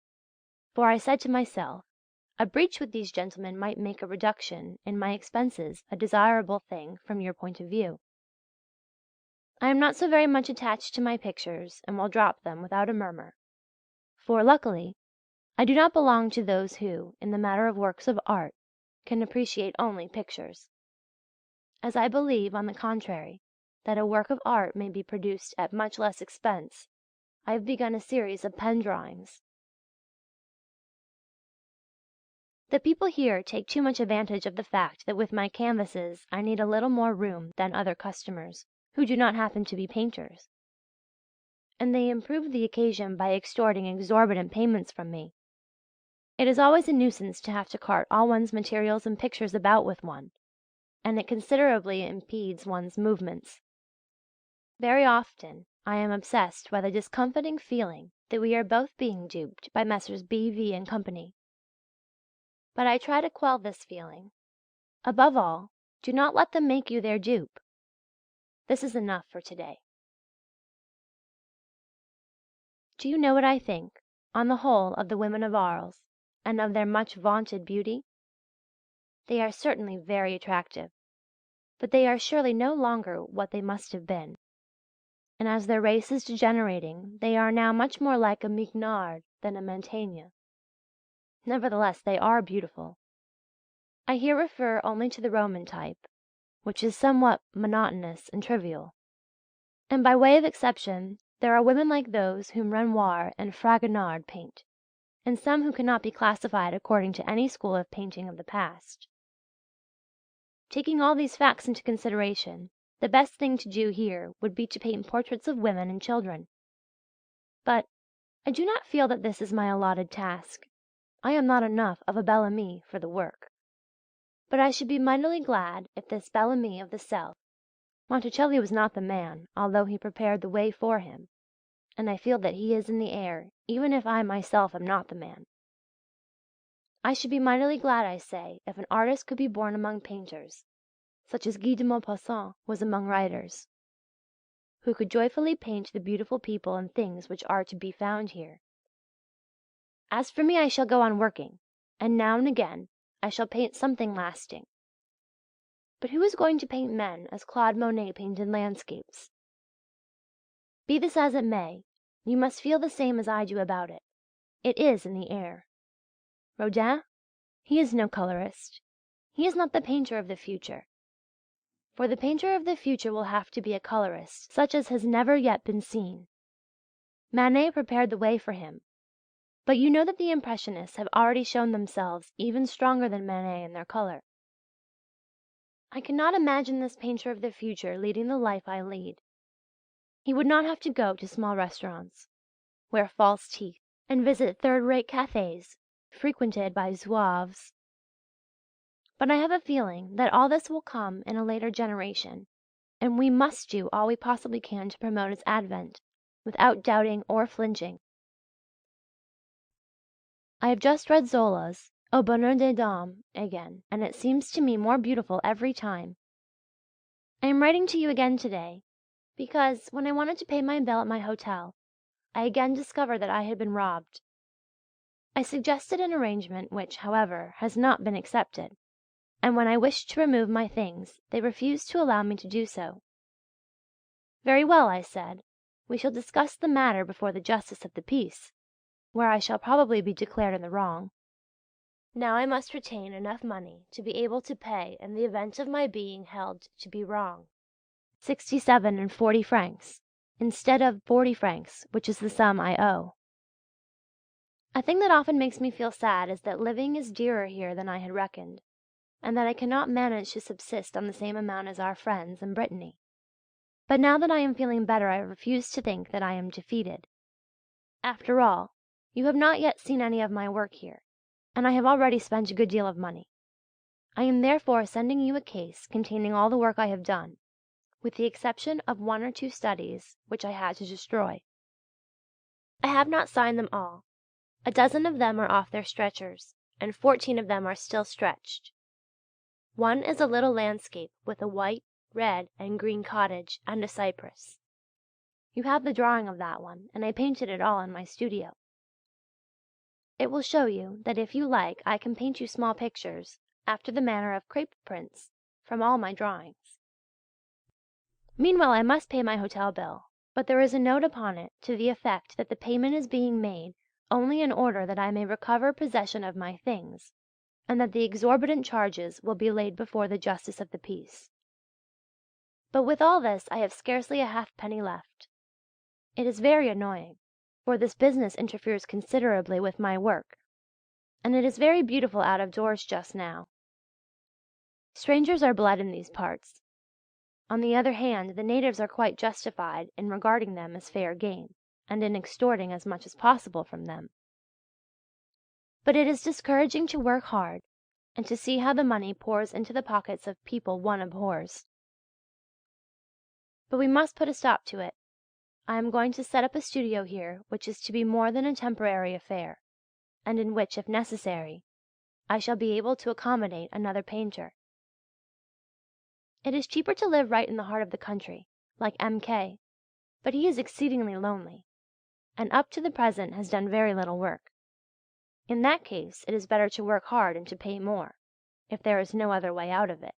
for I said to myself, a breach with these gentlemen might make a reduction in my expenses a desirable thing from your point of view. I am not so very much attached to my pictures and will drop them without a murmur, for, luckily, I do not belong to those who, in the matter of works of art, can appreciate only pictures. As I believe, on the contrary, that a work of art may be produced at much less expense, I have begun a series of pen drawings. The people here take too much advantage of the fact that with my canvases I need a little more room than other customers, who do not happen to be painters. And they improve the occasion by extorting exorbitant payments from me. It is always a nuisance to have to cart all one's materials and pictures about with one, and it considerably impedes one's movements. Very often I am obsessed by the discomfiting feeling that we are both being duped by Messrs. B.V. and Company. But I try to quell this feeling. Above all, do not let them make you their dupe. This is enough for today. Do you know what I think, on the whole, of the women of Arles, and of their much vaunted beauty? They are certainly very attractive, but they are surely no longer what they must have been. And as their race is degenerating, they are now much more like a Mignard than a Mantegna. Nevertheless, they are beautiful. I here refer only to the Roman type, which is somewhat monotonous and trivial. And by way of exception, there are women like those whom Renoir and Fragonard paint, and some who cannot be classified according to any school of painting of the past. Taking all these facts into consideration, the best thing to do here would be to paint portraits of women and children. But I do not feel that this is my allotted task. I am not enough of a Bel Ami for the work. But I should be mightily glad if this Bel Ami of the South Monticelli was not the man, although he prepared the way for him, and I feel that he is in the air, even if I myself am not the man. I should be mightily glad, I say, if an artist could be born among painters, such as Guy de Maupassant was among writers, who could joyfully paint the beautiful people and things which are to be found here. As for me, I shall go on working, and now and again I shall paint something lasting. But who is going to paint men as Claude Monet painted landscapes? Be this as it may, you must feel the same as I do about it. It is in the air. Rodin? He is no colorist. He is not the painter of the future. For the painter of the future will have to be a colorist, such as has never yet been seen. Manet prepared the way for him. But you know that the Impressionists have already shown themselves even stronger than Manet in their colour. I cannot imagine this painter of the future leading the life I lead. He would not have to go to small restaurants, wear false teeth, and visit third-rate cafés frequented by Zouaves. But I have a feeling that all this will come in a later generation, and we must do all we possibly can to promote its advent, without doubting or flinching. I have just read Zola's Au Bonheur des Dames again, and it seems to me more beautiful every time. I am writing to you again today, because when I wanted to pay my bill at my hotel, I again discovered that I had been robbed. I suggested an arrangement which, however, has not been accepted, and when I wished to remove my things, they refused to allow me to do so. Very well, I said, we shall discuss the matter before the Justice of the Peace, where I shall probably be declared in the wrong. Now I must retain enough money to be able to pay in the event of my being held to be wrong, 67 and 40 francs, instead of 40 francs, which is the sum I owe. A thing that often makes me feel sad is that living is dearer here than I had reckoned, and that I cannot manage to subsist on the same amount as our friends in Brittany. But now that I am feeling better, I refuse to think that I am defeated. After all, you have not yet seen any of my work here, and I have already spent a good deal of money. I am therefore sending you a case containing all the work I have done, with the exception of 1 or 2 studies which I had to destroy. I have not signed them all. A dozen of them are off their stretchers, and 14 of them are still stretched. One is a little landscape with a white, red, and green cottage and a cypress. You have the drawing of that one, and I painted it all in my studio. It will show you that if you like I can paint you small pictures, after the manner of crepe prints, from all my drawings. Meanwhile I must pay my hotel bill, but there is a note upon it to the effect that the payment is being made only in order that I may recover possession of my things, and that the exorbitant charges will be laid before the Justice of the Peace. But with all this I have scarcely a halfpenny left. It is very annoying, for this business interferes considerably with my work. and it is very beautiful out of doors just now. Strangers are bled in these parts. On the other hand, the natives are quite justified in regarding them as fair game, and in extorting as much as possible from them. But it is discouraging to work hard, and to see how the money pours into the pockets of people one abhors. But we must put a stop to it. I am going to set up a studio here which is to be more than a temporary affair, and in which, if necessary, I shall be able to accommodate another painter. It is cheaper to live right in the heart of the country, like M.K., but he is exceedingly lonely, and up to the present has done very little work. In that case it is better to work hard and to pay more, if there is no other way out of it.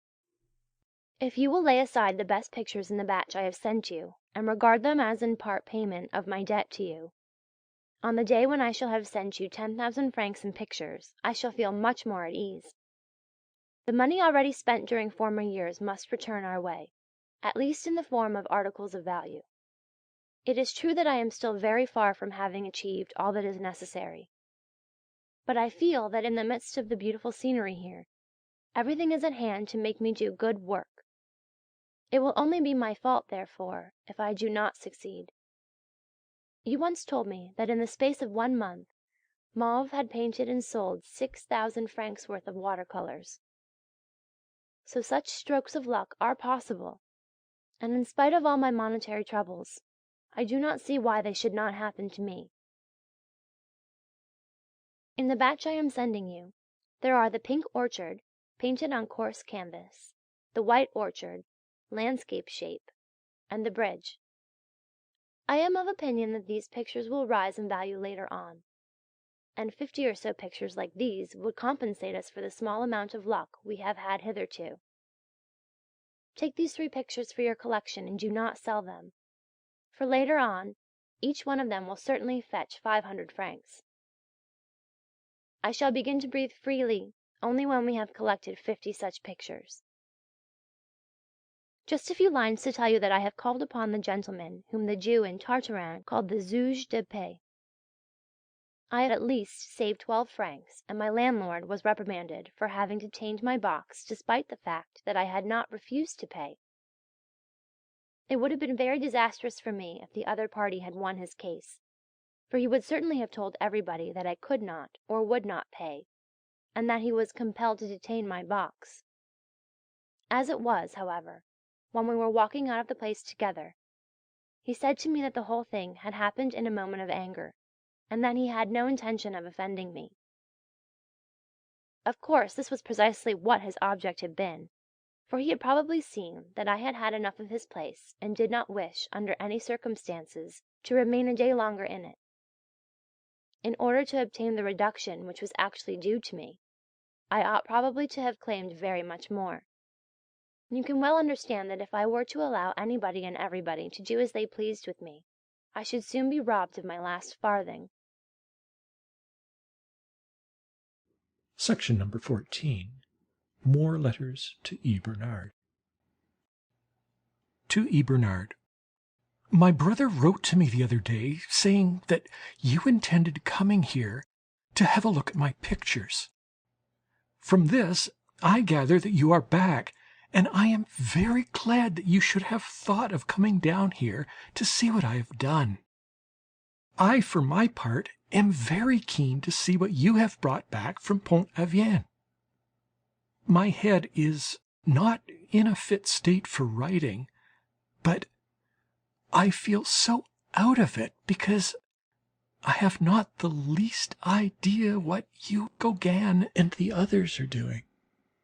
If you will lay aside the best pictures in the batch I have sent you, and regard them as in part payment of my debt to you, on the day when I shall have sent you 10,000 francs in pictures, I shall feel much more at ease. The money already spent during former years must return our way, at least in the form of articles of value. It is true that I am still very far from having achieved all that is necessary, but I feel that in the midst of the beautiful scenery here, everything is at hand to make me do good work. It will only be my fault, therefore, if I do not succeed. You once told me that in the space of 1 month Mauve had painted and sold 6,000 francs worth of watercolours. So such strokes of luck are possible, and in spite of all my monetary troubles, I do not see why they should not happen to me. In the batch I am sending you, there are the pink orchard, painted on coarse canvas, the white orchard, landscape shape, and the bridge. I am of opinion that these pictures will rise in value later on, and 50 or so pictures like these would compensate us for the small amount of luck we have had hitherto. Take these 3 pictures for your collection and do not sell them, for later on each one of them will certainly fetch 500 francs. I shall begin to breathe freely only when we have collected 50 such pictures. Just a few lines to tell you that I have called upon the gentleman whom the Jew in Tartarin called the juge de paix. I had at least saved 12 francs, and my landlord was reprimanded for having detained my box despite the fact that I had not refused to pay. It would have been very disastrous for me if the other party had won his case, for he would certainly have told everybody that I could not or would not pay, and that he was compelled to detain my box. As it was, however, when we were walking out of the place together, he said to me that the whole thing had happened in a moment of anger, and that he had no intention of offending me. Of course this was precisely what his object had been, for he had probably seen that I had had enough of his place and did not wish, under any circumstances, to remain a day longer in it. In order to obtain the reduction which was actually due to me, I ought probably to have claimed very much more. You can well understand that if I were to allow anybody and everybody to do as they pleased with me, I should soon be robbed of my last farthing. Section number 14. More letters to E. Bernard. To E. Bernard. My brother wrote to me the other day saying that you intended coming here to have a look at my pictures. From this I gather that you are back, and I am very glad that you should have thought of coming down here to see what I have done. I, for my part, am very keen to see what you have brought back from Pont-Aven. My head is not in a fit state for writing, but I feel so out of it because I have not the least idea what you, Gauguin, and the others are doing.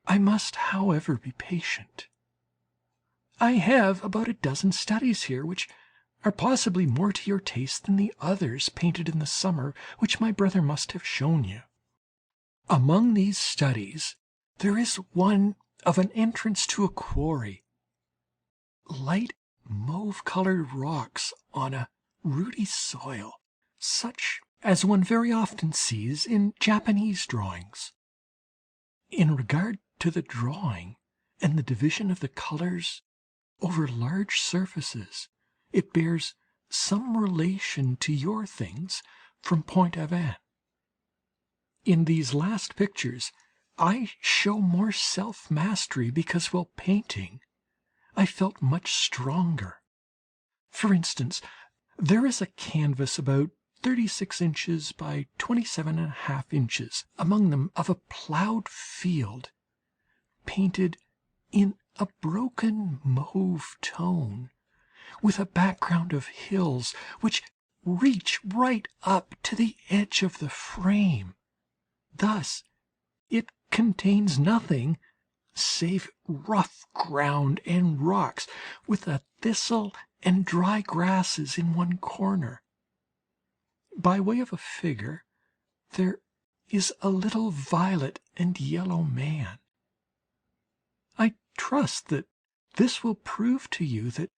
I must, however, be patient. I have about a dozen studies here which are possibly more to your taste than the others painted in the summer which my brother must have shown you. Among these studies there is one of an entrance to a quarry, light mauve-coloured rocks on a ruddy soil, such as one very often sees in Japanese drawings. In regard to the drawing and the division of the colours over large surfaces, it bears some relation to your things from Pont-Aven. in these last pictures I show more self-mastery because while painting I felt much stronger. For instance, there is a canvas about 36 inches by 27.5 inches among them of a ploughed field, painted in a broken mauve tone, with a background of hills which reach right up to the edge of the frame. Thus it contains nothing save rough ground and rocks, with a thistle and dry grasses in one corner. By way of a figure, there is a little violet and yellow man. I trust that this will prove to you that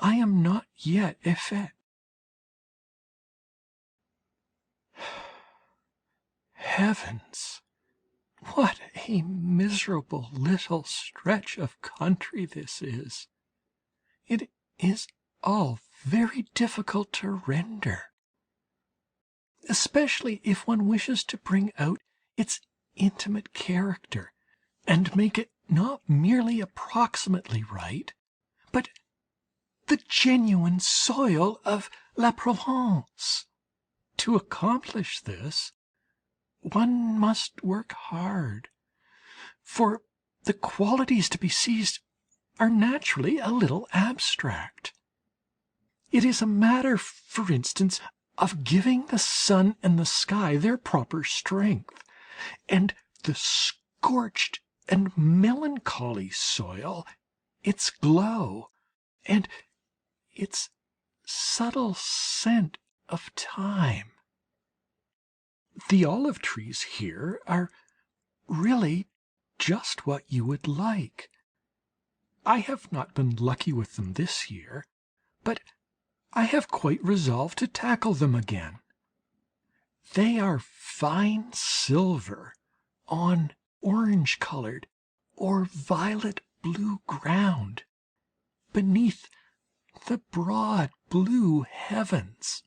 I am not yet effete. Heavens! What a miserable little stretch of country this is! It is all very difficult to render, especially if one wishes to bring out its intimate character, and make it not merely approximately right, but the genuine soil of La Provence. To accomplish this, one must work hard, for the qualities to be seized are naturally a little abstract. It is a matter, for instance, of giving the sun and the sky their proper strength, and the scorched and melancholy soil its glow, and its subtle scent of time. The olive trees here are really just what you would like. I have not been lucky with them this year, but I have quite resolved to tackle them again. They are fine silver on orange-coloured or violet-blue ground, beneath the broad blue heavens.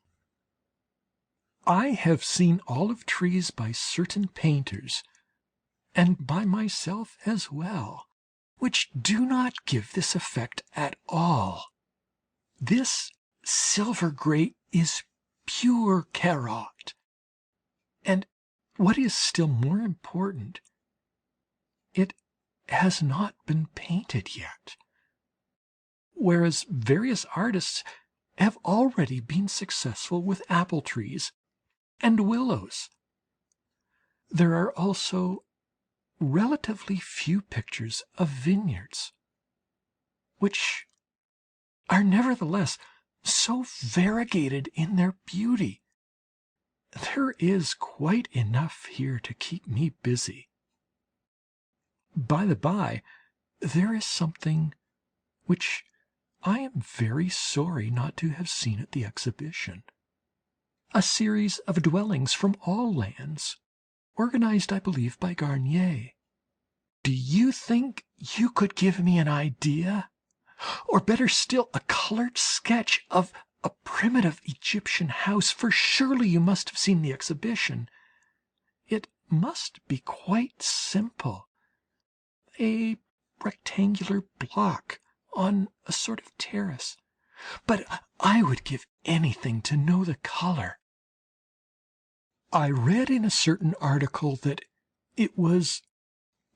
I have seen olive trees by certain painters, and by myself as well, which do not give this effect at all. This silver grey is pure Carotte, and what is still more important, it has not been painted yet, whereas various artists have already been successful with apple trees and willows. There are also relatively few pictures of vineyards, which are nevertheless so variegated in their beauty. There is quite enough here to keep me busy. By the by, there is something which I am very sorry not to have seen at the exhibition. A series of dwellings from all lands, organized, I believe, by Garnier. Do you think you could give me an idea, or better still, a coloured sketch of a primitive Egyptian house? For surely you must have seen the exhibition. It must be quite simple. A rectangular block on a sort of terrace. But I would give anything to know the colour. I read in a certain article that it was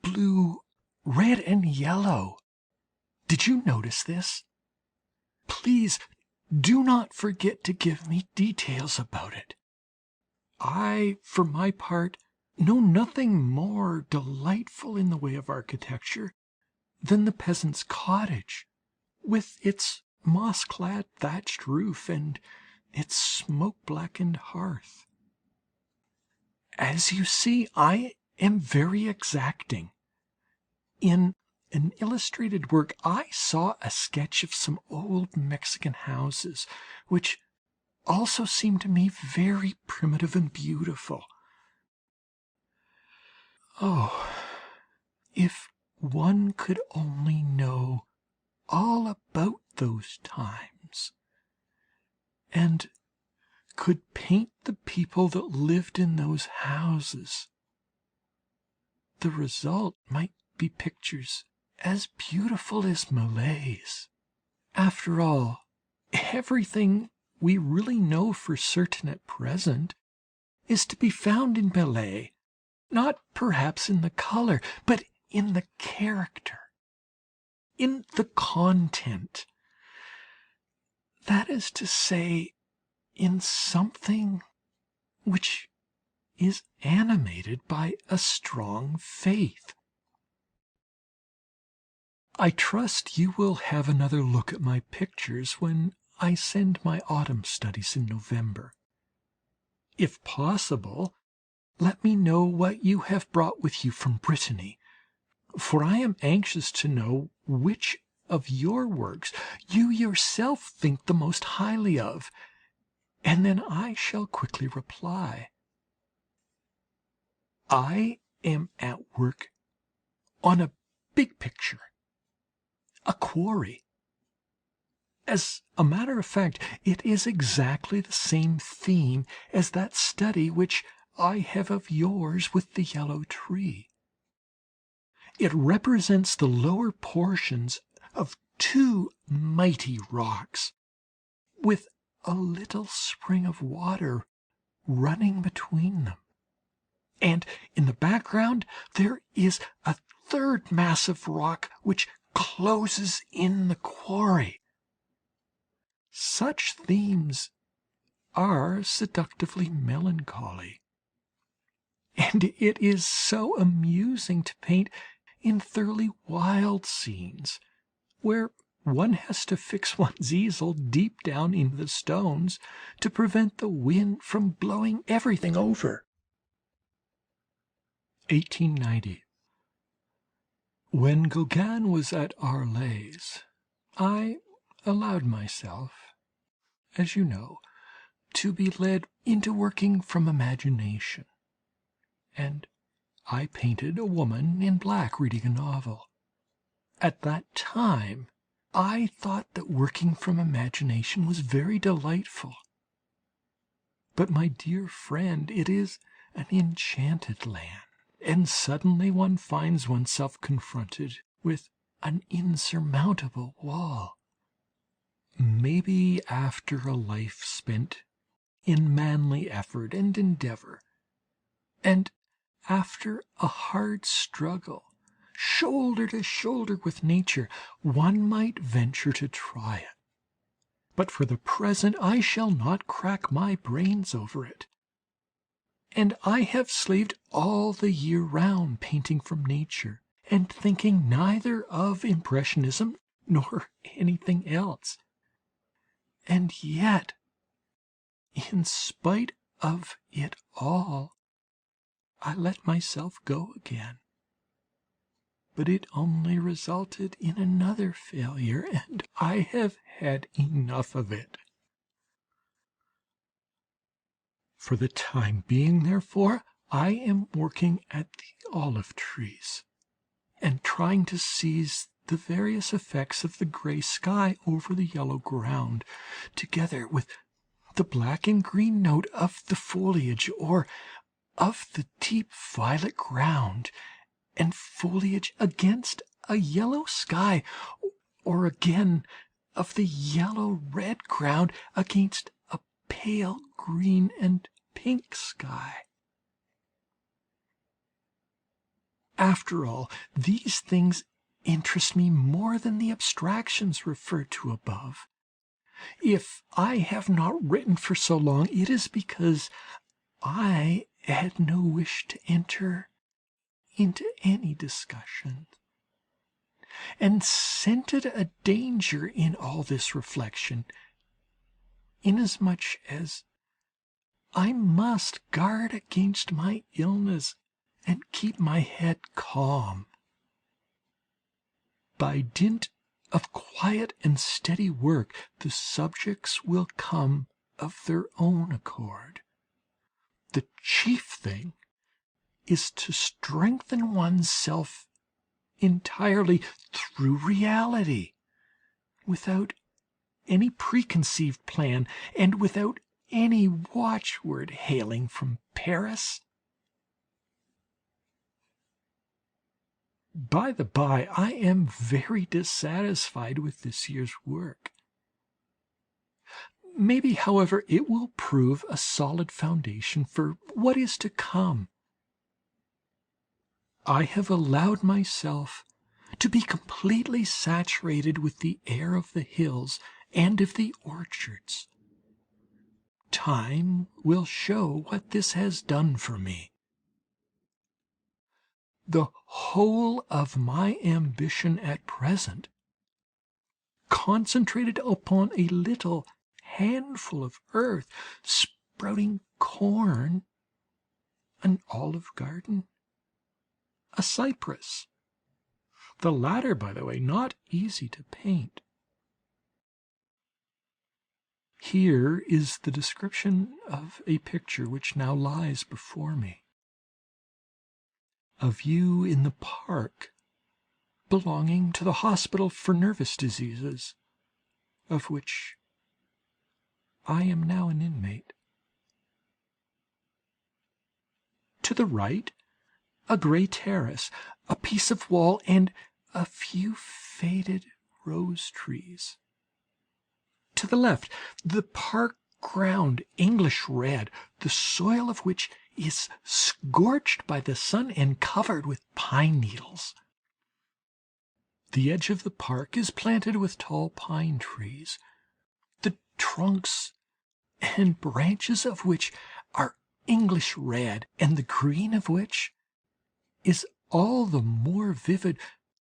blue, red and yellow. Did you notice this? Please do not forget to give me details about it. I, for my part, know nothing more delightful in the way of architecture than the peasant's cottage, with its moss-clad thatched roof and its smoke-blackened hearth. As you see, I am very exacting. In an illustrated work I saw a sketch of some old Mexican houses, which also seemed to me very primitive and beautiful. Oh, if one could only know all about those times, and could paint the people that lived in those houses. the result might be pictures as beautiful as Molay's. After all, everything we really know for certain at present is to be found in Millet, not perhaps in the colour, but in the character, in the content. That is to say, in something which is animated by a strong faith. I trust you will have another look at my pictures when I send my autumn studies in November. If possible, let me know what you have brought with you from Brittany, for I am anxious to know which of your works you yourself think the most highly of, and then I shall quickly reply. I am at work on a big picture, a quarry. As a matter of fact, it is exactly the same theme as that study which I have of yours with the yellow tree. It represents the lower portions of two mighty rocks, with a little spring of water running between them. And in the background there is a third massive rock which closes in the quarry. Such themes are seductively melancholy, and it is so amusing to paint in thoroughly wild scenes, where one has to fix one's easel deep down in the stones to prevent the wind from blowing everything over. 1890. When Gauguin was at Arles, I allowed myself, as you know, to be led into working from imagination, and I painted a woman in black reading a novel. At that time I thought that working from imagination was very delightful. But, my dear friend, it is an enchanted land, and suddenly one finds oneself confronted with an insurmountable wall. Maybe after a life spent in manly effort and endeavour, and after a hard struggle, shoulder to shoulder with nature, one might venture to try it. But for the present I shall not crack my brains over it. And I have slaved all the year round painting from nature, and thinking neither of impressionism nor anything else. And yet, in spite of it all, I let myself go again. But it only resulted in another failure, and I have had enough of it. For the time being, therefore, I am working at the olive trees, and trying to seize the various effects of the grey sky over the yellow ground, together with the black and green note of the foliage, or of the deep violet ground and foliage against a yellow sky, or again of the yellow-red ground against a pale green and pink sky. After all, these things interest me more than the abstractions referred to above. If I have not written for so long, it is because I had no wish to enter into any discussion, and scented a danger in all this reflection, inasmuch as I must guard against my illness and keep my head calm. By dint of quiet and steady work, the subjects will come of their own accord. The chief thing is to strengthen one's self entirely through reality, without any preconceived plan, and without any watchword hailing from Paris. By the by, I am very dissatisfied with this year's work. Maybe, however, it will prove a solid foundation for what is to come. I have allowed myself to be completely saturated with the air of the hills and of the orchards. Time will show what this has done for me. The whole of my ambition at present, concentrated upon a little handful of earth, sprouting corn, an olive garden, a cypress, the latter, by the way, not easy to paint. Here is the description of a picture which now lies before me. A view in the park belonging to the Hospital for Nervous Diseases, of which I am now an inmate. To the right, a grey terrace, a piece of wall, and a few faded rose trees. To the left, the park ground, English red, the soil of which is scorched by the sun and covered with pine needles. The edge of the park is planted with tall pine trees, the trunks and branches of which are English red, and the green of which is all the more vivid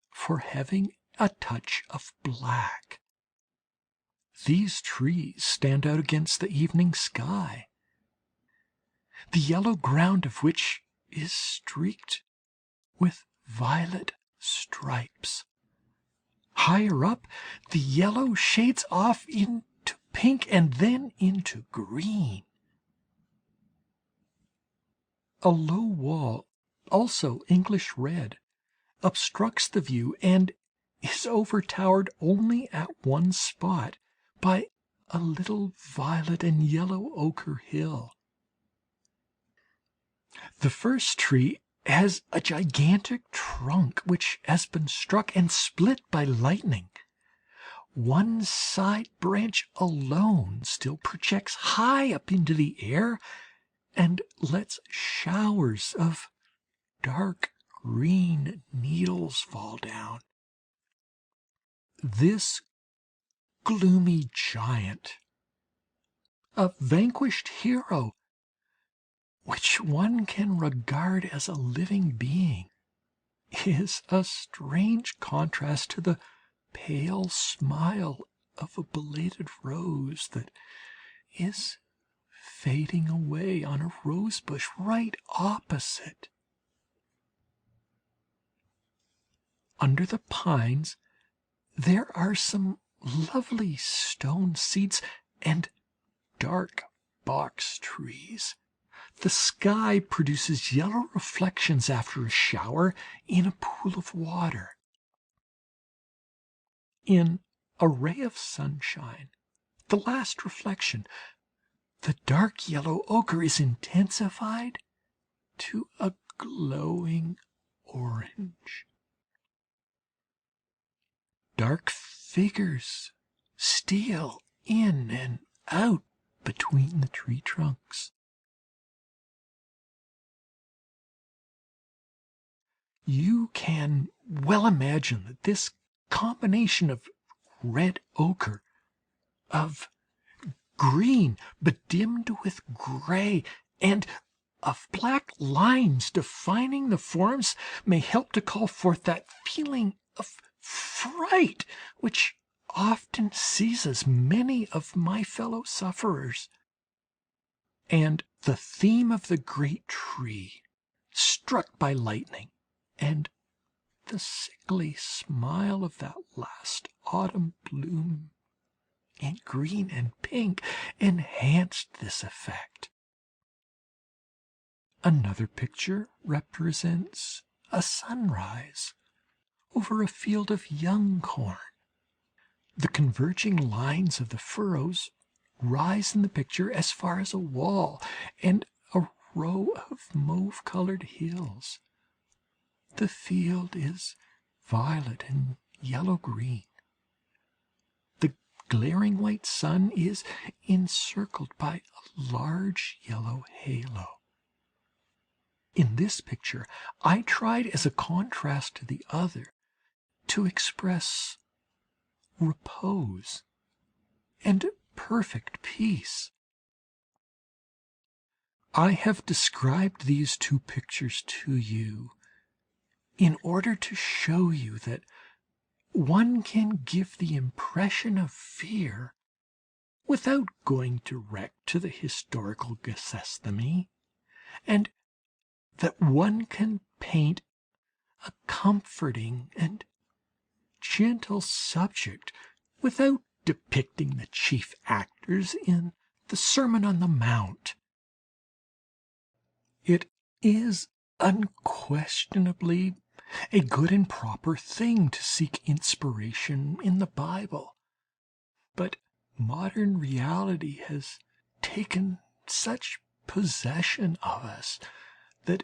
for having a touch of black. These trees stand out against the evening sky, the yellow ground of which is streaked with violet stripes. Higher up, the yellow shades off into pink and then into green. A low wall, also English red, obstructs the view and is overtowered only at one spot by a little violet and yellow ochre hill. The first tree has a gigantic trunk which has been struck and split by lightning. One side branch alone still projects high up into the air and lets showers of dark green needles fall down. This gloomy giant, a vanquished hero, which one can regard as a living being, is a strange contrast to the pale smile of a belated rose that is fading away on a rose bush right opposite. Under the pines there are some lovely stone seats and dark box trees. The sky produces yellow reflections after a shower in a pool of water. In a ray of sunshine, the last reflection, the dark yellow ochre is intensified to a glowing orange. Dark figures steal in and out between the tree trunks. You can well imagine that this combination of red ochre, of green bedimmed with grey, and of black lines defining the forms may help to call forth that feeling of fright which often seizes many of my fellow sufferers. And the theme of the great tree struck by lightning, and the sickly smile of that last autumn bloom in green and pink enhanced this effect. Another picture represents a sunrise over a field of young corn. The converging lines of the furrows rise in the picture as far as a wall and a row of mauve-colored hills. the field is violet and yellow-green. The glaring white sun is encircled by a large yellow halo. In this picture I tried, as a contrast to the other, to express repose and perfect peace. I have described these two pictures to you in order to show you that one can give the impression of fear without going direct to the historical Gethsemane, and that one can paint a comforting and gentle subject without depicting the chief actors in the Sermon on the Mount. It is unquestionably a good and proper thing to seek inspiration in the Bible, but modern reality has taken such possession of us that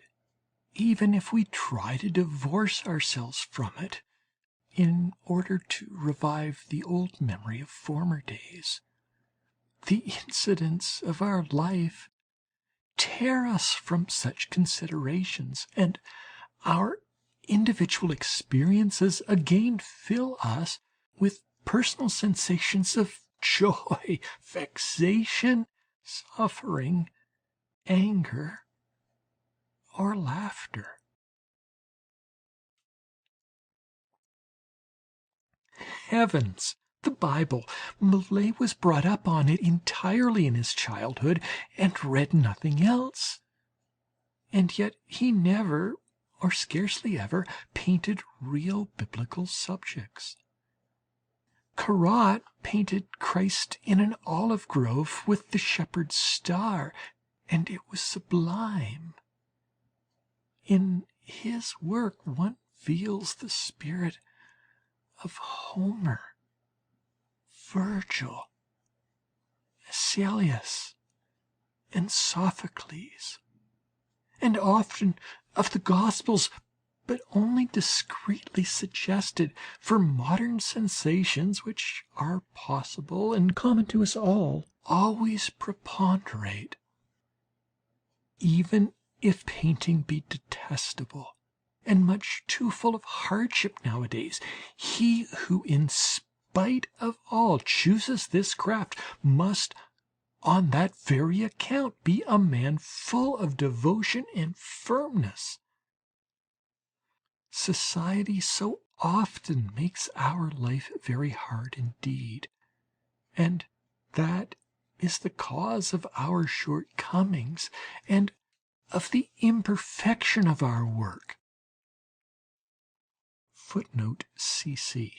even if we try to divorce ourselves from it in order to revive the old memory of former days, the incidents of our life tear us from such considerations, and our individual experiences again fill us with personal sensations of joy, vexation, suffering, anger, or laughter. Heavens! The Bible! Millais was brought up on it entirely in his childhood and read nothing else. And yet he never, or scarcely ever, painted real biblical subjects. Corot painted Christ in an olive grove with the shepherd's star, and it was sublime. In his work one feels the spirit of Homer, Virgil, Aeschylus, and Sophocles, and often of the Gospels, but only discreetly suggested, for modern sensations, which are possible and common to us all, always preponderate. Even if painting be detestable and much too full of hardship nowadays, he who in spite of all chooses this craft must on that very account be a man full of devotion and firmness. Society so often makes our life very hard indeed, and that is the cause of our shortcomings and of the imperfection of our work. Footnote CC.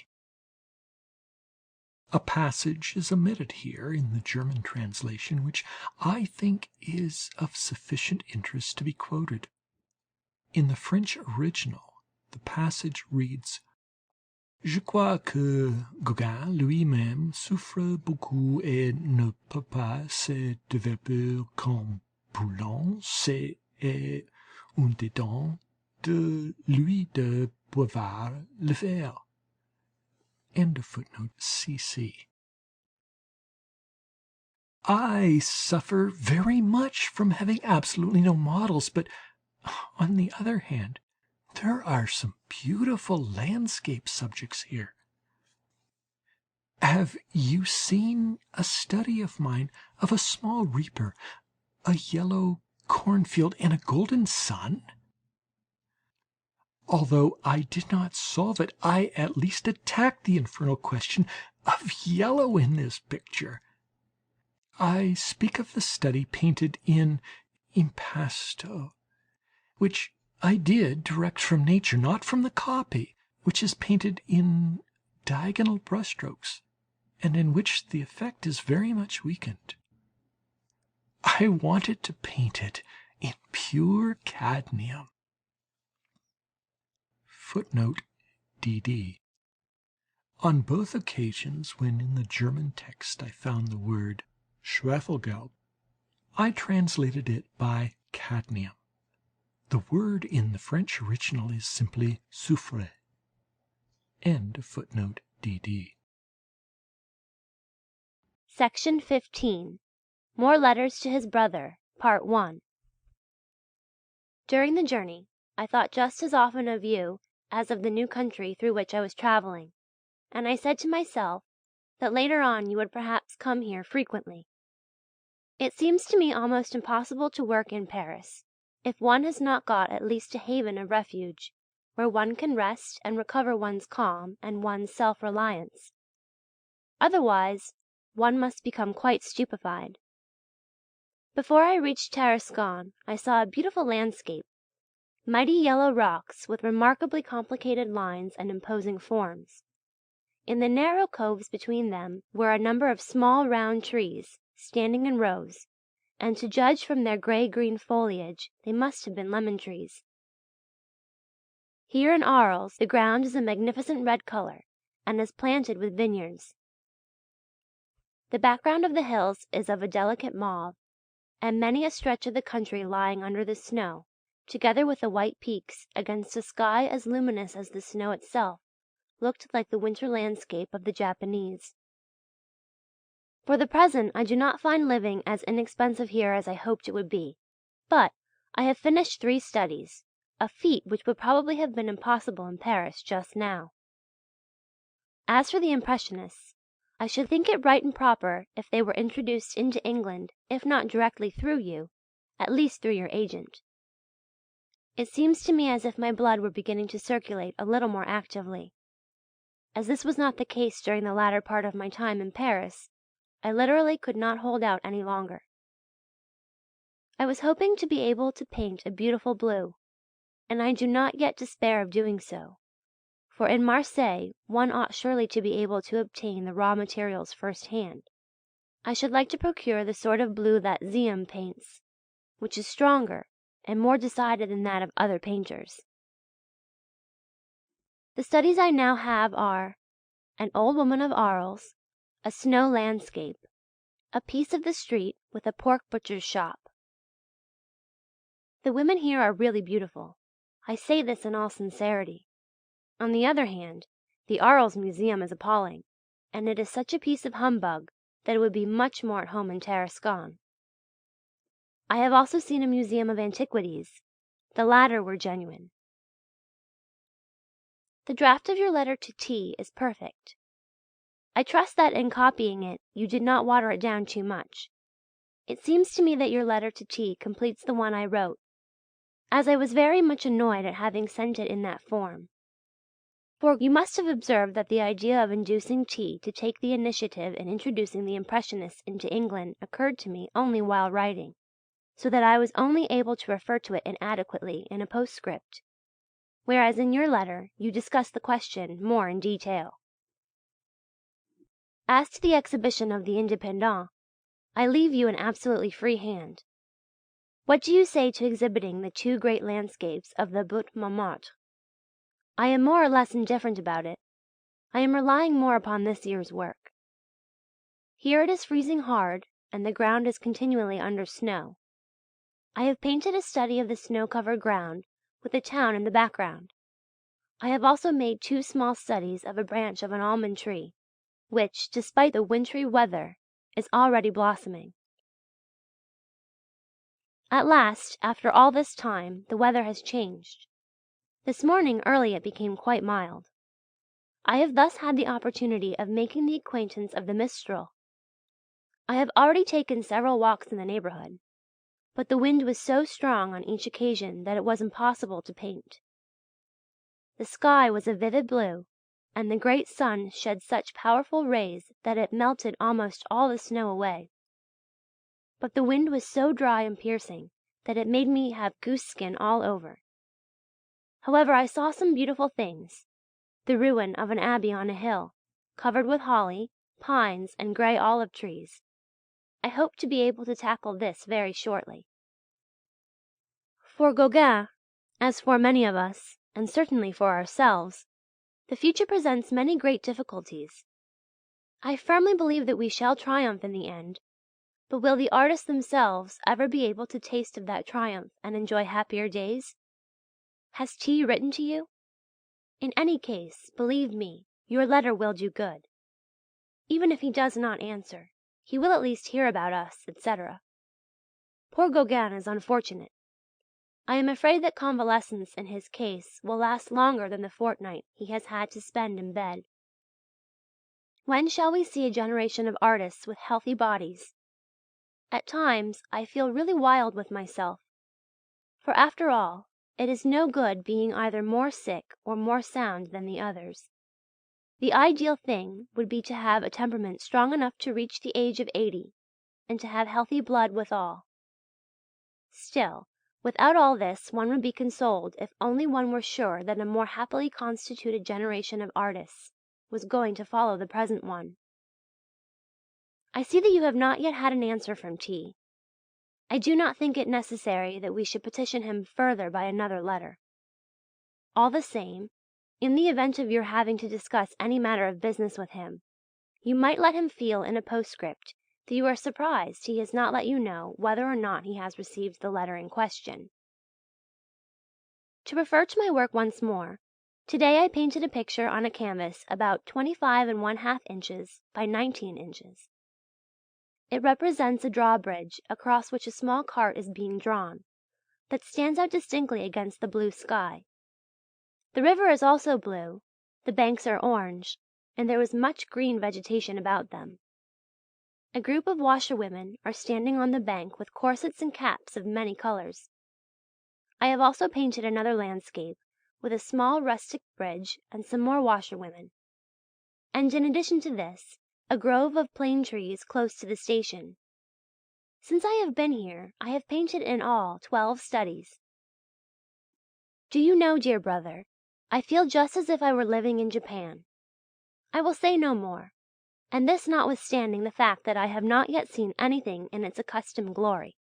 A passage is omitted here in the German translation which I think is of sufficient interest to be quoted. In the French original the passage reads: Je crois que Gauguin lui-même souffre beaucoup et ne peut pas se développer comme Poulenc, c'est un dédain de lui de pouvoir le faire. End of footnote CC. I suffer very much from having absolutely no models, but on the other hand, there are some beautiful landscape subjects here. Have you seen a study of mine of a small reaper, a yellow cornfield, and a golden sun? Although I did not solve it, I at least attacked the infernal question of yellow in this picture. I speak of the study painted in impasto, which I did direct from nature, not from the copy, which is painted in diagonal brushstrokes, and in which the effect is very much weakened. I wanted to paint it in pure cadmium. Footnote DD. On both occasions when in the German text I found the word Schwefelgelb, I translated it by cadmium. The word in the French original is simply souffle. End of footnote DD. Section 15. More letters to his brother, Part 1. During the journey, I thought just as often of you as of the new country through which I was travelling, and I said to myself that later on you would perhaps come here frequently. It seems to me almost impossible to work in Paris if one has not got at least a haven of refuge where one can rest and recover one's calm and one's self-reliance. Otherwise, one must become quite stupefied. Before I reached Tarascon, I saw a beautiful landscape, mighty yellow rocks with remarkably complicated lines and imposing forms. In the narrow coves between them were a number of small round trees, standing in rows, and to judge from their grey-green foliage, they must have been lemon trees. Here in Arles, the ground is a magnificent red colour, and is planted with vineyards. The background of the hills is of a delicate mauve, and many a stretch of the country lying under the snow, together with the white peaks against a sky as luminous as the snow itself, looked like the winter landscape of the Japanese. For the present I do not find living as inexpensive here as I hoped it would be, but I have finished 3 studies, a feat which would probably have been impossible in Paris just now. As for the Impressionists, I should think it right and proper if they were introduced into England, if not directly through you, at least through your agent. It seems to me as if my blood were beginning to circulate a little more actively. As this was not the case during the latter part of my time in Paris, I literally could not hold out any longer. I was hoping to be able to paint a beautiful blue, and I do not yet despair of doing so, for in Marseille one ought surely to be able to obtain the raw materials first hand. I should like to procure the sort of blue that Ziem paints, which is stronger and more decided than that of other painters. The studies I now have are An Old Woman of Arles, a snow landscape, a piece of the street with a pork butcher's shop. The women here are really beautiful. I say this in all sincerity. On the other hand, the Arles Museum is appalling, and it is such a piece of humbug that it would be much more at home in Tarascon. I have also seen a museum of antiquities. The latter were genuine. The draft of your letter to T. is perfect. I trust that in copying it you did not water it down too much. It seems to me that your letter to T. completes the one I wrote, as I was very much annoyed at having sent it in that form. For you must have observed that the idea of inducing T. to take the initiative in introducing the Impressionists into England occurred to me only while writing, so that I was only able to refer to it inadequately in a postscript, whereas in your letter you discuss the question more in detail. As to the exhibition of the Indépendant, I leave you an absolutely free hand. What do you say to exhibiting the 2 great landscapes of the Butte Montmartre? I am more or less indifferent about it. I am relying more upon this year's work. Here it is freezing hard, and the ground is continually under snow. I have painted a study of the snow-covered ground, with the town in the background. I have also made 2 small studies of a branch of an almond tree, which, despite the wintry weather, is already blossoming. At last, after all this time, the weather has changed. This morning early it became quite mild. I have thus had the opportunity of making the acquaintance of the mistral. I have already taken several walks in the neighbourhood, but the wind was so strong on each occasion that it was impossible to paint. The sky was a vivid blue, and the great sun shed such powerful rays that it melted almost all the snow away. But the wind was so dry and piercing that it made me have goose skin all over. However, I saw some beautiful things: the ruin of an abbey on a hill, covered with holly, pines, and grey olive trees. I hope to be able to tackle this very shortly. For Gauguin, as for many of us, and certainly for ourselves, the future presents many great difficulties. I firmly believe that we shall triumph in the end, But will the artists themselves ever be able to taste of that triumph and enjoy happier days? Has T. written to you? In any case, believe me, your letter will do good. Even if he does not answer, he will at least hear about us, etc. Poor Gauguin is unfortunate. I am afraid that convalescence in his case will last longer than the fortnight he has had to spend in bed. When shall we see a generation of artists with healthy bodies? At times I feel really wild with myself, for after all, it is no good being either more sick or more sound than the others. The ideal thing would be to have a temperament strong enough to reach the age of 80, and to have healthy blood withal. Still, without all this one would be consoled if only one were sure that a more happily constituted generation of artists was going to follow the present one. I see that you have not yet had an answer from T. I do not think it necessary that we should petition him further by another letter. All the same, in the event of your having to discuss any matter of business with him, you might let him feel in a postscript that you are surprised he has not let you know whether or not he has received the letter in question. To refer to my work once more, today I painted a picture on a canvas about 25 1/2 inches by 19 inches. It represents a drawbridge across which a small cart is being drawn, that stands out distinctly against the blue sky. The river is also blue, the banks are orange, and there is much green vegetation about them. A group of washerwomen are standing on the bank with corsets and caps of many colours. I have also painted another landscape with a small rustic bridge and some more washerwomen. And in addition to this, a grove of plane trees close to the station. Since I have been here, I have painted in all 12 studies. Do you know, dear brother, I feel just as if I were living in Japan. I will say no more, and this notwithstanding the fact that I have not yet seen anything in its accustomed glory.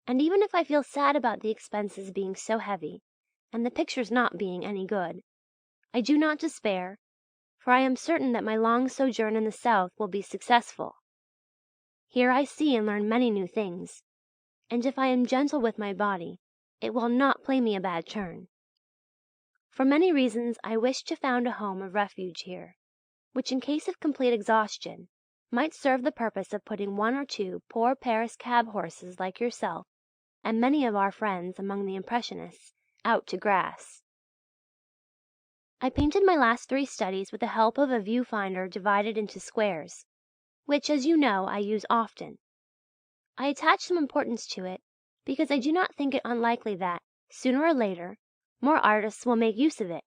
And even if I feel sad about the expenses being so heavy, and the pictures not being any good, I do not despair, for I am certain that my long sojourn in the South will be successful. Here I see and learn many new things, and if I am gentle with my body, it will not play me a bad turn. For many reasons I wish to found a home of refuge here, which in case of complete exhaustion might serve the purpose of putting 1 or 2 poor Paris cab horses like yourself and many of our friends among the Impressionists out to grass. I painted my last 3 studies with the help of a viewfinder divided into squares, which, as you know, I use often. I attach some importance to it because I do not think it unlikely that, sooner or later, more artists will make use of it,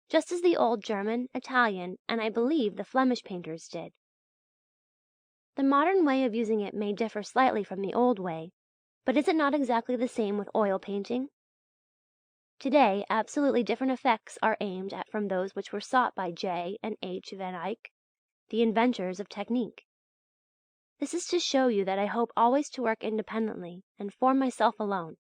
just as the old German, Italian, and I believe the Flemish painters did. The modern way of using it may differ slightly from the old way, but is it not exactly the same with oil painting? Today, absolutely different effects are aimed at from those which were sought by J. and H. van Eyck, the inventors of technique. This is to show you that I hope always to work independently and for myself alone.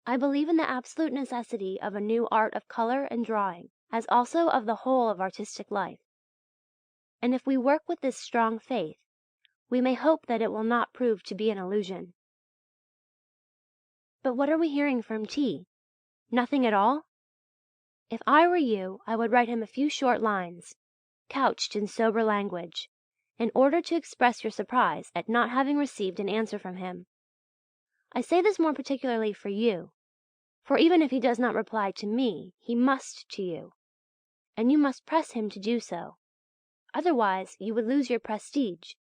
I believe in the absolute necessity of a new art of colour and drawing, as also of the whole of artistic life. And if we work with this strong faith, we may hope that it will not prove to be an illusion. But what are we hearing from T? Nothing at all? If I were you, I would write him a few short lines, couched in sober language, in order to express your surprise at not having received an answer from him. I say this more particularly for you, for even if he does not reply to me, he must to you, and you must press him to do so. Otherwise you would lose your prestige,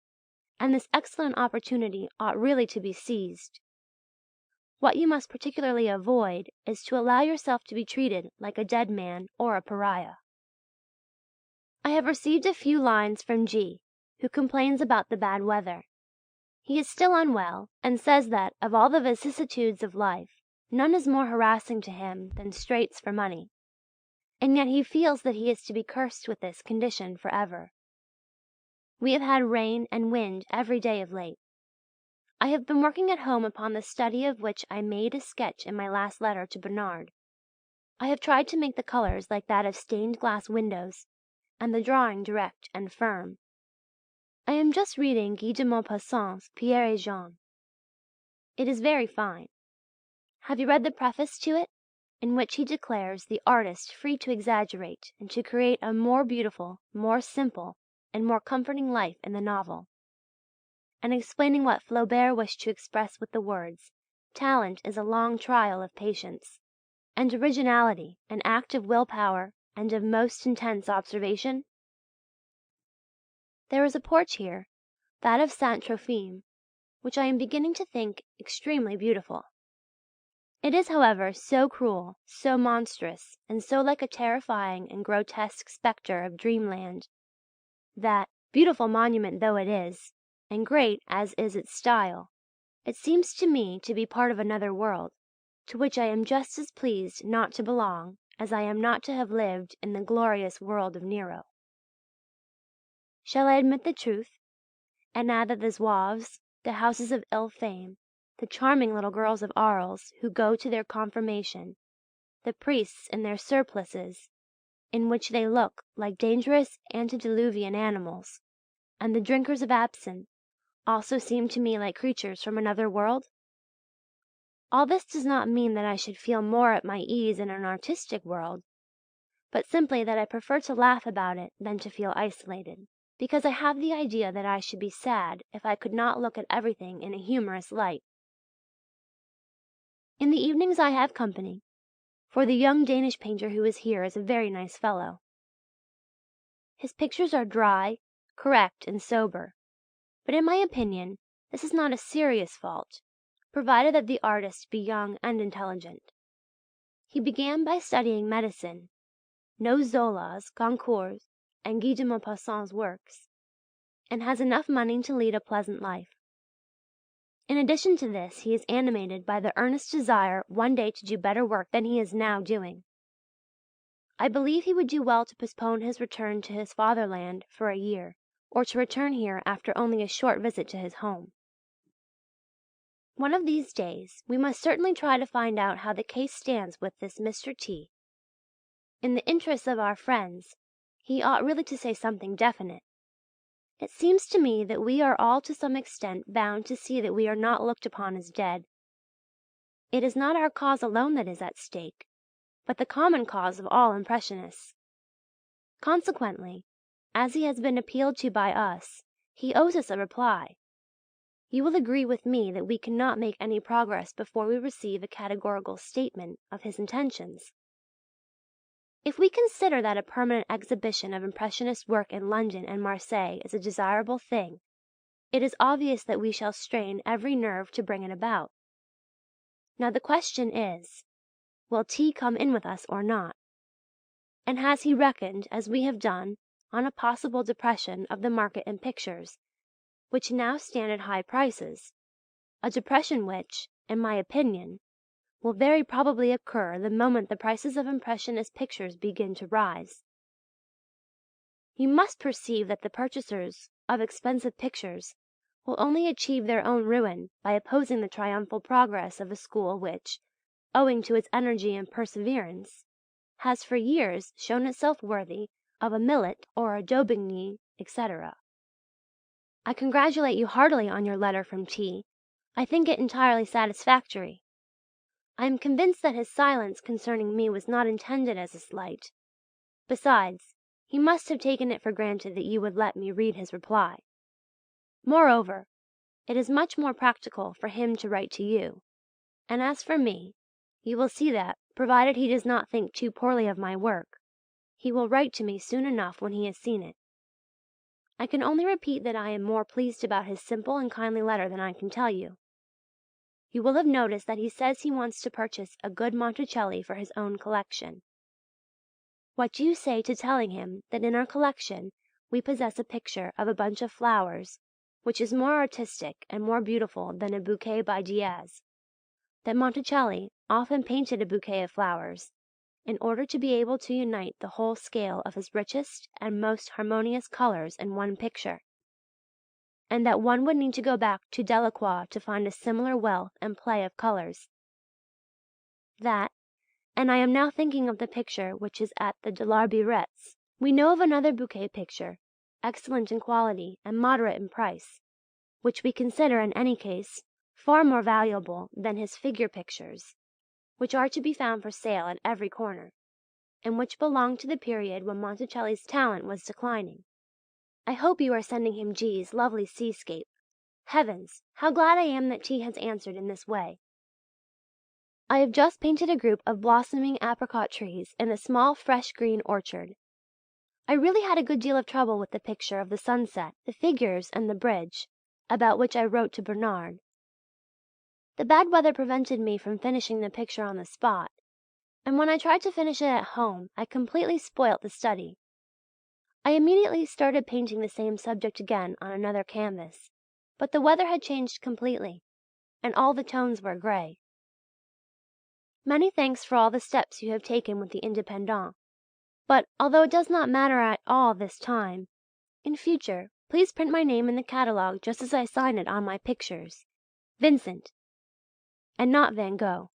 and this excellent opportunity ought really to be seized. What you must particularly avoid is to allow yourself to be treated like a dead man or a pariah. I have received a few lines from G., who complains about the bad weather. He is still unwell, and says that of all the vicissitudes of life, none is more harassing to him than straits for money, and yet he feels that he is to be cursed with this condition for ever. We have had rain and wind every day of late. I have been working at home upon the study of which I made a sketch in my last letter to Bernard. I have tried to make the colours like that of stained glass windows, and the drawing direct and firm. I am just reading Guy de Maupassant's Pierre et Jean. It is very fine. Have you read the preface to it, in which he declares the artist free to exaggerate and to create a more beautiful, more simple, and more comforting life in the novel, and explaining what Flaubert wished to express with the words, "Talent is a long trial of patience," and originality an act of will power and of most intense observation? There is a porch here, that of Saint Trophime, which I am beginning to think extremely beautiful. It is, however, so cruel, so monstrous, and so like a terrifying and grotesque spectre of dreamland, that, beautiful monument though it is, and great as is its style, it seems to me to be part of another world, to which I am just as pleased not to belong as I am not to have lived in the glorious world of Nero. Shall I admit the truth, and add that the Zouaves, the houses of ill fame, the charming little girls of Arles who go to their confirmation, the priests in their surplices, in which they look like dangerous antediluvian animals, and the drinkers of absinthe, also seem to me like creatures from another world? All this does not mean that I should feel more at my ease in an artistic world, but simply that I prefer to laugh about it than to feel isolated, because I have the idea that I should be sad if I could not look at everything in a humorous light. In the evenings I have company, for the young Danish painter who is here is a very nice fellow. His pictures are dry, correct, and sober, but in my opinion this is not a serious fault, provided that the artist be young and intelligent. He began by studying medicine, knows Zola's, Goncourt's, and Guy de Maupassant's works, and has enough money to lead a pleasant life. In addition to this, he is animated by the earnest desire one day to do better work than he is now doing. I believe he would do well to postpone his return to his fatherland for a year, or to return here after only a short visit to his home. One of these days we must certainly try to find out how the case stands with this Mr. T. In the interests of our friends, he ought really to say something definite. It seems to me that we are all to some extent bound to see that we are not looked upon as dead. It is not our cause alone that is at stake, but the common cause of all Impressionists. Consequently, as he has been appealed to by us, he owes us a reply. You will agree with me that we cannot make any progress before we receive a categorical statement of his intentions. If we consider that a permanent exhibition of Impressionist work in London and Marseille is a desirable thing, it is obvious that we shall strain every nerve to bring it about. Now the question is, will T come in with us or not? And has he reckoned, as we have done, on a possible depression of the market in pictures, which now stand at high prices, a depression which, in my opinion, will very probably occur the moment the prices of Impressionist pictures begin to rise. You must perceive that the purchasers of expensive pictures will only achieve their own ruin by opposing the triumphal progress of a school which, owing to its energy and perseverance, has for years shown itself worthy of a Millet or a Daubigny, etc. I congratulate you heartily on your letter from T. I think it entirely satisfactory. I am convinced that his silence concerning me was not intended as a slight. Besides, he must have taken it for granted that you would let me read his reply. Moreover, it is much more practical for him to write to you, and as for me, you will see that, provided he does not think too poorly of my work, he will write to me soon enough when he has seen it. I can only repeat that I am more pleased about his simple and kindly letter than I can tell you. You will have noticed that he says he wants to purchase a good Monticelli for his own collection. What do you say to telling him that in our collection we possess a picture of a bunch of flowers which is more artistic and more beautiful than a bouquet by Diaz, that Monticelli often painted a bouquet of flowers in order to be able to unite the whole scale of his richest and most harmonious colours in one picture, and that one would need to go back to Delacroix to find a similar wealth and play of colours. That, and I am now thinking of the picture which is at the de Larbiret's. We know of another bouquet picture, excellent in quality and moderate in price, which we consider in any case far more valuable than his figure pictures, which are to be found for sale at every corner, and which belong to the period when Monticelli's talent was declining. I hope you are sending him G's lovely seascape. Heavens, how glad I am that T has answered in this way. I have just painted a group of blossoming apricot trees in a small fresh green orchard. I really had a good deal of trouble with the picture of the sunset, the figures and the bridge, about which I wrote to Bernard. The bad weather prevented me from finishing the picture on the spot, and when I tried to finish it at home I completely spoilt the study. I immediately started painting the same subject again on another canvas, but the weather had changed completely, and all the tones were grey. Many thanks for all the steps you have taken with the Indépendant, but although it does not matter at all this time, in future please print my name in the catalogue just as I sign it on my pictures, Vincent, and not Van Gogh.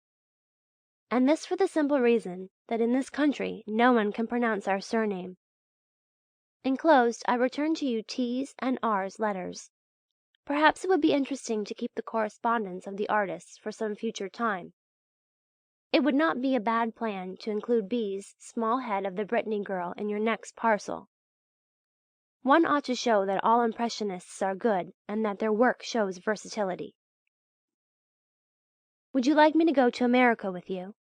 And this for the simple reason that in this country no one can pronounce our surname. Enclosed I return to you T's and R's letters. Perhaps it would be interesting to keep the correspondence of the artists for some future time. It would not be a bad plan to include B's small head of the Brittany girl in your next parcel. One ought to show that all Impressionists are good and that their work shows versatility. Would you like me to go to America with you?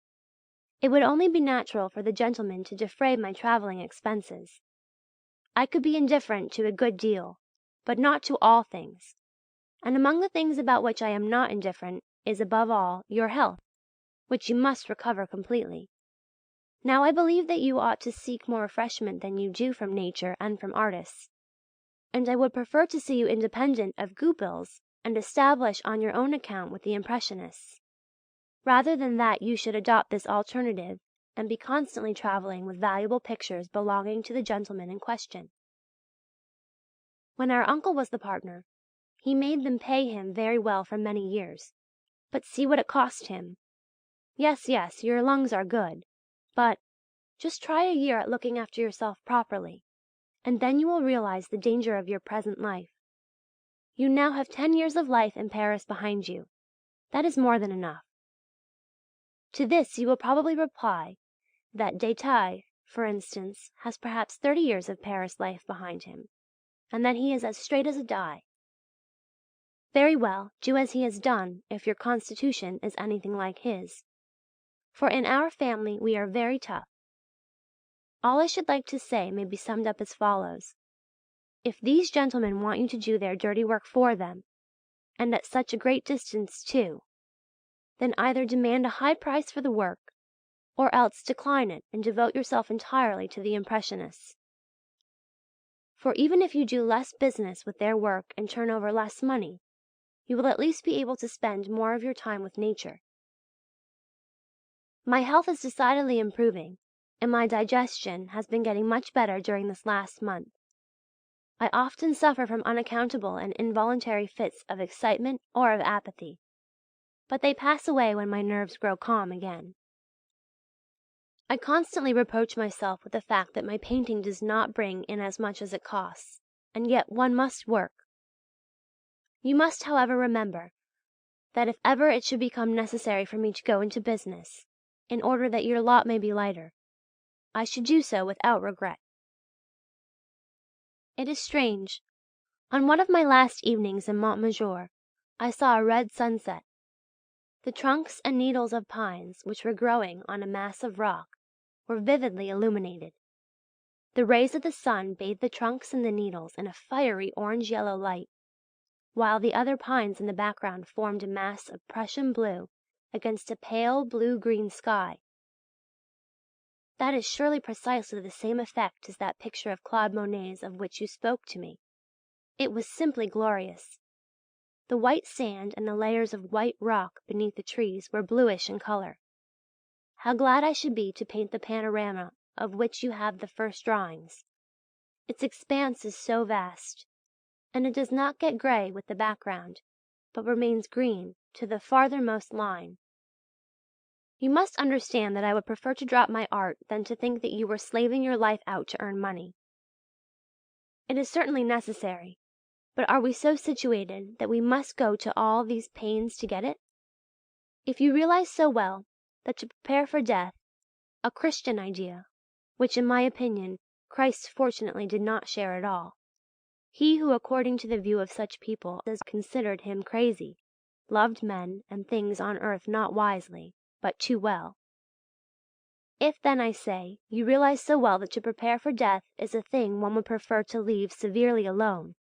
It would only be natural for the gentleman to defray my travelling expenses. I could be indifferent to a good deal, but not to all things, and among the things about which I am not indifferent is above all your health, which you must recover completely. Now I believe that you ought to seek more refreshment than you do from nature and from artists, and I would prefer to see you independent of Goupil's and established on your own account with the Impressionists, rather than that you should adopt this alternative and be constantly travelling with valuable pictures belonging to the gentleman in question. When our uncle was the partner, he made them pay him very well for many years, but see what it cost him. Yes, yes, your lungs are good, but just try a year at looking after yourself properly, and then you will realize the danger of your present life. You now have 10 years of life in Paris behind you. That is more than enough. To this you will probably reply that Détaille, for instance, has perhaps 30 years of Paris life behind him, and that he is as straight as a die. Very well, do as he has done if your constitution is anything like his. For in our family we are very tough. All I should like to say may be summed up as follows. If these gentlemen want you to do their dirty work for them, and at such a great distance too, then either demand a high price for the work, or else decline it and devote yourself entirely to the Impressionists. For even if you do less business with their work and turn over less money, you will at least be able to spend more of your time with nature. My health is decidedly improving, and my digestion has been getting much better during this last month. I often suffer from unaccountable and involuntary fits of excitement or of apathy, but they pass away when my nerves grow calm again. I constantly reproach myself with the fact that my painting does not bring in as much as it costs, and yet one must work. You must, however, remember that if ever it should become necessary for me to go into business, in order that your lot may be lighter, I should do so without regret. It is strange. On one of my last evenings in Montmajour, I saw a red sunset. The trunks and needles of pines which were growing on a mass of rock were vividly illuminated. The rays of the sun bathed the trunks and the needles in a fiery orange-yellow light, while the other pines in the background formed a mass of Prussian blue against a pale blue-green sky. That is surely precisely the same effect as that picture of Claude Monet's of which you spoke to me. It was simply glorious. The white sand and the layers of white rock beneath the trees were bluish in colour. How glad I should be to paint the panorama of which you have the first drawings. Its expanse is so vast, and it does not get grey with the background, but remains green to the farthermost line. You must understand that I would prefer to drop my art than to think that you were slaving your life out to earn money. It is certainly necessary, but are we so situated that we must go to all these pains to get it? If you realize so well that to prepare for death, a Christian idea, which in my opinion Christ fortunately did not share at all, he who according to the view of such people as considered him crazy, loved men and things on earth not wisely, but too well. If then, I say, you realize so well that to prepare for death is a thing one would prefer to leave severely alone,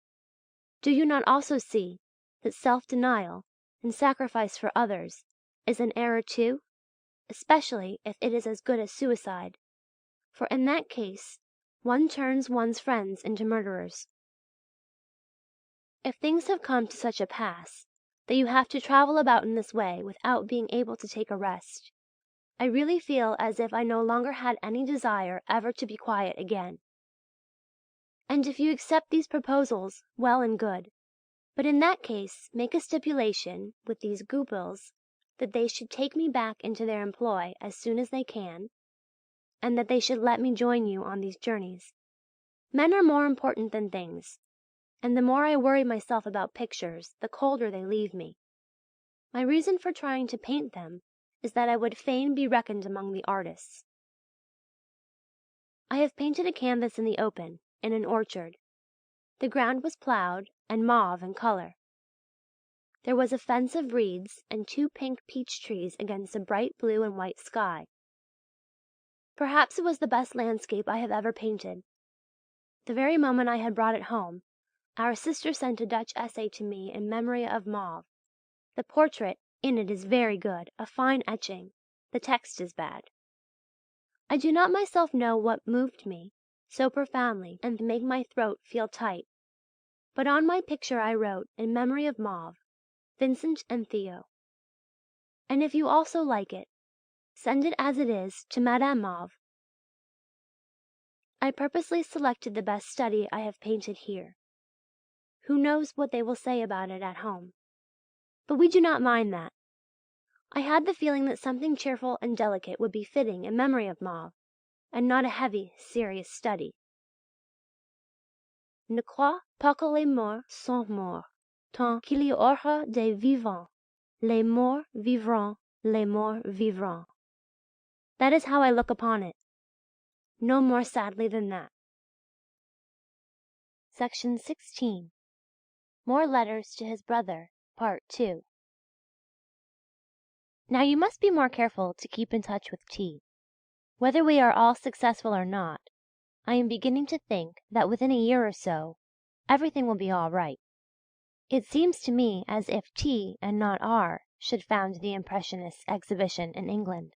do you not also see that self-denial and sacrifice for others is an error too, especially if it is as good as suicide, for in that case one turns one's friends into murderers. If things have come to such a pass that you have to travel about in this way without being able to take a rest, I really feel as if I no longer had any desire ever to be quiet again. And if you accept these proposals, well and good, but in that case make a stipulation with these Goupils that they should take me back into their employ as soon as they can, and that they should let me join you on these journeys. Men are more important than things, and the more I worry myself about pictures, the colder they leave me. My reason for trying to paint them is that I would fain be reckoned among the artists. I have painted a canvas in the open, in an orchard. The ground was ploughed and mauve in colour. There was a fence of reeds and 2 pink peach trees against a bright blue and white sky. Perhaps it was the best landscape I have ever painted. The very moment I had brought it home, our sister sent a Dutch essay to me in memory of Mauve. The portrait in it is very good, a fine etching. The text is bad. I do not myself know what moved me so profoundly and make my throat feel tight, but on my picture I wrote, in memory of Mauve, Vincent and Theo. And if you also like it, send it as it is to Madame Mauve. I purposely selected the best study I have painted here. Who knows what they will say about it at home? But we do not mind that. I had the feeling that something cheerful and delicate would be fitting in memory of Mauve, and not a heavy, serious study. Ne crois pas que les morts sont morts, tant qu'il y aura des vivants. Les morts vivront, les morts vivront. That is how I look upon it. No more sadly than that. Section 16. More letters to his brother, Part 2. Now you must be more careful to keep in touch with T. Whether we are all successful or not, I am beginning to think that within a year or so, everything will be all right. It seems to me as if T and not R should found the Impressionist exhibition in England.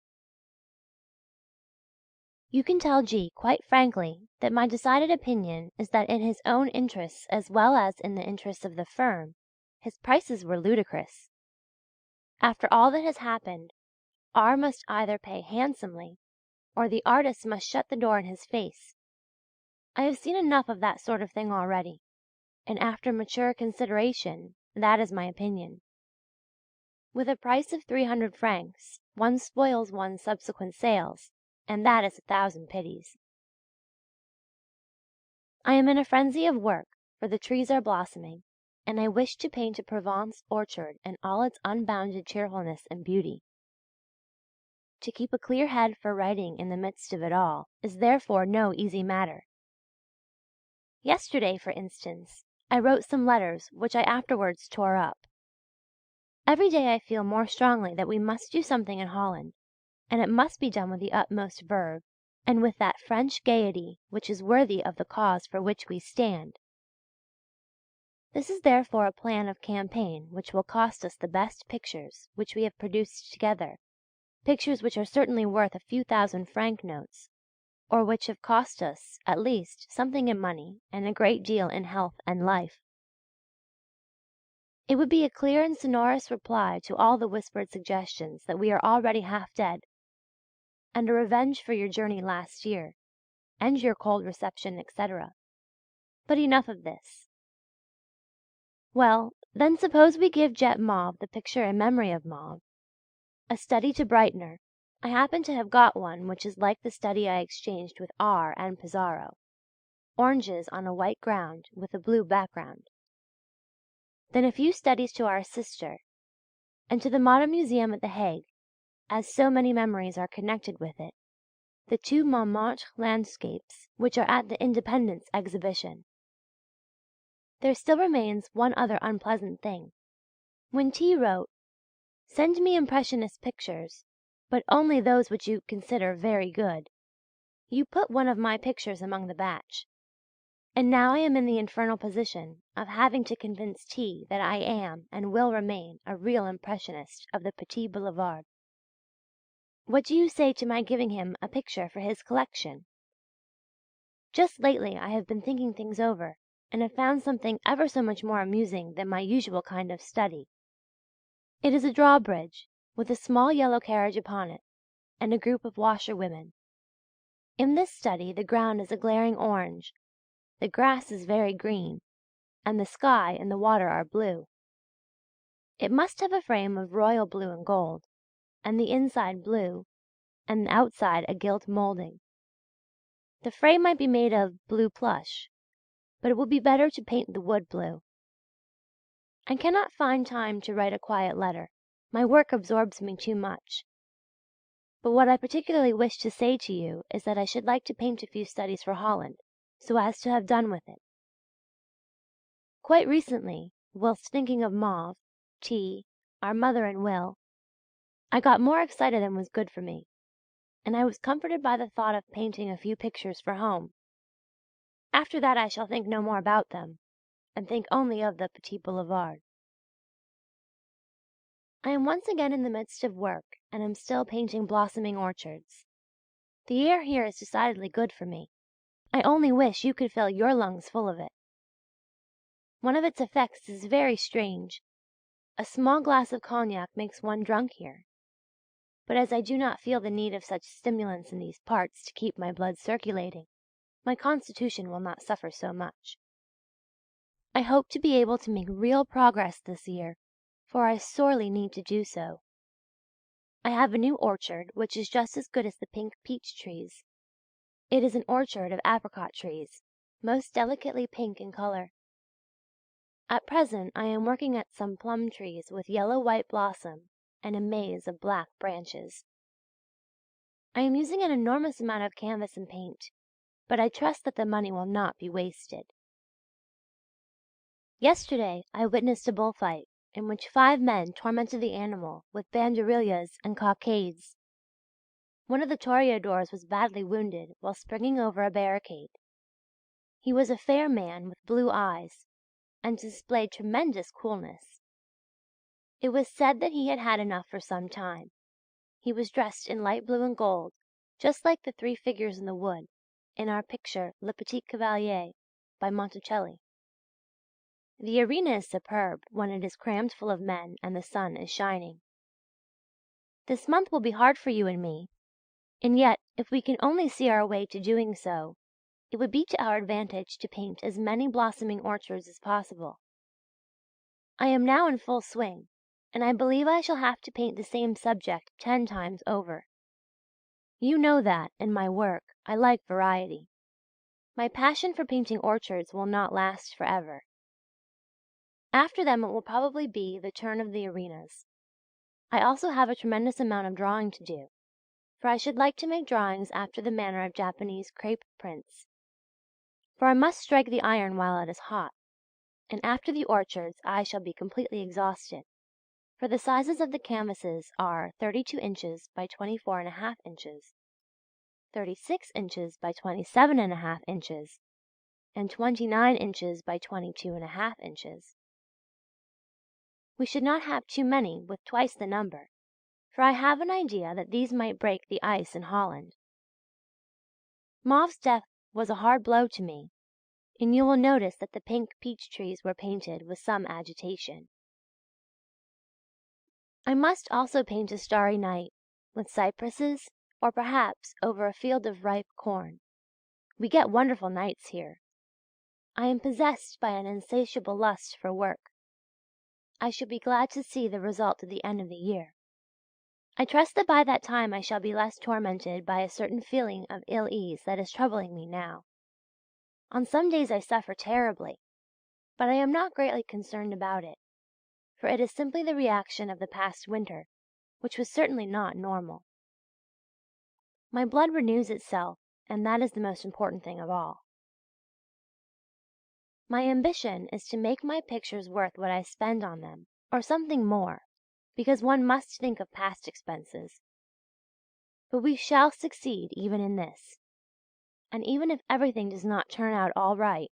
You can tell G quite frankly that my decided opinion is that in his own interests as well as in the interests of the firm, his prices were ludicrous. After all that has happened, R must either pay handsomely, or the artist must shut the door in his face. I have seen enough of that sort of thing already, and after mature consideration, that is my opinion. With a price of 300 francs, one spoils one's subsequent sales, and that is 1,000 pities. I am in a frenzy of work, for the trees are blossoming, and I wish to paint a Provence orchard in all its unbounded cheerfulness and beauty. To keep a clear head for writing in the midst of it all is therefore no easy matter. Yesterday, for instance, I wrote some letters which I afterwards tore up. Every day I feel more strongly that we must do something in Holland, and it must be done with the utmost verve, and with that French gaiety which is worthy of the cause for which we stand. This is therefore a plan of campaign which will cost us the best pictures which we have produced together, pictures which are certainly worth a few thousand-franc notes, or which have cost us, at least, something in money and a great deal in health and life. It would be a clear and sonorous reply to all the whispered suggestions that we are already half dead, and a revenge for your journey last year, and your cold reception, etc. But enough of this. Well, then suppose we give Jet Mauve the picture in memory of Mauve. A study to Breitner. I happen to have got one which is like the study I exchanged with R. and Pizarro. oranges on a white ground with a blue background. Then a few studies to our sister, and to the Modern Museum at The Hague, as so many memories are connected with it, the 2 Montmartre landscapes which are at the Independence exhibition. There still remains one other unpleasant thing. When T. wrote, "Send me Impressionist pictures, but only those which you consider very good," you put one of my pictures among the batch. And now I am in the infernal position of having to convince T. that I am and will remain a real Impressionist of the Petit Boulevard. What do you say to my giving him a picture for his collection? Just lately I have been thinking things over, and have found something ever so much more amusing than my usual kind of study. It is a drawbridge, with a small yellow carriage upon it, and a group of washerwomen. In this study the ground is a glaring orange, the grass is very green, and the sky and the water are blue. It must have a frame of royal blue and gold, and the inside blue, and the outside a gilt moulding. The frame might be made of blue plush, but it would be better to paint the wood blue. I cannot find time to write a quiet letter. My work absorbs me too much. But what I particularly wish to say to you is that I should like to paint a few studies for Holland, so as to have done with it. Quite recently, whilst thinking of Mauve, T., our mother and Will, I got more excited than was good for me, and I was comforted by the thought of painting a few pictures for home. After that I shall think no more about them, and think only of the Petit Boulevard. I am once again in the midst of work, and am still painting blossoming orchards. The air here is decidedly good for me. I only wish you could fill your lungs full of it. One of its effects is very strange. A small glass of cognac makes one drunk here. But as I do not feel the need of such stimulants in these parts to keep my blood circulating, my constitution will not suffer so much. I hope to be able to make real progress this year, for I sorely need to do so. I have a new orchard which is just as good as the pink peach trees. It is an orchard of apricot trees, most delicately pink in colour. At present I am working at some plum trees with yellow-white blossom and a maze of black branches. I am using an enormous amount of canvas and paint, but I trust that the money will not be wasted. Yesterday I witnessed a bullfight, in which 5 men tormented the animal with banderillas and cockades. One of the toreadors was badly wounded while springing over a barricade. He was a fair man with blue eyes, and displayed tremendous coolness. It was said that he had had enough for some time. He was dressed in light blue and gold, just like the 3 figures in the wood, in our picture Le Petit Cavalier by Monticelli. The arena is superb when it is crammed full of men and the sun is shining. This month will be hard for you and me, and yet if we can only see our way to doing so, it would be to our advantage to paint as many blossoming orchards as possible. I am now in full swing, and I believe I shall have to paint the same subject 10 times over. You know that, in my work, I like variety. My passion for painting orchards will not last forever. After them it will probably be the turn of the arenas. I also have a tremendous amount of drawing to do, for I should like to make drawings after the manner of Japanese crepe prints. For I must strike the iron while it is hot, and after the orchards I shall be completely exhausted, for the sizes of the canvases are 32 inches by 24½ inches, 36 inches by 27½ inches, and 29 inches by 22½ inches. We should not have too many with twice the number, for I have an idea that these might break the ice in Holland. Mauve's death was a hard blow to me, and you will notice that the pink peach trees were painted with some agitation. I must also paint a starry night, with cypresses, or perhaps over a field of ripe corn. We get wonderful nights here. I am possessed by an insatiable lust for work. I shall be glad to see the result at the end of the year. I trust that by that time I shall be less tormented by a certain feeling of ill-ease that is troubling me now. On some days I suffer terribly, but I am not greatly concerned about it, for it is simply the reaction of the past winter, which was certainly not normal. My blood renews itself, and that is the most important thing of all. My ambition is to make my pictures worth what I spend on them, or something more, because one must think of past expenses. But we shall succeed even in this. And even if everything does not turn out all right,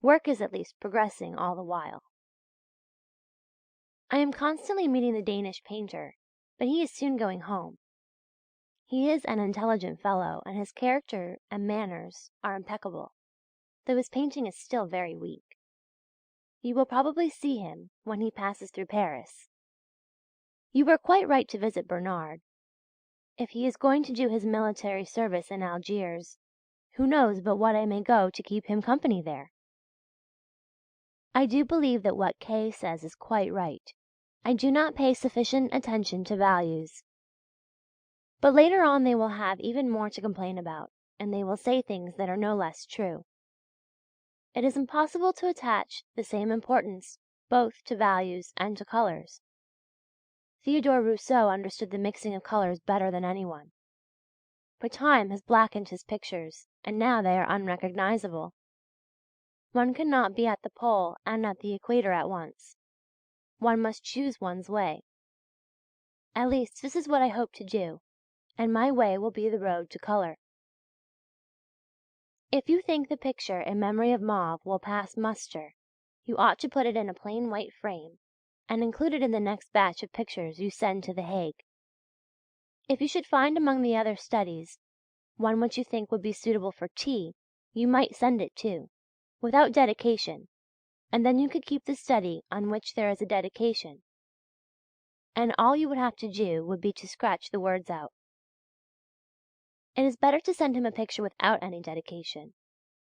work is at least progressing all the while. I am constantly meeting the Danish painter, but he is soon going home. He is an intelligent fellow, and his character and manners are impeccable, though his painting is still very weak. You will probably see him when he passes through Paris. You were quite right to visit Bernard. If he is going to do his military service in Algiers, who knows but what I may go to keep him company there? I do believe that what K. says is quite right. I do not pay sufficient attention to values. But later on they will have even more to complain about, and they will say things that are no less true. It is impossible to attach the same importance both to values and to colours. Theodore Rousseau understood the mixing of colours better than anyone. But time has blackened his pictures, and now they are unrecognizable. One cannot be at the pole and at the equator at once. One must choose one's way. At least this is what I hope to do, and my way will be the road to colour. If you think the picture in memory of Mauve will pass muster, you ought to put it in a plain white frame, and include it in the next batch of pictures you send to The Hague. If you should find among the other studies one which you think would be suitable for T, you might send it too, without dedication, and then you could keep the study on which there is a dedication, and all you would have to do would be to scratch the words out. It is better to send him a picture without any dedication,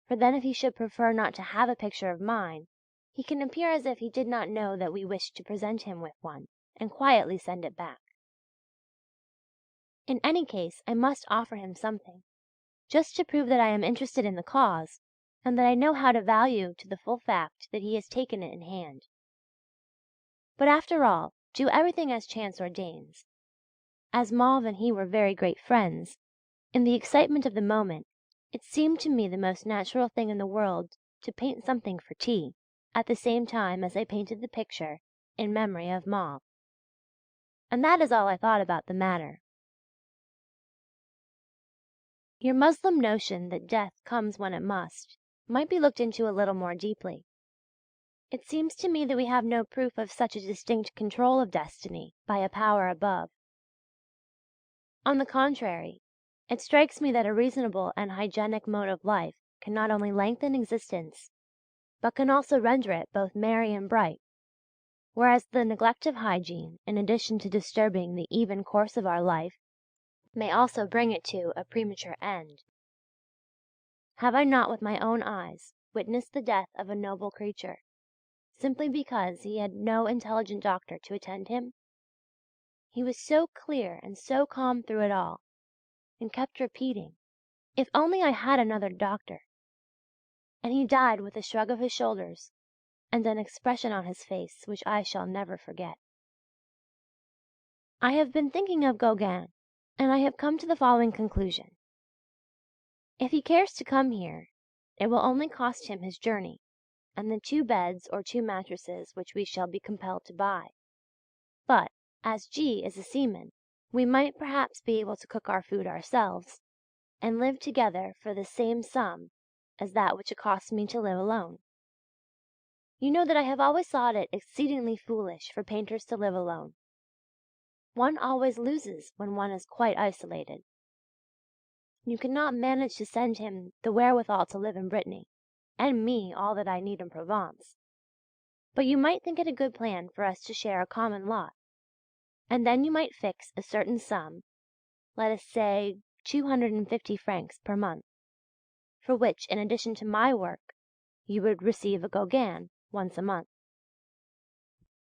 for then if he should prefer not to have a picture of mine, he can appear as if he did not know that we wished to present him with one, and quietly send it back. In any case I must offer him something, just to prove that I am interested in the cause, and that I know how to value to the full fact that he has taken it in hand. But after all, do everything as chance ordains. As Mauve and he were very great friends, in the excitement of the moment, it seemed to me the most natural thing in the world to paint something for T, at the same time as I painted the picture in memory of Mauve. And that is all I thought about the matter. Your Muslim notion that death comes when it must might be looked into a little more deeply. It seems to me that we have no proof of such a distinct control of destiny by a power above. On the contrary, it strikes me that a reasonable and hygienic mode of life can not only lengthen existence, but can also render it both merry and bright, whereas the neglect of hygiene, in addition to disturbing the even course of our life, may also bring it to a premature end. Have I not with my own eyes witnessed the death of a noble creature, simply because he had no intelligent doctor to attend him? He was so clear and so calm through it all, and kept repeating, "If only I had another doctor!" And he died with a shrug of his shoulders and an expression on his face which I shall never forget. I have been thinking of Gauguin, and I have come to the following conclusion. If he cares to come here, it will only cost him his journey, and the 2 beds or 2 mattresses which we shall be compelled to buy. But, as G. is a seaman, we might perhaps be able to cook our food ourselves, and live together for the same sum as that which it costs me to live alone. You know that I have always thought it exceedingly foolish for painters to live alone. One always loses when one is quite isolated. You cannot manage to send him the wherewithal to live in Brittany, and me all that I need in Provence. But you might think it a good plan for us to share a common lot, and then you might fix a certain sum, let us say 250 francs per month, for which, in addition to my work, you would receive a Gauguin once a month.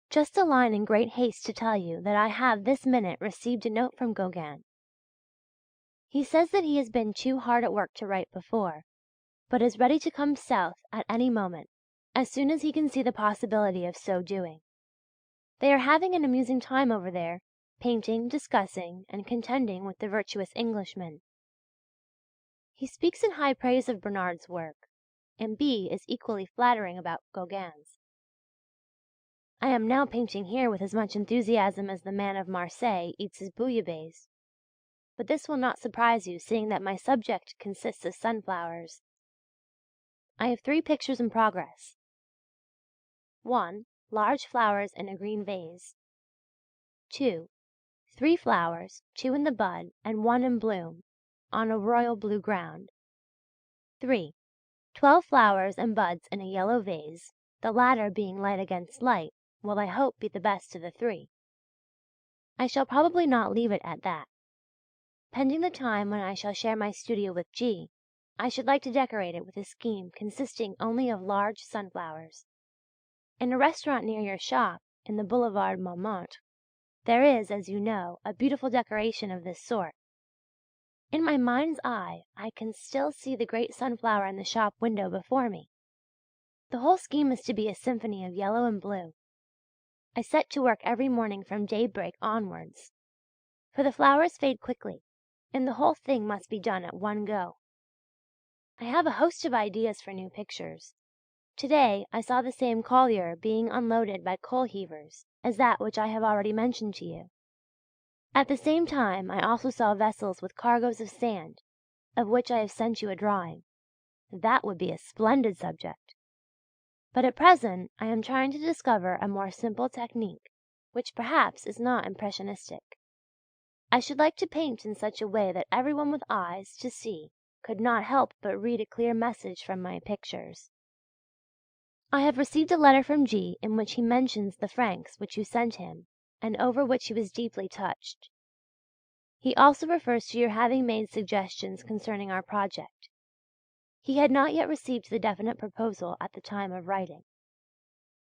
Just a line in great haste to tell you that I have this minute received a note from Gauguin. He says that he has been too hard at work to write before, but is ready to come south at any moment, as soon as he can see the possibility of so doing. They are having an amusing time over there, painting, discussing, and contending with the virtuous Englishman. He speaks in high praise of Bernard's work, and B. is equally flattering about Gauguin's. I am now painting here with as much enthusiasm as the man of Marseille eats his bouillabaisse. But this will not surprise you, seeing that my subject consists of sunflowers. I have 3 pictures in progress. 1. Large flowers in a green vase. 2. 3 flowers, 2 in the bud and 1 in bloom, on a royal blue ground. 3. 12 flowers and buds in a yellow vase, the latter being light against light, will I hope be the best of the 3. I shall probably not leave it at that. Pending the time when I shall share my studio with G, I should like to decorate it with a scheme consisting only of large sunflowers. In a restaurant near your shop, in the Boulevard Montmartre, there is, as you know, a beautiful decoration of this sort. In my mind's eye I can still see the great sunflower in the shop window before me. The whole scheme is to be a symphony of yellow and blue. I set to work every morning from daybreak onwards, for the flowers fade quickly, and the whole thing must be done at one go. I have a host of ideas for new pictures. Today I saw the same collier being unloaded by coal heavers as that which I have already mentioned to you. At the same time I also saw vessels with cargoes of sand, of which I have sent you a drawing. That would be a splendid subject. But at present I am trying to discover a more simple technique, which perhaps is not impressionistic. I should like to paint in such a way that everyone with eyes to see could not help but read a clear message from my pictures. I have received a letter from G. in which he mentions the francs which you sent him, and over which he was deeply touched. He also refers to your having made suggestions concerning our project. He had not yet received the definite proposal at the time of writing.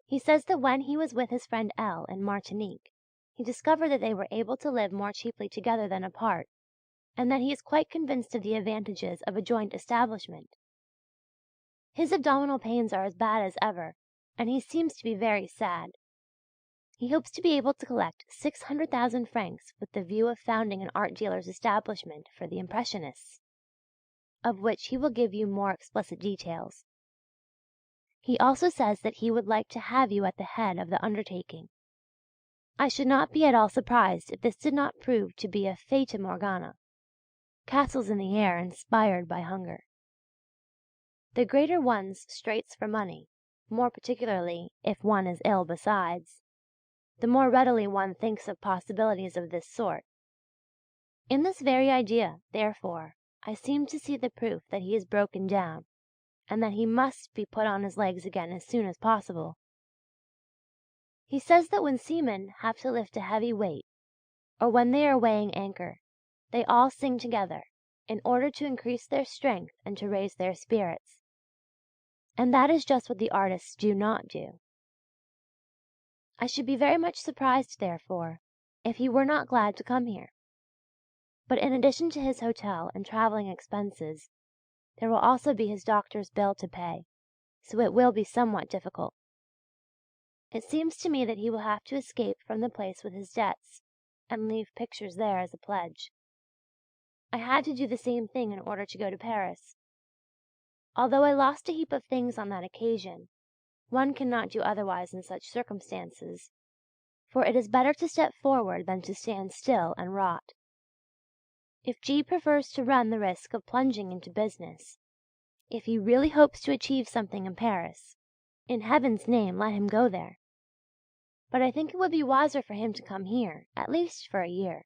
He says that when he was with his friend L. in Martinique, he discovered that they were able to live more cheaply together than apart, and that he is quite convinced of the advantages of a joint establishment. His abdominal pains are as bad as ever, and he seems to be very sad. He hopes to be able to collect 600,000 francs with the view of founding an art dealer's establishment for the Impressionists, of which he will give you more explicit details. He also says that he would like to have you at the head of the undertaking. I should not be at all surprised if this did not prove to be a fata morgana, castles in the air inspired by hunger. The greater one's straits for money, more particularly if one is ill besides, the more readily one thinks of possibilities of this sort. In this very idea, therefore, I seem to see the proof that he is broken down, and that he must be put on his legs again as soon as possible. He says that when seamen have to lift a heavy weight, or when they are weighing anchor, they all sing together, in order to increase their strength and to raise their spirits. And that is just what the artists do not do. I should be very much surprised, therefore, if he were not glad to come here. But in addition to his hotel and travelling expenses, there will also be his doctor's bill to pay, so it will be somewhat difficult. It seems to me that he will have to escape from the place with his debts, and leave pictures there as a pledge. I had to do the same thing in order to go to Paris. Although I lost a heap of things on that occasion, one cannot do otherwise in such circumstances, for it is better to step forward than to stand still and rot. If G. prefers to run the risk of plunging into business, if he really hopes to achieve something in Paris, in heaven's name let him go there. But I think it would be wiser for him to come here, at least for a year.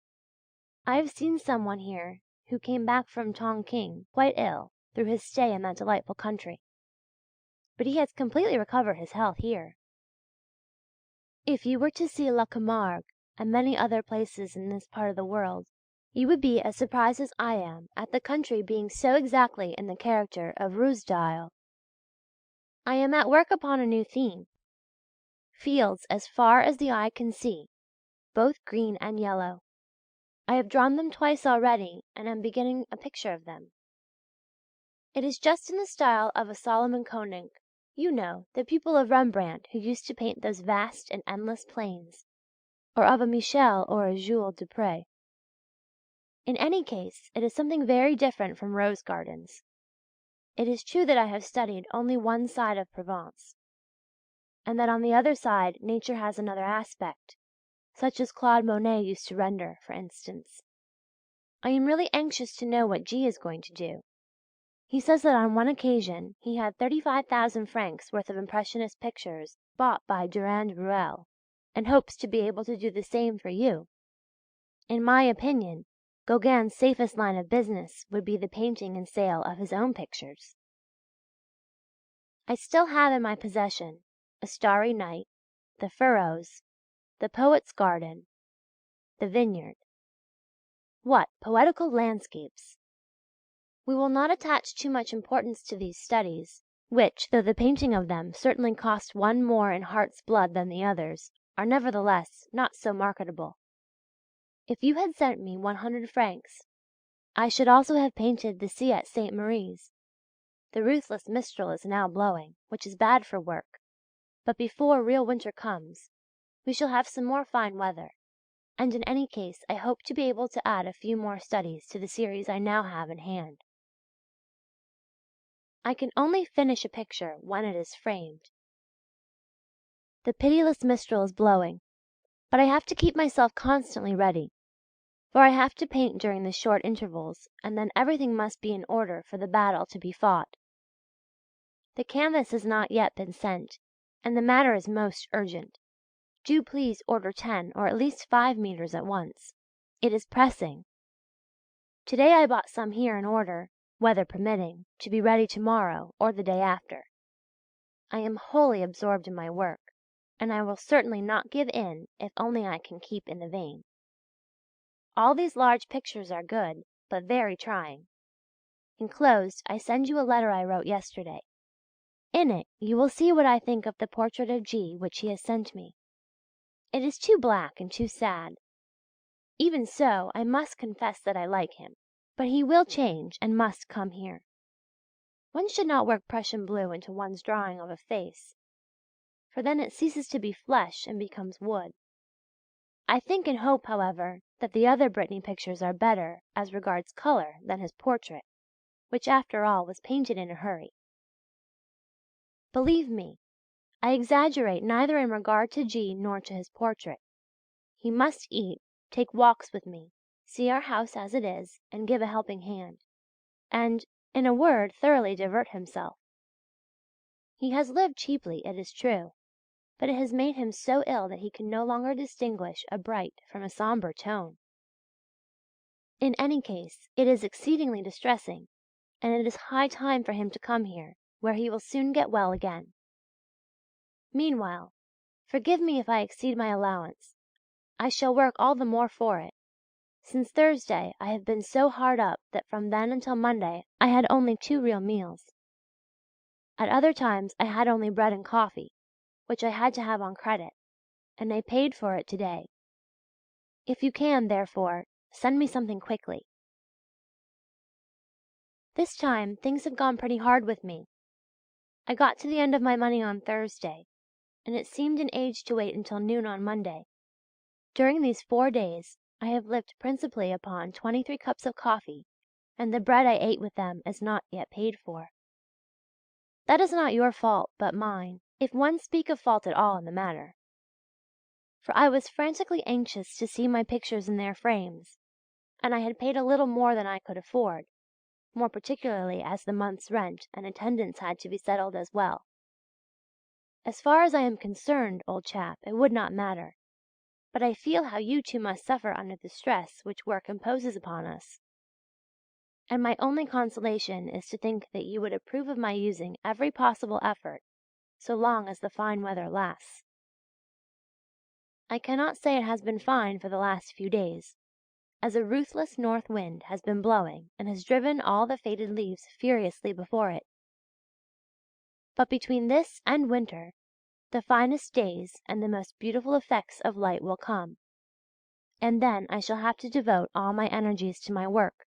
I have seen someone here who came back from Tonking quite ill through his stay in that delightful country. But he has completely recovered his health here. If you were to see La Camargue and many other places in this part of the world, you would be as surprised as I am at the country being so exactly in the character of Ruysdael. I am at work upon a new theme. Fields as far as the eye can see, both green and yellow. I have drawn them twice already and am beginning a picture of them. It is just in the style of a Solomon Koning, you know, the pupil of Rembrandt who used to paint those vast and endless plains, or of a Michel or a Jules Dupré. In any case, it is something very different from rose gardens. It is true that I have studied only one side of Provence, and that on the other side nature has another aspect, such as Claude Monet used to render, for instance. I am really anxious to know what G. is going to do. He says that on one occasion he had 35,000 francs worth of impressionist pictures bought by Durand Ruel, and hopes to be able to do the same for you. In my opinion, Gauguin's safest line of business would be the painting and sale of his own pictures. I still have in my possession A Starry Night, The Furrows, The Poet's Garden, The Vineyard. What poetical landscapes! We will not attach too much importance to these studies, which, though the painting of them certainly cost one more in heart's blood than the others, are nevertheless not so marketable. If you had sent me 100 francs, I should also have painted the sea at St. Marie's. The ruthless mistral is now blowing, which is bad for work, but before real winter comes, we shall have some more fine weather, and in any case I hope to be able to add a few more studies to the series I now have in hand. I can only finish a picture when it is framed. The pitiless mistral is blowing, but I have to keep myself constantly ready, for I have to paint during the short intervals, and then everything must be in order for the battle to be fought. The canvas has not yet been sent, and the matter is most urgent. Do please order 10 or at least 5 meters at once. It is pressing. Today I bought some here in order, weather permitting, to be ready tomorrow or the day after. I am wholly absorbed in my work, and I will certainly not give in if only I can keep in the vein. All these large pictures are good, but very trying. Enclosed I send you a letter I wrote yesterday. In it you will see what I think of the portrait of G. which he has sent me. It is too black and too sad. Even so, I must confess that I like him, but he will change and must come here. One should not work Prussian blue into one's drawing of a face, for then it ceases to be flesh and becomes wood. I think and hope, however, that the other Brittany pictures are better as regards colour than his portrait, which after all was painted in a hurry. Believe me, I exaggerate neither in regard to G. nor to his portrait. He must eat, take walks with me, see our house as it is, and give a helping hand, and, in a word, thoroughly divert himself. He has lived cheaply, it is true, but it has made him so ill that he can no longer distinguish a bright from a sombre tone. In any case, it is exceedingly distressing, and it is high time for him to come here, where he will soon get well again. Meanwhile, forgive me if I exceed my allowance. I shall work all the more for it. Since Thursday I have been so hard up that from then until Monday I had only 2 real meals. At other times I had only bread and coffee, which I had to have on credit, and I paid for it today. If you can, therefore, send me something quickly. This time things have gone pretty hard with me. I got to the end of my money on Thursday, and it seemed an age to wait until noon on Monday. During these 4 days I have lived principally upon 23 cups of coffee, and the bread I ate with them is not yet paid for. That is not your fault, but mine, if one speak of fault at all in the matter. For I was frantically anxious to see my pictures in their frames, and I had paid a little more than I could afford, more particularly as the month's rent and attendance had to be settled as well. As far as I am concerned, old chap, it would not matter, but I feel how you too must suffer under the stress which work imposes upon us. And my only consolation is to think that you would approve of my using every possible effort so long as the fine weather lasts. I cannot say it has been fine for the last few days, as a ruthless north wind has been blowing and has driven all the faded leaves furiously before it. But between this and winter, the finest days and the most beautiful effects of light will come, and then I shall have to devote all my energies to my work.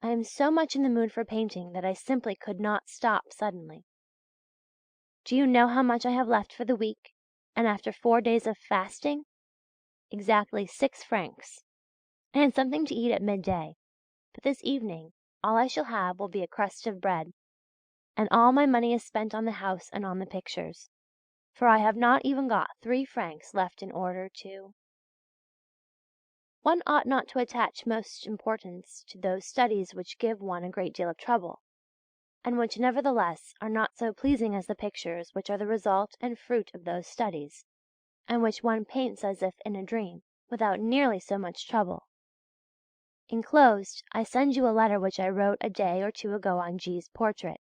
I am so much in the mood for painting that I simply could not stop suddenly. Do you know how much I have left for the week, and after 4 days of fasting? Exactly 6 francs. I had something to eat at midday, but this evening all I shall have will be a crust of bread, and all my money is spent on the house and on the pictures, for I have not even got 3 francs left in order to... One ought not to attach most importance to those studies which give one a great deal of trouble, and which nevertheless are not so pleasing as the pictures which are the result and fruit of those studies, and which one paints as if in a dream, without nearly so much trouble. Enclosed I send you a letter which I wrote a day or two ago on G.'s portrait.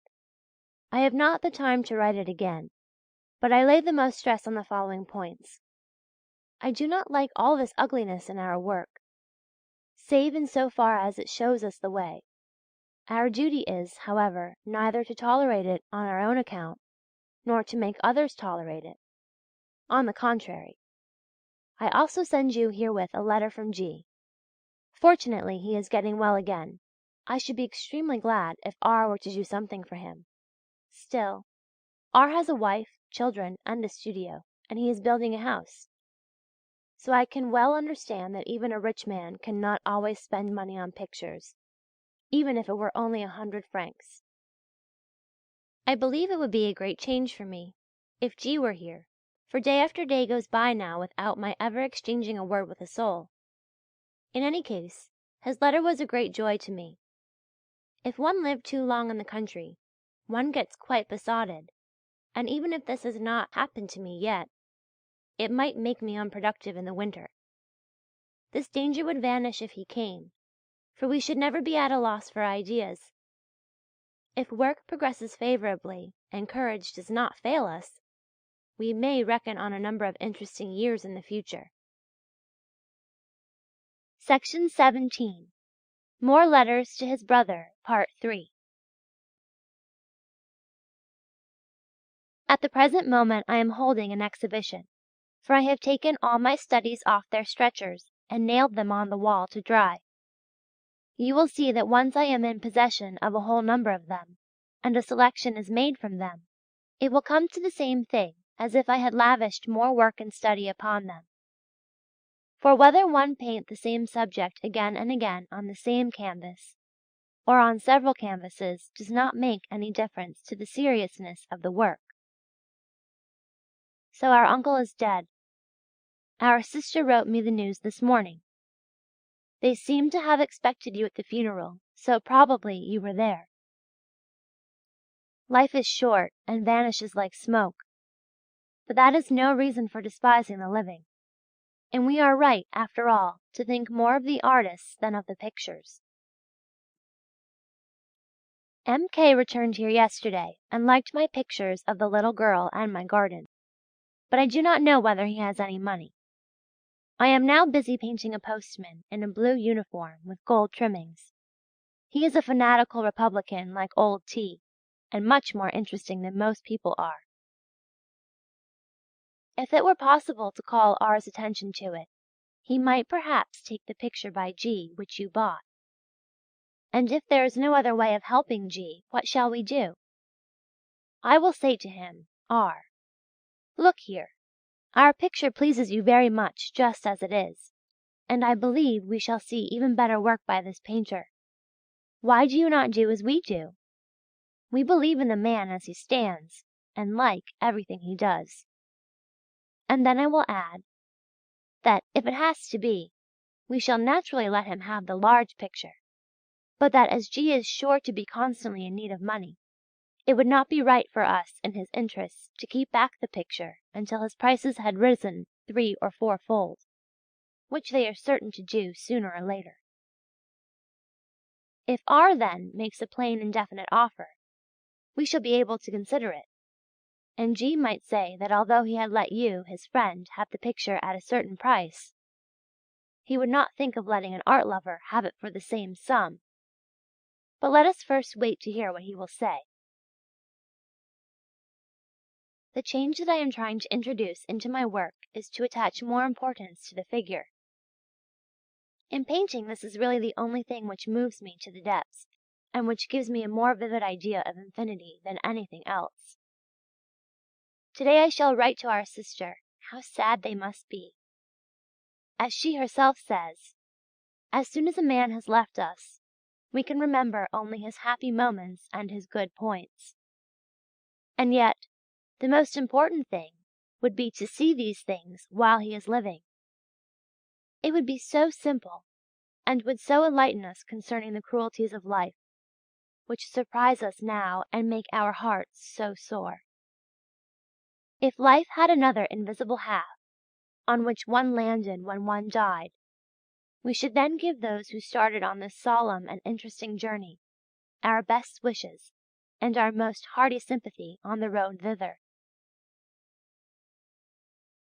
I have not the time to write it again, but I lay the most stress on the following points. I do not like all this ugliness in our work, save in so far as it shows us the way. Our duty is, however, neither to tolerate it on our own account, nor to make others tolerate it. On the contrary. I also send you herewith a letter from G. Fortunately he is getting well again. I should be extremely glad if R. were to do something for him. Still, R. has a wife, children, and a studio, and he is building a house. So I can well understand that even a rich man cannot always spend money on pictures, even if it were only 100 francs. I believe it would be a great change for me if G. were here, for day after day goes by now without my ever exchanging a word with a soul. In any case, his letter was a great joy to me. If one lived too long in the country, one gets quite besotted, and even if this has not happened to me yet, it might make me unproductive in the winter. This danger would vanish if he came, for we should never be at a loss for ideas. If work progresses favourably and courage does not fail us, we may reckon on a number of interesting years in the future. Section 17. More letters to his brother, Part 3. At the present moment I am holding an exhibition, for I have taken all my studies off their stretchers and nailed them on the wall to dry. You will see that once I am in possession of a whole number of them, and a selection is made from them, it will come to the same thing as if I had lavished more work and study upon them. For whether one paint the same subject again and again on the same canvas, or on several canvases, does not make any difference to the seriousness of the work. So our uncle is dead. Our sister wrote me the news this morning. They seem to have expected you at the funeral, so probably you were there. Life is short and vanishes like smoke, but that is no reason for despising the living, and we are right, after all, to think more of the artists than of the pictures. M.K. returned here yesterday and liked my pictures of the little girl and my garden, but I do not know whether he has any money. I am now busy painting a postman in a blue uniform with gold trimmings. He is a fanatical Republican like old T, and much more interesting than most people are. If it were possible to call R.'s attention to it, he might perhaps take the picture by G. which you bought. And if there is no other way of helping G., what shall we do? I will say to him, R. Look here, our picture pleases you very much just as it is, and I believe we shall see even better work by this painter. Why do you not do as we do? We believe in the man as he stands, and like everything he does. And then I will add, that if it has to be, we shall naturally let him have the large picture, but that as G. is sure to be constantly in need of money, it would not be right for us in his interests to keep back the picture until his prices had risen 3 or 4-fold, which they are certain to do sooner or later. If R. then makes a plain and definite offer, we shall be able to consider it, and G. might say that although he had let you, his friend, have the picture at a certain price, he would not think of letting an art lover have it for the same sum. But let us first wait to hear what he will say. The change that I am trying to introduce into my work is to attach more importance to the figure. In painting this is really the only thing which moves me to the depths, and which gives me a more vivid idea of infinity than anything else. Today I shall write to our sister. How sad they must be. As she herself says, as soon as a man has left us, we can remember only his happy moments and his good points. And yet, the most important thing would be to see these things while he is living. It would be so simple, and would so enlighten us concerning the cruelties of life, which surprise us now and make our hearts so sore. If life had another invisible half, on which one landed when one died, we should then give those who started on this solemn and interesting journey our best wishes and our most hearty sympathy on the road thither.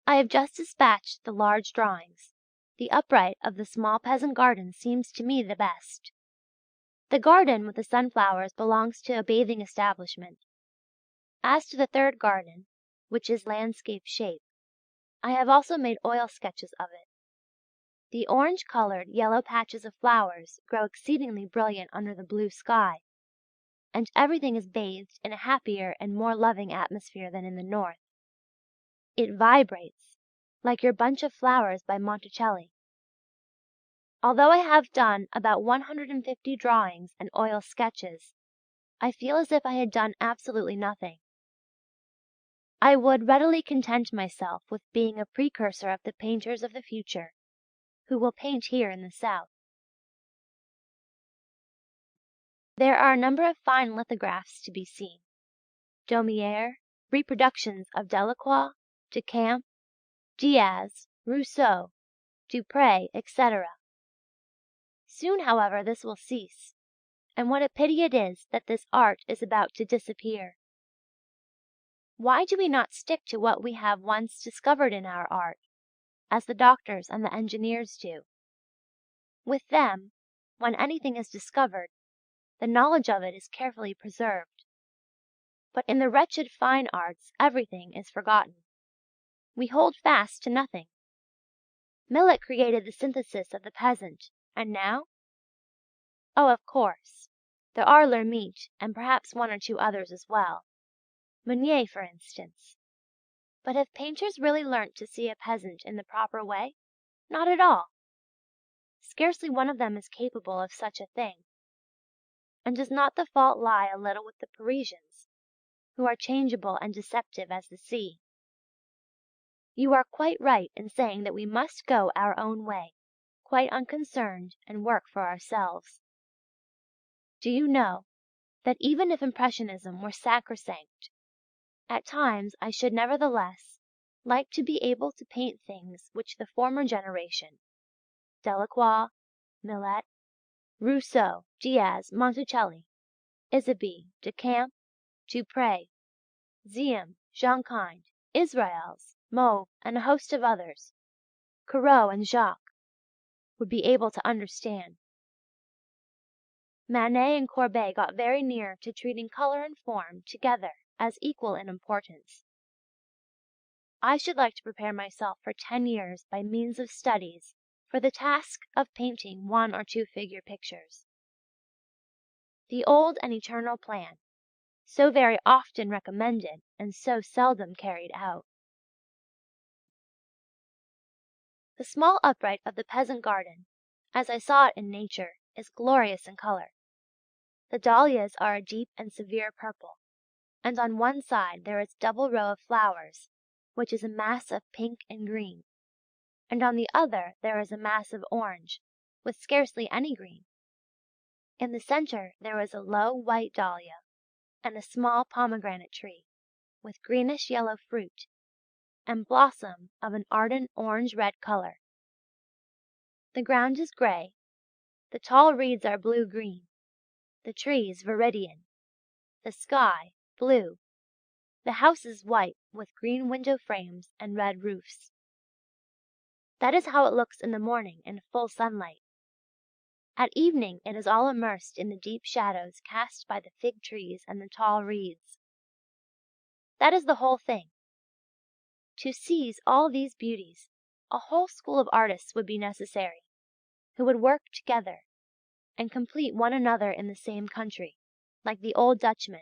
I have just dispatched the large drawings. The upright of the small peasant garden seems to me the best. The garden with the sunflowers belongs to a bathing establishment. As to the third garden, which is landscape shape, I have also made oil sketches of it. The orange-coloured yellow patches of flowers grow exceedingly brilliant under the blue sky, and everything is bathed in a happier and more loving atmosphere than in the north. It vibrates, like your bunch of flowers by Monticelli. Although I have done about 150 drawings and oil sketches, I feel as if I had done absolutely nothing. I would readily content myself with being a precursor of the painters of the future, who will paint here in the south. There are a number of fine lithographs to be seen, Daumier, reproductions of Delacroix, Decamps, Diaz, Rousseau, Dupré, etc. Soon, however, this will cease, and what a pity it is that this art is about to disappear. Why do we not stick to what we have once discovered in our art, as the doctors and the engineers do? With them, when anything is discovered, the knowledge of it is carefully preserved. But in the wretched fine arts everything is forgotten. We hold fast to nothing. Millet created the synthesis of the peasant, and now? Oh, of course, there are Lhermitte, and perhaps one or two others as well. Meunier, for instance. But have painters really learnt to see a peasant in the proper way? Not at all. Scarcely one of them is capable of such a thing. And does not the fault lie a little with the Parisians, who are changeable and deceptive as the sea? You are quite right in saying that we must go our own way, quite unconcerned, and work for ourselves. Do you know that even if Impressionism were sacrosanct, at times I should nevertheless like to be able to paint things which the former generation, Delacroix, Millet, Rousseau, Diaz, Monticelli, Isabey, Decamps, Dupré, Ziem, Jonkind, Israels, Mauve, and a host of others, Corot and Jacques, would be able to understand. Manet and Courbet got very near to treating colour and form together as equal in importance. I should like to prepare myself for 10 years by means of studies for the task of painting 1 or 2 figure pictures. The old and eternal plan, so very often recommended and so seldom carried out. The small upright of the peasant garden, as I saw it in nature, is glorious in colour. The dahlias are a deep and severe purple, and on one side there is a double row of flowers, which is a mass of pink and green, and on the other there is a mass of orange, with scarcely any green. In the centre there is a low white dahlia, and a small pomegranate tree, with greenish yellow fruit, and blossom of an ardent orange-red colour. The ground is grey, the tall reeds are blue-green, the trees viridian, the sky blue, the houses white with green window frames and red roofs. That is how it looks in the morning in full sunlight. At evening it is all immersed in the deep shadows cast by the fig trees and the tall reeds. That is the whole thing. To seize all these beauties, a whole school of artists would be necessary. who would work together and complete one another in the same country, like the old Dutchmen,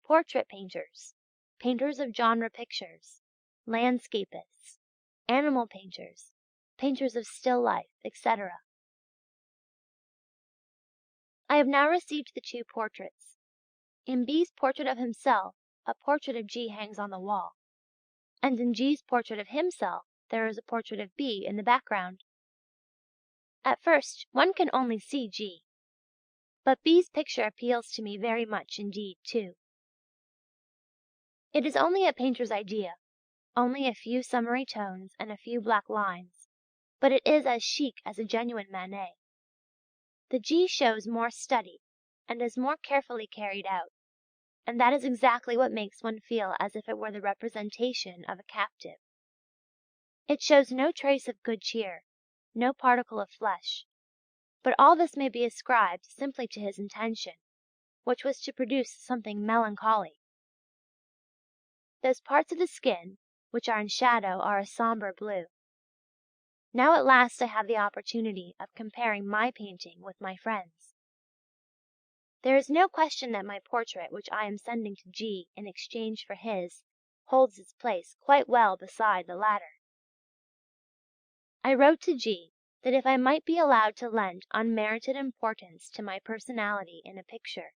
portrait painters, painters of genre pictures, landscapists, animal painters, painters of still life, etc. I have now received the 2 portraits. In B's portrait of himself, a portrait of G hangs on the wall, and in G's portrait of himself there is a portrait of B in the background. At first one can only see G, but B's picture appeals to me very much indeed too. It is only a painter's idea, only a few summary tones and a few black lines, but it is as chic as a genuine Manet. The G shows more study and is more carefully carried out, and that is exactly what makes one feel as if it were the representation of a captive. It shows no trace of good cheer, no particle of flesh, but all this may be ascribed simply to his intention, which was to produce something melancholy. Those parts of the skin which are in shadow are a sombre blue. Now at last I have the opportunity of comparing my painting with my friend's. There is no question that my portrait which I am sending to G in exchange for his holds its place quite well beside the latter. I wrote to G that if I might be allowed to lend unmerited importance to my personality in a picture.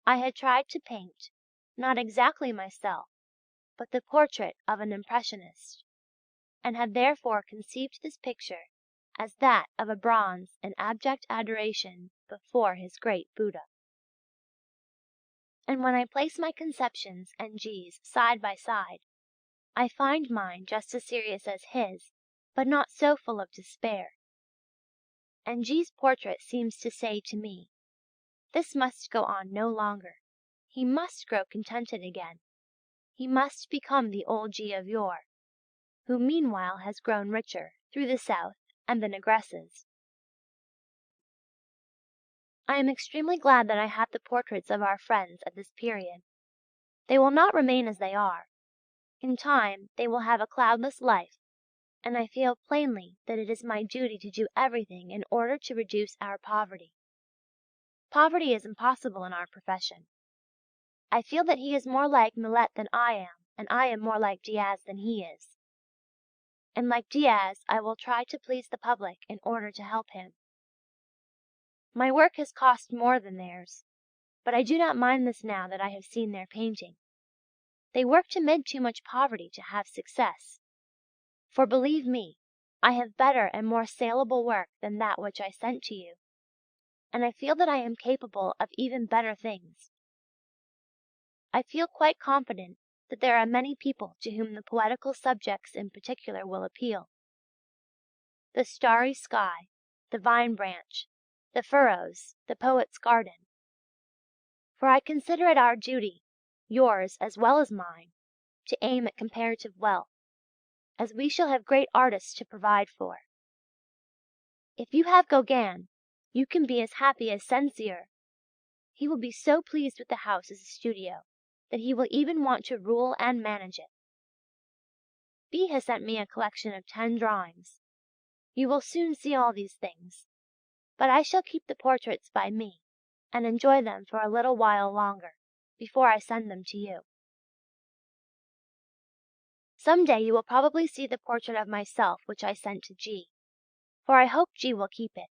I had tried to paint, not exactly myself, but the portrait of an impressionist, and had therefore conceived this picture as that of a bronze in abject adoration before his great Buddha. And when I place my conceptions and G's side by side, I find mine just as serious as his, but not so full of despair. And G's portrait seems to say to me, this must go on no longer. He must grow contented again. He must become the old G of yore, who meanwhile has grown richer through the South and the negresses. I am extremely glad that I have the portraits of our friends at this period. They will not remain as they are. In time they will have a cloudless life, and I feel plainly that it is my duty to do everything in order to reduce our poverty. Poverty is impossible in our profession. I feel that he is more like Millet than I am, and I am more like Diaz than he is. And like Diaz, I will try to please the public in order to help him. My work has cost more than theirs, but I do not mind this now that I have seen their painting. They worked amid too much poverty to have success. For believe me, I have better and more saleable work than that which I sent to you, and I feel that I am capable of even better things. I feel quite confident that there are many people to whom the poetical subjects in particular will appeal. The starry sky, the vine branch, the furrows, the poet's garden. For I consider it our duty, yours as well as mine, to aim at comparative wealth, as we shall have great artists to provide for. If you have Gauguin, you can be as happy as Sensier. He will be so pleased with the house as a studio, that he will even want to rule and manage it. B has sent me a collection of 10 drawings. You will soon see all these things, but I shall keep the portraits by me, and enjoy them for a little while longer, before I send them to you. Some day you will probably see the portrait of myself which I sent to G, for I hope G will keep it.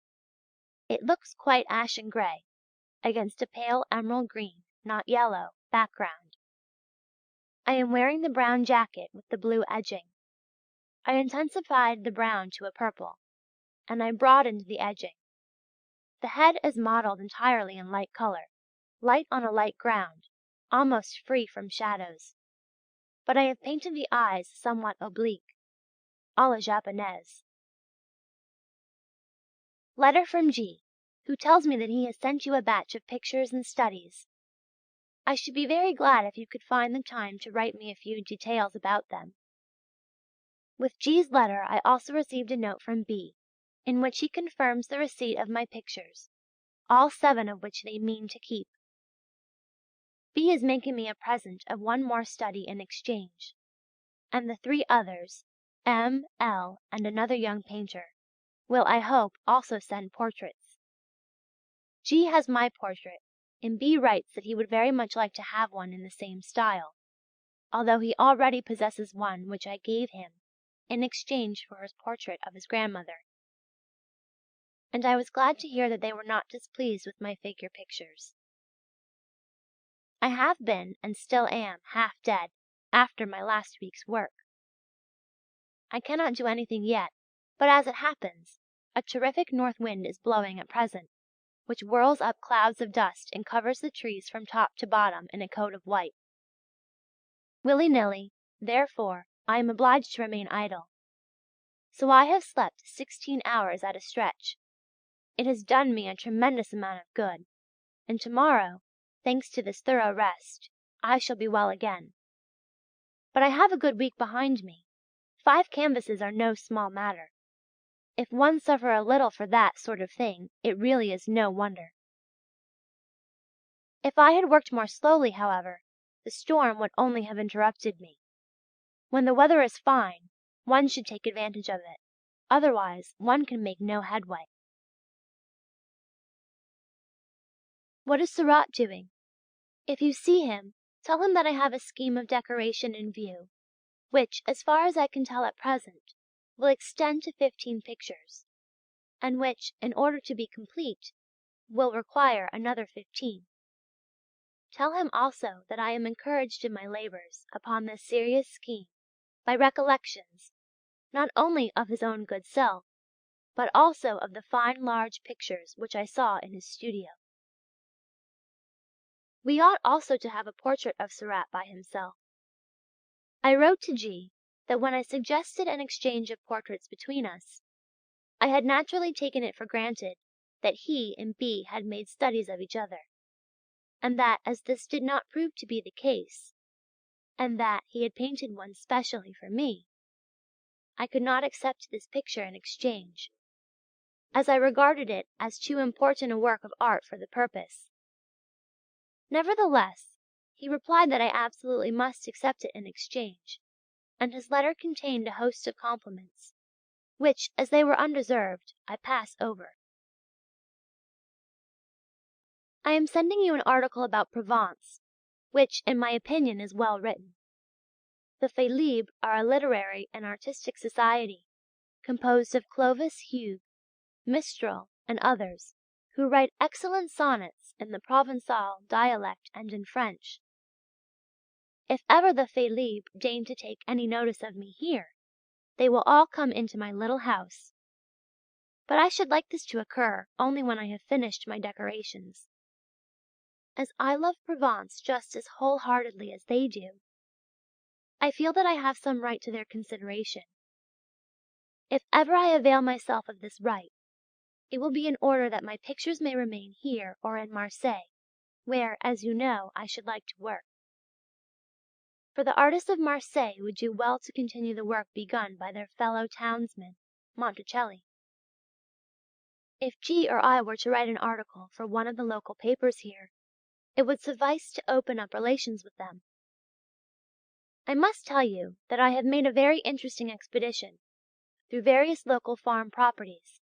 It looks quite ashen grey, against a pale emerald green, not yellow, background. I am wearing the brown jacket with the blue edging. I intensified the brown to a purple, and I broadened the edging. The head is modelled entirely in light colour, light on a light ground, almost free from shadows. But I have painted the eyes somewhat oblique, à la japonaise. Letter from G, who tells me that he has sent you a batch of pictures and studies. I should be very glad if you could find the time to write me a few details about them. With G's letter I also received a note from B, in which he confirms the receipt of my pictures, all 7 of which they mean to keep. B is making me a present of one more study in exchange, and the 3 others, M, L, and another young painter, will, I hope, also send portraits. G. has my portrait, and B. writes that he would very much like to have one in the same style, although he already possesses one which I gave him in exchange for his portrait of his grandmother. And I was glad to hear that they were not displeased with my figure pictures. I have been, and still am, half dead after my last week's work. I cannot do anything yet, but as it happens, a terrific north wind is blowing at present, which whirls up clouds of dust and covers the trees from top to bottom in a coat of white. Willy-nilly, therefore, I am obliged to remain idle. So I have slept 16 hours at a stretch. It has done me a tremendous amount of good, and tomorrow, thanks to this thorough rest, I shall be well again. But I have a good week behind me. 5 canvases are no small matter. If one suffer a little for that sort of thing, it really is no wonder. If I had worked more slowly, however, the storm would only have interrupted me. When the weather is fine, one should take advantage of it, otherwise one can make no headway. What is Seurat doing? If you see him, tell him that I have a scheme of decoration in view, which, as far as I can tell at present, will extend to 15 pictures, and which, in order to be complete, will require another 15. Tell him also that I am encouraged in my labours upon this serious scheme by recollections, not only of his own good self, but also of the fine large pictures which I saw in his studio. We ought also to have a portrait of Seurat by himself. I wrote to G. that when I suggested an exchange of portraits between us, I had naturally taken it for granted that he and B. had made studies of each other, and that as this did not prove to be the case, and that he had painted one specially for me, I could not accept this picture in exchange, as I regarded it as too important a work of art for the purpose. Nevertheless, he replied that I absolutely must accept it in exchange, and his letter contained a host of compliments, which, as they were undeserved, I pass over. I am sending you an article about Provence, which, in my opinion, is well written. The Faits Libres are a literary and artistic society, composed of Clovis Hugues, Mistral, and others, who write excellent sonnets in the Provençal dialect and in French. If ever the Faits Libres deign to take any notice of me here, they will all come into my little house. But I should like this to occur only when I have finished my decorations. As I love Provence just as wholeheartedly as they do, I feel that I have some right to their consideration. If ever I avail myself of this right, it will be in order that my pictures may remain here or in Marseille, where, as you know, I should like to work. For the artists of Marseille would do well to continue the work begun by their fellow townsman, Monticelli. If G. or I were to write an article for one of the local papers here, it would suffice to open up relations with them. I must tell you that I have made a very interesting expedition through various local farm properties,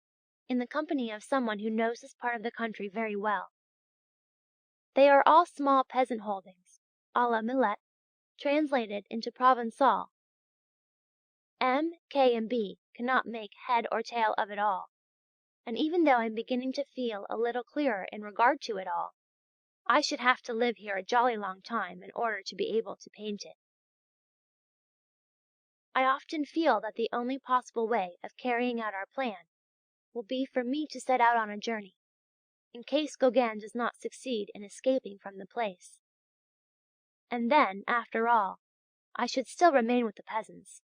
in the company of someone who knows this part of the country very well. They are all small peasant holdings, à la Millet, translated into Provençal. M, K, and B cannot make head or tail of it all, and even though I'm beginning to feel a little clearer in regard to it all, I should have to live here a jolly long time in order to be able to paint it. I often feel that the only possible way of carrying out our plan will be for me to set out on a journey, in case Gauguin does not succeed in escaping from the place. And then, after all, I should still remain with the peasants.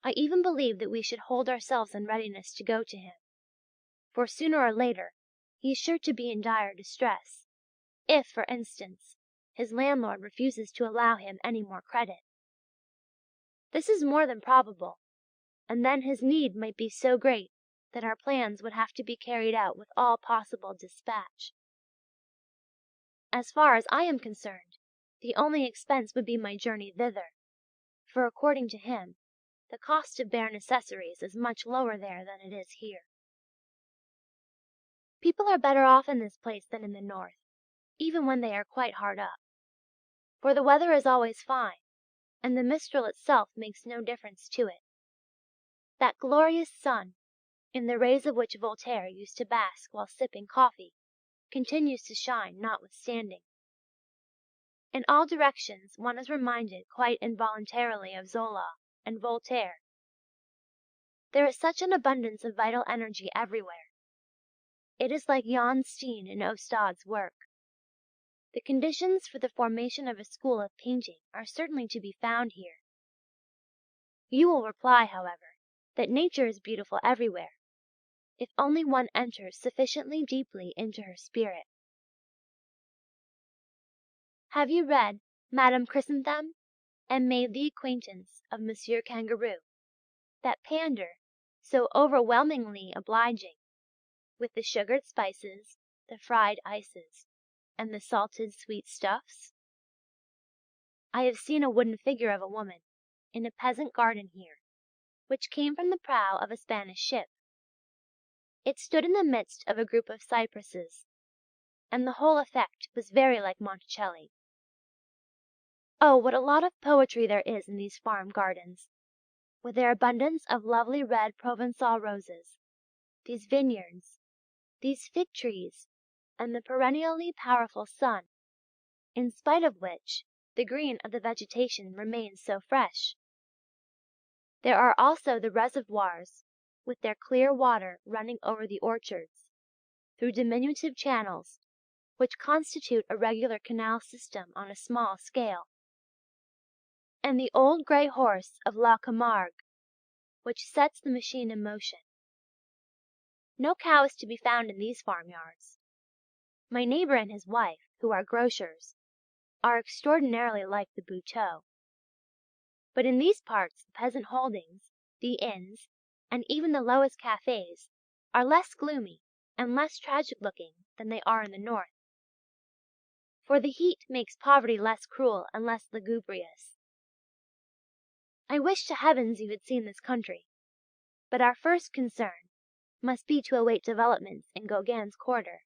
I even believe that we should hold ourselves in readiness to go to him, for sooner or later he is sure to be in dire distress, if, for instance, his landlord refuses to allow him any more credit. This is more than probable, and then his need might be so great that our plans would have to be carried out with all possible dispatch. As far as I am concerned, the only expense would be my journey thither, for according to him, the cost of bare necessaries is much lower there than it is here. People are better off in this place than in the north, even when they are quite hard up. For the weather is always fine, and the mistral itself makes no difference to it. That glorious sun, in the rays of which Voltaire used to bask while sipping coffee, continues to shine notwithstanding. In all directions one is reminded quite involuntarily of Zola and Voltaire. There is such an abundance of vital energy everywhere. It is like Jan Steen in Ostad's work. The conditions for the formation of a school of painting are certainly to be found here. You will reply, however, that nature is beautiful everywhere, if only one enters sufficiently deeply into her spirit. Have you read Madame Chrysantheme and made the acquaintance of Monsieur Kangaroo, that pander, so overwhelmingly obliging, with the sugared spices, the fried ices, and the salted sweet stuffs? I have seen a wooden figure of a woman, in a peasant garden here, which came from the prow of a Spanish ship. It stood in the midst of a group of cypresses, and the whole effect was very like Monticelli. Oh, what a lot of poetry there is in these farm gardens, with their abundance of lovely red Provençal roses, these vineyards, these fig trees, and the perennially powerful sun, in spite of which the green of the vegetation remains so fresh. There are also the reservoirs, with their clear water running over the orchards, through diminutive channels, which constitute a regular canal system on a small scale. And the old grey horse of La Camargue, which sets the machine in motion. No cow is to be found in these farmyards. My neighbour and his wife, who are grocers, are extraordinarily like the Buteaux. But in these parts the peasant holdings, the inns, and even the lowest cafés are less gloomy and less tragic looking than they are in the north. For the heat makes poverty less cruel and less lugubrious. I wish to heavens you had seen this country, but our first concern must be to await developments in Gauguin's quarter.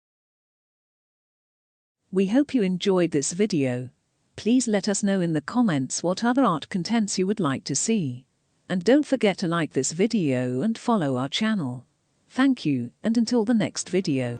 We hope you enjoyed this video. Please let us know in the comments what other art contents you would like to see. And don't forget to like this video and follow our channel. Thank you, and until the next video.